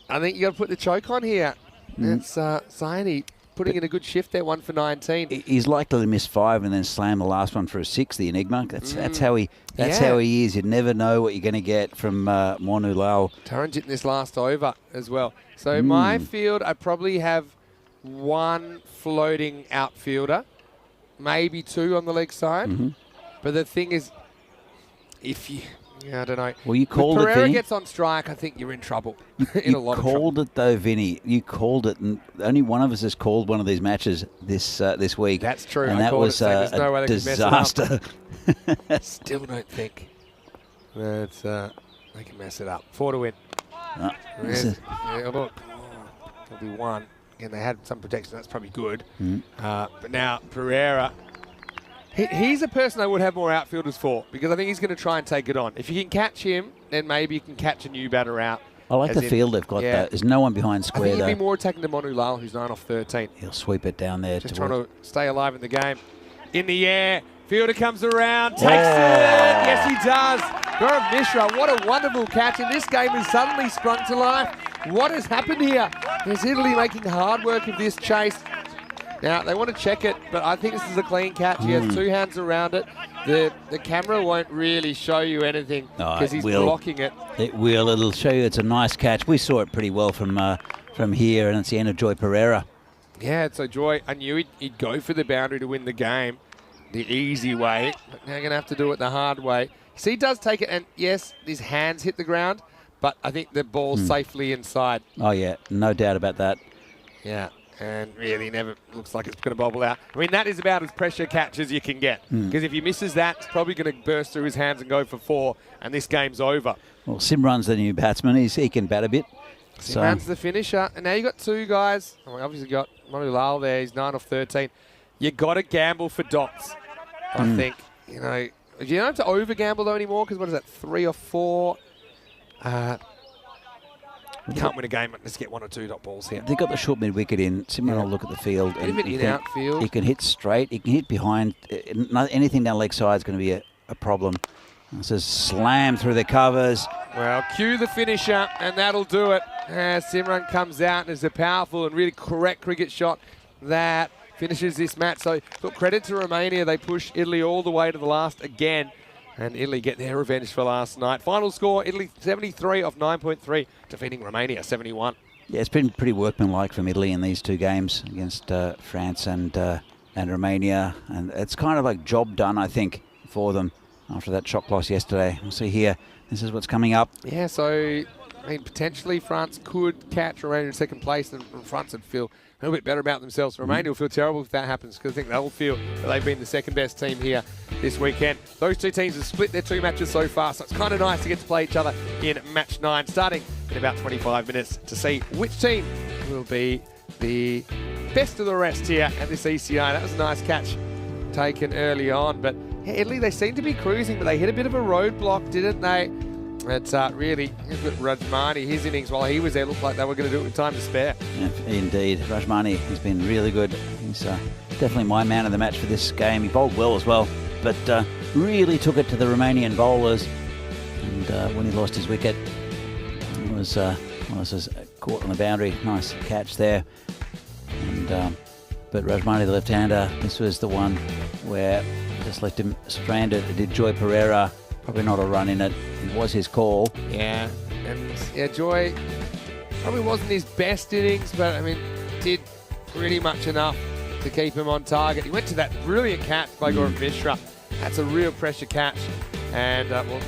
I think you got to put the choke on here. That's Saini putting in a good shift there, 1 for 19. He's likely to miss 5 and then slam the last one for a 6, the Enigma. That's how he is. You'd never know what you're going to get from Manu Lal. Taranjit in this last over as well. So my field, I probably have 1 floating outfielder, maybe 2 on the leg side. But the thing is, if you, I don't know. Well, you called it, Vinny. Pereira gets on strike, I think you're in trouble. In a lot of trouble. You called it though, Vinny. You called it, and only one of us has called one of these matches this week. That's true. And I that was There's no way they disaster. Can mess it up. Still don't think that they can mess it up. 4 to win. Look, there'll be 1. Again, they had some protection. That's probably good. But now Pereira. He's a person I would have more outfielders for, because I think he's going to try and take it on. If you can catch him, then maybe you can catch a new batter out. I like the field they've got, though. There's no one behind square, I think he'd be more attacking to Manu Lal, who's 9 off 13. He'll sweep it down there. Just trying to stay alive in the game. In the air, fielder comes around, takes it. Yes, he does. Gaurav Mishra, what a wonderful catch. And this game has suddenly sprung to life. What has happened here? Is Italy making hard work of this chase? Now, they want to check it, but I think this is a clean catch. He has 2 hands around it. The camera won't really show you anything because he's blocking it. It will. It'll show you it's a nice catch. We saw it pretty well from here, and it's the end of Joy Pereira. Yeah, so Joy, I knew he'd go for the boundary to win the game, the easy way. But now you're going to have to do it the hard way. So he does take it, and yes, his hands hit the ground, but I think the ball's safely inside. Oh, yeah, no doubt about that. Yeah. And really never looks like it's going to bobble out. I mean, that is about as pressure catch as you can get. Because if he misses that, it's probably going to burst through his hands and go for 4, and this game's over. Well, Simran's the new batsman. He can bat a bit. Simran's the finisher. And now you got 2 guys. Oh, we obviously got Manu Lal there. He's 9 off 13. You got to gamble for dots, I think. You know, you don't have to over-gamble, though, anymore, because what is that, 3 or 4? Can't win a game, let's get 1 or 2 dot balls here. They've got the short mid-wicket in. Simran will look at the field. And outfield. He can hit straight. He can hit behind. Anything down leg side is going to be a problem. This is slam through the covers. Well, cue the finisher, and that'll do it. Simran comes out, and it's a powerful and really correct cricket shot that finishes this match. So, look, credit to Romania. They push Italy all the way to the last again. And Italy get their revenge for last night. Final score, Italy 73 off 9.3, defeating Romania 71. Yeah, it's been pretty workmanlike from Italy in these 2 games against France and Romania. And it's kind of like job done, I think, for them after that shock loss yesterday. We'll see here. This is what's coming up. Yeah, so, I mean, potentially France could catch Romania in 2nd place, and France would feel a little bit better about themselves. Romania will feel terrible if that happens, because I think they'll feel that they've been the 2nd best team here this weekend. Those 2 teams have split their 2 matches so far, so it's kind of nice to get to play each other in match 9, starting in about 25 minutes to see which team will be the best of the rest here at this ECN. That was a nice catch taken early on, but yeah, Italy, they seem to be cruising, but they hit a bit of a roadblock, didn't they? It's really, Rajmani, his innings while he was there looked like they were going to do it with time to spare. Yeah, indeed. Rajmani has been really good. He's definitely my man of the match for this game. He bowled well as well, but really took it to the Romanian bowlers. And when he lost his wicket, it was caught on the boundary. Nice catch there. And but Rajmani, the left-hander, this was the one where just left him stranded. It did Joy Pereira. Probably not a run in it. It was his call. Yeah, and yeah, Joy probably wasn't his best innings, but I mean, did pretty much enough to keep him on target. He went to that brilliant catch by Gaurav Mishra. That's a real pressure catch. And, well,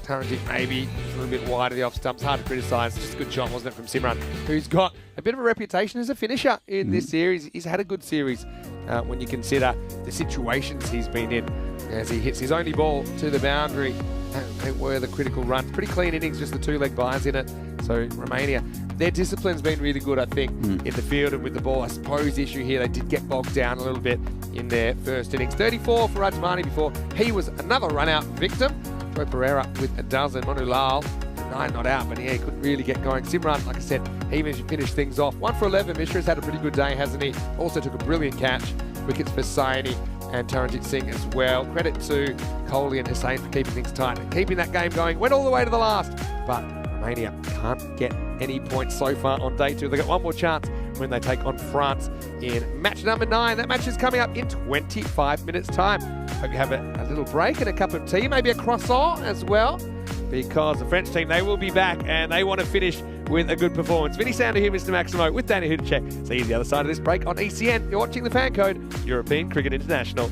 Taranjit maybe a little bit wide of the off stumps. Hard to criticise. Just a good shot, wasn't it, from Simran, who's got a bit of a reputation as a finisher in this series. He's had a good series when you consider the situations he's been in. as he hits his only ball to the boundary. They were the critical runs. Pretty clean innings, just the 2-leg byes in it. So Romania, their discipline's been really good, I think, in the field and with the ball. I suppose the issue here, they did get bogged down a little bit in their first innings. 34 for Rajmani before he was another run-out victim. Troy Pereira with a dozen. Manu Lal, 9 not out, but he couldn't really get going. Simran, like I said, he finished things off. 1 for 11. Mishra's had a pretty good day, hasn't he? Also took a brilliant catch. Wickets for Saini and Taranjit Singh as well. Credit to Kohli and Hussain for keeping things tight and keeping that game going. Went all the way to the last, but Romania can't get any points so far on day 2. They've got one more chance when they take on France in match number 9. That match is coming up in 25 minutes' time. Hope you have a little break and a cup of tea, maybe a croissant as well, because the French team, they will be back and they want to finish with a good performance. Vinny Sander here, Mr. Maximo, with Danny Hudacek. See you the other side of this break on ECN. You're watching the fan code, European Cricket International.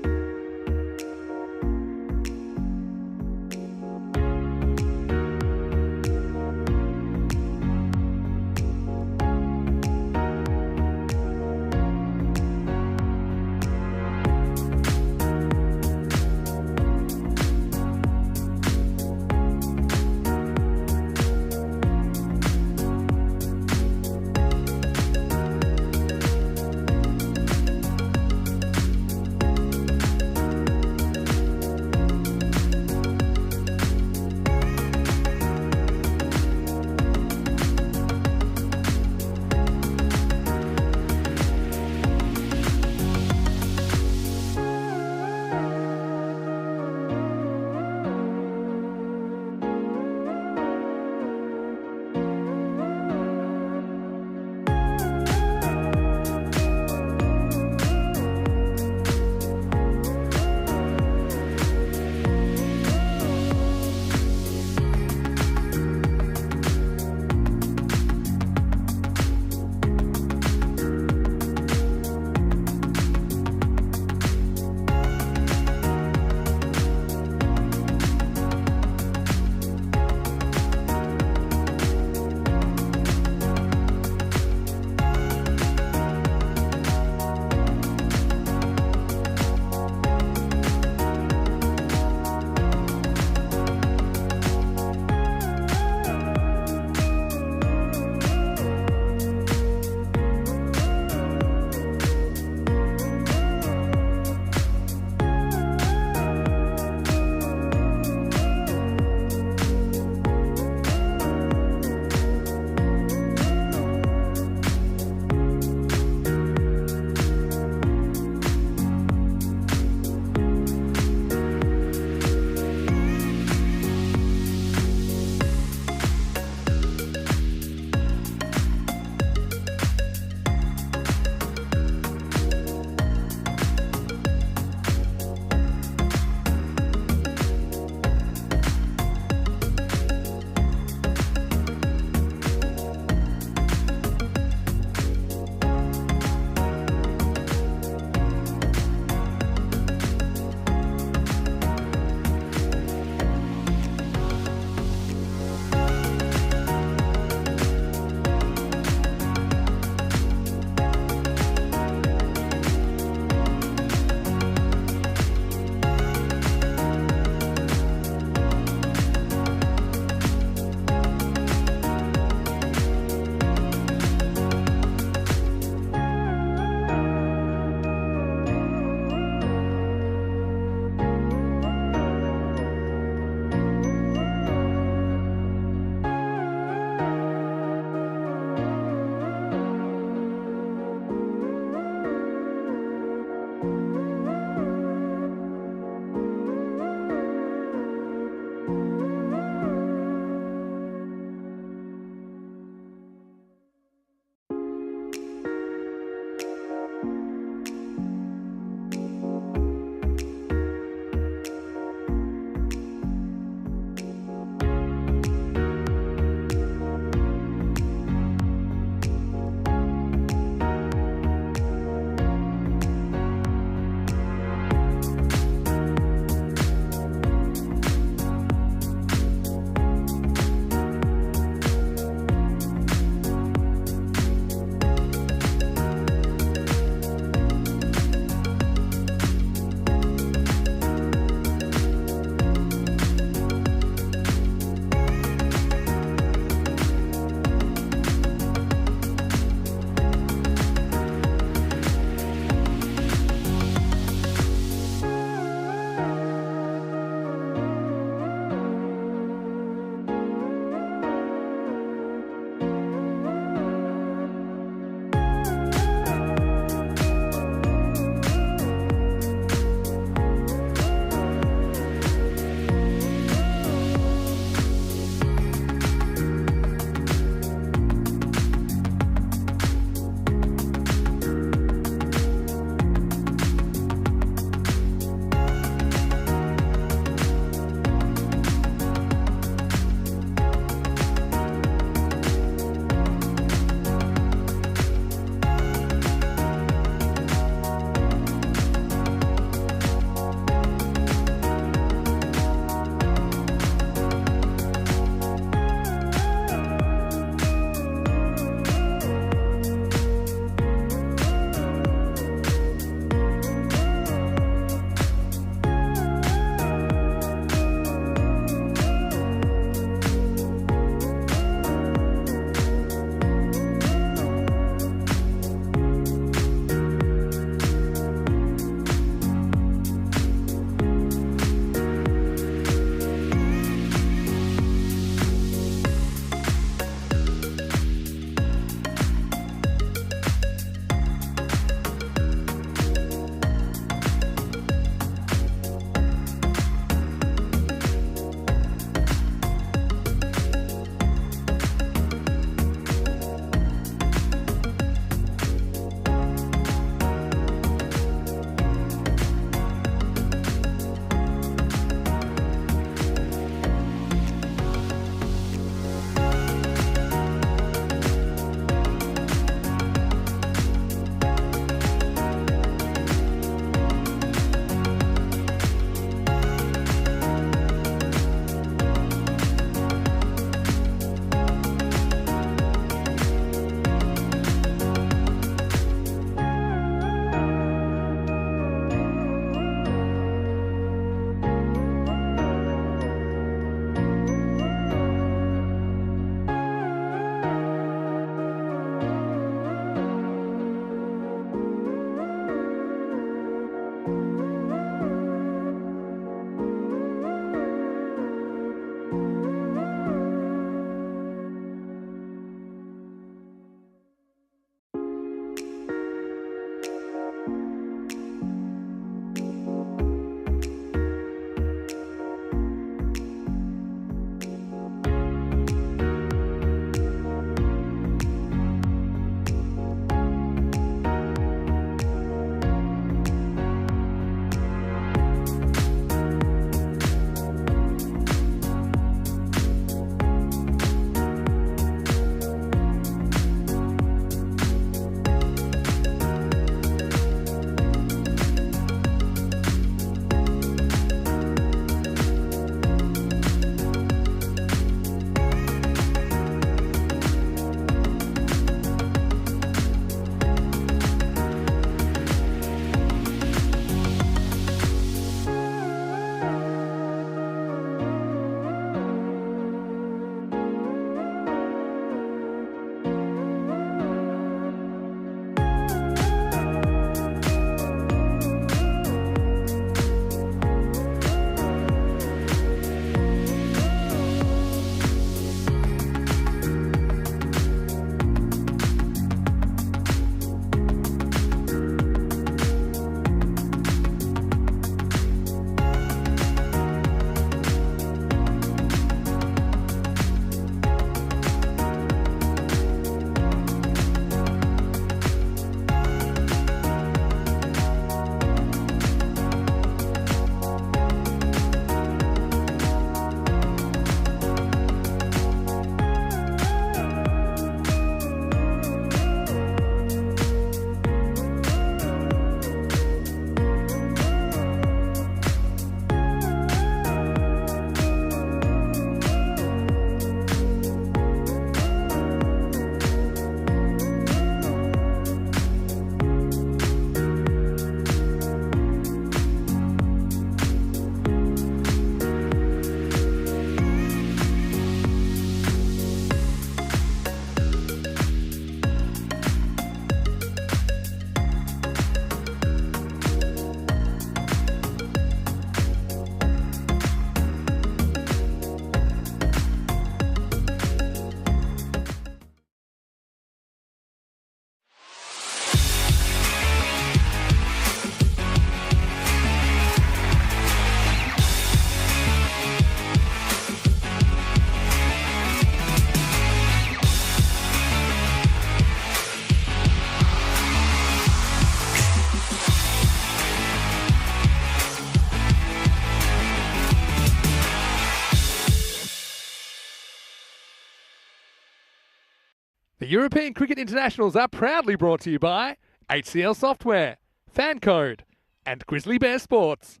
The European Cricket Internationals are proudly brought to you by HCL Software, Fan Code, and Grizzly Bear Sports.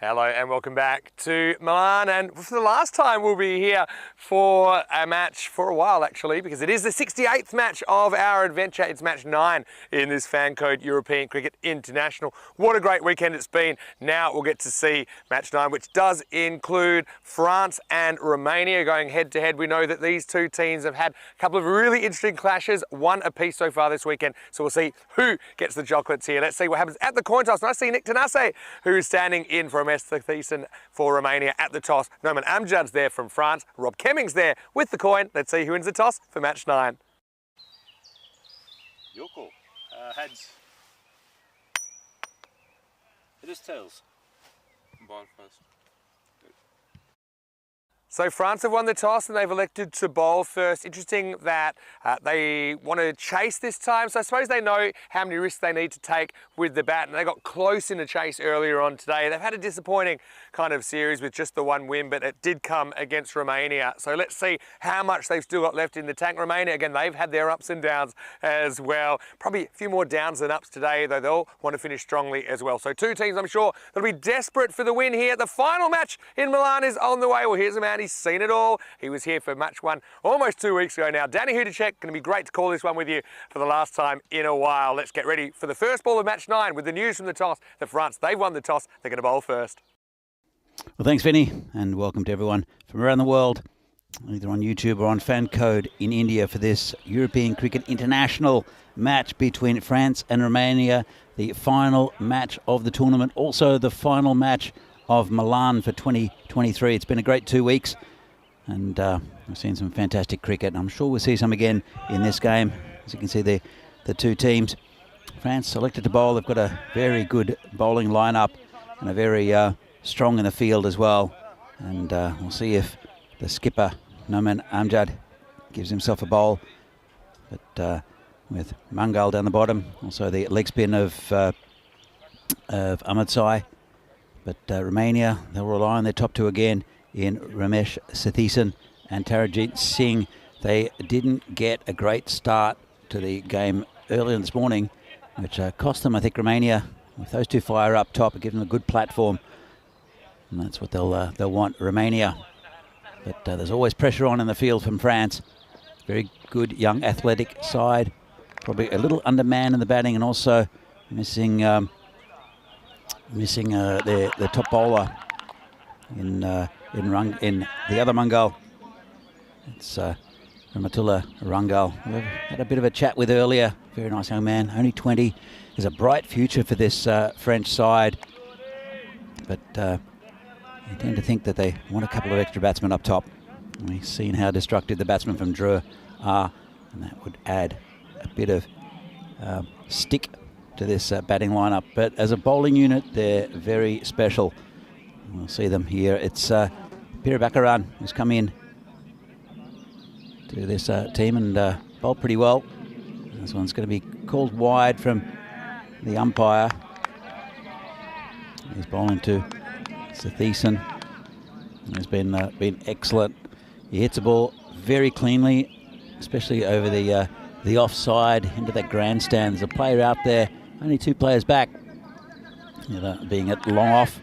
Hello and welcome back to Milan, and for the last time we'll be here for a match for a while actually, because it is the 68th match of our adventure. It's match 9 in this Fan Code European Cricket International. What a great weekend it's been. Now we'll get to see match 9, which does include France and Romania going head to head. We know that these two teams have had a couple of really interesting clashes, one apiece so far this weekend, so we'll see who gets the chocolates here. Let's see what happens at the coin toss. And I see Nick Tanase, who is standing in for T10 for Romania at the toss. Noman Amjad's there from France. Rob Kemming's there with the coin. Let's see who wins the toss for match 9. Your call. Heads. It is tails. Ball first. So France have won the toss and they've elected to bowl first. Interesting that they want to chase this time. So I suppose they know how many risks they need to take with the bat, and they got close in the chase earlier on today. They've had a disappointing kind of series with just the one win, but it did come against Romania. So let's see how much they've still got left in the tank. Romania, again, they've had their ups and downs as well. Probably a few more downs than ups today, though they'll want to finish strongly as well. So two teams, I'm sure, that'll be desperate for the win here. The final match in Milan is on the way. Well, here's a man, he's seen it all. He was here for match 1 almost 2 weeks ago now. Danny Hudacek, going to be great to call this one with you for the last time in a while. Let's get ready for the first ball of match 9 with the news from the toss that France, they've won the toss. They're going to bowl first. Well, thanks, Vinny, and welcome to everyone from around the world, either on YouTube or on Fan Code in India for this European Cricket International match between France and Romania, the final match of the tournament, also the final match of Milan for 2023. It's been a great 2 weeks, and we've seen some fantastic cricket, and I'm sure we'll see some again in this game. As you can see, the two teams. France selected to bowl. They've got a very good bowling lineup and a very strong in the field as well. And we'll see if the skipper, Noman Amjad, gives himself a bowl. But with Mangal down the bottom, also the leg spin of Ahmed Sai. But Romania, they'll rely on their top two again in Ramesh Sathisen and Tarajit Singh. They didn't get a great start to the game earlier this morning, which cost them, I think, Romania. With those two fire up top, it gives them a good platform. And that's what they'll want, Romania. But there's always pressure on in the field from France. Very good young athletic side. Probably a little undermanned in the batting, and also missing their top bowler in the other Mangal. It's Ramatullah Rangal, who I had a bit of a chat with earlier. Very nice young man, only 20. There's a bright future for this French side, but I tend to think that they want a couple of extra batsmen up top. We've seen how destructive the batsmen from Dreux are, and that would add a bit of stick to this batting lineup. But as a bowling unit, they're very special. We'll see them here. It's Pira Bakaran who's come in to this team and bowled pretty well. This one's going to be called wide from the umpire. He's bowling to Sathisen. He's been excellent. He hits the ball very cleanly, especially over the offside into that grandstand. There's a player out there, only two players back, being at long off.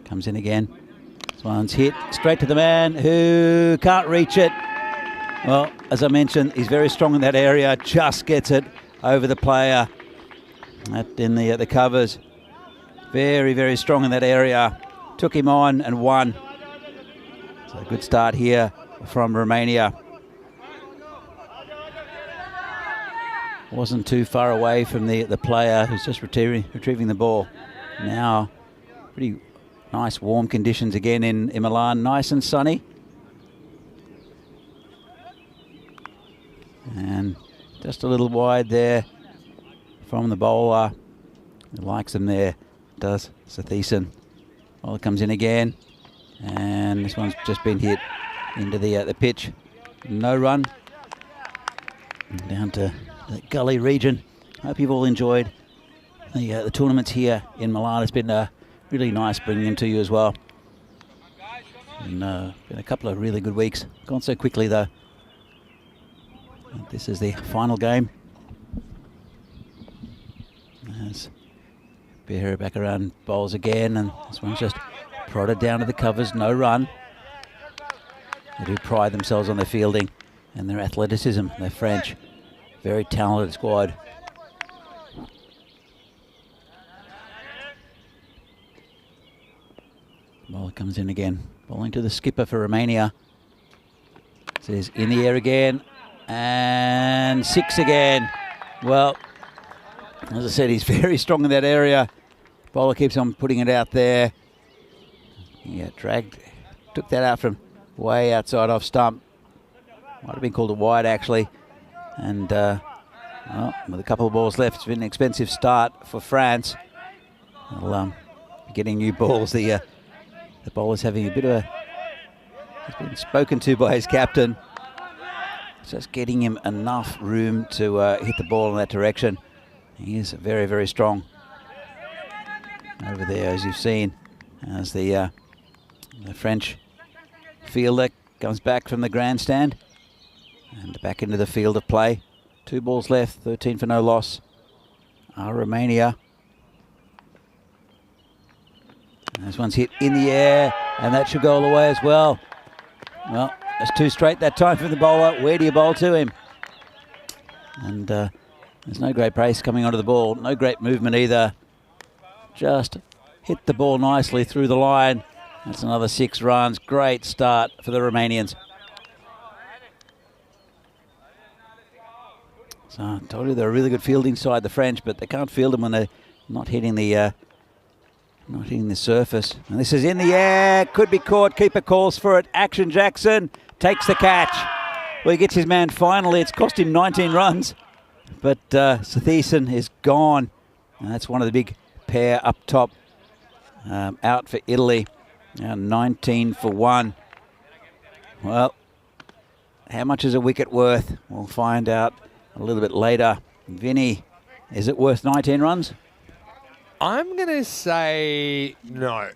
Comes in again. This one's hit straight to the man who can't reach it. Well, as I mentioned, he's very strong in that area. Just gets it over the player. In the covers. Very, very strong in that area. Took him on and won. So a good start here from Romania. Wasn't too far away from the player who's just retrieving the ball. Now, pretty nice warm conditions again in Milan. Nice and sunny. And just a little wide there from the bowler. He likes them there, does Sathisen. Well, it comes in again. And this one's just been hit into the pitch. No run. Down to the gully region. Hope you've all enjoyed the tournaments here in Milan. It's been really nice bringing them to you as well. Been a couple of really good weeks. Gone so quickly though. And this is the final game. As Bear back around bowls again, and this one's just prodded down to the covers, no run. They do pride themselves on their fielding and their athleticism. They're French. Very talented squad. Bowler comes in again. Bowling to the skipper for Romania. Says in the air again. And 6 again. Well, as I said, he's very strong in that area. Bowler keeps on putting it out there. Yeah, took that out from way outside off stump. Might have been called a wide actually. And well, with a couple of balls left, it's been an expensive start for France. Well, getting new balls. The bowler's having a bit of a... He's been spoken to by his captain. Just getting him enough room to hit the ball in that direction. He is very, very strong over there, as you've seen, as the French fielder comes back from the grandstand and back into the field of play. 2 balls left, 13 for no loss. Romania. And this one's hit in the air, and that should go all the way as well. Well, that's 2 straight that time for the bowler. Where do you bowl to him? And there's no great pace coming onto the ball. No great movement either. Just hit the ball nicely through the line. That's another 6 runs. Great start for the Romanians. So I told you they're a really good fielding side, the French, but they can't field them when they're not hitting the surface. And this is in the air. Could be caught. Keeper calls for it. Action Jackson takes the catch. Well, he gets his man finally. It's cost him 19 runs. But T10 is gone. And that's one of the big pair up top. Out for Italy. Now 19 for 1. Well, how much is a wicket worth? We'll find out a little bit later. Vinny, is it worth 19 runs? I'm going to say no.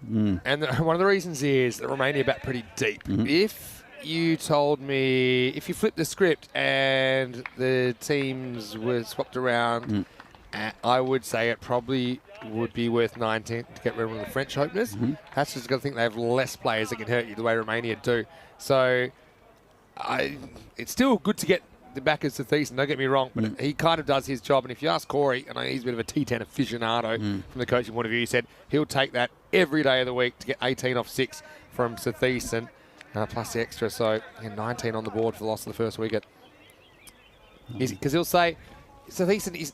And one of the reasons is that Romania bat pretty deep. If you told me, if you flipped the script and the teams were swapped around, I would say it probably would be worth 19 to get rid of the French openers. That's just got to think they have less players that can hurt you the way Romania do. So it's still good to get the backers to T10, don't get me wrong, but he kind of does his job. And if you ask Corey, and he's a bit of a T10 aficionado from the coaching point of view, he said he'll take that every day of the week to get 18 off 6 from T10, plus the extra. So 19 on the board for the loss of the first wicket. Because he'll say, T10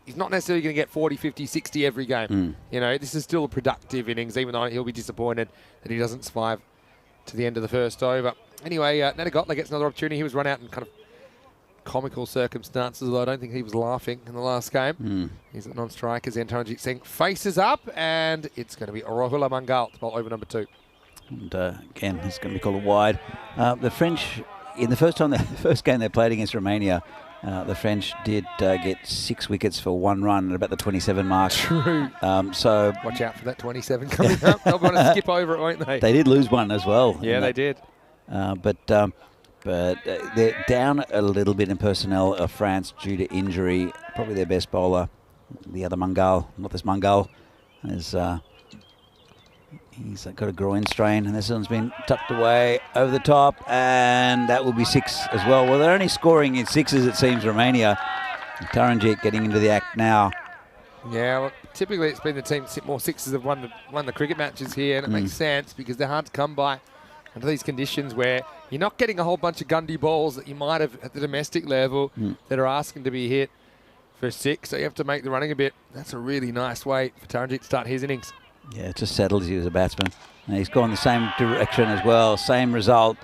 he's not necessarily going to get 40, 50, 60 every game. You know, this is still a productive innings, even though he'll be disappointed that he doesn't survive to the end of the first over. Anyway, Nanagotla gets another opportunity. He was run out in kind of comical circumstances, although I don't think he was laughing in the last game. He's at non-strikers. Taranjit Singh faces up, and it's going to be Rahula Mangal to bowl over number 2. And again, it's going to be called a wide. The French, in the first game they played against Romania, the French did get 6 wickets for 1 run at about the 27 mark. True. So watch out for that 27 coming up. They'll want to skip over it, won't they? They did lose one as well. Yeah, they did. But they're down a little bit in personnel of France due to injury. Probably their best bowler, the other Mangal, not this Mangal, is he's got a groin strain, and this one's been tucked away over the top, and that will be 6 as well. Well, they're only scoring in 6s, it seems, Romania. Taranjit getting into the act now. Yeah, well, typically it's been the team more 6s have won the cricket matches here, and it makes sense because they're hard to come by under these conditions where you're not getting a whole bunch of Gundy balls that you might have at the domestic level that are asking to be hit for 6. So you have to make the running a bit. That's a really nice way for Taranjit to start his innings. Yeah, it just settles you as a batsman. And he's gone the same direction as well. Same result.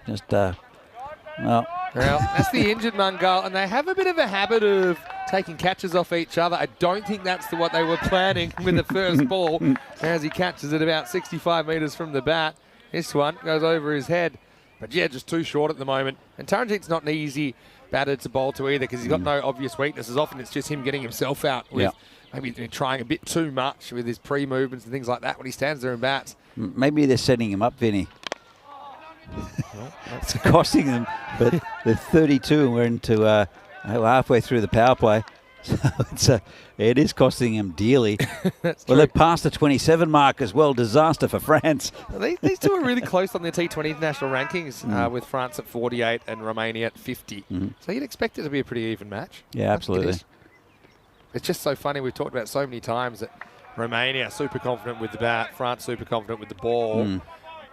Just, well, that's the injured Mangal. And they have a bit of a habit of taking catches off each other. I don't think that's what they were planning with the first ball as he catches it about 65 metres from the bat. This one goes over his head. But yeah, just too short at the moment. And Taranjit's not an easy batter to bowl to either because he's got no obvious weaknesses. Often it's just him getting himself out with maybe trying a bit too much with his pre-movements and things like that when he stands there and bats. Maybe they're setting him up, Vinny. It's costing them, but they're 32 and we're into halfway through the power play. So it is costing them dearly. Well, they've passed the 27 mark as well. Disaster for France. These two are really close on their T20 international rankings, with France at 48 and Romania at 50. So you'd expect it to be a pretty even match. Yeah, absolutely. It's just so funny. We've talked about so many times that Romania super confident with the bat, France super confident with the ball.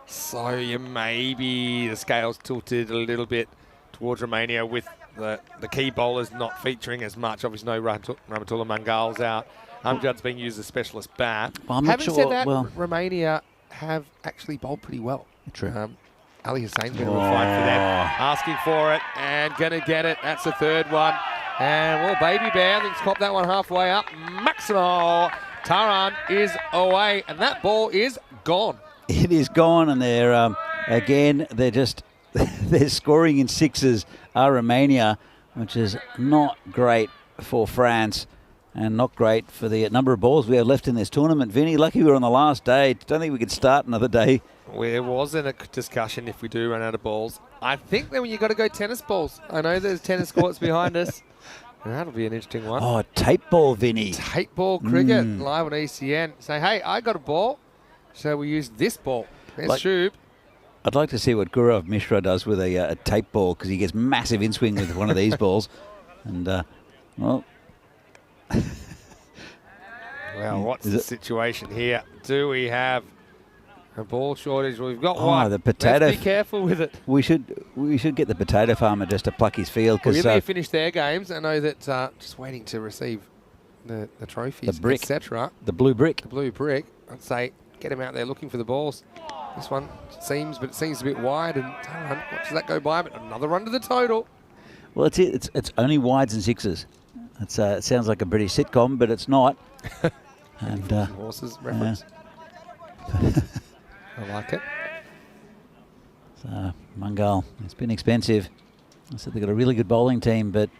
So maybe the scales tilted a little bit towards Romania with the key bowlers not featuring as much. Obviously, no Rahmatullah Mangal's out. Amjad's being used as specialist bat. Well, I'm not Having sure, said that, well, Romania have actually bowled pretty well. True. Ali Hussein's going to fight for them. Asking for it and going to get it. That's the third one. And, well, Baby Bear, I think he's copped that one halfway up. Maximo Taran is away, and that ball is gone. It is gone, and they're, again, they're just, they're scoring in sixes, Romania, which is not great for France and not great for the number of balls we have left in this tournament. Vinny, lucky we're on the last day. Don't think we could start another day. There wasn't a discussion if we do run out of balls. I think that when you've got to go tennis balls. I know there's tennis courts behind us. That'll be an interesting one. Oh, tape ball, Vinny. Tape ball cricket, live on ECN. Say, hey, I got a ball, so we use this ball. There's Shub. I'd like to see what Gaurav Mishra does with a tape ball, because he gets massive in swing with one of these balls. And, well... Well, what's the situation here? Do we have a ball shortage? We've got one. The potato. Let's be careful with it. We should get the potato farmer just to pluck his field. Well, they finished their games. I know that just waiting to receive the trophies, the brick, etc. The blue brick. The blue brick. I'd say get him out there looking for the balls. This one seems a bit wide, and watch that go by. But another run to the total. Well, it's only wides and sixes. It sounds like a British sitcom, but it's not. And horses reference. I like it. So Mangal, it's been expensive. I said they've got a really good bowling team, but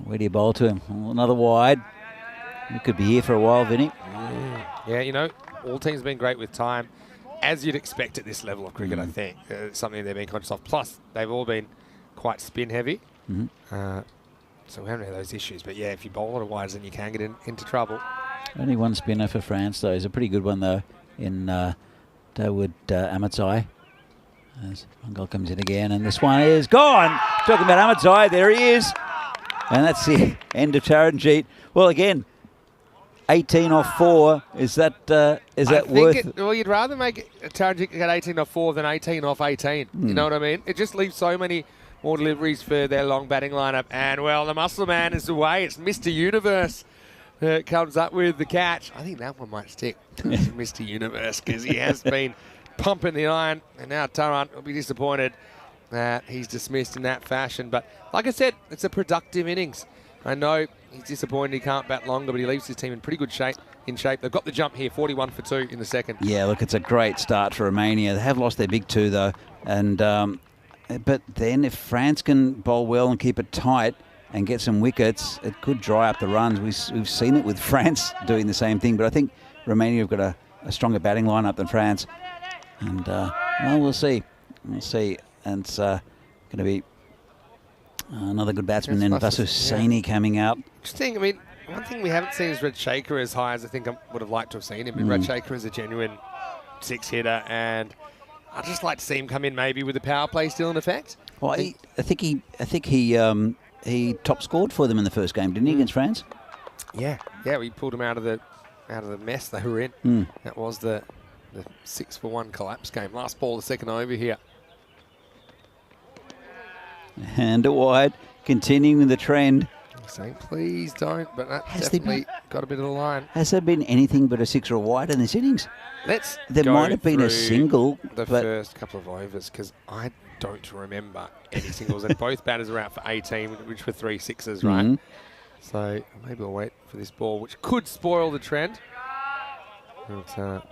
where do you bowl to him? Well, another wide. He could be here for a while, Vinny. Yeah, you know, all teams have been great with time, as you'd expect at this level of cricket, I think. It's something they've been conscious of. Plus, they've all been quite spin heavy. So we haven't had those issues. But yeah, if you bowl a lot of wides, then you can get into trouble. Only one spinner for France, though. He's a pretty good one, though, in Dawood Amatzai. As Mangal comes in again, and this one is gone. Talking about Amatzai, there he is. And that's the end of Charanjit. Well, again, 18 off 4. Is that worth? Well, you'd rather make Charanjit get 18 off 4 than 18 off 18. You know what I mean? It just leaves so many more deliveries for their long batting lineup. And, well, the muscle man is away. It's Mr. Universe comes up with the catch. I think that one might stick. Mr. Universe, because he has been pumping the iron. And now Taran will be disappointed that he's dismissed in that fashion. But like I said, it's a productive innings. I know he's disappointed he can't bat longer, but he leaves his team in pretty good shape. They've got the jump here, 41 for 2 in the second. Yeah, look, it's a great start for Romania. They have lost their big 2, though. And but then if France can bowl well and keep it tight and get some wickets, it could dry up the runs. We've seen it with France doing the same thing, but I think Romania have got a stronger batting lineup than France. And, well, we'll see. We'll see. And it's going to be another good batsman then, Vasu Saini coming out. Interesting. I mean, one thing we haven't seen is Rajshekhar as high as I think I would have liked to have seen him. I mean, Rajshekhar is a genuine 6-hitter, and I'd just like to see him come in maybe with the power play still in effect. Well, I think he top scored for them in the first game, didn't he, against France? Yeah, we pulled him out of the mess they were in. That was the 6-for-1 collapse game. Last ball, the second over here. And a wide, continuing the trend. Saying please don't, but that definitely got a bit of the line. Has there been anything but a 6 or a wide in this innings? There might have been a single. The first couple of overs, because I don't remember any singles, and both batters are out for 18, which were 3 sixes, right? So maybe we'll wait for this ball, which could spoil the trend. But,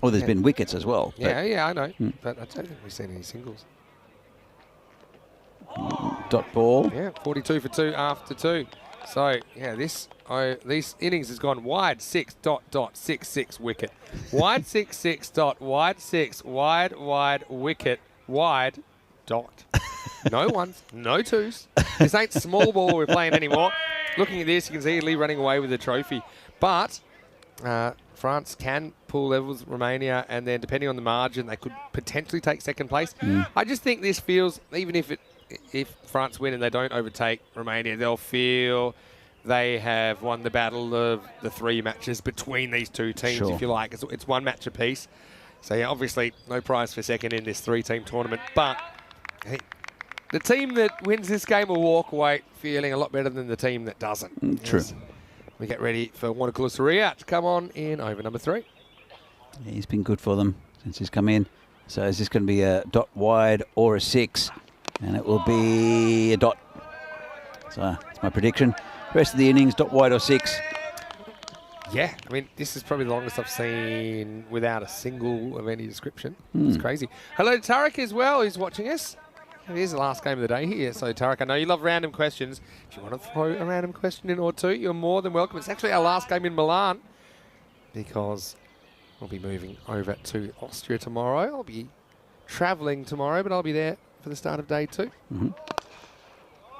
there's been wickets as well. Yeah, I know, but I don't think we've seen any singles. Dot ball. Yeah, 42 for 2 after 2. So, yeah, this innings has gone wide 6 dot dot 6 6 wicket. Wide 6 6 dot wide 6 wide wicket wide, dot. No ones, no twos. This ain't small ball we're playing anymore. Looking at this, you can see Italy running away with the trophy. But France can pull levels with Romania, and then depending on the margin, they could potentially take second place. I just think this feels, even if France win and they don't overtake Romania, they'll feel they have won the battle of the 3 matches between these two teams, if you like. It's 1 match apiece. So, yeah, obviously, no prize for second in this 3-team tournament. But hey, the team that wins this game will walk away feeling a lot better than the team that doesn't. True. We get ready for Wanakula Surya to come on in over number 3. Yeah, he's been good for them since he's come in. So is this going to be a dot wide or a 6? And it will be a dot. So that's my prediction. Rest of the innings, dot wide or 6. Yeah, I mean, this is probably the longest I've seen without a single of any description. It's crazy. Hello to Tarek as well, who's watching us. It is the last game of the day here. So, Tarek, I know you love random questions. If you want to throw a random question in or 2, you're more than welcome. It's actually our last game in Milan because we'll be moving over to Austria tomorrow. I'll be travelling tomorrow, but I'll be there for the start of day 2.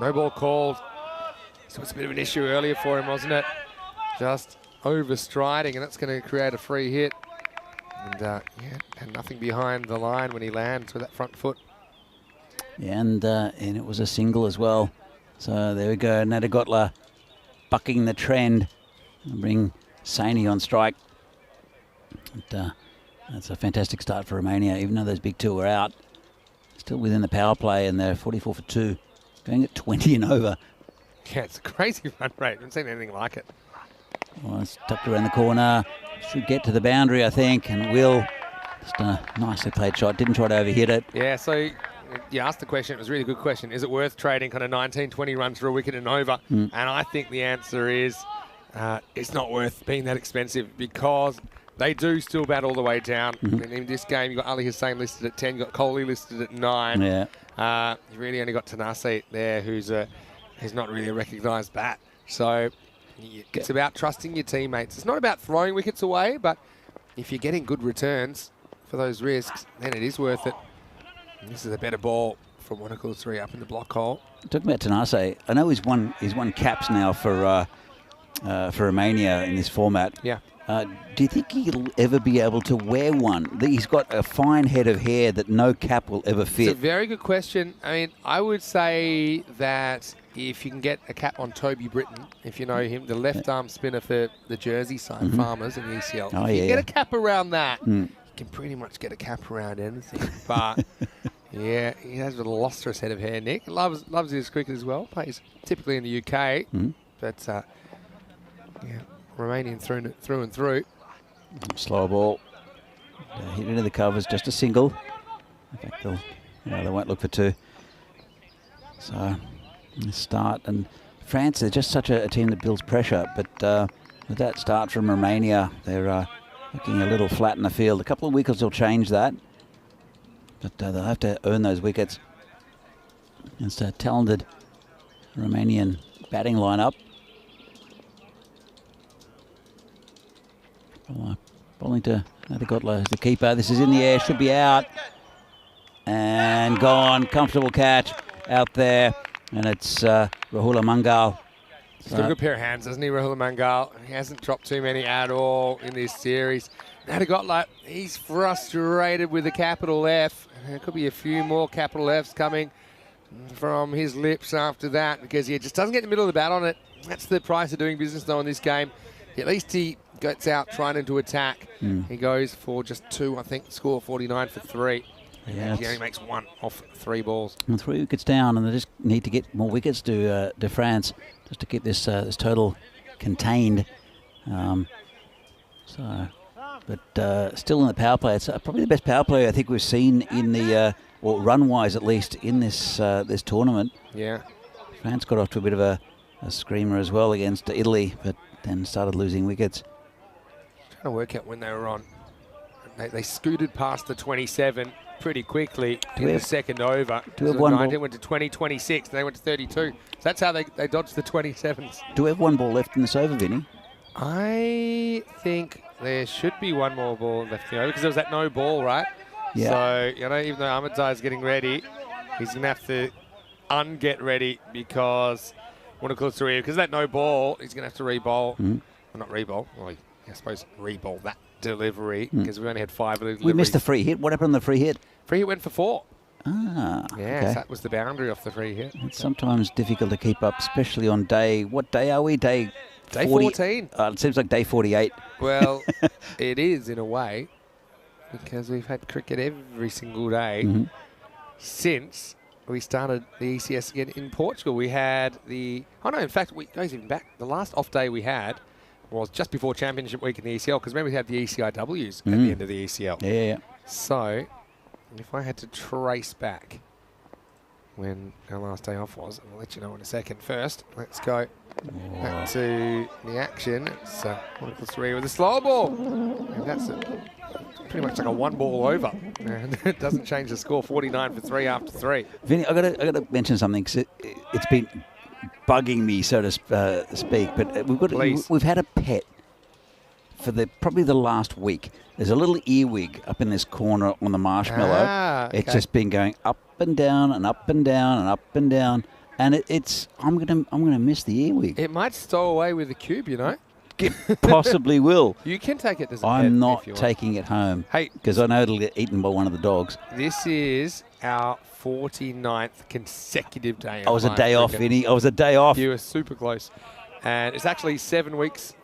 No ball called. So it's a bit of an issue earlier for him, wasn't it? Just overstriding, and that's going to create a free hit. And, yeah, and nothing behind the line when he lands with that front foot. Yeah, and it was a single as well. So there we go. Nadagotla bucking the trend and bring Saini on strike. And, that's a fantastic start for Romania, even though those big 2 were out. Still within the power play, and they're 44 for 2, going at 20 and over. Yeah, it's a crazy run rate. I haven't seen anything like it. Well, it's tucked around the corner. Should get to the boundary, I think, and will. Just a nicely played shot. Didn't try to overhit it. Yeah, so you asked the question. It was a really good question. Is it worth trading kind of 19, 20 runs for a wicket and over? And I think the answer is it's not worth being that expensive because they do still bat all the way down. And in this game, you've got Ali Hussain listed at 10, you've got Kohli listed at 9. Yeah. You've really only got Tanasi there, who's not really a recognised bat. So it's about trusting your teammates. It's not about throwing wickets away, but if you're getting good returns for those risks, then it is worth it. And this is a better ball from Wanakula 3 up in the block hole. Talking about Tanase, I know he's won caps now for Romania in this format. Yeah. Do you think he'll ever be able to wear one? He's got a fine head of hair that no cap will ever fit. It's a very good question. I mean, I would say that if you can get a cap on Toby Britton, if you know him, the left-arm spinner for the Jersey side, Farmers in the ECL. If you get a cap around that, you can pretty much get a cap around anything. But, yeah, he has a lustrous head of hair, Nick. Loves his cricket as well. Plays typically in the UK. But, yeah, Romanian through and through. Slow ball. Hit into the covers, just a single. In fact, they won't look for 2. So, start. And France, they're just such a team that builds pressure. But with that start from Romania, they're looking a little flat in the field. A couple of wickets will change that. But they'll have to earn those wickets. It's a talented Romanian batting lineup. Bowling to Nadagotla as the keeper. This is in the air, should be out. And gone. Comfortable catch out there. And it's Rahula Mangal. Still a good pair of hands, doesn't he, Rahula Mangal? He hasn't dropped too many at all in this series. Nadagotla, he's frustrated with the capital F. There could be a few more capital Fs coming from his lips after that because he just doesn't get in the middle of the bat on it. That's the price of doing business, though, in this game. At least he gets out trying to attack. He goes for just 2, I think, score 49 for 3. Yeah, he only makes 1 off 3 balls. And 3 wickets down, and they just need to get more wickets to France just to keep this total contained. But still in the power play, it's probably the best power play I think we've seen in the, or run-wise at least, in this this tournament. Yeah. France got off to a bit of a screamer as well against Italy, but then started losing wickets. Trying to work out when they were on. They scooted past the 27 pretty quickly in the second over. Do we have one 19 ball? went to 20, 26, they went to 32. So that's how they dodged the 27s. Do we have 1 ball left in this over, Vinny? I think there should be 1 more ball left in the over because there was that no ball, right? Yeah. So, you know, even though Ahmed Zai is getting ready, he's going to have to un-get ready because because that no ball, he's going to have to re-bowl. Well, not re-bowl. Well, I suppose re-bowl that delivery because we only had 5 deliveries. We missed the free hit. What happened on the free hit? Free hit went for 4. Ah, Yes, okay. that was the boundary off the free hit. It's sometimes difficult to keep up, especially on day... What day are we? Day 14. It seems like day 48. Well, it is in a way because we've had cricket every single day since we started the ECS again in Portugal. We had the... Oh, no, in fact, it goes even back. The last off day we had was just before Championship Week in the ECL because remember we had the ECIWs at the end of the ECL. Yeah. So, if I had to trace back when our last day off was, and I'll let you know in a second. First, let's go back to the action. It's 1-3 with a slow ball. And that's pretty much like a 1 ball over. And it doesn't change the score, 49 for 3 after 3. Vinny, I got to mention something because it's been bugging me, so to speak. But we've had a pet for probably the last week. There's a little earwig up in this corner on the marshmallow. Okay. It's just been going up and down and up and down and up and down, and I'm gonna miss the earwig. It might stow away with the cube, you know. It possibly will. You can take it as a pet I'm not if you want. taking it home. Hey, because I know it'll get eaten by one of the dogs. This is our 49th consecutive day. I was a live day off, cricket. Vinny. I was a day off. You were super close. And it's actually 7 weeks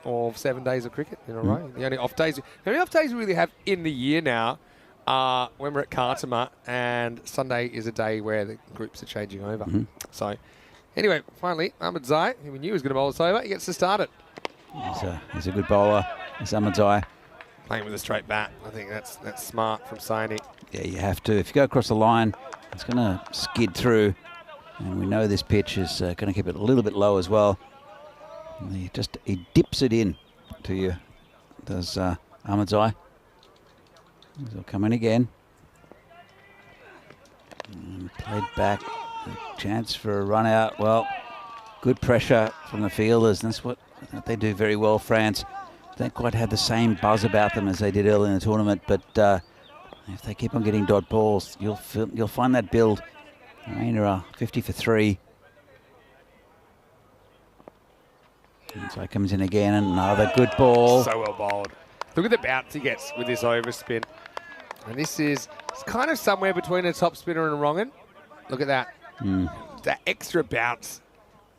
of 7 days of cricket in a row. The only off days we really have in the year now are when we're at Kartama, and Sunday is a day where the groups are changing over. So, anyway, finally, Ahmed Zai, who we knew was going to bowl us over, he gets to start it. He's a good bowler. He's Ahmed Zai. Playing with a straight bat. I think that's smart from Saini. Yeah, you have to. If you go across the line, it's going to skid through. And we know this pitch is going to keep it a little bit low as well. And he dips it in to you. Does Ahmed Zai. He'll come in again. And played back. A chance for a run out. Well, good pressure from the fielders. That's what they do very well, France. Don't quite have the same buzz about them as they did early in the tournament, but if they keep on getting dot balls, you'll find that build. Romania are 50 for 3. And so he comes in again, and another good ball. So well bowled. Look at the bounce he gets with this overspin. And this is kind of somewhere between a top spinner and a wrong-un. Look at that. That extra bounce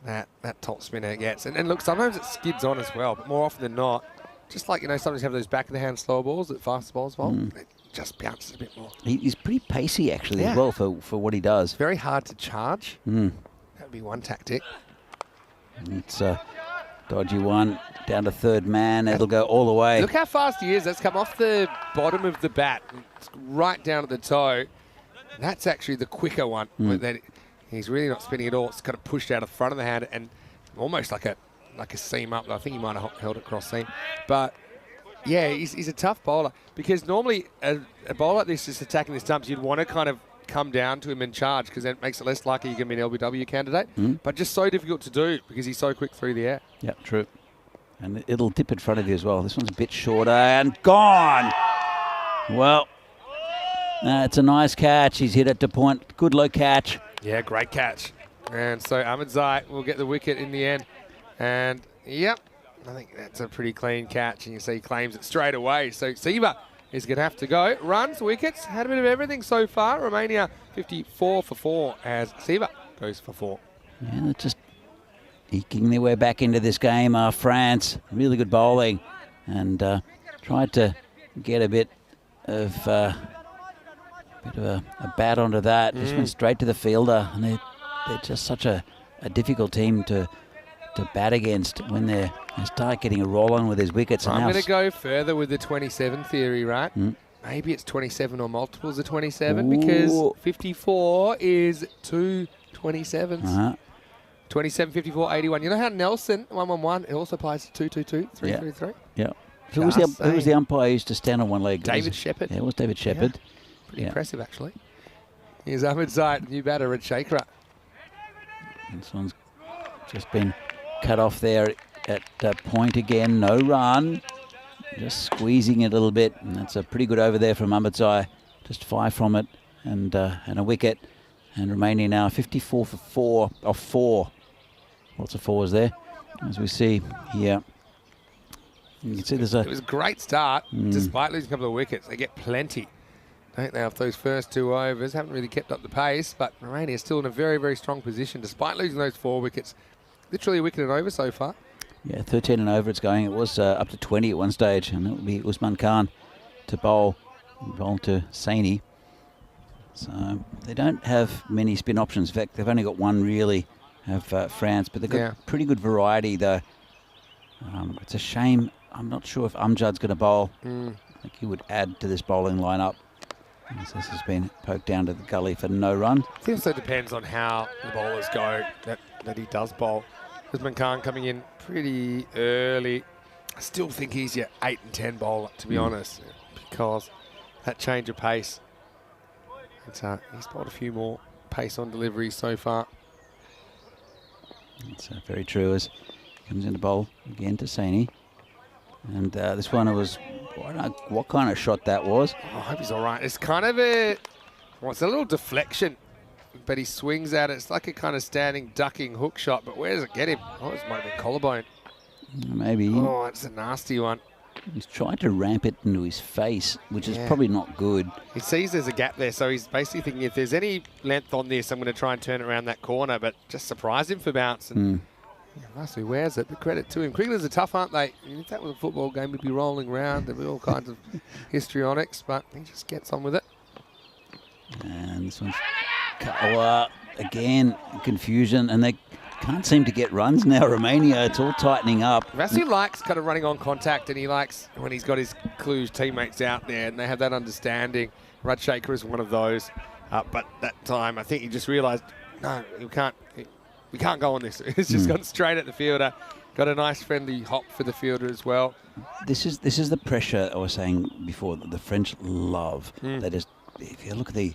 that top spinner gets. And look, sometimes it skids on as well, but more often than not, just like, sometimes you have those back-of-the-hand slow balls that fast bowls bowl, it just bounces a bit more. He's pretty pacey, actually, as well, for what he does. Very hard to charge. That would be one tactic. It's a dodgy one. Down to third man. It'll go all the way. Look how fast he is. That's come off the bottom of the bat. It's right down at the toe. That's actually the quicker one. That he's really not spinning at all. It's kind of pushed out of the front of the hand and almost like a seam up. I think he might have held it cross seam. But, yeah, he's a tough bowler. Because normally a bowler like this is attacking the stumps. You'd want to kind of come down to him and charge because that makes it less likely you're going to be an LBW candidate. But just so difficult to do because he's so quick through the air. Yeah, true. And it'll dip in front of you as well. This one's a bit shorter and gone. Well, it's a nice catch. He's hit it to point. Good low catch. Yeah, great catch. And so Ahmed Zai will get the wicket in the end. And, yep, I think that's a pretty clean catch. And you see he claims it straight away. So Siva is going to have to go. Runs, wickets, had a bit of everything so far. Romania 54 for 4 as Siva goes for 4. Yeah, they're just eking their way back into this game. France, really good bowling. And tried to get a bit of a bat onto that. Just went straight to the fielder. And they're just such a difficult team to bat against when they start getting a roll on with his wickets. I'm going to go further with the 27 theory, right? Maybe it's 27 or multiples of 27 because 54 is 2 27s. 27, 54, 81. You know how Nelson, 111, it also plays 2-2-2, 3-3-3? Yeah. Who was the umpire who used to stand on one leg? David Shepherd. Yeah, it was David Shepherd. Yeah. Pretty impressive, actually. Here's Ahmed Zai, new batter at Shakra. This one's just been cut off there at point again. No run. just squeezing it a little bit, and that's a pretty good over there from Ambatsai. Just 5 from it, and a wicket. And Romania now 54 for 4 off 4. Lots of 4s there, as we see here. You can see there's a... It was a great start, despite losing a couple of wickets. They get plenty, don't they, off those first 2 overs. Haven't really kept up the pace, but Romania is still in a very, very strong position, despite losing those 4 wickets. Literally a wicket and over so far. Yeah, 13 and over it's going. It was up to 20 at one stage, and it will be Usman Khan to bowl to Saini. So they don't have many spin options. In fact, they've only got one really, have France, but they've got pretty good variety though. It's a shame. I'm not sure if Amjad's going to bowl. I think he would add to this bowling lineup. As this has been poked down to the gully for no run. It also depends on how the bowlers go that he does bowl. Usman Khan coming in pretty early. I still think he's your 8 and 10 bowler, to be honest, because that change of pace. He's bowled a few more pace on deliveries so far. That's very true. As he comes in to bowl again to Saini. And this one was, I don't know what kind of shot that was. Oh, I hope he's all right. It's kind of it's a little deflection, but he swings at it. It's like a kind of standing, ducking hook shot, but where does it get him? Oh, it might have been collarbone. Maybe. Oh, it's a nasty one. He's tried to ramp it into his face, which is probably not good. He sees there's a gap there, so he's basically thinking if there's any length on this, I'm going to try and turn it around that corner, but just surprise him for bounce. And Russell wears it, but credit to him. Cricketers are tough, aren't they? If that was a football game, we'd be rolling around. There'd be all kinds of histrionics, but he just gets on with it. And this one's again, confusion, and they can't seem to get runs now, Romania. It's all tightening up. Vasily likes kind of running on contact, and he likes when he's got his Cluj teammates out there, and they have that understanding. Rajshekhar is one of those. But that time, I think he just realised, no, we can't go on this. It's just gone straight at the fielder. Got a nice friendly hop for the fielder as well. This is the pressure I was saying before that the French love. That is, if you look at the,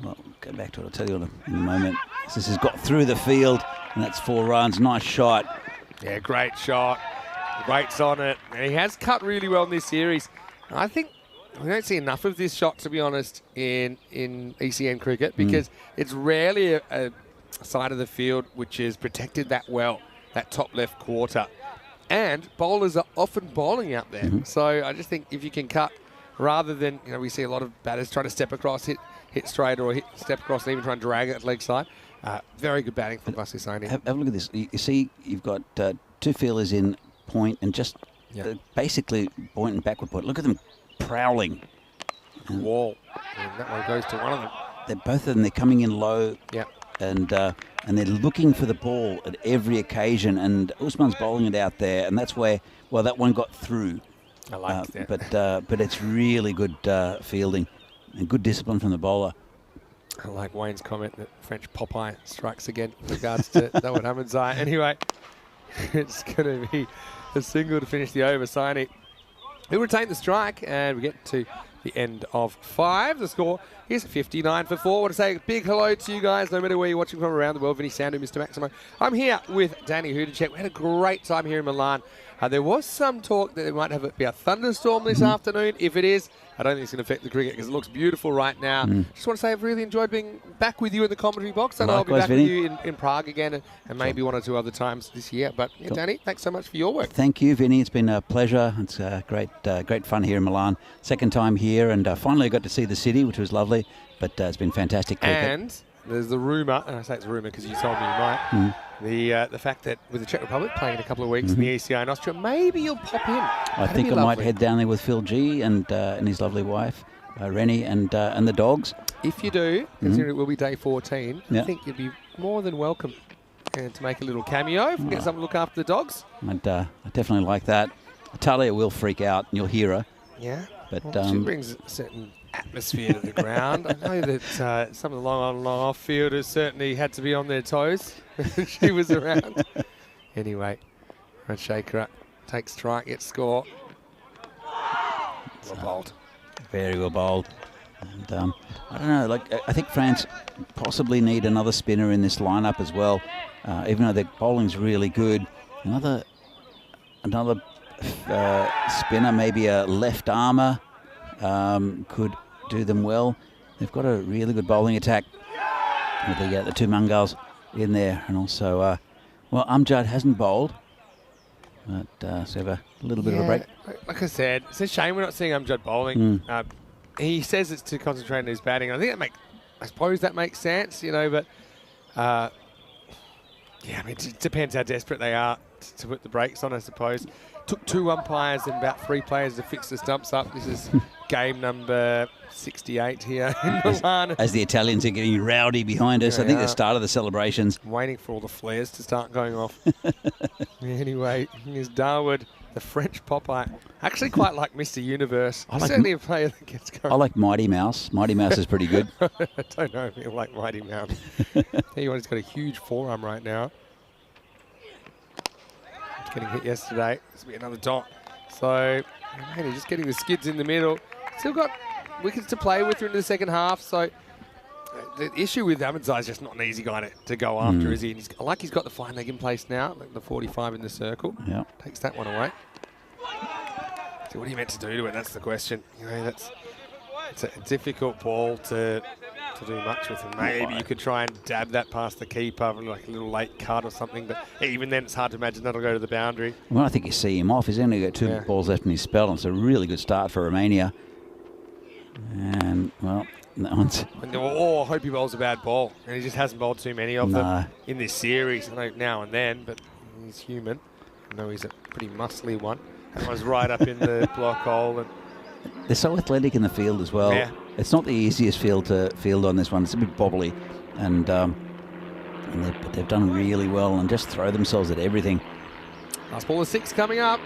well, go back to it. I'll tell you in a moment. This has got through the field, and that's 4 runs. Nice shot. Yeah, great shot. Waits on it. And he has cut really well in this series. I think we don't see enough of this shot, to be honest, in ECN cricket, because it's rarely a side of the field which is protected that well, that top left quarter. And bowlers are often bowling out there. So I just think if you can cut, rather than, we see a lot of batters try to step across, hit straight, or step across and even try and drag it at leg side. Very good batting from Vasily Saini. Have a look at this. You see you've got 2 fielders in point and just basically point and backward point. Look at them prowling. Wall. And that one goes to one of them. They're both of them. They're coming in low. Yep. And they're looking for the ball at every occasion. And Usman's bowling it out there, and that's where that one got through. I like that. But it's really good fielding and good discipline from the bowler. I like Wayne's comment that French Popeye strikes again with regards to Dawid Hamidzai. Anyway, it's going to be a single to finish the over. Saini, he'll retain the strike, and we get to the end of 5. The score is 59 for 4. I want to say a big hello to you guys, no matter where you're watching from around the world. Vinny Sandu, Mr. Maximo. I'm here with Danny Hudacek. We had a great time here in Milan. There was some talk that there might be a thunderstorm this afternoon. If it is, I don't think it's going to affect the cricket because it looks beautiful right now. Just want to say I've really enjoyed being back with you in the commentary box. And I'll be back with you in Prague again and maybe 1 or 2 other times this year. But Danny, thanks so much for your work. Thank you, Vinny. It's been a pleasure. It's great fun here in Milan. Second time here, and finally got to see the city, which was lovely. But it's been fantastic cricket. And there's the rumour, and I say it's a rumour because you told me you might, the fact that with the Czech Republic playing in a couple of weeks in the ECN in Austria, maybe you'll pop in. I think I might head down there with Phil G and his lovely wife, Rennie, and the dogs. If you do, considering it will be day 14, I think you'd be more than welcome to make a little cameo, get someone to look after the dogs. I'd definitely like that. Talia will freak out, and you'll hear her. Yeah, but she brings a certain atmosphere to the ground. I know that some of the long on, long off fielders certainly had to be on their toes when she was around. Anyway, Rajshekhar takes strike, gets score. Well bowled. Very well bowled. And I don't know, I think France possibly need another spinner in this lineup as well. Even though their bowling's really good, another spinner, maybe a left armour could do them well. They've got a really good bowling attack with the two Mungals in there, and also, well, Amjad hasn't bowled, but so have a little bit of a break. Like I said, it's a shame we're not seeing Amjad bowling. He says it's to concentrate on his batting. I think I suppose that makes sense, you know, but yeah, I mean, it depends how desperate they are to put the brakes on, I suppose. Took 2 umpires and about 3 players to fix the stumps up. This is game number 68 here in Milan. As the Italians are getting rowdy behind us, I think the start of the celebrations. I'm waiting for all the flares to start going off. Anyway, here's Darwood, the French Popeye. Actually quite like Mr. Universe. Certainly a player that gets going. I like Mighty Mouse. Mighty Mouse is pretty good. I don't know if you like Mighty Mouse. He's got a huge forearm right now. Getting hit yesterday. This will be another dot. So, man, he's just getting the skids in the middle. Still got wickets to play with in the second half. So, the issue with Ahmedzai is just not an easy guy to go after, is he? And he's got the fine leg in place now, like the 45 in the circle. Yeah. Takes that one away. So, what are you meant to do to it? That's the question. You know, it's a difficult ball to do much with him. Maybe you could try and dab that past the keeper, like a little late cut or something, but even then it's hard to imagine that'll go to the boundary. Well, I think you see him off. He's only got 2 balls left in his spell, and it's a really good start for Romania. And, well, that one's... Oh, I hope he bowls a bad ball. And he just hasn't bowled too many of them in this series. I know now and then, but he's human. I know he's a pretty muscly one. That one's right up in the block hole. And they're so athletic in the field as well. Yeah. It's not the easiest field to field on this one. It's a bit bobbly, but they've done really well and just throw themselves at everything. Last ball of 6 coming up.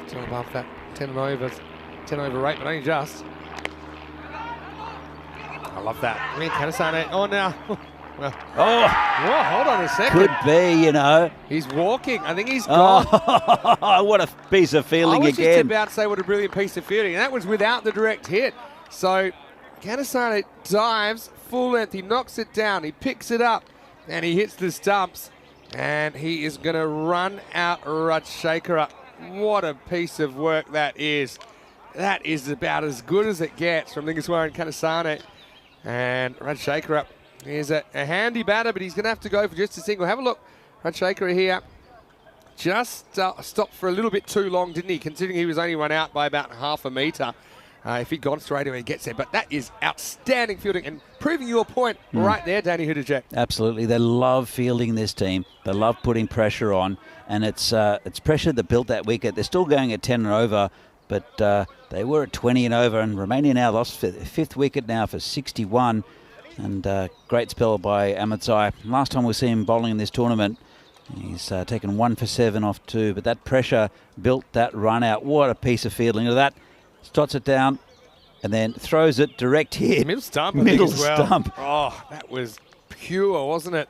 Still above that 10 over 8, but only just. I love that. I mean, Kanasane. Oh, now. Well, hold on a second. Could be, you know. He's walking. I think he's gone. Oh, what a piece of fielding again. I was just about to say what a brilliant piece of fielding. And that was without the direct hit. So, Kanasane dives full length. He knocks it down. He picks it up. And he hits the stumps. And he is going to run out Rajshekhara. What a piece of work that is. That is about as good as it gets from Lingaswaran Kanasane. And Rajshekhara is a handy batter, but he's going to have to go for just a single. Have a look. Rajshekhara here just stopped for a little bit too long, didn't he? Considering he was only run out by about half a metre. If he'd gone straight away, he gets there. But that is outstanding fielding and proving your point right there, Danny Hudajek. Absolutely. They love fielding this team. They love putting pressure on. And it's pressure that built that wicket. They're still going at 10 and over, but they were at 20 and over. And Romania now lost 5th wicket now for 61. And great spell by Ahmedzai. Last time we see him bowling in this tournament, he's taken 1 for 7 off 2. But that pressure built that run out. What a piece of fielding. Look at that. Stots it down and then throws it direct hit. Middle stump. Middle stump. Oh, that was pure, wasn't it?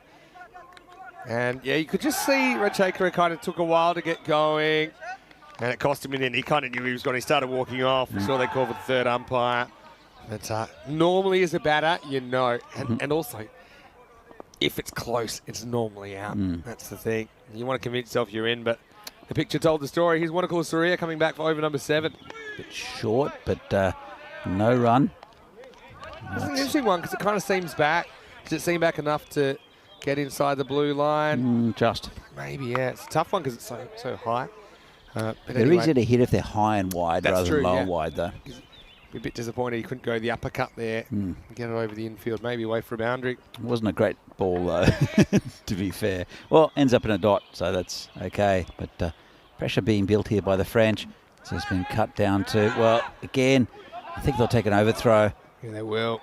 And yeah, you could just see Rajshekhara kind of took a while to get going. And it cost him in the end. He kind of knew he was going. He started walking off. We saw they called for the 3rd umpire. But normally as a batter, you know. And also, if it's close, it's normally out. That's the thing. You want to convince yourself you're in, but the picture told the story. Here's Wanakula Surya coming back for over number 7. Bit short, but no run. It's an interesting one because it kind of seems back. Does it seem back enough to get inside the blue line? Just. Maybe, yeah. It's a tough one because it's so high. But they're anyway, easy to hit if they're high and wide rather than low and wide, though. Be a bit disappointed he couldn't go the uppercut there and get it over the infield, maybe away for a boundary. It wasn't a great ball, though, to be fair. Well, ends up in a dot, so that's okay. But pressure being built here by the French. So it's been cut down to, well, again, I think they'll take an overthrow. Yeah, they will.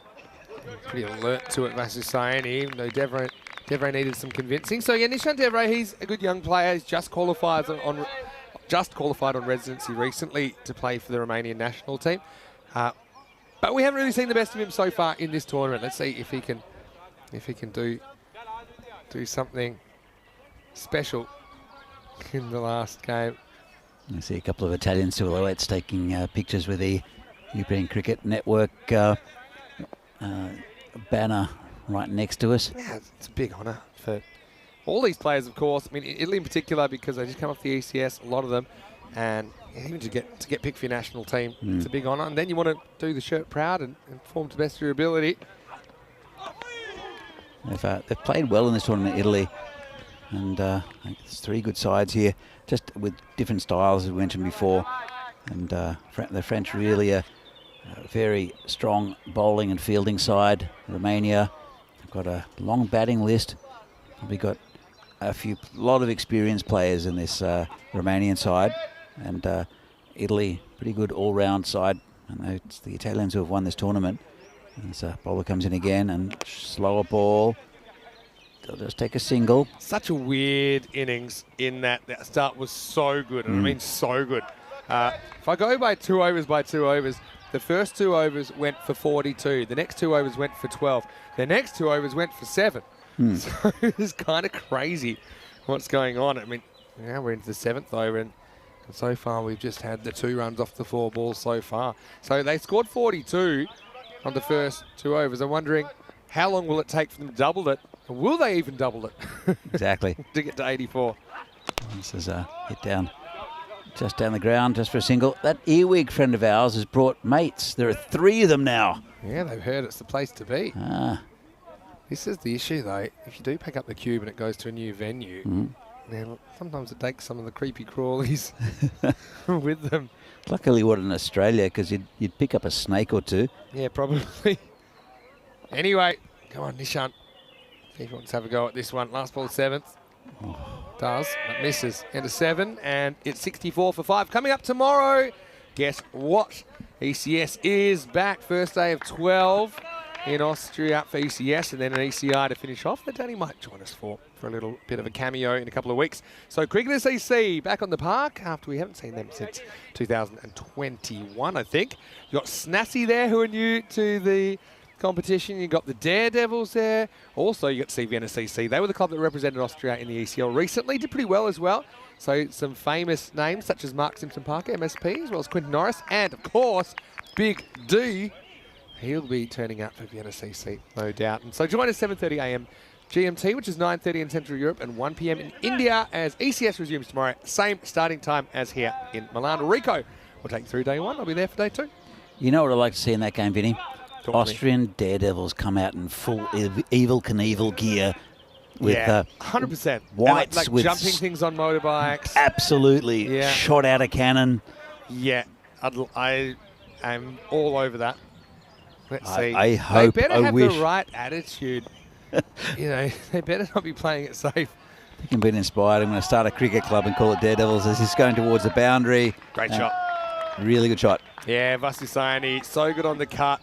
Pretty alert to it, Vasu saying, even though Devray needed some convincing. So yeah, Nishant Devray, he's a good young player. He's just qualified on residency recently to play for the Romanian national team. But we haven't really seen the best of him so far in this tournament. Let's see if he can do something special in the last game. I see a couple of Italian silhouettes taking pictures with the European Cricket Network banner right next to us. Yeah, it's a big honour for all these players, of course. I mean, Italy in particular, because they just come off the ECS, a lot of them. and even to get picked for your national team, it's a big honour. And then you want to do the shirt proud and perform to the best of your ability. They've played well in this tournament, Italy, and I think there's 3 good sides here, just with different styles as we mentioned before. And the French really a very strong bowling and fielding side. Romania have got a long batting list. We've got a lot of experienced players in this Romanian side, and Italy, pretty good all-round side. And it's the Italians who have won this tournament. And so bowler comes in again, and slower ball. They'll just take a single. Such a weird innings in that start was so good, and I mean so good. If I go by 2 overs by 2 overs, the first 2 overs went for 42. The next 2 overs went for 12. The next 2 overs went for 7. So it's kind of crazy what's going on. I mean, now we're into the 7th over, and so far we've just had the 2 runs off the 4 balls so far. So they scored 42 on the first 2 overs. I'm wondering how long will it take for them to double it? And will they even double it? Exactly. To get to 84. This is a hit down, just down the ground, just for a single. That earwig friend of ours has brought mates. There are 3 of them now. Yeah, they've heard it's the place to be. This is the issue, though. If you do pick up the cube and it goes to a new venue, then sometimes it takes some of the creepy crawlies with them. Luckily, what in Australia, because you'd pick up a snake or 2. Yeah, probably. Anyway, come on, Nishan. See if he wants to have a go at this one. Last ball, 7th. Does, but misses. Into 7, and it's 64 for 5. Coming up tomorrow, guess what? ECS is back. First day of 12 in Austria for ECS, and then an ECI to finish off. But Danny might join us for a little bit of a cameo in a couple of weeks. So Cricketers EC back on the park after we haven't seen them since 2021, I think. You've got Snassy there, who are new to the competition. You've got the Daredevils there. Also, you got CVNSCC. They were the club that represented Austria in the ECL recently. Did pretty well as well. So some famous names such as Mark Simpson-Parker, MSP, as well as Quinton Norris. And, of course, Big D. He'll be turning up for Vienna CC, no doubt. And so join us 7:30 a.m. GMT, which is 9:30 in Central Europe, and 1 p.m. in India as ECS resumes tomorrow. Same starting time as here in Milan. Rico will take you through day 1. I'll be there for day 2. You know what I'd like to see in that game, Vinny? Austrian Daredevils come out in full Evel Knievel gear with 100%. whites like with jumping things on motorbikes. Absolutely. Yeah. Shot out of cannon. Yeah, I am all over that. Let's see. I hope, they better have wish. the right attitude. You know, they better not be playing it safe. I think I'm being inspired. I'm going to start a cricket club and call it Daredevils as he's going towards the boundary. Great shot. Really good shot. Yeah, Vasisayani, so good on the cut.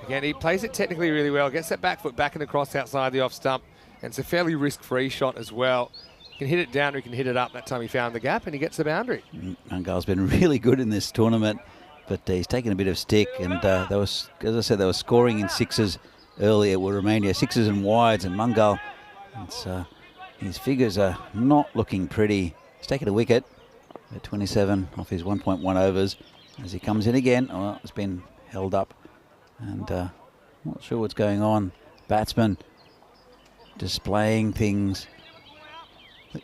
Again, he plays it technically really well. Gets that back foot back and across outside the off stump. And it's a fairly risk-free shot as well. He can hit it down or he can hit it up. That time he found the gap and he gets the boundary. Mangal's been really good in this tournament, but he's taken a bit of stick. And they was, as I said, they were scoring in 6s earlier with Romania. 6s and wides, and Mangal, his figures are not looking pretty. He's taken a wicket at 27 off his 1.1 overs. As he comes in again, well, it's been held up. And not sure what's going on. Batsman displaying things.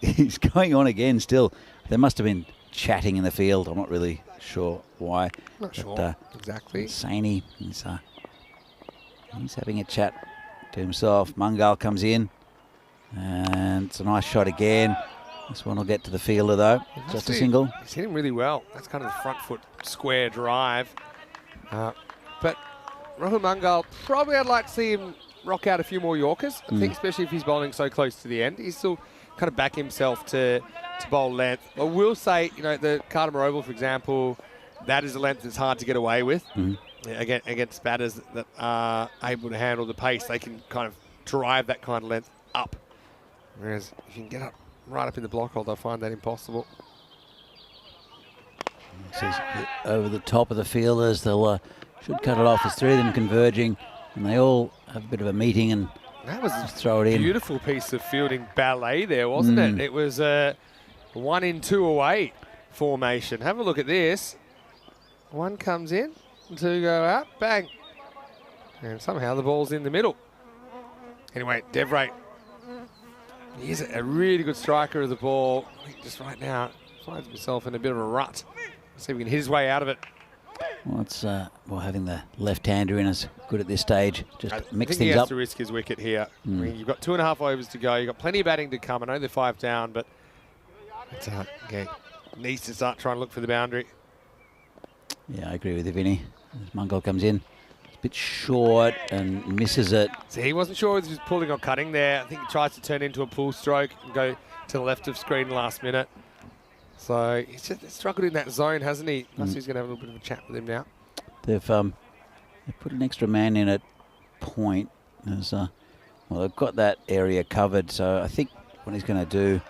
He's going on again still. There must have been chatting in the field. I'm not really sure why. Not sure exactly. Saini, he's having a chat to himself. Mangal comes in. And it's a nice shot again. This one will get to the fielder though. Just a single. He's hitting really well. That's kind of the front foot square drive. But Rahul Mangal, probably I'd like to see him rock out a few more Yorkers. I think especially if he's bowling so close to the end. He's still kind of back himself to bowl length. I will say, you know, the Cardamom Oval, for example, that is a length that's hard to get away with. Against batters that are able to handle the pace. They can kind of drive that kind of length up. Whereas if you can get up right up in the block hole, they'll find that impossible. Over the top of the fielders, they'll should cut it off. There's 3 of them converging, and they all have a bit of a meeting and that was throw it in. Beautiful piece of fielding ballet there, wasn't it? It was a 1 in 2 away formation. Have a look at this. 1 comes in, 2 go out, bang. And somehow the ball's in the middle. Anyway, Devray, he is a really good striker of the ball. I think just right now, finds himself in a bit of a rut. Let's see if we can hit his way out of it. Well, it's well, having the left-hander in is good at this stage. Just mix I think things he has up. to risk his wicket here. I mean, you've got 2.5 overs to go. You've got plenty of batting to come. I know they're 5 down, but it's, okay, needs to start trying to look for the boundary. Yeah, I agree with you, Vinny. As Mungal comes in, it's a bit short and misses it. So he wasn't sure if he was pulling or cutting there. I think he tries to turn into a pull stroke and go to the left of screen last minute. So he's just struggled in that zone, hasn't he? He's going to have a little bit of a chat with him now. They've put an extra man in at point. As, well, they've got that area covered. So I think what he's going to do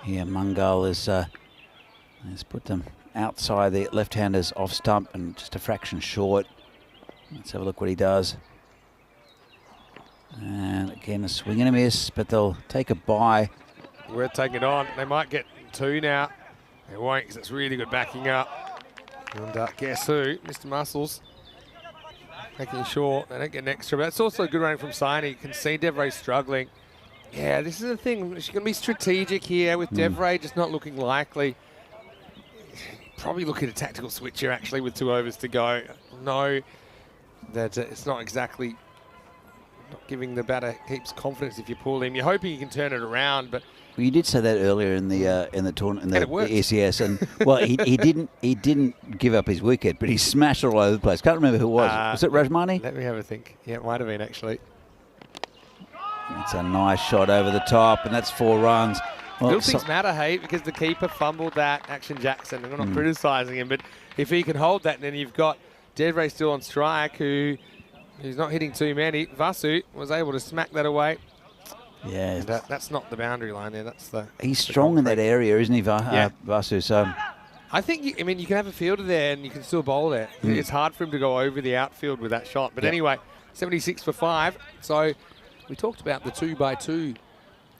here, Mungal, is put them outside the left-handers off stump and just a fraction short. Let's have a look what he does. And again, a swing and a miss, but they'll take a bye. Worth taking it on. They might get 2 now. They won't, because it's really good backing up. And guess who? Mr. Muscles. Making sure they don't get an extra. But it's also a good running from Saini. You can see Devray struggling. Yeah, this is the thing. She's going to be strategic here with Devray just not looking likely. Probably looking at a tactical switch here, actually, with 2 overs to go. No, that it's not exactly not giving the batter heaps confidence if you pull him. You're hoping you can turn it around, but Well, you did say that earlier in the tournament, in the worked. ECS, and well, he didn't give up his wicket, but he smashed it all over the place. Can't remember who it was. Was it Rajmani? Let me have a think. Yeah, it might have been actually. It's a nice shot over the top, and that's 4 runs. Well, Little things matter, hey, because the keeper fumbled that, Action Jackson. I'm not criticising him, but if he can hold that, then you've got Devray still on strike, who's not hitting too many. Vasu was able to smack that away. Yeah, And, that's not the boundary line there. That's the. he's strong in that area, isn't he, Vasu? So I think you can have a fielder there and you can still bowl there. It's hard for him to go over the outfield with that shot. But anyway, 76 for 5. So we talked about the 2x2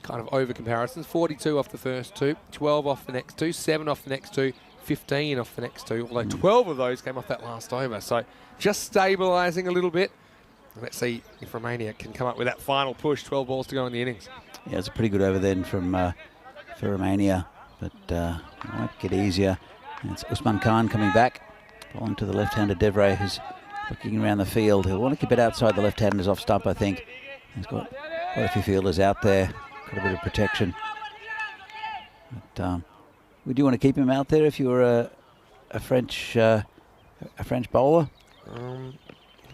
kind of over comparisons. 42 off the first 2, 12 off the next 2, 7 off the next 2, 15 off the next 2. Although 12 of those came off that last over. So just stabilising a little bit. Let's see if Romania can come up with that final push. 12 balls to go in the innings. yeah, it's a pretty good over then from for Romania, but might get easier. And it's Usman Khan coming back, bowling to the left-hander Devray, who's looking around the field. He'll want to keep it outside the left-handers off stump, I think. He's got quite a few fielders out there, got a bit of protection. But would you want to keep him out there if you were a French bowler?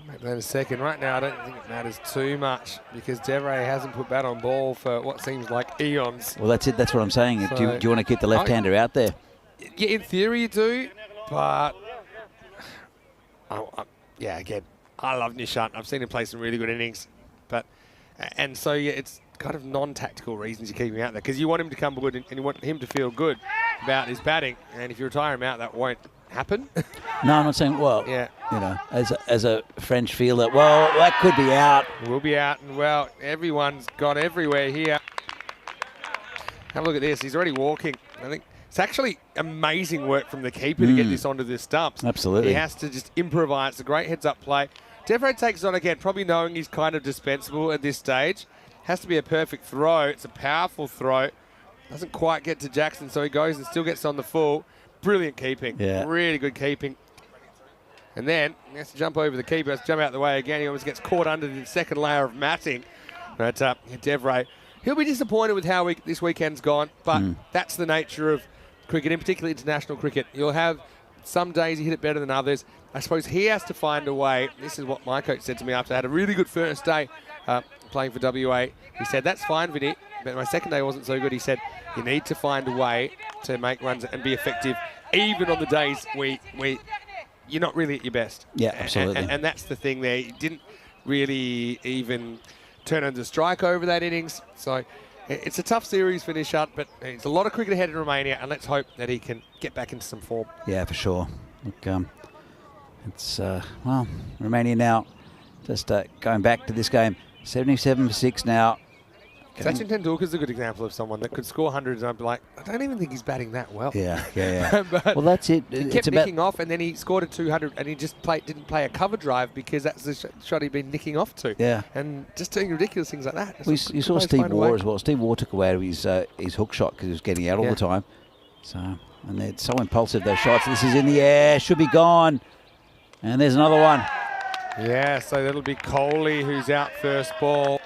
Make that a second. Right now, I don't think it matters too much because Devray hasn't put bat on ball for what seems like eons. Well, that's it. That's what I'm saying. So, do you want to keep the left-hander out there? Yeah, in theory you do, but yeah, again, I love Nishant. I've seen him play some really good innings, and so yeah, it's kind of non-tactical reasons you keep him out there because you want him to come good and you want him to feel good about his batting, and if you retire him out, that won't happen. No, I'm not saying. Well, Yeah. you know, as a French fielder, well, that could be out. We'll be out, and well, everyone's gone everywhere here. Have a look at this. He's already walking. I think it's actually amazing work from the keeper to get this onto the stumps. Absolutely. He has to just improvise. It's a great heads-up play. Devray takes it on again, probably knowing he's kind of dispensable at this stage. Has to be a perfect throw. It's a powerful throw. Doesn't quite get to Jackson, so he goes and still gets on the full. Brilliant keeping. Yeah. Really good keeping. And then he has to jump over the keeper, has to jump out the way again. He almost gets caught under the second layer of matting. But Devray, he'll be disappointed with how this weekend's gone, but that's the nature of cricket, in particular international cricket. You'll have some days you hit it better than others. I suppose he has to find a way. This is what my coach said to me after I had a really good first day playing for WA. He said, that's fine, Vinny, but my second day wasn't so good. He said, you need to find a way to make runs and be effective, even on the days where you're not really at your best. Yeah, absolutely. And that's the thing there. He didn't really even turn under strike over that innings. So it's a tough series for Nishant, but it's a lot of cricket ahead in Romania, and let's hope that he can get back into some form. Yeah, for sure. Look, it's, well, Romania now just going back to this game. 77 for 6 now. Sachin Tendulkar's a good example of someone that could score hundreds, and I'd be like, I don't even think he's batting that well. Yeah. But well, that's it. he It's kept about nicking off, and then he scored a 200, and he just didn't play a cover drive because that's the shot he'd been nicking off to. Yeah. And just doing ridiculous things like that. you saw Steve Waugh as well. Steve Waugh took away his hook shot because he was getting out all the time. So And they're so impulsive, those shots. This is in the air, should be gone. And there's another one. Yeah, so that'll be Coley who's out first ball.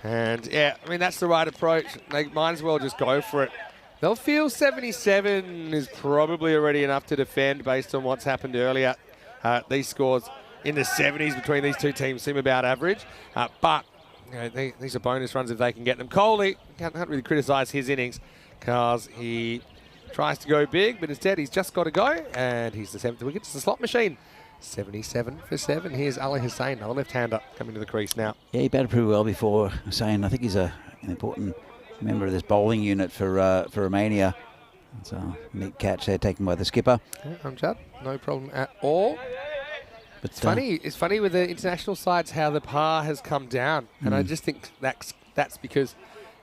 And yeah, I mean, that's the right approach. They might as well just go for it. They'll feel 77 is probably already enough to defend based on what's happened earlier. These scores in the 70s between these two teams seem about average. But you know, these are bonus runs if they can get them. Coley, can't really criticise his innings because he tries to go big, but instead he's just got to go. And he's the 7th wicket. It's the slot machine. 77 for 7. Here's Ali Hussain, another left-hander coming to the crease now. Yeah, he batted pretty well before Hussain. I think he's an important member of this bowling unit for Romania. It's a neat catch there taken by the skipper. Yeah, Amjad, no problem at all. But It's funny. It's funny with the international sides how the par has come down, and I just think that's because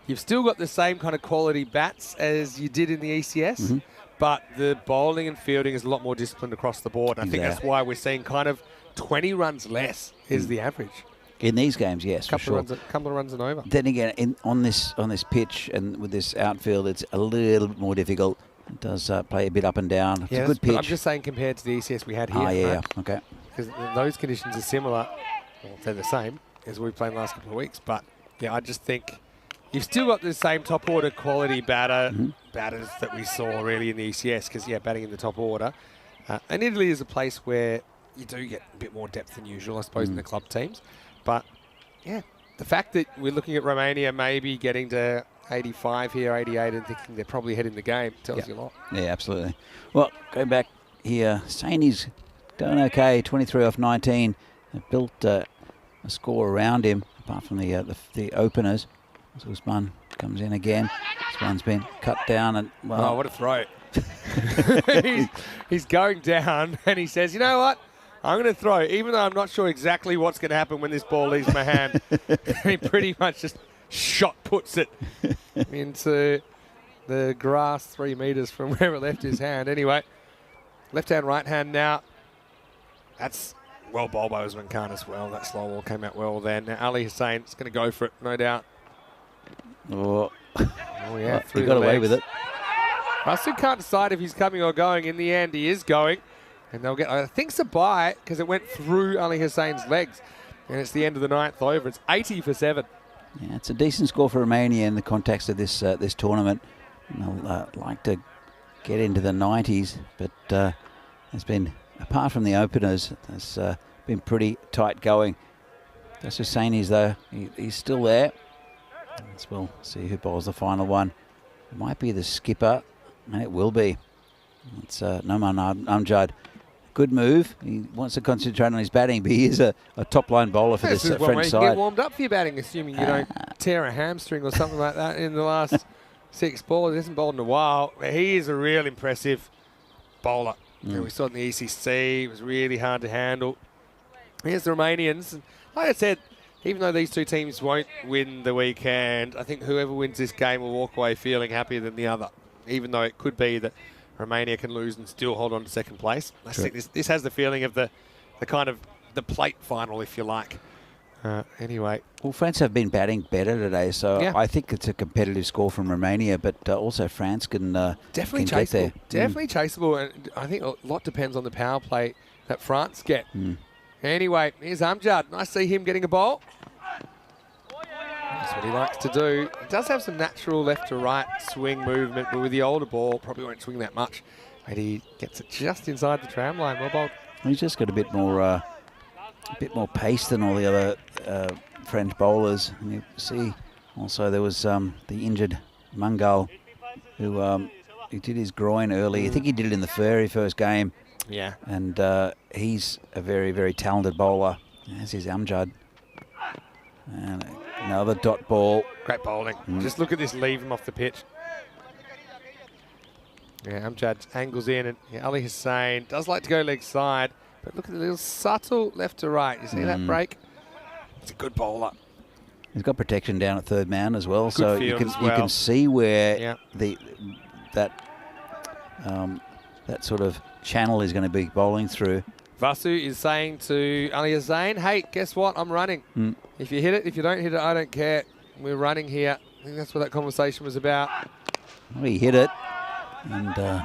you've still got the same kind of quality bats as you did in the ECS, but the bowling and fielding is a lot more disciplined across the board. I think that's why we're seeing kind of 20 runs less is the average. In these games, yes, for sure. Couple of runs and over. Then again, on this pitch and with this outfield, it's a little bit more difficult. It does play a bit up and down. It's a good pitch. I'm just saying compared to the ECS we had here. Yeah, okay. Because those conditions are similar, well, they're the same as we've played the last couple of weeks. But yeah, I just think you've still got the same top order quality batters that we saw really in the ECS. Because batting in the top order, and Italy is a place where you do get a bit more depth than usual, I suppose, in the club teams. But yeah, the fact that we're looking at Romania maybe getting to 85 here, 88, and thinking they're probably heading the game tells you a lot. Yeah, absolutely. Well, go back here. Saini's done okay, 23 off 19. They've built a score around him, apart from the openers. So Usman comes in again. This one's been cut down. And well, what a throw. he's going down, and he says, you know what? I'm going to throw, even though I'm not sure exactly what's going to happen when this ball leaves my hand. He pretty much just shot puts it into the grass 3 metres from where it left his hand. Anyway, left hand, right hand now. That's well bowled by Usman Khan as well. That slow ball came out well then. Now Ali Hussain is going to go for it, no doubt. Oh yeah, he got away with it. Rasu can't decide if he's coming or going. In the end, he is going. And they'll get, I think, it's a bye because it went through Ali Hussain's legs. And it's the end of the 9th over. It's 80 for 7. Yeah, it's a decent score for Romania in the context of this this tournament. And they'll like to get into the 90s, but it's been, apart from the openers, it's been pretty tight going. That's Hussaini's though. He's still there. As we'll see who bowls the final one. It might be the skipper, and it will be. It's Noman Amjad. Good move. He wants to concentrate on his batting, but he is a top-line bowler for this French side. You get warmed up for your batting, assuming you don't tear a hamstring or something like that in the last 6 balls. He hasn't bowled in a while. But he is a real impressive bowler. And we saw it in the ECC. It was really hard to handle. Here's the Romanians. And like I said, even though these two teams won't win the weekend, I think whoever wins this game will walk away feeling happier than the other, even though it could be that Romania can lose and still hold on to second place. I think this has the feeling of the kind of the plate final, if you like. Anyway. Well, France have been batting better today, so I think it's a competitive score from Romania, but also France can definitely can chaseable. get there. Definitely chaseable, and I think a lot depends on the power play that France get. Anyway, here's Amjad. Nice to see him getting a bowl. That's what he likes to do. He does have some natural left to right swing movement, but with the older ball, probably won't swing that much. But he gets it just inside the tram line. Well bowled. He's just got a bit more pace than all the other French bowlers. And you see, also there was the injured Mangal, who he did his groin early. I think he did it in the very first game. Yeah. And he's a very, very talented bowler. As is Amjad. And another dot ball. Great bowling. Just look at this, leave him off the pitch. Yeah, Amjad angles in, and Ali Hussain does like to go leg side, but look at the little subtle left to right. You see that break? It's a good bowler. He's got protection down at third man as well, Good so you can see where that sort of channel is going to be bowling through. Vasu is saying to Ali Hussain, hey, guess what? I'm running. If you hit it, if you don't hit it, I don't care. We're running here. I think that's what that conversation was about. Well, he hit it. And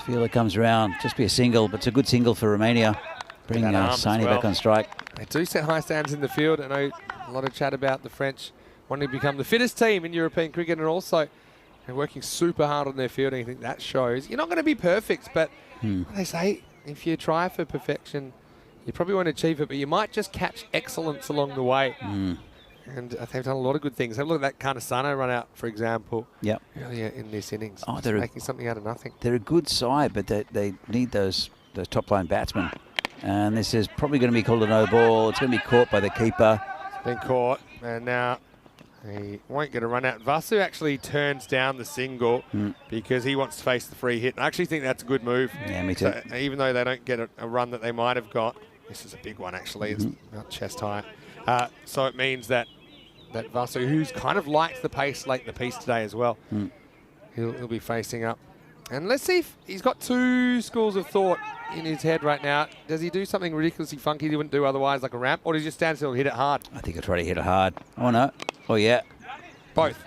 Fielder comes around, just be a single, but it's a good single for Romania. Bring Saini back on strike. They do set high standards in the field. I know a lot of chat about the French wanting to become the fittest team in European cricket, and also they're working super hard on their fielding. I think that shows. You're not going to be perfect, but they say if you try for perfection, you probably won't achieve it, but you might just catch excellence along the way. And they've done a lot of good things. Have a look at that kind of Sano run out, for example, earlier in this innings. Oh, they're making something out of nothing. They're a good side, but they need those top-line batsmen. And this is probably going to be called a no ball. It's going to be caught by the keeper. It's been caught, and now he won't get a run out. Vasu actually turns down the single because he wants to face the free hit. I actually think that's a good move. Yeah, me too. So even though they don't get a run that they might have got, this is a big one actually. It's not chest high. So it means that Vasu, who's kind of liked the pace late in the piece today as well, he'll be facing up. And let's see if he's got two schools of thought in his head right now. Does he do something ridiculously funky he wouldn't do otherwise, like a ramp, or does he just stand still and hit it hard? I think he'll try to hit it hard. Oh, no. Oh, yeah. Both.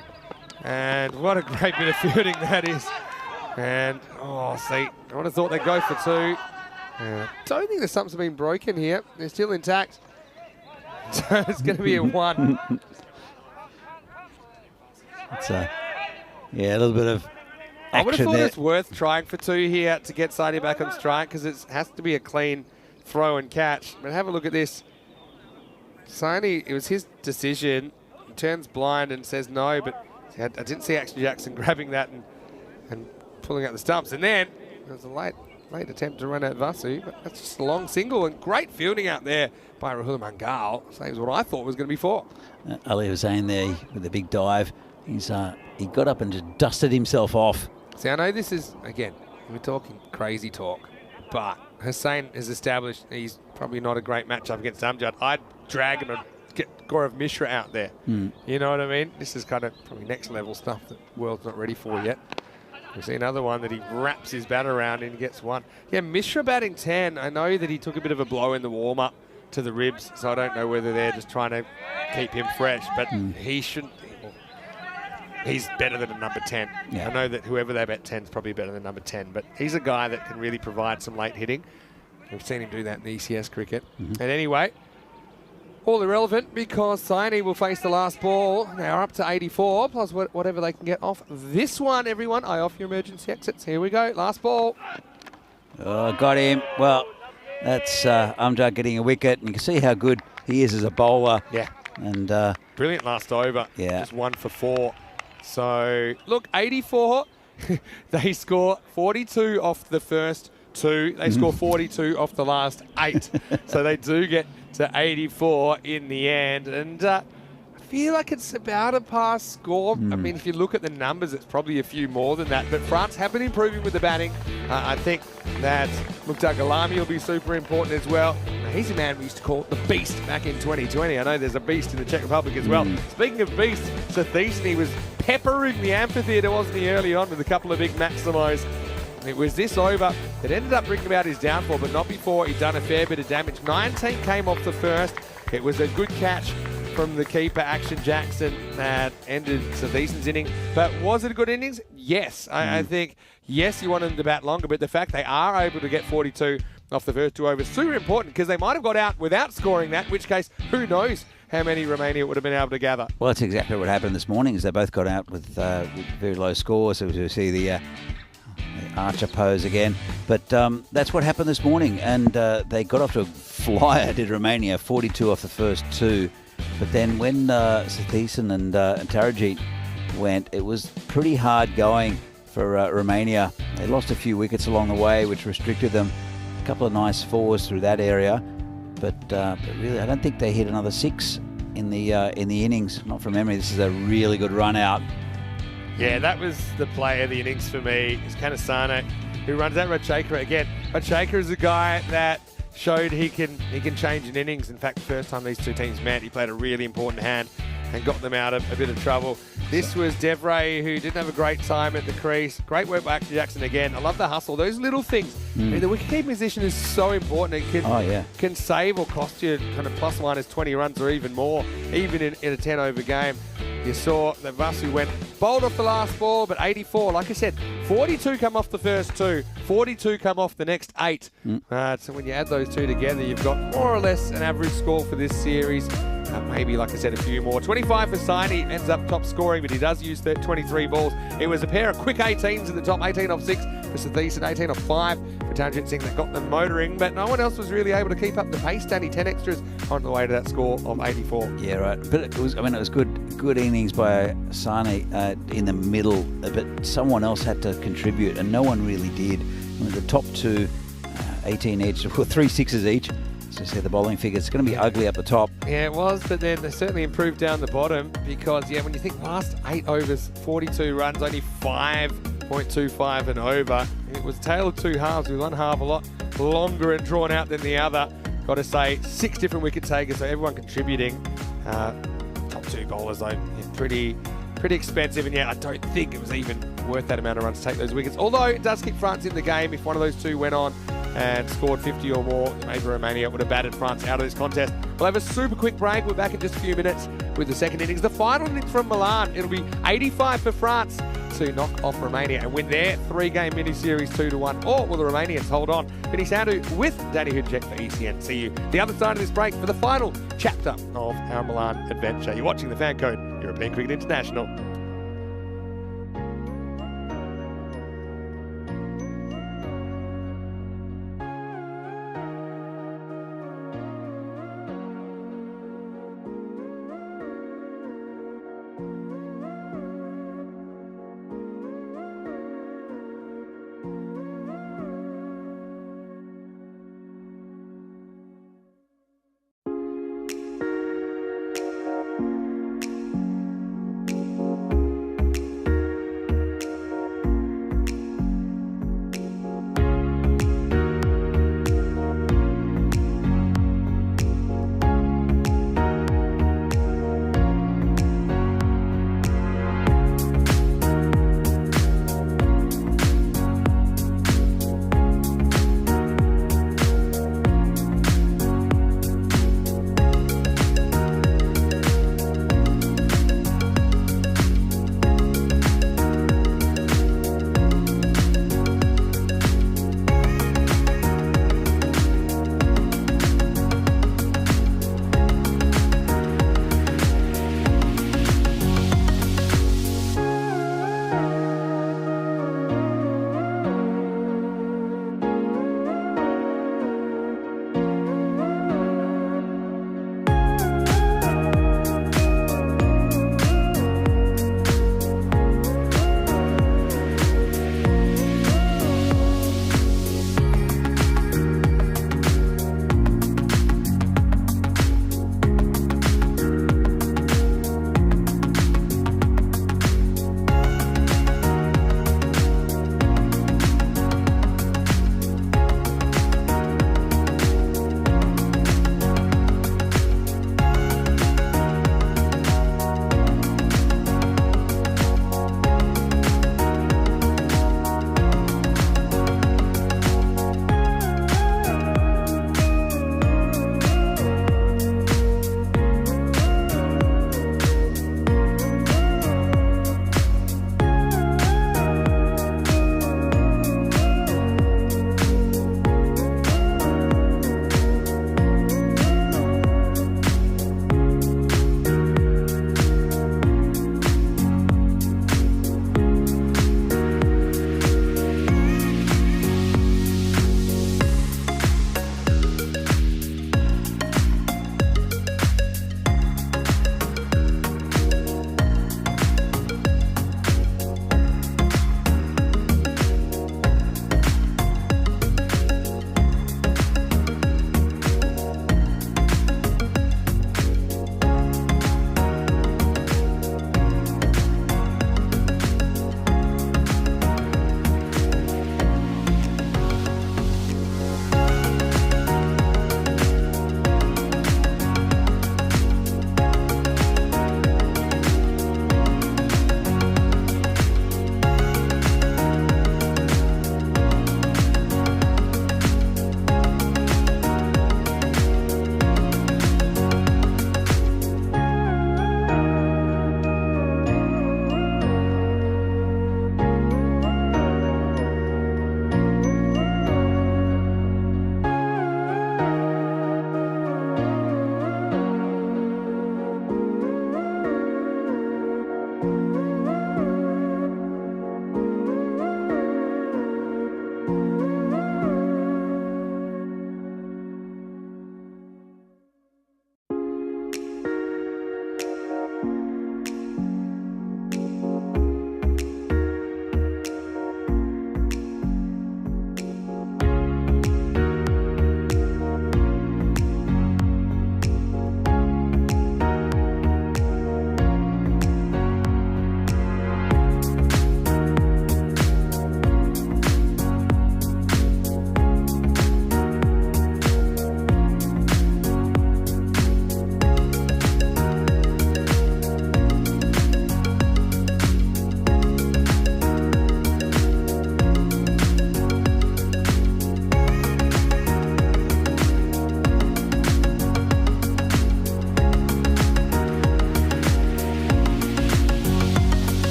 And what a great bit of fielding that is. And, oh, see, I would have thought they'd go for two. Don't think there's something's been broken here. They're still intact. So it's going to be a one. It's a little bit of I would have action thought there. it's worth trying for two here to get Saini back on strike, because it has to be a clean throw and catch. But have a look at this. Saini, it was his decision. He turns blind and says no, but I didn't see Action Jackson grabbing that and pulling out the stumps. And then there was a late attempt to run out Vasu, but that's just a long single, and great fielding out there by Rahul Mangal. Saves what I thought was going to be four. Ali Hussain there with the big dive. He got up and just dusted himself off. See, I know this is, again, we're talking crazy talk, but Hussain has established he's probably not a great matchup against Amjad. I'd drag him and get Gaurav Mishra out there. You know what I mean? This is kind of probably next level stuff that the world's not ready for yet. We see another one that he wraps his bat around and he gets one. Yeah, Mishra batting 10. I know that he took a bit of a blow in the warm-up to the ribs, so I don't know whether they're just trying to keep him fresh, but he shouldn't. He's better than a number 10. Yeah. I know that whoever they bet 10 is probably better than number 10, but he's a guy that can really provide some late hitting. We've seen him do that in the ECS cricket. And anyway, all irrelevant because Saini will face the last ball. They are up to 84, plus whatever they can get off this one, everyone. Eye off your emergency exits. Here we go. Last ball. Oh, got him. Well, that's Amjad getting a wicket. And you can see how good he is as a bowler. Yeah. And brilliant last over. Yeah. Just 1 for 4. So, look, 84. They score 42 off the first 2. They score 42 off the last 8. So they do get to 84 in the end. And I feel like it's about a pass score. I mean, if you look at the numbers, it's probably a few more than that. But France have been improving with the batting. I think that Mukhtar Ghalami will be super important as well. Now, he's a man we used to call the Beast back in 2020. I know there's a Beast in the Czech Republic as well. Speaking of Beast, Sathishni was peppering the amphitheatre, wasn't he, early on with a couple of big maximos. It was this over that ended up bringing about his downfall, but not before he'd done a fair bit of damage. 19 came off the first. It was a good catch from the keeper, Action Jackson, that ended Sathishni's inning. But was it a good innings? Yes. I think, yes, you wanted them to bat longer, but the fact they are able to get 42 off the first 2 overs is super important, because they might have got out without scoring that, in which case, who knows how many Romania would have been able to gather. well, that's exactly what happened this morning. Is they both got out with very low scores. So we see the Archer pose again. But that's what happened this morning. And they got off to a flyer, did Romania, 42 off the first 2. But then when Sathisen and Tarajit went, it was pretty hard going for Romania. They lost a few wickets along the way, which restricted them. A couple of nice 4s through that area. But really, I don't think they hit another 6 in the innings. Not from memory. This is a really good run out. Yeah, that was the play of the innings for me. It's Kanasano, who runs out Rajshekar again. Rajshekar is a guy that showed he can change an innings. In fact, the first time these two teams met, he played a really important hand and got them out of a bit of trouble. This was Devray, who didn't have a great time at the crease. Great work by Action Jackson again. I love the hustle. Those little things. I mean, the wicket-keeping position is so important. It can save or cost you kind of plus minus 20 runs or even more, even in a 10-over game. You saw that Vasu went bold off the last ball, but 84, like I said, 42 come off the first 2, 42 come off the next 8. So when you add those 2 together, you've got more or less an average score for this series. Maybe, like I said, a few more. 25 for Saini, ends up top scoring, but he does use 23 balls. It was a pair of quick 18s at the top, 18 off 6 for Satheesh and 18 off 5 for Tanjit Singh that got them motoring, but no one else was really able to keep up the pace. Danny, 10 extras on the way to that score of 84. Yeah, right. But it was good innings by Saini in the middle, but someone else had to contribute, and no one really did. The top 2, 18 each, 3 sixes each. So see the bowling figure, it's going to be ugly up the top. Yeah, it was, but then they certainly improved down the bottom because, yeah, when you think last 8 overs, 42 runs, only 5.25 and over. It was a tale of 2 halves, with one half a lot longer and drawn out than the other. Got to say, 6 different wicket takers, so everyone contributing. Top 2 bowlers, though, yeah, pretty expensive, and yeah, I don't think it was even worth that amount of runs to take those wickets. Although it does keep France in the game. If one of those 2 went on and scored 50 or more, maybe Romania would have batted France out of this contest. We'll have a super quick break. We're back in just a few minutes with the second innings. The final innings from Milan. It'll be 85 for France to knock off Romania and win their 3-game mini-series 2-1. Or will the Romanians hold on? Vinny Sandhu with Danny Hudjek for ECN. See you the other side of this break for the final chapter of our Milan adventure. You're watching the Fan Code, European Cricket International.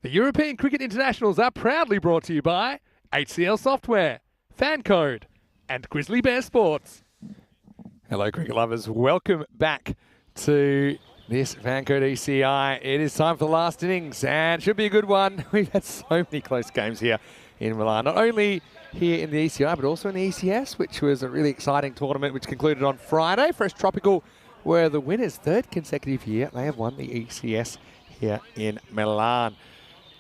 The European Cricket Internationals are proudly brought to you by HCL Software, Fan Code, and Grizzly Bear Sports. Hello, cricket lovers. Welcome back to this Fan Code ECI. It is time for the last innings, and it should be a good one. We've had so many close games here in Milan, not only here in the ECI, but also in the ECS, which was a really exciting tournament, which concluded on Friday. Fresh Tropical were the winners, third consecutive year. They have won the ECS here in Milan.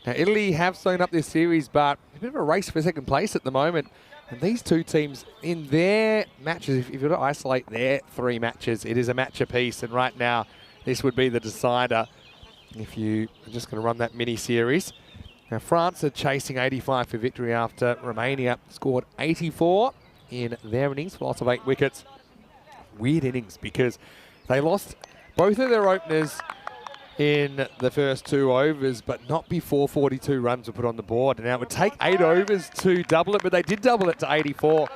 Now, Italy have sewn up this series, but a bit of a race for second place at the moment. And these two teams, in their matches, if you were to isolate their three matches, it is a match apiece. And right now, this would be the decider if you are just going to run that mini-series. Now, France are chasing 85 for victory after Romania scored 84 in their innings for loss of 8 wickets. Weird innings because they lost both of their openers in the first 2 overs, but not before 42 runs were put on the board. And now it would take 8 overs to double it, but they did double it to 84.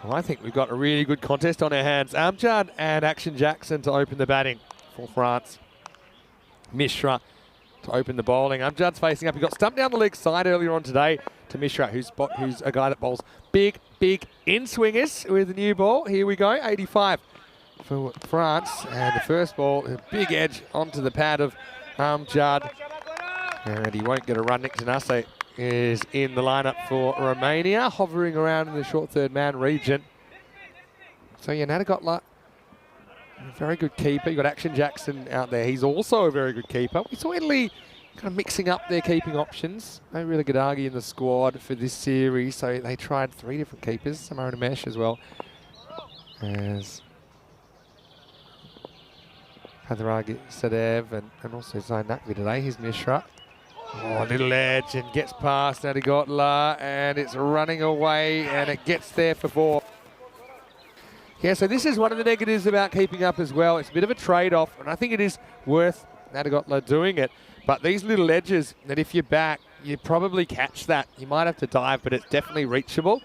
So I think we've got a really good contest on our hands. Amjad and Action Jackson to open the batting for France. Mishra to open the bowling. Amjad's facing up. He got stumped down the leg side earlier on today to Mishra, who's a guy that bowls big in-swingers with the new ball. Here we go, 85 for France. And the first ball, a big edge onto the pad of Amjad. And he won't get a run. Nick Janase is in the lineup for Romania, hovering around in the short third man region. So Yanada got a very good keeper. You got Action Jackson out there. He's also a very good keeper. We saw Italy kind of mixing up their keeping options. No really Gadagi in the squad for this series, so they tried 3 different keepers. Samara Mesh as well as Hadaragi Sadev and also Zain Naqvi today. Here's Mishra. Oh, little edge and gets past Nadigotla, and it's running away, and it gets there for 4. Yeah, so this is one of the negatives about keeping up as well. It's a bit of a trade-off, and I think it is worth Nadigotla doing it. But these little edges, that if you're back, you probably catch that. You might have to dive, but it's definitely reachable.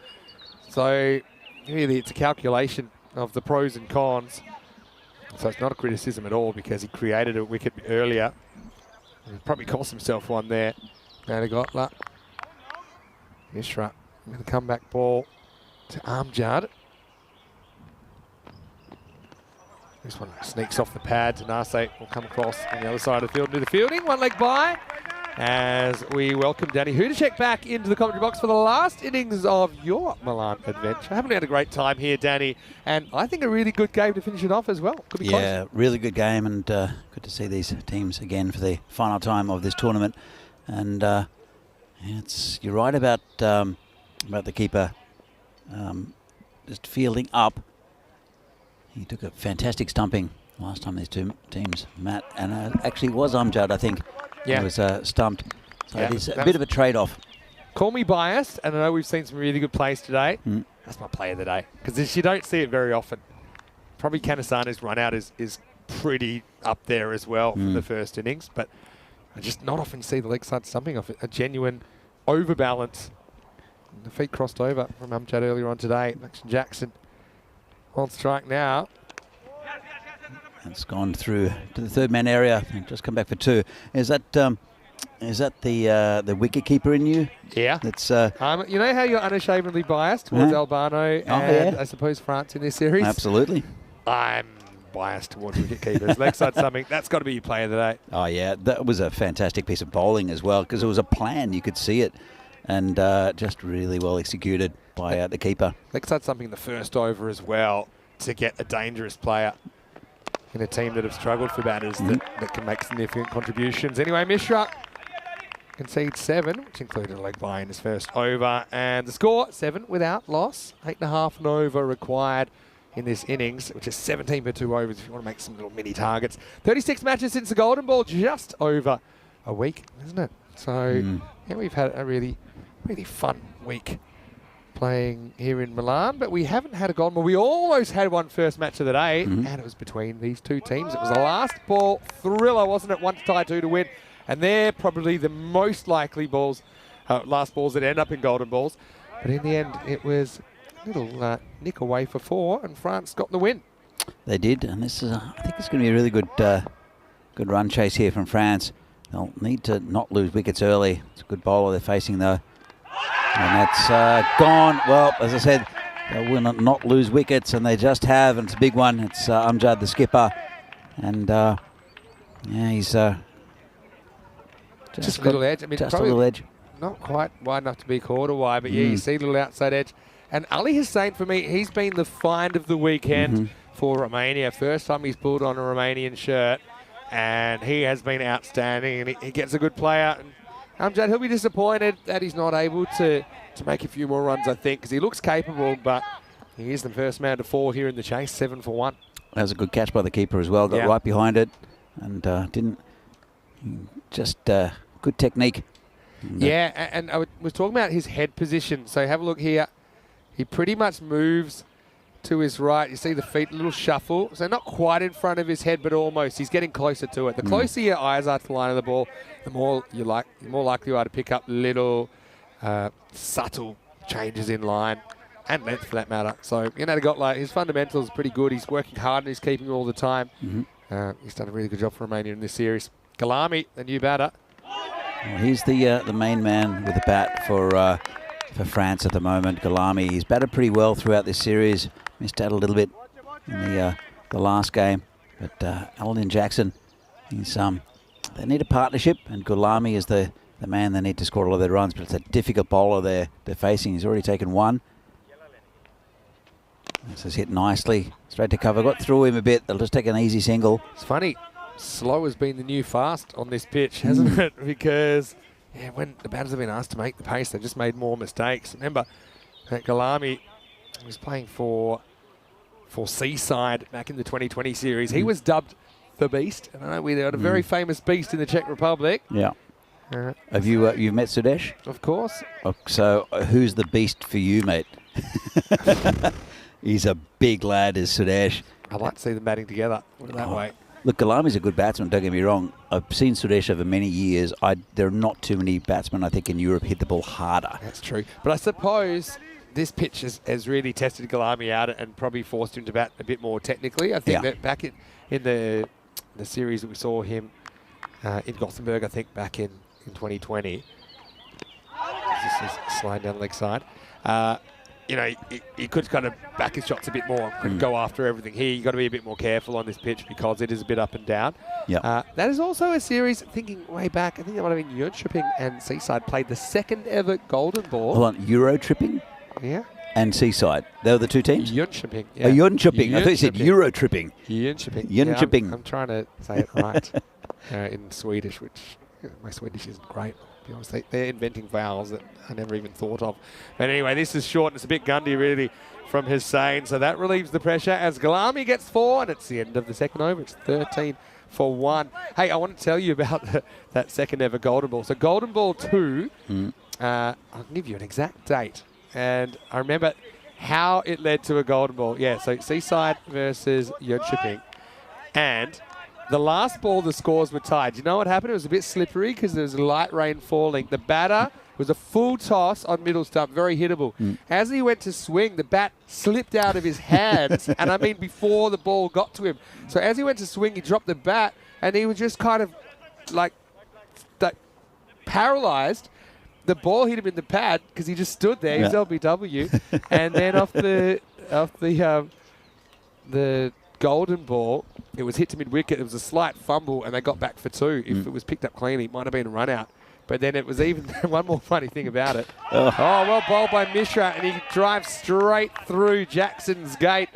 So really, it's a calculation of the pros and cons. So it's not a criticism at all because he created a wicket earlier. He probably cost himself one there. Nadigotla. Mishra with a comeback ball to Amjad. This one sneaks off the pad. Tanase will come across on the other side of the field and do the fielding. One leg by. as we welcome Danny Hudacek back into the commentary box for the last innings of your Milan adventure. Haven't had a great time here, Danny, and I think a really good game to finish it off as well. Could be close. Really good game, and good to see these teams again for the final time of this tournament. And you're right about the keeper just fielding up. He took a fantastic stumping last time these two teams met, and actually it was Amjad, I think. Yeah. He was stumped. So it is a bit of a trade-off. Call me biased, and I know we've seen some really good plays today. That's my play of the day, because you don't see it very often. Probably Kanasana's run out is pretty up there as well from the first innings, but I just not often see the leg side stumping off it. A genuine overbalance. The feet crossed over from Amjad earlier on today. Max Jackson on strike now. It's gone through to the third man area and just come back for two. Is that the wicket keeper in you? Yeah. That's you know how you're unashamedly biased towards Albano and I suppose France in this series? Absolutely. I'm biased towards wicket keepers. Leg side something. That's got to be your play of the day. Oh yeah, that was a fantastic piece of bowling as well, because it was a plan. You could see it, and just really well executed by the keeper. Leg side something in the first over as well to get a dangerous player in a team that have struggled for batters that can make significant contributions. Anyway, Mishra concedes 7, which included a leg bye in his first over. And the score, 7 without loss. 8.5 and over required in this innings, which is 17 per 2 overs if you want to make some little mini targets. 36 matches since the Golden Ball, just over a week, isn't it? So, yeah, we've had a really, really fun week playing here in Milan, but we haven't had a Golden Ball. We almost had one first match of the day, and it was between these two teams. It was a last ball thriller, wasn't it? 1 to tie, 2 to win. And they're probably the most likely balls, last balls that end up in Golden Balls. But in the end, it was a little nick away for 4, and France got the win. They did, and this is, I think it's going to be a really good, good run chase here from France. They'll need to not lose wickets early. It's a good bowler they're facing though. And that's gone. Well, as I said, they will not lose wickets, and they just have, and it's a big one. It's Amjad, the skipper, and yeah, he's just a little edge. I mean, just a little edge. Not quite wide enough to be quarter wide, but yeah, you see a little outside edge. And Ali Hussein, for me, he's been the find of the weekend for Romania. First time he's pulled on a Romanian shirt, and he has been outstanding, and he gets a good player. Amjad, he'll be disappointed that he's not able to make a few more runs, I think, because he looks capable, but he is the first man to fall here in the chase, 7 for 1. That was a good catch by the keeper as well. Got right behind it, and didn't just good technique. Yeah, and I was talking about his head position. So have a look here. He pretty much moves to his right. You see the feet, a little shuffle. So not quite in front of his head, but almost. He's getting closer to it. The closer your eyes are to the line of the ball, the more likely you are to pick up little subtle changes in line and length for that matter. So, you know, his fundamentals are pretty good. He's working hard and he's keeping all the time. He's done a really good job for Romania in this series. Galami, the new batter. Well, he's the main man with the bat for France at the moment. Galami, he's batted pretty well throughout this series. Missed out a little bit in the last game, but Alan Jackson, they need a partnership, and Galami is the man they need to score a lot of their runs. But it's a difficult bowler they're facing. He's already taken 1. This is hit nicely, straight to cover. Got through him a bit. They'll just take an easy single. It's funny. Slow has been the new fast on this pitch, hasn't it? Because when the batters have been asked to make the pace, they've just made more mistakes. Remember that Galami was playing for Seaside back in the 2020 series. He was dubbed the Beast. And I know we had a very famous beast in the Czech Republic. Yeah. Have you've met Sudesh? Of course. So who's the beast for you, mate? He's a big lad, is Sudesh. I'd like to see them batting together. Put it that way. Look, Galami's a good batsman, don't get me wrong. I've seen Sudesh over many years. There are not too many batsmen, I think, in Europe hit the ball harder. That's true. But I suppose this pitch has really tested Galami out and probably forced him to bat a bit more technically. I think that back in the series that we saw him in Gothenburg, I think back in 2020. This is sliding down the leg side. you know, he could kind of back his shots a bit more and go after everything here. You've got to be a bit more careful on this pitch because it is a bit up and down. Yep. That is also a series, thinking way back, I think that might have been Jönköping and Seaside played the second ever Golden Ball. Hold on, Euro tripping? Yeah. And Seaside. They were the two teams? Jönköping. Yeah. Oh, Jönköping. I thought you said Euro tripping. Jönköping. Jönköping. Yeah, I'm trying to say it right in Swedish, which my Swedish isn't great. To be honest, they're inventing vowels that I never even thought of. But anyway, this is short and it's a bit gundy really from Hussein. So that relieves the pressure as Galami gets 4 and it's the end of the second over. It's 13-1. Hey, I want to tell you about that second ever Golden Ball. So Golden Ball 2, I'll give you an exact date. And I remember how it led to a Golden Ball. Yeah, so Seaside versus Jönköping. And the last ball, the scores were tied. You know what happened? It was a bit slippery because there was light rain falling. The batter was a full toss on middle stump, very hittable. As he went to swing, the bat slipped out of his hands, and I mean before the ball got to him. So as he went to swing, he dropped the bat, and he was just kind of like paralyzed. The ball hit him in the pad because he just stood there. He was LBW, and then off the Golden Ball, it was hit to mid-wicket. It was a slight fumble, and they got back for 2. If it was picked up cleanly, it might have been a run-out. But then it was even one more funny thing about it. Oh, well bowled by Mishra, and he drives straight through Jackson's gate.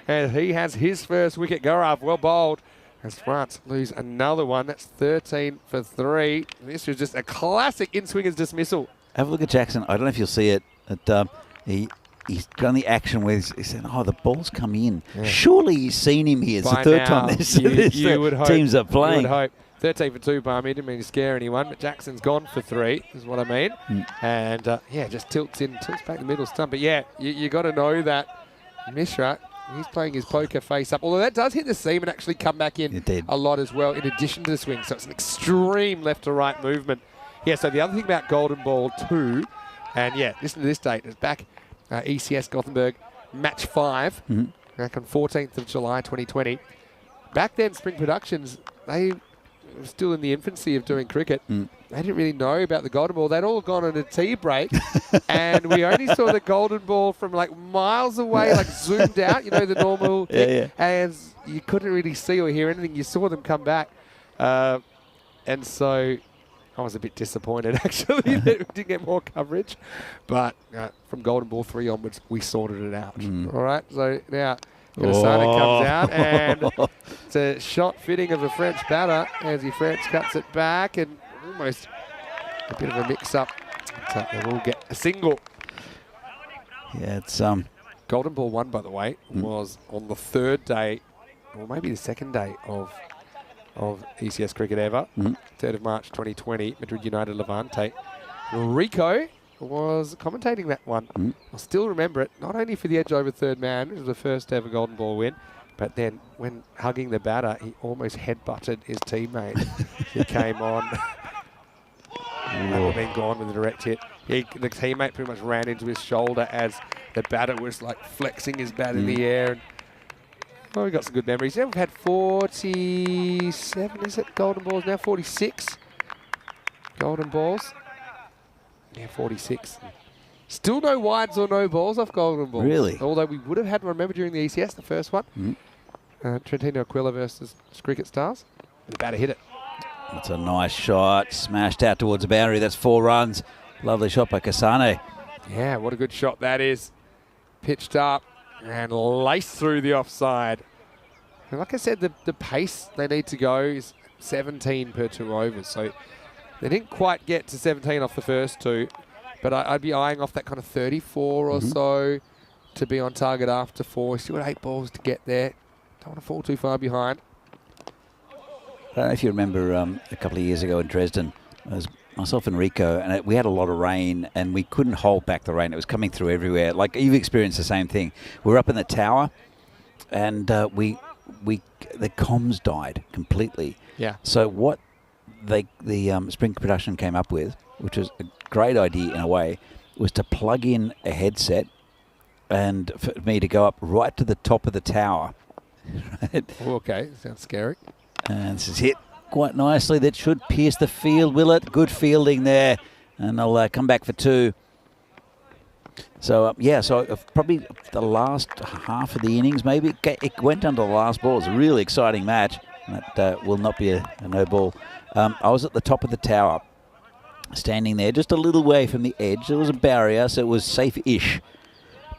And he has his first wicket. Gaurav, well bowled. As France lose another one. That's 13 for 3. This was just a classic in-swingers dismissal. Have a look at Jackson. I don't know if you'll see it. He's done the action where he said, oh, the ball's come in. Yeah. Surely he's seen him here. It's the third time this teams are playing. You would hope. 13 for 2, Barmy. Didn't mean to scare anyone, but Jackson's gone for 3, is what I mean. And, just tilts back the middle stump. But, yeah, you got to know that Mishra, he's playing his poker face up. Although that does hit the seam and actually come back in a lot as well, in addition to the swing. So it's an extreme left to right movement. Yeah, so the other thing about Golden Ball 2, and, listen to this date. It's back ECS Gothenburg, match 5, back on 14th of July 2020. Back then, Spring Productions, they were still in the infancy of doing cricket. They didn't really know about the Golden Ball. They'd all gone on a tea break, and we only saw the Golden Ball from like miles away, like zoomed out, you know, the normal thing. And you couldn't really see or hear anything. You saw them come back. And so I was a bit disappointed, actually, that we didn't get more coverage. But from Golden Ball 3 onwards, we sorted it out. All right, so now Gurasana comes out, and it's a shot fitting of a French batter as he French cuts it back, and almost a bit of a mix-up. So they will get a single. Yeah, it's Golden Ball 1, by the way, was on the 3rd day, or maybe the 2nd day of ECS cricket ever. 3rd of March 2020, Madrid United Levante. Rico was commentating that one. I still remember it, not only for the edge over third man, it was the first ever Golden Ball win, but then when hugging the batter, he almost headbutted his teammate. He came on. That would have been gone with a direct hit. The teammate pretty much ran into his shoulder as the batter was like flexing his bat in the air. And, we got some good memories. Yeah, we've had 47, is it? Golden Balls now, 46 Golden Balls. Yeah, 46. Still no wides or no balls off Golden Balls. Really? Although we would have had, remember, during the ECS, the first one. Trentino Aquila versus Cricket Stars. The batter hit it. That's a nice shot. Smashed out towards the boundary. That's 4 runs. Lovely shot by Kasane. Yeah, what a good shot that is. Pitched up and laced through the offside. And like I said, the pace they need to go is 17 per 2 overs. So they didn't quite get to 17 off the first 2. But I'd be eyeing off that kind of 34 or so to be on target after 4. Still got 8 balls to get there. Don't want to fall too far behind. I don't know if you remember a couple of years ago in Dresden, it was myself and Rico, and we had a lot of rain, and we couldn't hold back the rain. It was coming through everywhere. Like, you've experienced the same thing. We were up in the tower, and the comms died completely. Yeah. So what the Spring Production came up with, which was a great idea in a way, was to plug in a headset and for me to go up right to the top of the tower. Right? Okay, sounds scary. And this is hit quite nicely. That should pierce the field, will it? Good fielding there. And they'll come back for 2. So, yeah, so probably the last half of the innings, maybe, it went down to the last ball. It was a really exciting match. That will not be a no ball. I was at the top of the tower, standing there just a little way from the edge. There was a barrier, so it was safe-ish.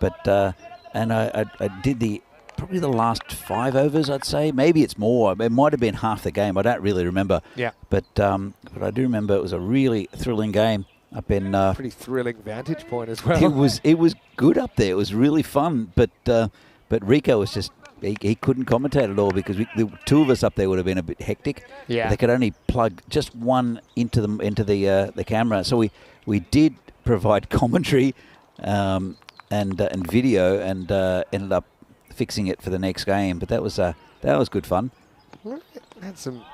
But, and I did probably the last 5 overs, I'd say. Maybe it's more. It might have been half the game. I don't really remember. Yeah. But I do remember it was a really thrilling game up in... Pretty thrilling vantage point as well. It was good up there. It was really fun. But Rico was just... He couldn't commentate at all because the 2 of us up there would have been a bit hectic. Yeah. They could only plug just one into the camera. So we did provide commentary and video and ended up fixing it for the next game. But that was good fun. Had some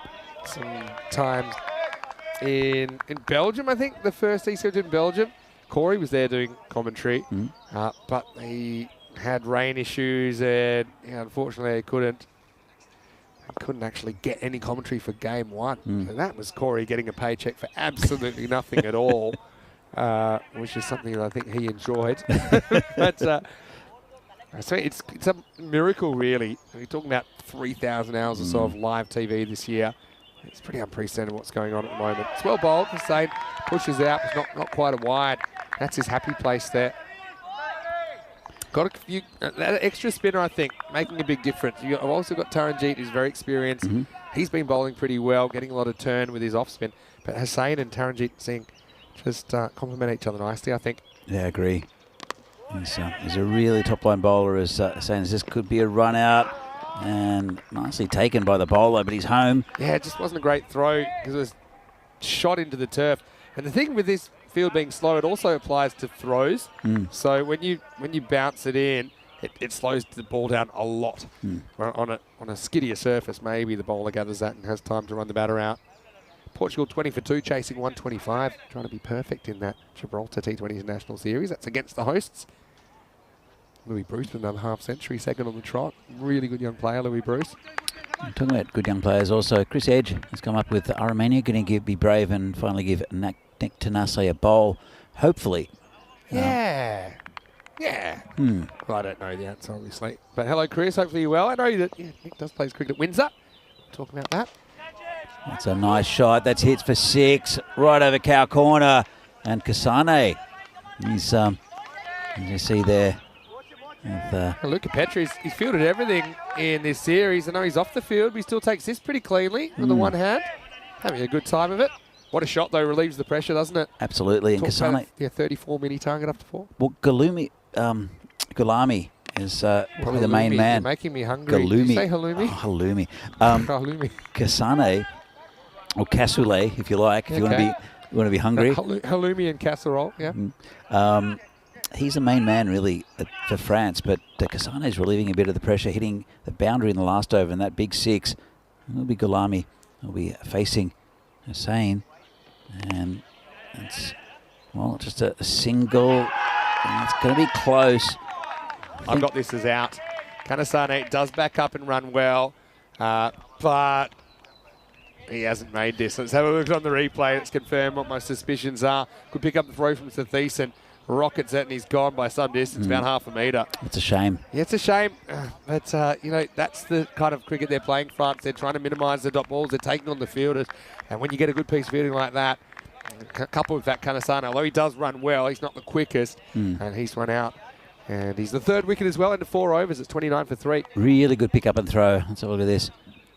times in Belgium, I think, the first ECN in Belgium. Corey was there doing commentary, but he had rain issues and unfortunately I couldn't actually get any commentary for game 1. So that was Corey getting a paycheck for absolutely nothing at all, which is something that I think he enjoyed. But so it's a miracle, really. We're talking about 3,000 hours or so of live TV this year. It's pretty unprecedented what's going on at the moment. It's well bowled. Hussain pushes out. It's not quite a wide. That's his happy place there. Got a few, that extra spinner, I think, making a big difference. I've also got Taranjeet, who's very experienced. He's been bowling pretty well, getting a lot of turn with his off spin. But Hussain and Taranjeet seeing just complement each other nicely, I think. Yeah, I agree. He's a really top-line bowler, as saying this could be a run out, and nicely taken by the bowler, but he's home. Yeah, it just wasn't a great throw because it was shot into the turf. And the thing with this field being slow, it also applies to throws. So when you bounce it in, it slows the ball down a lot. On a skiddier surface, maybe the bowler gathers that and has time to run the batter out. Portugal 20 for 2, chasing 125, trying to be perfect in that Gibraltar T20 International Series. That's against the hosts. Louis Bruce with another half-century, second on the trot. Really good young player, Louis Bruce. Talking about good young players also, Chris Edge has come up with Romania, going to be brave and finally give Nick Tanase a bowl, hopefully. Yeah. Well, I don't know the answer, obviously. But hello, Chris. Hopefully you're well. I know that Nick does play cricket at Windsor. We'll talk about that. That's a nice shot. That's hits for 6, right over cow corner. And Kasane, he's, as you see there, Luca Petri, he's fielded everything in this series. I know he's off the field, but he still takes this pretty cleanly with the one hand. Having a good time of it. What a shot, though. Relieves the pressure, doesn't it? Absolutely. And Kasane... 34 mini target up to 4. Well, Gulami is probably the main man. You're making me hungry. Galumi. Did you say halloumi? Oh, halloumi. Halloumi. Kasane, or cassoulet, if you like, if you want to be hungry. Halloumi and casserole, yeah. He's the main man, really, for France, but Kasane is relieving a bit of the pressure, hitting the boundary in the last over, and that big 6. It'll be Gulami. He'll be facing Hussain, and it's, well, just a single, and it's going to be close. I've got this as out. Kanasane does back up and run well, but he hasn't made this. Let's have a look on the replay. Let's confirm what my suspicions are. Could pick up the throw from Sathisen. Rockets it, and he's gone by some distance, about half a metre. It's a shame. Yeah, it's a shame. But, that's the kind of cricket they're playing, France. They're trying to minimise the dot balls. They're taking on the fielders. And when you get a good piece of fielding like that, coupled with that Kanasane, although he does run well, he's not the quickest, and he's run out. And he's the 3rd wicket as well into 4 overs. It's 29 for 3. Really good pick up and throw. Let's have a look at this.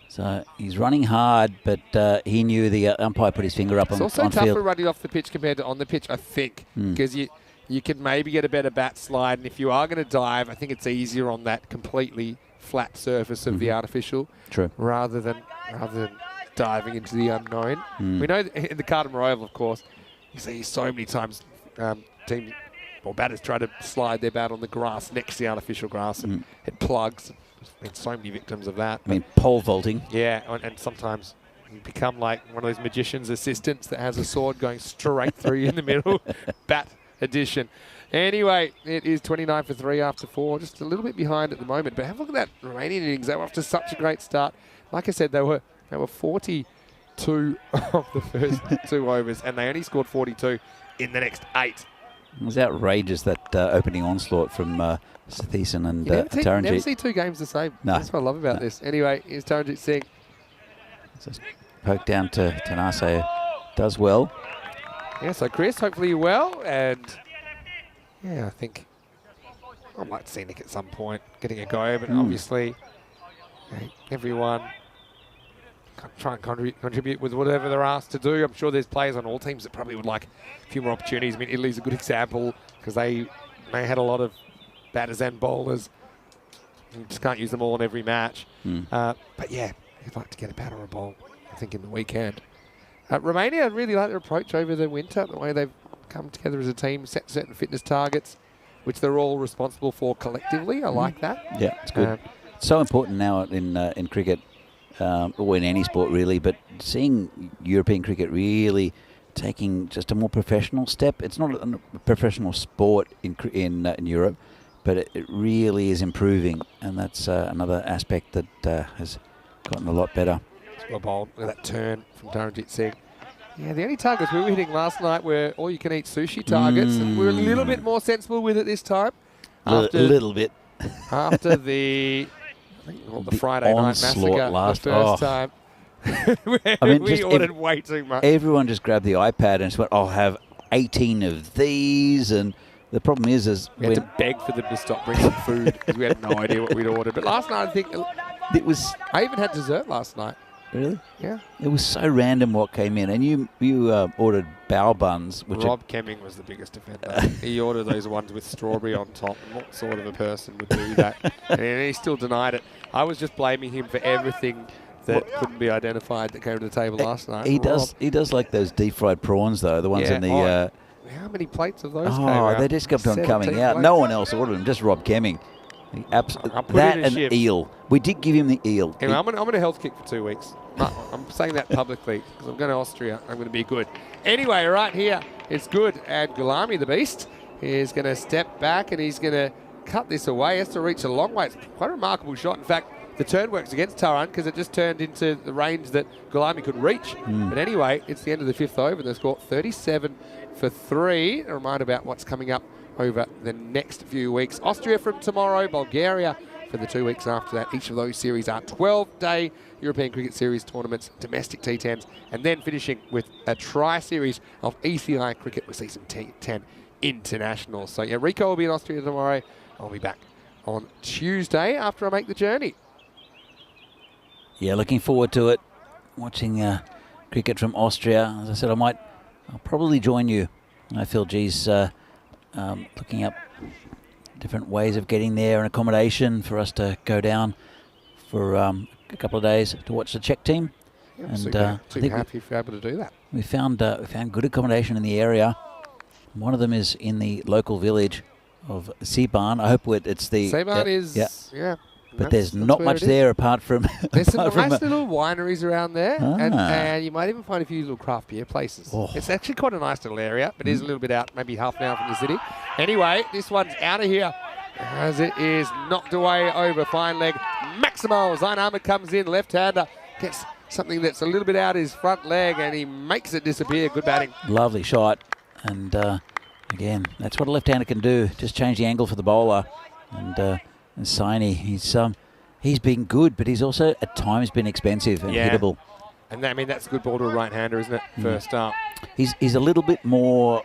So he's running hard, but he knew the umpire put his finger up on field. It's also tougher running off the pitch compared to on the pitch, I think, because you can maybe get a better bat slide, and if you are going to dive, I think it's easier on that completely flat surface of the artificial, rather than diving into the unknown. We know that in the Cardamom Oval, of course, you see so many times teams or batters try to slide their bat on the grass next to the artificial grass, and it plugs. There's been so many victims of that. I mean, pole vaulting. Yeah, and sometimes you become like one of those magician's assistants that has a sword going straight through you in the middle. Bat edition. Anyway, it is 29 for 3 after 4. Just a little bit behind at the moment. But have a look at that Romanian innings. They were off to such a great start. Like I said, they were 42 of the first 2 overs, and they only scored 42 in the next 8. It was outrageous, that opening onslaught from T10 and You never Taranjeet. see two games the same. No. That's what I love about this. Anyway, here's Taranjeet Singh. Just poke down to Tanase. Does well. Yeah, so Chris, hopefully you're well. And yeah, I think I might see Nick at some point getting a go, but obviously everyone can try and contribute with whatever they're asked to do. I'm sure there's players on all teams that probably would like a few more opportunities. I mean, Italy's a good example because they had a lot of batters and bowlers. You just can't use them all in every match. But yeah, you'd like to get a bat or a bowl, I think, in the weekend. Romania, I really like their approach over the winter, the way they've come together as a team, set certain fitness targets, which they're all responsible for collectively. I like that. Yeah, it's good. It's so important now in cricket, or in any sport really, but seeing European cricket really taking just a more professional step. It's not a professional sport in Europe, but it really is improving, and that's another aspect that has gotten a lot better. Well bowled. Look at that turn from Taranjeet Singh. Yeah, the only targets we were hitting last night were all-you-can-eat sushi targets, and we're a little bit more sensible with it this time. A little bit. After the Friday night massacre last the first time. I mean, we ordered way too much. Everyone just grabbed the iPad and just went, I'll have 18 of these, and the problem is we had to beg for them to stop bringing food because we had no idea what we'd ordered. But last night, I think I even had dessert last night. Really? Yeah. It was so random what came in. And you ordered bao buns. Which Rob Kemming was the biggest offender. He ordered those ones with strawberry on top. What sort of a person would do that? And he still denied it. I was just blaming him for everything that couldn't be identified that came to the table last night. He does like those deep fried prawns, though. The ones in the... how many plates of those came out? They just kept on coming out. Plates. No one else ordered them, just Rob Kemming. That and eel. We did give him the eel. Anyway, I'm on a health kick for 2 weeks. I'm saying that publicly because I'm going to Austria. I'm going to be good. Anyway, right here, it's good. And Gulami, the beast, is going to step back and he's going to cut this away. He has to reach a long way. It's quite a remarkable shot. In fact, the turn works against Taran because it just turned into the range that Gulami could reach. But anyway, it's the end of the fifth over. They score 37 for 3. A reminder about what's coming up over the next few weeks. Austria from tomorrow, Bulgaria for the 2 weeks after that. Each of those series are 12-day European Cricket Series tournaments, domestic T10s, and then finishing with a tri-series of ECI cricket with season T10 international. So yeah, Rico will be in Austria tomorrow. I'll be back on Tuesday after I make the journey. Yeah, looking forward to it. Watching cricket from Austria. As I said, I'll probably join you. I feel G's looking up different ways of getting there and accommodation for us to go down for a couple of days to watch the Czech team. Yeah, and super happy if you're able to do that. We found good accommodation in the area. One of them is in the local village of Seabarn. I hope it's the... Seabarn is... Yeah. But there's not much there apart from... There's some nice little wineries around there, and you might even find a few little craft beer places. It's actually quite a nice little area, but it is a little bit out, maybe half an hour from the city. Anyway, this one's out of here as it is knocked away over fine leg. Maximo Zain Ahmed comes in, left-hander, gets something that's a little bit out his front leg, and he makes it disappear. Good batting. Lovely shot, and again, that's what a left-hander can do. Just change the angle for the bowler, and Saini, he's been good, but he's also at times been expensive and hittable. And I mean, that's a good ball to a right-hander, isn't it? First up. He's a little bit more,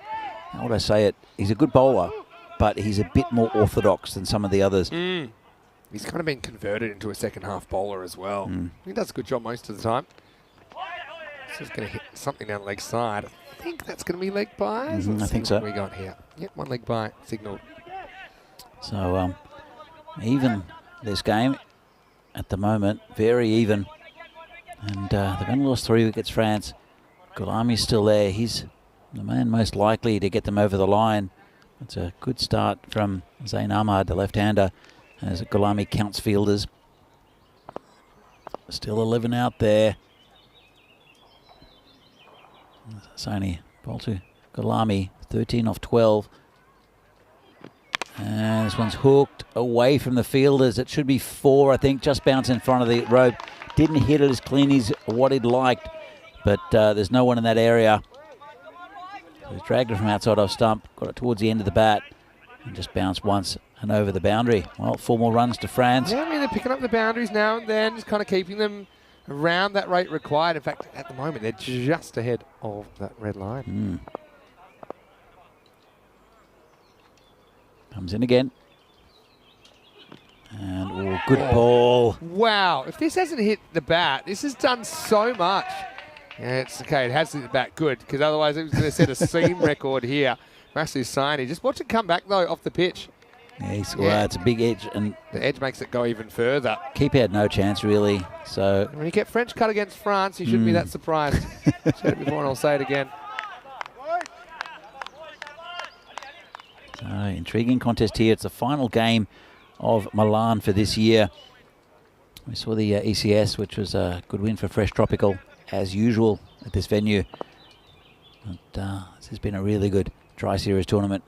how would I say it? He's a good bowler, but he's a bit more orthodox than some of the others. He's kind of been converted into a second-half bowler as well. He does a good job most of the time. He's just going to hit something down the leg side. I think that's going to be leg by. I think so. What we got here? Yep, one leg by signalled. So, even this game at the moment, very even. And they've only lost 3 wickets, France. Gulami's still there. He's the man most likely to get them over the line. It's a good start from Zain Ahmed, the left-hander, as Gulami counts fielders. Still 11 out there. Sony ball to Gulami, 13 off 12. And this one's hooked away from the fielders. It should be 4, I think. Just bounced in front of the rope. Didn't hit it as clean as what he'd liked. But there's no one in that area. So he's dragged it from outside off stump, got it towards the end of the bat, and just bounced once and over the boundary. Well, 4 more runs to France. Yeah, I mean, they're picking up the boundaries now and then, just kind of keeping them around that rate required. In fact, at the moment, they're just ahead of that red line. Comes in again. And good ball. Wow, if this hasn't hit the bat, this has done so much. Yeah, it's okay, it has hit the bat good, because otherwise it was going to set a seam record here. Masu Saini, just watch it come back though off the pitch. Yeah, well, it's a big edge, and the edge makes it go even further. Keeper had no chance really. So when you get French cut against France, you shouldn't be that surprised. Said it before and I'll say it again. So intriguing contest here. It's the final game of Milan for this year. We saw the ECS, which was a good win for Fresh Tropical, as usual at this venue. But this has been a really good Tri-Series tournament.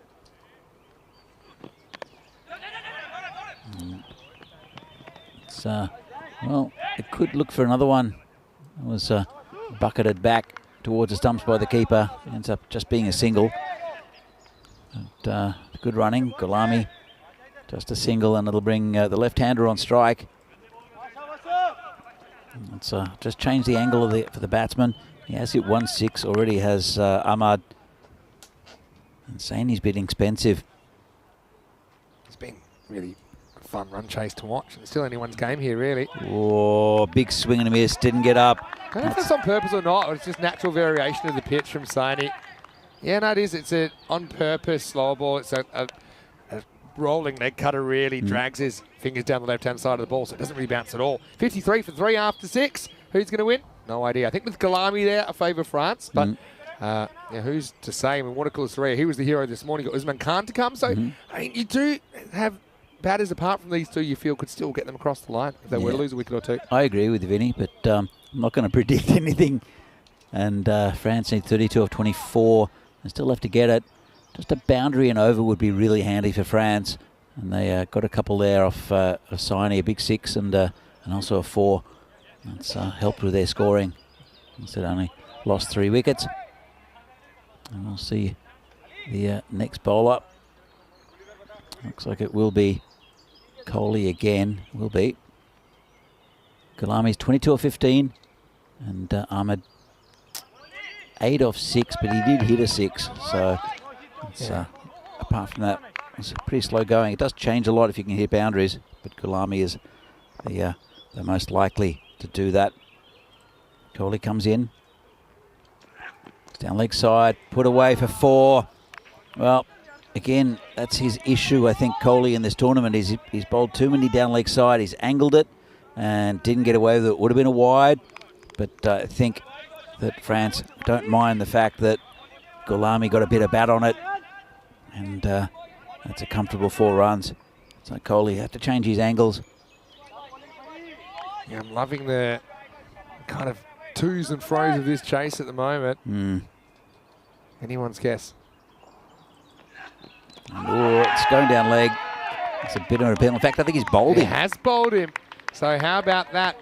It's, well, it could look for another one. It was bucketed back towards the stumps by the keeper. Ends up just being a single. But, good running, Gulami. Just a single, and it'll bring the left-hander on strike. Let's just change the angle of for the batsman. He has hit 1-6 already, has Ahmad. And Saini's been expensive. It's been really a fun run chase to watch. It's still anyone's game here, really. Oh, big swing and a miss, didn't get up. I don't know if that's on purpose or not, or it's just natural variation of the pitch from Saini. Yeah, no, it is. It's a on-purpose slower ball. It's a rolling leg cutter, really drags his fingers down the left-hand side of the ball, so it doesn't really bounce at all. 53 for 3 after 6. Who's going to win? No idea. I think with Gulami there, I favour France, but yeah, who's to say? I mean, Watercolour's 3, he was the hero this morning. Got Usman Khan to come, so I mean, you do have batters apart from these two you feel could still get them across the line if they were to lose a wicket or two. I agree with you, Vinny, but I'm not going to predict anything. And France need 32 of 24 and still have to get it. Just a boundary and over would be really handy for France. And they got a couple there off Saini, a big 6 and also a 4. That's helped with their scoring. Instead only lost 3 wickets. And we'll see the next bowler. Looks like it will be Kohli again. Will be. Gulami's 22 of 15. And Ahmed 8 of 6, but he did hit a 6. So it's, apart from that, it's pretty slow going. It does change a lot if you can hit boundaries, but Gulami is the most likely to do that. Kohli comes in. Down leg side, put away for 4. Well, again, that's his issue, I think, Kohli, in this tournament. He's bowled too many down leg side. He's angled it and didn't get away with it. Would have been a wide, but I think that France don't mind the fact that Gulami got a bit of bat on it, and that's a comfortable 4 runs. So Kohli have to change his angles. Yeah, I'm loving the kind of twos and fro's of this chase at the moment. Anyone's guess. Oh, it's going down leg. It's a bit of a penalty. In fact, I think he's bowled him. He has bowled him. So how about that?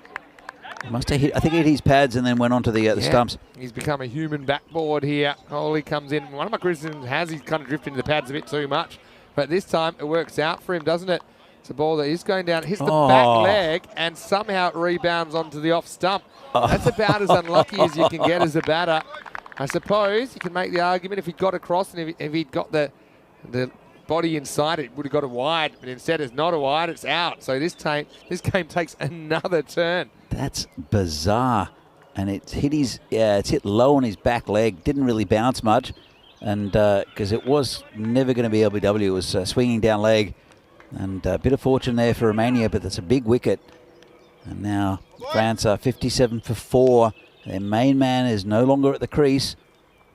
He must have hit. I think he hit his pads and then went onto the stumps. He's become a human backboard here. Kohli comes in. One of my criticisms has he's kind of drifted into the pads a bit too much. But this time it works out for him, doesn't it? It's a ball that is going down, hits the back leg, and somehow it rebounds onto the off stump. That's about as unlucky as you can get as a batter. I suppose you can make the argument if he got across and if he'd got the body inside, it would have got a wide, but instead it's not a wide, it's out. So this game takes another turn. That's bizarre. And it's hit low on his back leg, didn't really bounce much, and because it was never going to be LBW, it was swinging down leg. And a bit of fortune there for Romania, but that's a big wicket. And now France are 57 for 4. Their main man is no longer at the crease.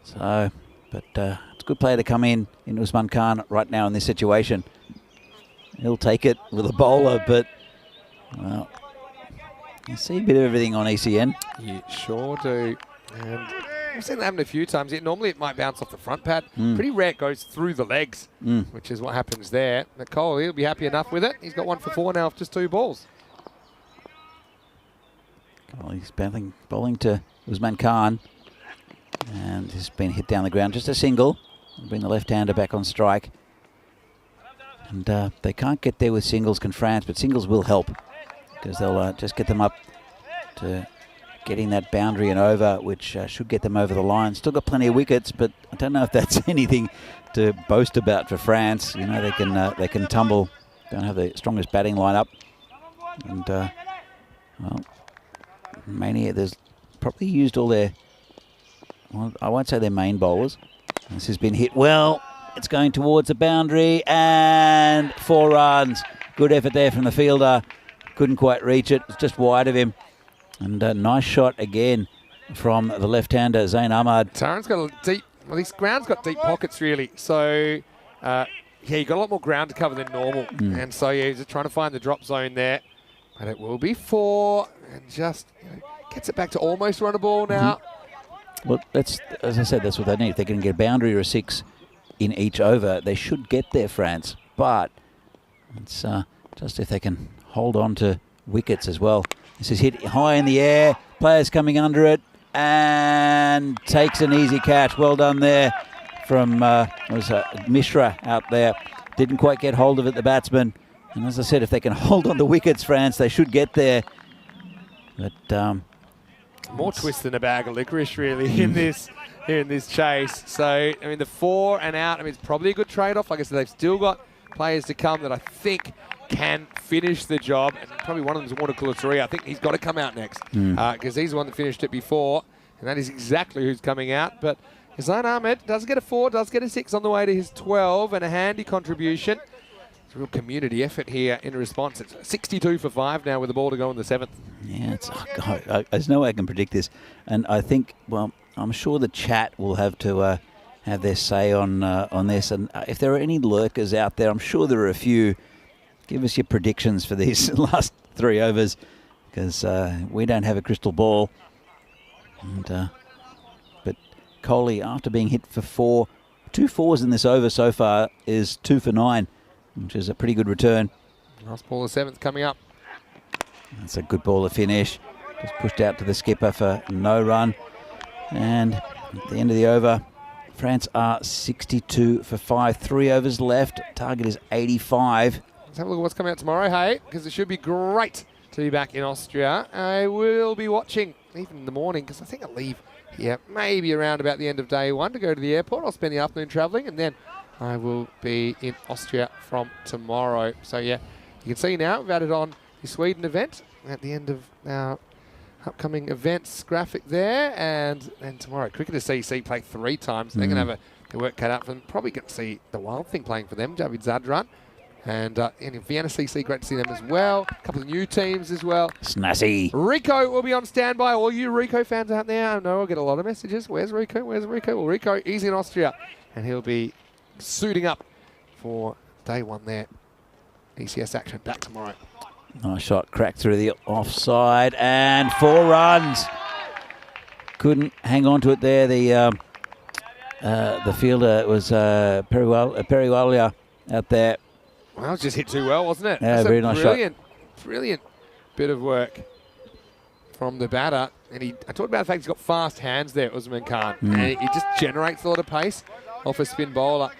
So, but it's a good player to come in Usman Khan right now in this situation. He'll take it with a bowler, but, well, you see a bit of everything on ECN. You sure do. And I've seen that happen a few times. Normally it might bounce off the front pad. Pretty rare it goes through the legs, which is what happens there. But Kohli will be happy enough with it. He's got 1 for 4 now off just 2 balls. Kohli's bowling to Usman Khan. And this has been hit down the ground. Just a single. Bring the left-hander back on strike. And they can't get there with singles, can France, but singles will help because they'll just get them up to getting that boundary and over, which should get them over the line. Still got plenty of wickets, but I don't know if that's anything to boast about for France. You know, they can tumble. Don't have the strongest batting lineup. And, well, Romania, there's probably used all their, well, I won't say their main bowlers. This has been hit well. It's going towards the boundary and 4 runs. Good effort there from the fielder. Couldn't quite reach it. It's just wide of him. And a nice shot again from the left-hander, Zain Ahmad. Taran's got a deep, well, this ground's got deep pockets really. So, yeah, you got a lot more ground to cover than normal. And so, yeah, he's just trying to find the drop zone there. But it will be 4 and just gets it back to almost run a ball now. Well, that's, as I said, that's what they need. If they can get a boundary or a 6 in each over, they should get there, France. But it's just if they can hold on to wickets as well. This is hit high in the air. Players coming under it and takes an easy catch. Well done there from Mishra out there. Didn't quite get hold of it, the batsman. And as I said, if they can hold on to wickets, France, they should get there. But more twist than a bag of licorice, really, in this chase. So, I mean, the 4 and out, I mean, it's probably a good trade-off. Like I said, they've still got players to come that I think can finish the job. And probably one of them is Watercooler. I think he's got to come out next because he's the one that finished it before. And that is exactly who's coming out. But Zain Ahmad does get a 4, does get a 6 on the way to his 12 and a handy contribution. It's a real community effort here in response. It's 62 for 5 now with the ball to go in the 7th. Yeah, it's, oh God, there's no way I can predict this. And I think, well, I'm sure the chat will have to have their say on this. And if there are any lurkers out there, I'm sure there are a few. Give us your predictions for these last 3 overs because we don't have a crystal ball. And but Kohli, after being hit for 2 4s in this over so far, is 2 for 9, which is a pretty good return. Last ball of 7th coming up. That's a good ball to finish. Just pushed out to the skipper for no run. And at the end of the over, France are 62 for 5. 3 overs left. Target is 85. Let's have a look at what's coming out tomorrow, hey, because it should be great to be back in Austria. I will be watching, even in the morning, because I think I'll leave here maybe around about the end of day 1 to go to the airport. I'll spend the afternoon travelling, and then I will be in Austria from tomorrow. So, yeah, you can see now we've added on the Sweden event at the end of our upcoming events graphic there. And then tomorrow, Cricketers CC play 3 times. They're going to have their work cut out for them. Probably get to see the Wild Thing playing for them, Javid Zadran. And in Vienna CC, great to see them as well. A couple of new teams as well. Snazzy. Rico will be on standby. All you Rico fans out there, I know I'll get a lot of messages. Where's Rico? Where's Rico? Well, Rico, he's in Austria. And he'll be suiting up for day 1 there. ECS action back tomorrow. Nice shot, cracked through the offside, and 4 runs. Couldn't hang on to it there. The fielder was Periwalia out there. Well, it was just hit too well, wasn't it? Yeah, that's very nice shot. Brilliant bit of work from the batter. And I talked about the fact he's got fast hands there, Usman Khan. And he just generates a lot of pace off a spin bowler.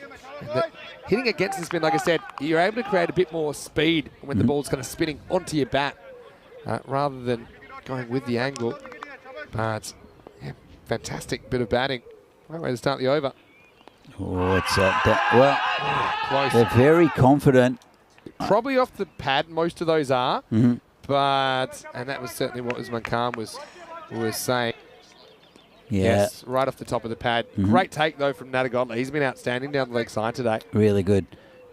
And hitting against the spin, like I said, you're able to create a bit more speed when the ball's kind of spinning onto your bat rather than going with the angle. But yeah, fantastic bit of batting. Right way to start the over. Oh, it's close. They're very confident. Probably off the pad, most of those are. But, and that was certainly what Usman Khan was saying. Yeah. Yes, right off the top of the pad. Great take, though, from Natagodla. He's been outstanding down the leg side today. Really good.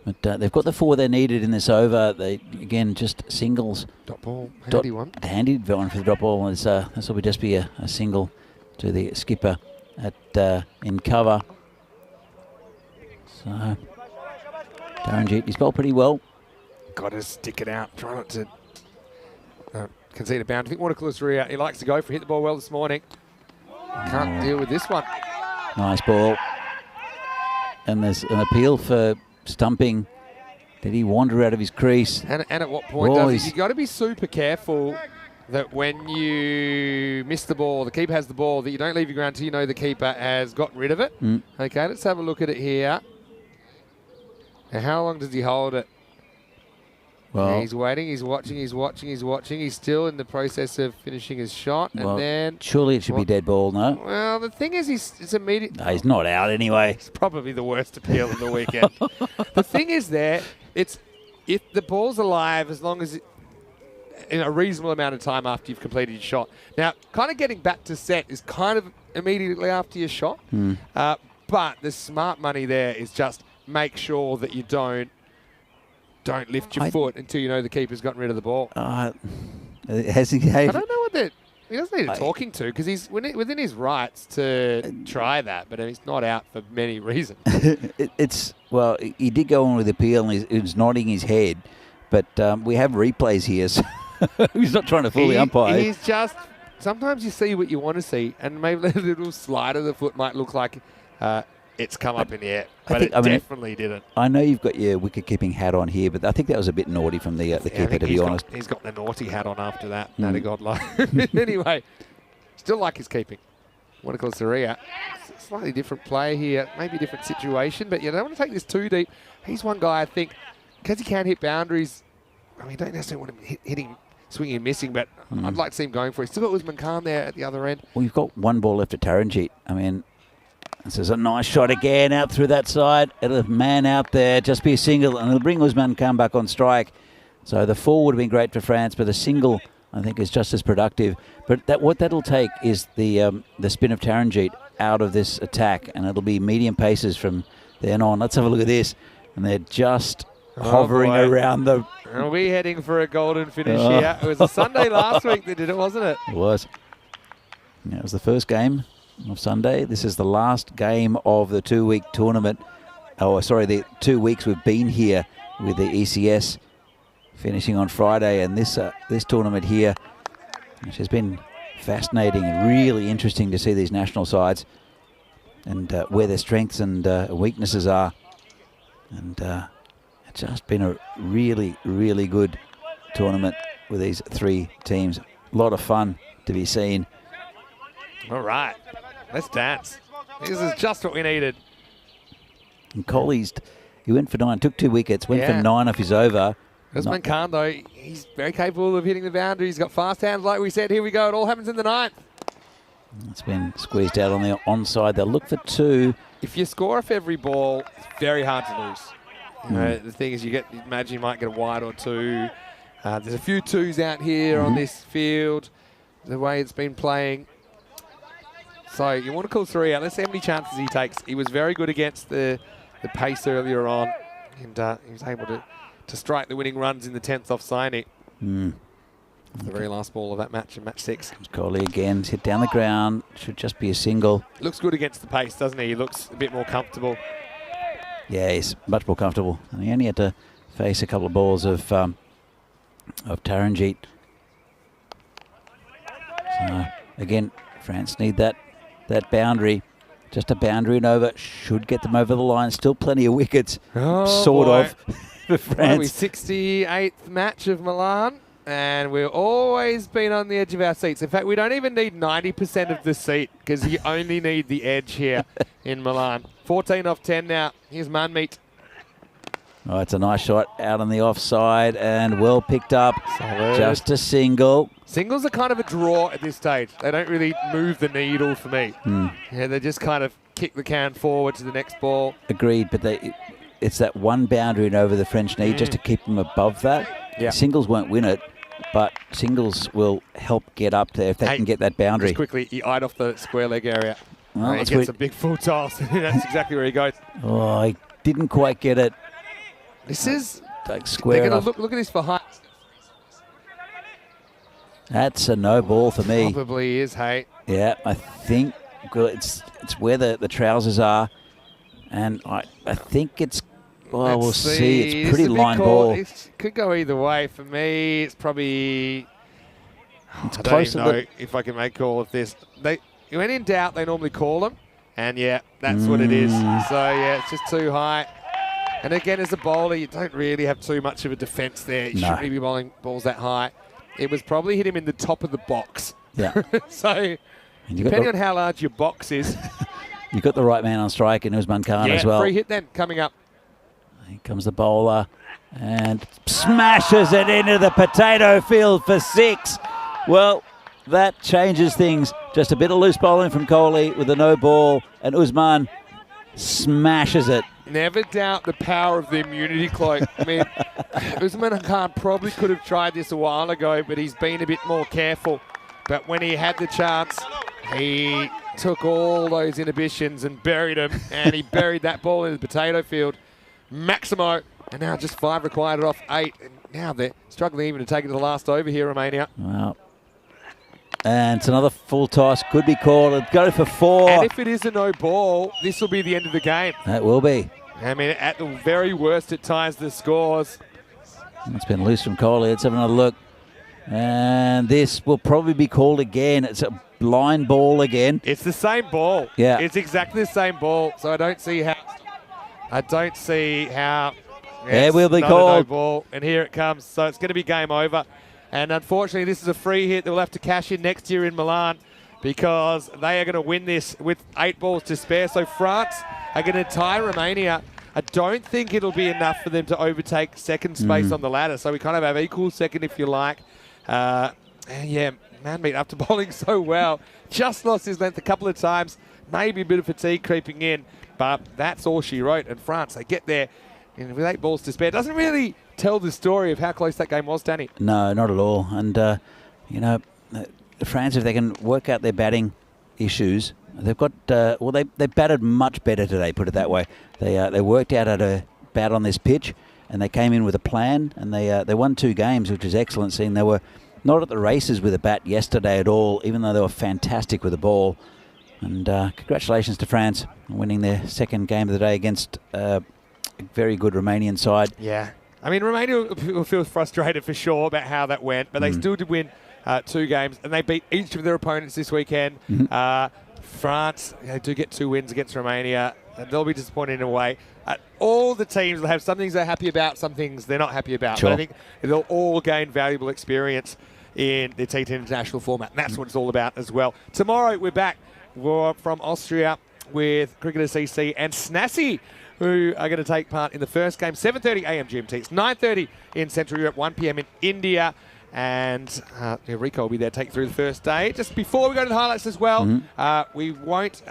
But they've got the 4 they needed in this over. They, again, just singles. Dot ball, handy one. Handy one for the drop ball. This will just be a single to the skipper in cover. So, Taranjeet, he's bowled pretty well. Got to stick it out. Try not to concede a bound. I think Watercooler, he likes to go for hit the ball well this morning. Can't deal with this one. Nice ball. And there's an appeal for stumping. Did he wander out of his crease? And at what point does he? You've got to be super careful that when you miss the ball, the keeper has the ball, that you don't leave your ground until you know the keeper has gotten rid of it. Okay, let's have a look at it here. Now, how long does he hold it? Well, he's waiting, he's watching, he's watching, he's watching. He's still in the process of finishing his shot. And well, then... surely it should be dead ball, no? Well, the thing is, it's immediate... No, he's not out anyway. It's probably the worst appeal of the weekend. The thing is it's if the ball's alive, as long as in a reasonable amount of time after you've completed your shot. Now, kind of getting back to set is kind of immediately after your shot. But the smart money there is just make sure that you don't lift your foot until you know the keeper's gotten rid of the ball. Has he? I don't know what that... He doesn't need a talking to because he's within his rights to try that, but he's not out for many reasons. Well, he did go on with appeal and he's nodding his head, but we have replays here, so he's not trying to fool the umpire. He's just... Sometimes you see what you want to see, and maybe the little slide of the foot might look like it's come up in the air, but it definitely didn't. I know you've got your wicket-keeping hat on here, but I think that was a bit naughty from the keeper, to be honest. He's got the naughty hat on after that. No, God love. Anyway, still like his keeping. Want to call Saria. Slightly different play here, maybe a different situation, but you don't want to take this too deep. He's one guy, I think, because he can hit boundaries. I mean, you don't necessarily want him hitting, swinging and missing, but I'd like to see him going for it. Still got Usman Khan there at the other end. Well, you've got one ball left at Taranjeet. I mean... This is a nice shot again out through that side. It'll have man out there, just be a single, and it'll bring Usman Khan back on strike. So the 4 would have been great for France, but the single, I think, is just as productive. But what that'll take is the spin of Taranjeet out of this attack, and it'll be medium paces from then on. Let's have a look at this. And they're just hovering around the... Are we heading for a golden finish here? It was a Sunday last week that did it, wasn't it? It was. Yeah, it was the first game of Sunday. This is the last game of the 2-week tournament. Oh, sorry, the 2 weeks we've been here with the ECS, finishing on Friday, and this tournament here, which has been fascinating and really interesting to see these national sides and where their strengths and weaknesses are. And it's just been a really, really good tournament with these 3 teams. A lot of fun to be seen. All right. Let's dance. This is just what we needed. And Colley's, he went for 9, took 2 wickets, went for 9 off his over. Usman Khan, though, he's very capable of hitting the boundary. He's got fast hands, like we said. Here we go. It all happens in the 9th. It's been squeezed out on the onside. They'll look for 2. If you score off every ball, it's very hard to lose. You know, the thing is, imagine you might get a wide or 2. There's a few 2s out here on this field, the way it's been playing. So you want to call 3 out. Let's see how many chances he takes. He was very good against the pace earlier on, and he was able to strike the winning runs in the 10th off Saini. The very last ball of that match in match 6. Colley again, hit down the ground. Should just be a single. Looks good against the pace, doesn't he? He looks a bit more comfortable. Yeah, he's much more comfortable. And he only had to face a couple of balls of Taranjeet. So again, France need that boundary. Just a boundary and over. Should get them over the line. Still plenty of wickets, sort of, for France. 68th match of Milan, and we've always been on the edge of our seats. In fact, we don't even need 90% of the seat because you only need the edge here in Milan. 14 off 10 now. Here's Manmeet. Oh, it's a nice shot out on the offside and well picked up. Solid. Just a single. Singles are kind of a draw at this stage. They don't really move the needle for me. Yeah, they just kind of kick the can forward to the next ball. Agreed, but it's that one boundary and over the French need just to keep them above that. Yeah. Singles won't win it, but singles will help get up there if they can get that boundary. Just quickly, he eyed off the square leg area. Well, he gets a big full toss. That's exactly where he goes. Oh, he didn't quite get it. This is like square. They're going to look at this for height. That's a no ball for me. Probably is, hey. Yeah, I think it's where the trousers are, and I think it's. Well, we'll see. It's pretty line ball. It could go either way. For me, it's probably. It's I don't even know if I can make a call of this. When in doubt, they normally call them, and yeah, that's what it is. So yeah, it's just too high. And again, as a bowler, you don't really have too much of a defence there. You shouldn't really be bowling balls that high. it was probably hit him in the top of the box. Yeah. So, depending on how large your box is. You've got the right man on strike in Usman Khan as well. Free hit then coming up. Here comes the bowler and smashes it into the potato field for 6. Well, that changes things. Just a bit of loose bowling from Kohli with a no ball, and Usman smashes it. Never doubt the power of the immunity cloak. I mean, Usman Khan probably could have tried this a while ago, but he's been a bit more careful. But when he had the chance, he took all those inhibitions and buried them, and he buried that ball in the potato field. Maximo, and now just 5 required off 8. And now they're struggling even to take it to the last over here, Romania. Well, and it's another full toss. Could be called. It'd go for 4. And if it is a no ball, this will be the end of the game. That will be. I mean, at the very worst, it ties the scores. It's been loose from Kohli. Let's have another look. And this will probably be called again. It's a blind ball again. It's the same ball. Yeah. It's exactly the same ball. So I don't see how. Yeah, it will be not called. A no ball, and here it comes. So it's going to be game over. And unfortunately, this is a free hit that will have to cash in next year in Milan, because they are going to win this with 8 balls to spare. So France are going to tie Romania. I don't think it'll be enough for them to overtake second space on the ladder. So we kind of have equal second, if you like. And yeah, Manmeet after bowling so well, just lost his length a couple of times. Maybe a bit of fatigue creeping in, but that's all she wrote. And France, they get there with 8 balls to spare. Doesn't really tell the story of how close that game was, Danny. No, not at all. And, you know, France, if they can work out their batting issues, they've got, well, they batted much better today, put it that way. They worked out how to bat on this pitch, and they came in with a plan, and they won 2 games, which is excellent, seeing they were not at the races with a bat yesterday at all, even though they were fantastic with the ball. And congratulations to France on winning their second game of the day against a very good Romanian side. Yeah. I mean, Romania will feel frustrated for sure about how that went, but they still did win 2 games, and they beat each of their opponents this weekend. France, they do get 2 wins against Romania, and they'll be disappointed in a way. All the teams will have some things they're happy about, some things they're not happy about. Sure. But I think they'll all gain valuable experience in the T10 international format, and that's what it's all about as well. Tomorrow, we're back from Austria with Cricketer CC and Snassi, who are going to take part in the first game, 7:30 a.m. GMT. It's 9:30 in Central Europe, 1 p.m. in India. And Rico will be there to take through the first day. Just before we go to the highlights as well, we won't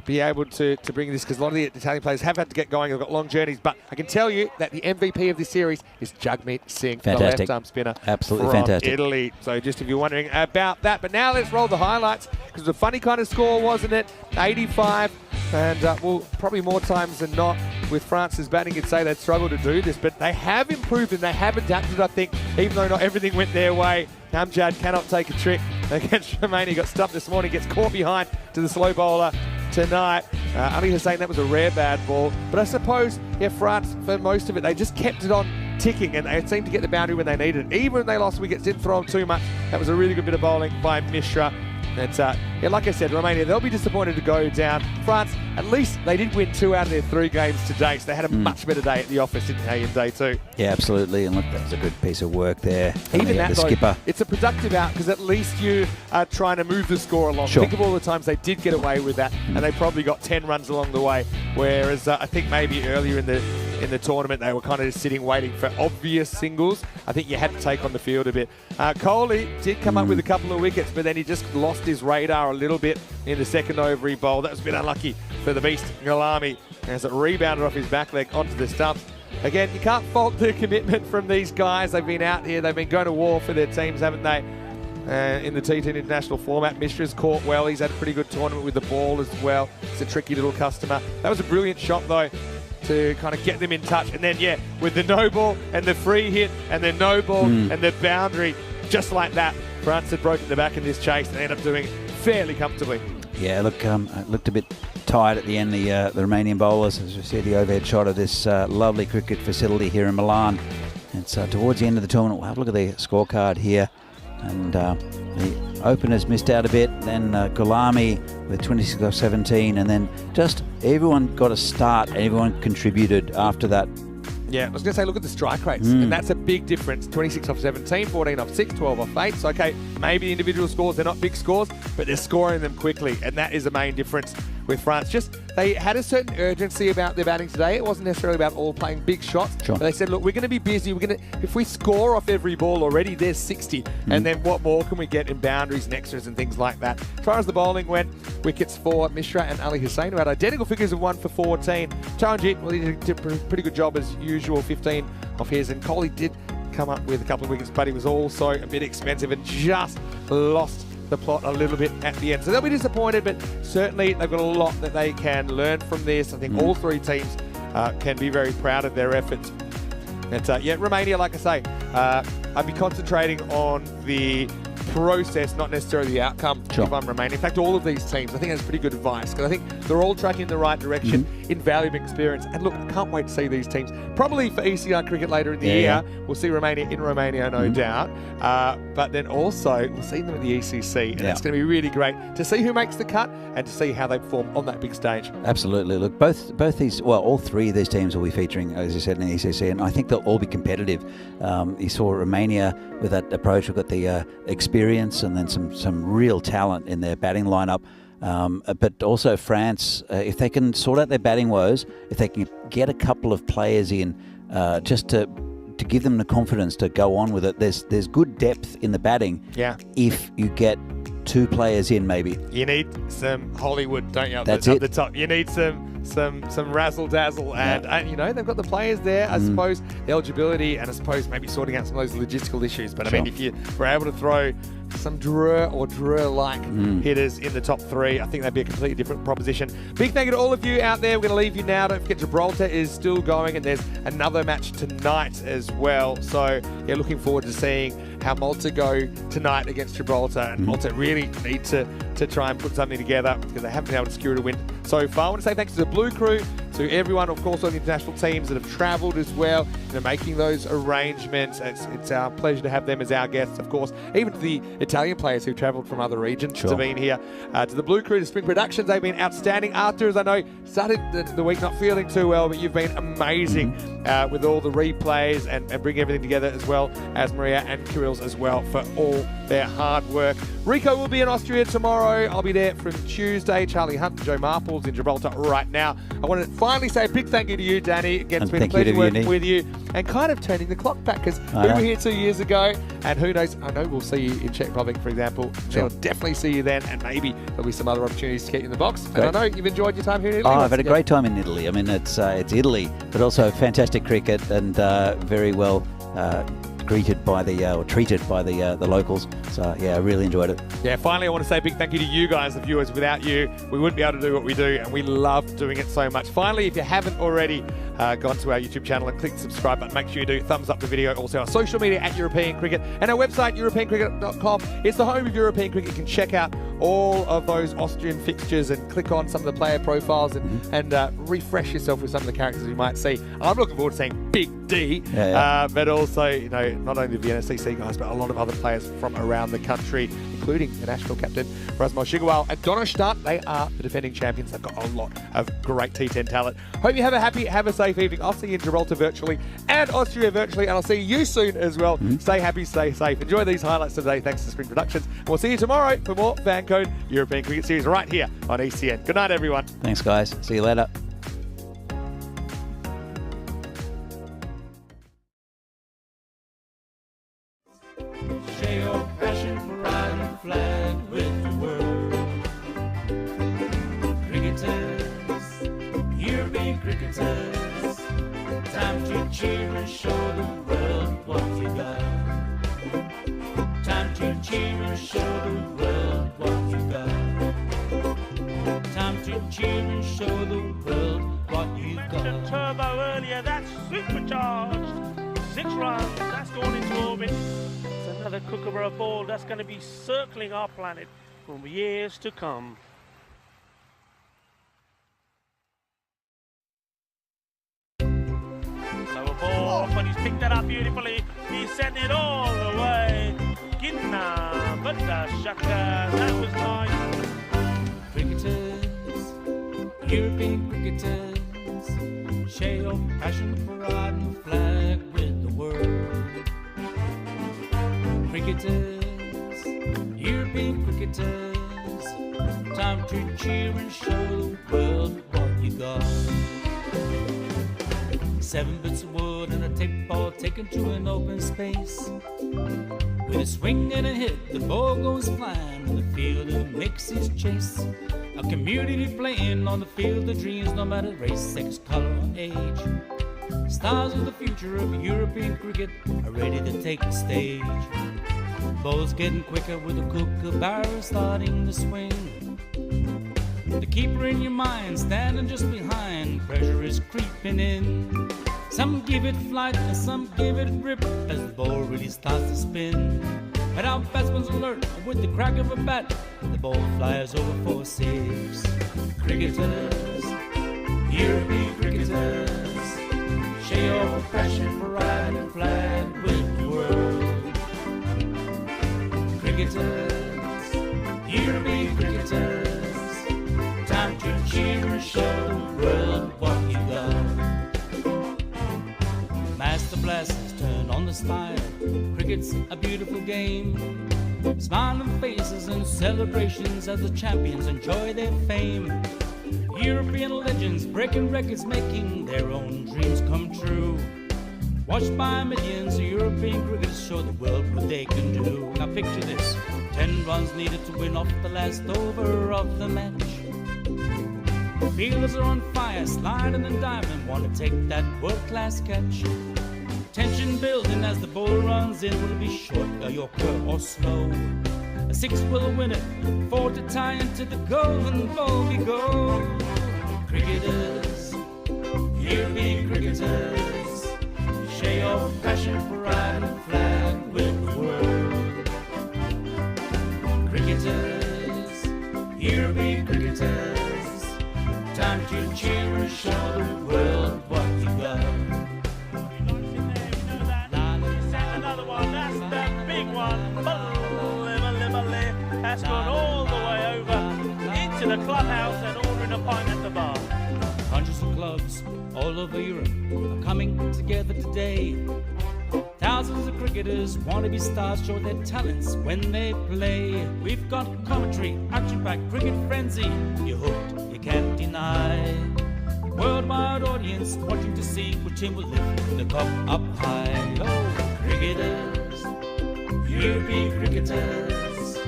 be able to bring this because a lot of the Italian players have had to get going. They've got long journeys. But I can tell you that the MVP of this series is Jagmeet Singh, the left-arm spinner Absolutely from fantastic. Italy. So just if you're wondering about that. But now let's roll the highlights because it was a funny kind of score, wasn't it? 85. And well, probably more times than not with France's batting, you'd say they'd struggle to do this. But they have improved and they have adapted, I think, even though not everything went their way. Amjad cannot take a trick against Romania. Got stumped this morning, gets caught behind to the slow bowler tonight. Ali Hussain, that was a rare bad ball. But I suppose, yeah, France, for most of it, they just kept it on ticking and they seemed to get the boundary when they needed it. Even when they lost wickets, didn't throw them too much. That was a really good bit of bowling by Mishra. And yeah, like I said, Romania, they'll be disappointed to go down. France, at least they did win 2 out of their 3 games today, so they had a much better day at the office, didn't they, in day 2? Yeah, absolutely. And look, that was a good piece of work there. Even that, the though, skipper. it's a productive out because at least you are trying to move the score along. Sure. Think of all the times they did get away with that, and they probably got 10 runs along the way. Whereas I think maybe earlier in the tournament they were kind of just sitting waiting for obvious singles. I think you had to take on the field a bit. Kohli did come up with a couple of wickets, but then he just lost his radar a little bit in the second over he bowled. That was a bit unlucky for the beast Galami as it rebounded off his back leg onto the stumps. Again, you can't fault the commitment from these guys. They've been out here, they've been going to war for their teams, haven't they? In the T10 international format. Mishra's caught well. He's had a pretty good tournament with the ball as well. It's a tricky little customer. That was a brilliant shot though to kind of get them in touch. And then yeah, with the no ball and the free hit and the no ball and the boundary, just like that, France had broken the back in this chase and ended up doing it fairly comfortably. Yeah, look, it looked a bit tight at the end, the Romanian bowlers, as you see the overhead shot of this lovely cricket facility here in Milan. It's towards the end of the tournament. We'll have a look at the scorecard here. And the openers missed out a bit, then Gulami with 26 off 17, and then just everyone got a start and everyone contributed after that Yeah, I was going to say, look at the strike rates, and that's a big difference. 26 off 17, 14 off 6, 12 off 8. So, okay, maybe the individual scores, they're not big scores, but they're scoring them quickly, and that is the main difference with France. Just, they had a certain urgency about their batting today. It wasn't necessarily about all playing big shots, but they said, look, we're going to be busy. If we score off every ball already, there's 60, and then what more can we get in boundaries and extras and things like that? As far as the bowling went, wickets for Mishra and Ali Hussain, who had identical figures of 1 for 14. Charanjit, well, he did a pretty good job as usual, 15 off his, and Kohli did come up with a couple of wickets, but he was also a bit expensive and just lost the plot a little bit at the end. So they'll be disappointed, but certainly they've got a lot that they can learn from this. I think all three teams can be very proud of their efforts. And yeah, Romania, like I say, I'd be concentrating on the process, not necessarily the outcome if I'm Romania. In fact, all of these teams, I think that's pretty good advice, because I think they're all tracking in the right direction, invaluable experience. And look, I can't wait to see these teams. Probably for ECN cricket later in the year, we'll see Romania in Romania, no doubt. But then also, we'll see them at the ECC, and it's going to be really great to see who makes the cut and to see how they perform on that big stage. Absolutely. Look, both these, well, all three of these teams will be featuring, as you said, in the ECC, and I think they'll all be competitive. You saw Romania with that approach. We've got the experience and then some real talent in their batting lineup. But also France, if they can sort out their batting woes, if they can get a couple of players in just to give them the confidence to go on with it, there's good depth in the batting. Yeah. If you get 2 players in, maybe. You need some Hollywood, don't you? That's up it. the top. You need some razzle dazzle, and you know, they've got the players there. I suppose the eligibility, and I suppose maybe sorting out some of those logistical issues. But I mean, if you were able to throw some Drew-like hitters in the top 3, I think that'd be a completely different proposition. Big thank you to all of you out there. We're going to leave you now. Don't forget, Gibraltar is still going, and there's another match tonight as well. So yeah, looking forward to seeing how Malta go tonight against Gibraltar. And Malta really need to try and put something together, because they haven't been able to secure a win so far. I want to say thanks to the Blue Crew, to everyone, of course, all the international teams that have travelled as well, making those arrangements. It's our pleasure to have them as our guests, of course. Even to the Italian players who travelled from other regions to be here. To the Blue Crew, to Spring Productions, they've been outstanding. Arthur, as I know, started the week not feeling too well, but you've been amazing with all the replays and bring everything together, as well as Maria and Kirill's as well, for all their hard work. Rico will be in Austria tomorrow. I'll be there from Tuesday. Charlie Hunt and Joe Marples in Gibraltar right now. I want to finally say a big thank you to you, Danny. Again, it's been a pleasure working with you and kind of turning the clock back, because we were here 2 years ago, and who knows, I know we'll see you in Czech Republic, for example. I'll definitely see you then, and maybe there'll be some other opportunities to get you in the box. And I know you've enjoyed your time here in Italy. I've had a great time in Italy. I mean, it's Italy, but also fantastic cricket, and very well greeted by or treated by the locals. So yeah, I really enjoyed it. Yeah, finally I want to say a big thank you to you guys, the viewers. Without you, we wouldn't be able to do what we do, and we love doing it so much. Finally, if you haven't already gone to our YouTube channel and click the subscribe button, make sure you do. Thumbs up the video. Also our social media at European Cricket, and our website europeancricket.com. It's the home of European Cricket. You can check out all of those Austrian fixtures and click on some of the player profiles and refresh yourself with some of the characters you might see. I'm looking forward to seeing Big D, but also, not only the VNSCC guys, but a lot of other players from around the country, including the national captain, Rasmus Shigawal and Donnerstadt. They are the defending champions. They've got a lot of great T10 talent. Hope you have a safe evening. I'll see you in Gibraltar virtually and Austria virtually, and I'll see you soon as well. Stay happy, stay safe. Enjoy these highlights today, thanks to Spring Productions. And we'll see you tomorrow for more Fan Code European Cricket Series right here on ECN. Good night, everyone. Thanks, guys. See you later. Share your passion for riding the flag with the world. Cricketers, European cricketers, time to cheer and show the world what you got. Time to cheer and show the world what you got. Time to cheer and show the world what you got. Turbo earlier, that's supercharged. 6 runs, that's gone into orbit. It's another Kookaburra ball that's going to be circling our planet for years to come. Lower ball, but he's picked that up beautifully. He sent it all the way. Ginna, but the shaka, that was nice. Cricketers, European cricketers, Share your passion for riding the flag with the world. Cricketers, European cricketers, time to cheer and show the world what you got. 7 bits of wood and a tick ball taken to an open space. With a swing and a hit, the ball goes flying in the field and makes his chase. A community playing on the field of dreams, no matter race, sex, color, or age. Stars of the future of European cricket are ready to take the stage. Ball's getting quicker with a kookaburra starting to swing. The keeper in your mind standing just behind, pressure is creeping in. Some give it flight and some give it grip as the ball really starts to spin. But our batsman's alert with the crack of a bat, the ball flies over for 6. Cricketers, European cricketers, share your passion for riding the flag with the world. Cricketers, European cricketers, time to cheer and show the world what you got. Master blasters turn on the style. Cricket's a beautiful game. Smiling faces and celebrations as the champions enjoy their fame. European legends breaking records, making their own dreams come true. Watched by millions, European cricketers show the world what they can do. Now picture this, 10 runs needed to win off the last over of the match. Fielders are on fire, sliding and diving, want to take that world-class catch. Tension building as the ball runs in. Will it be short, a yorker or slow? A 6 will win it, 4 to tie into the golden ball we go. Cricketers, European cricketers, share your passion for riding the flag with the world. Cricketers, European cricketers, time to cheer and show the world what you got. That's gone all the way over into the clubhouse and ordering a pint at the bar. Hundreds of clubs all over Europe are coming together today. Thousands of cricketers want to be stars, show their talents when they play. We've got commentary, action-packed cricket frenzy. You're hooked, you can't deny. Worldwide audience watching to see which team will lift the cup up high. Oh, cricketers, European cricketers,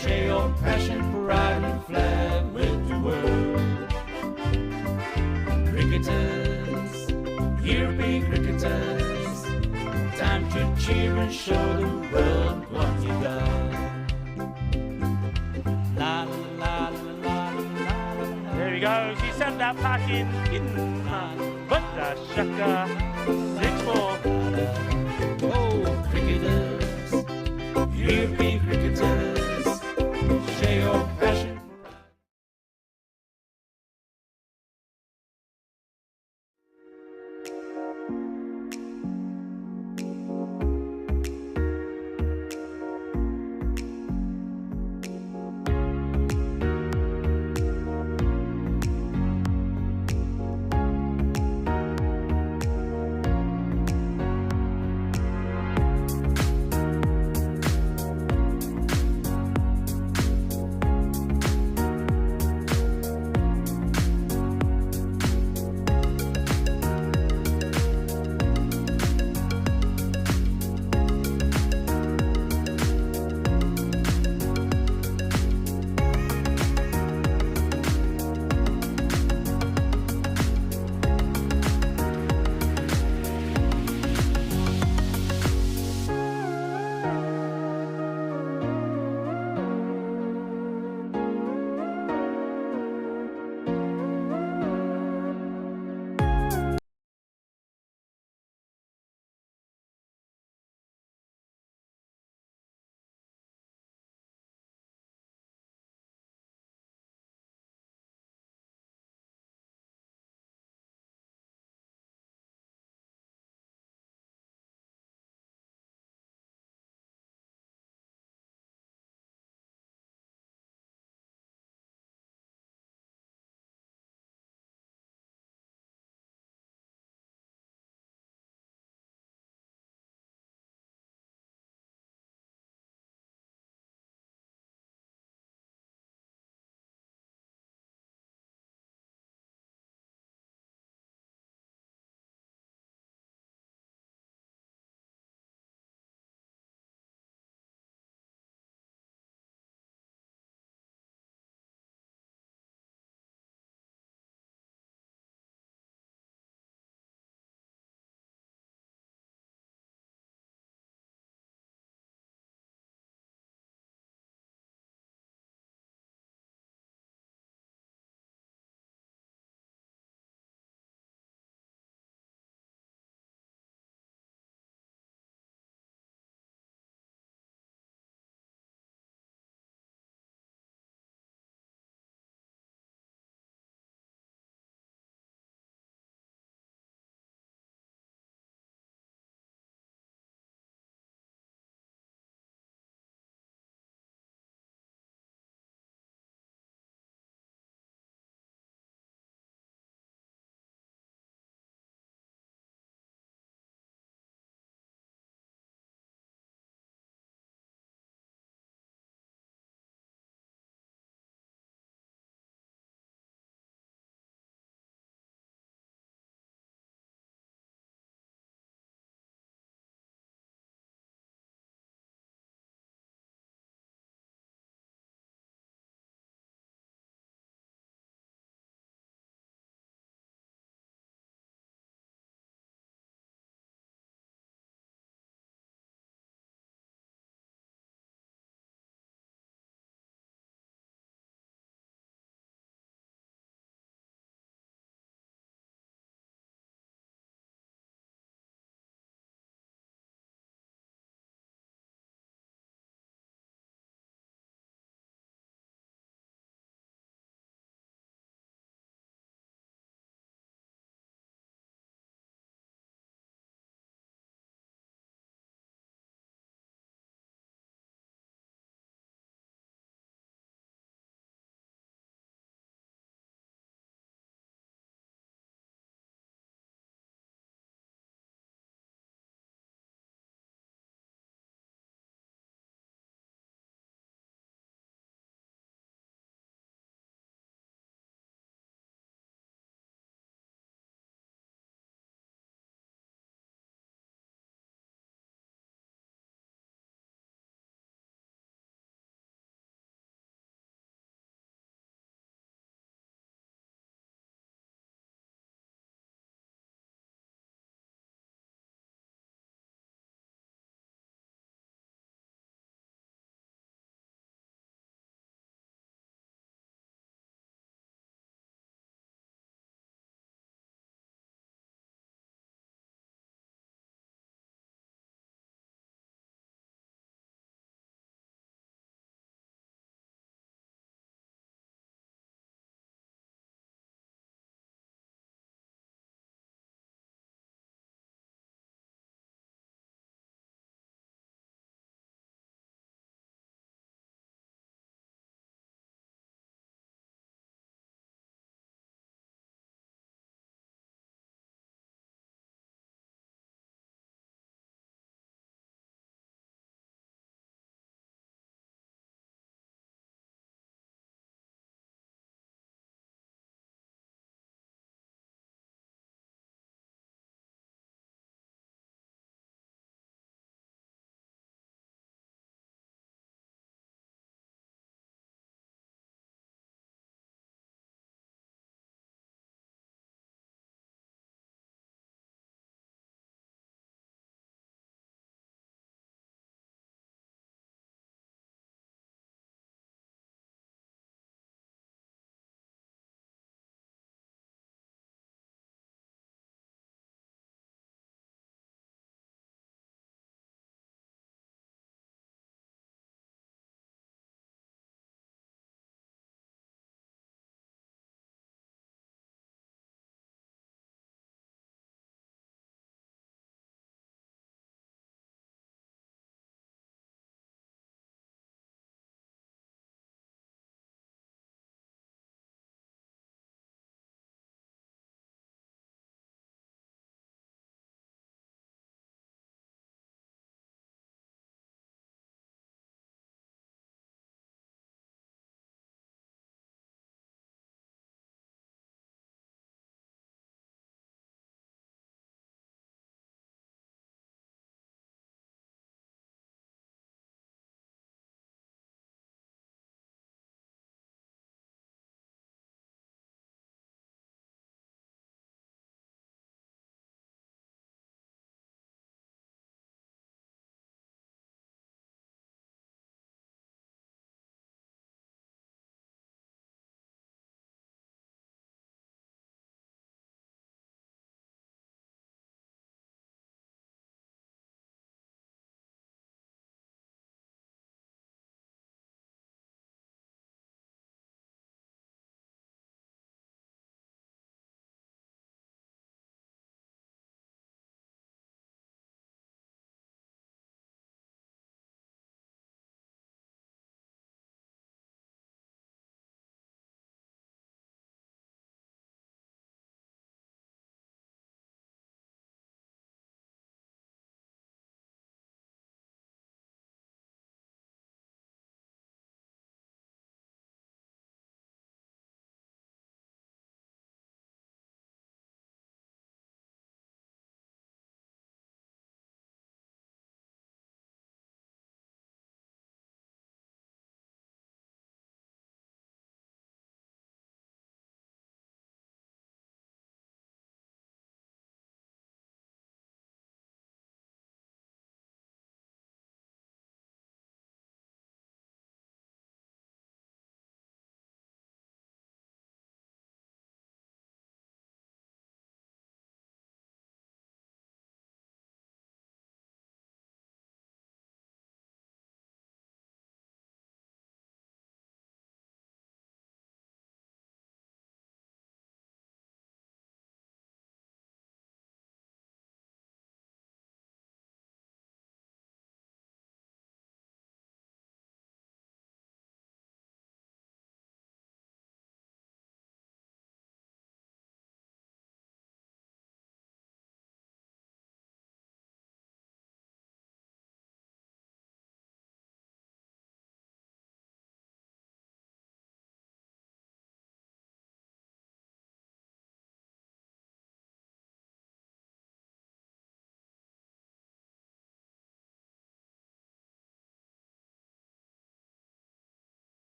share your passion for riding the flag with the world. Cricketers, European cricketers, time to cheer and show the world what you got. La la la la la la. There he goes, he sent that pack in but the shaka 6-4. Oh, cricketers, European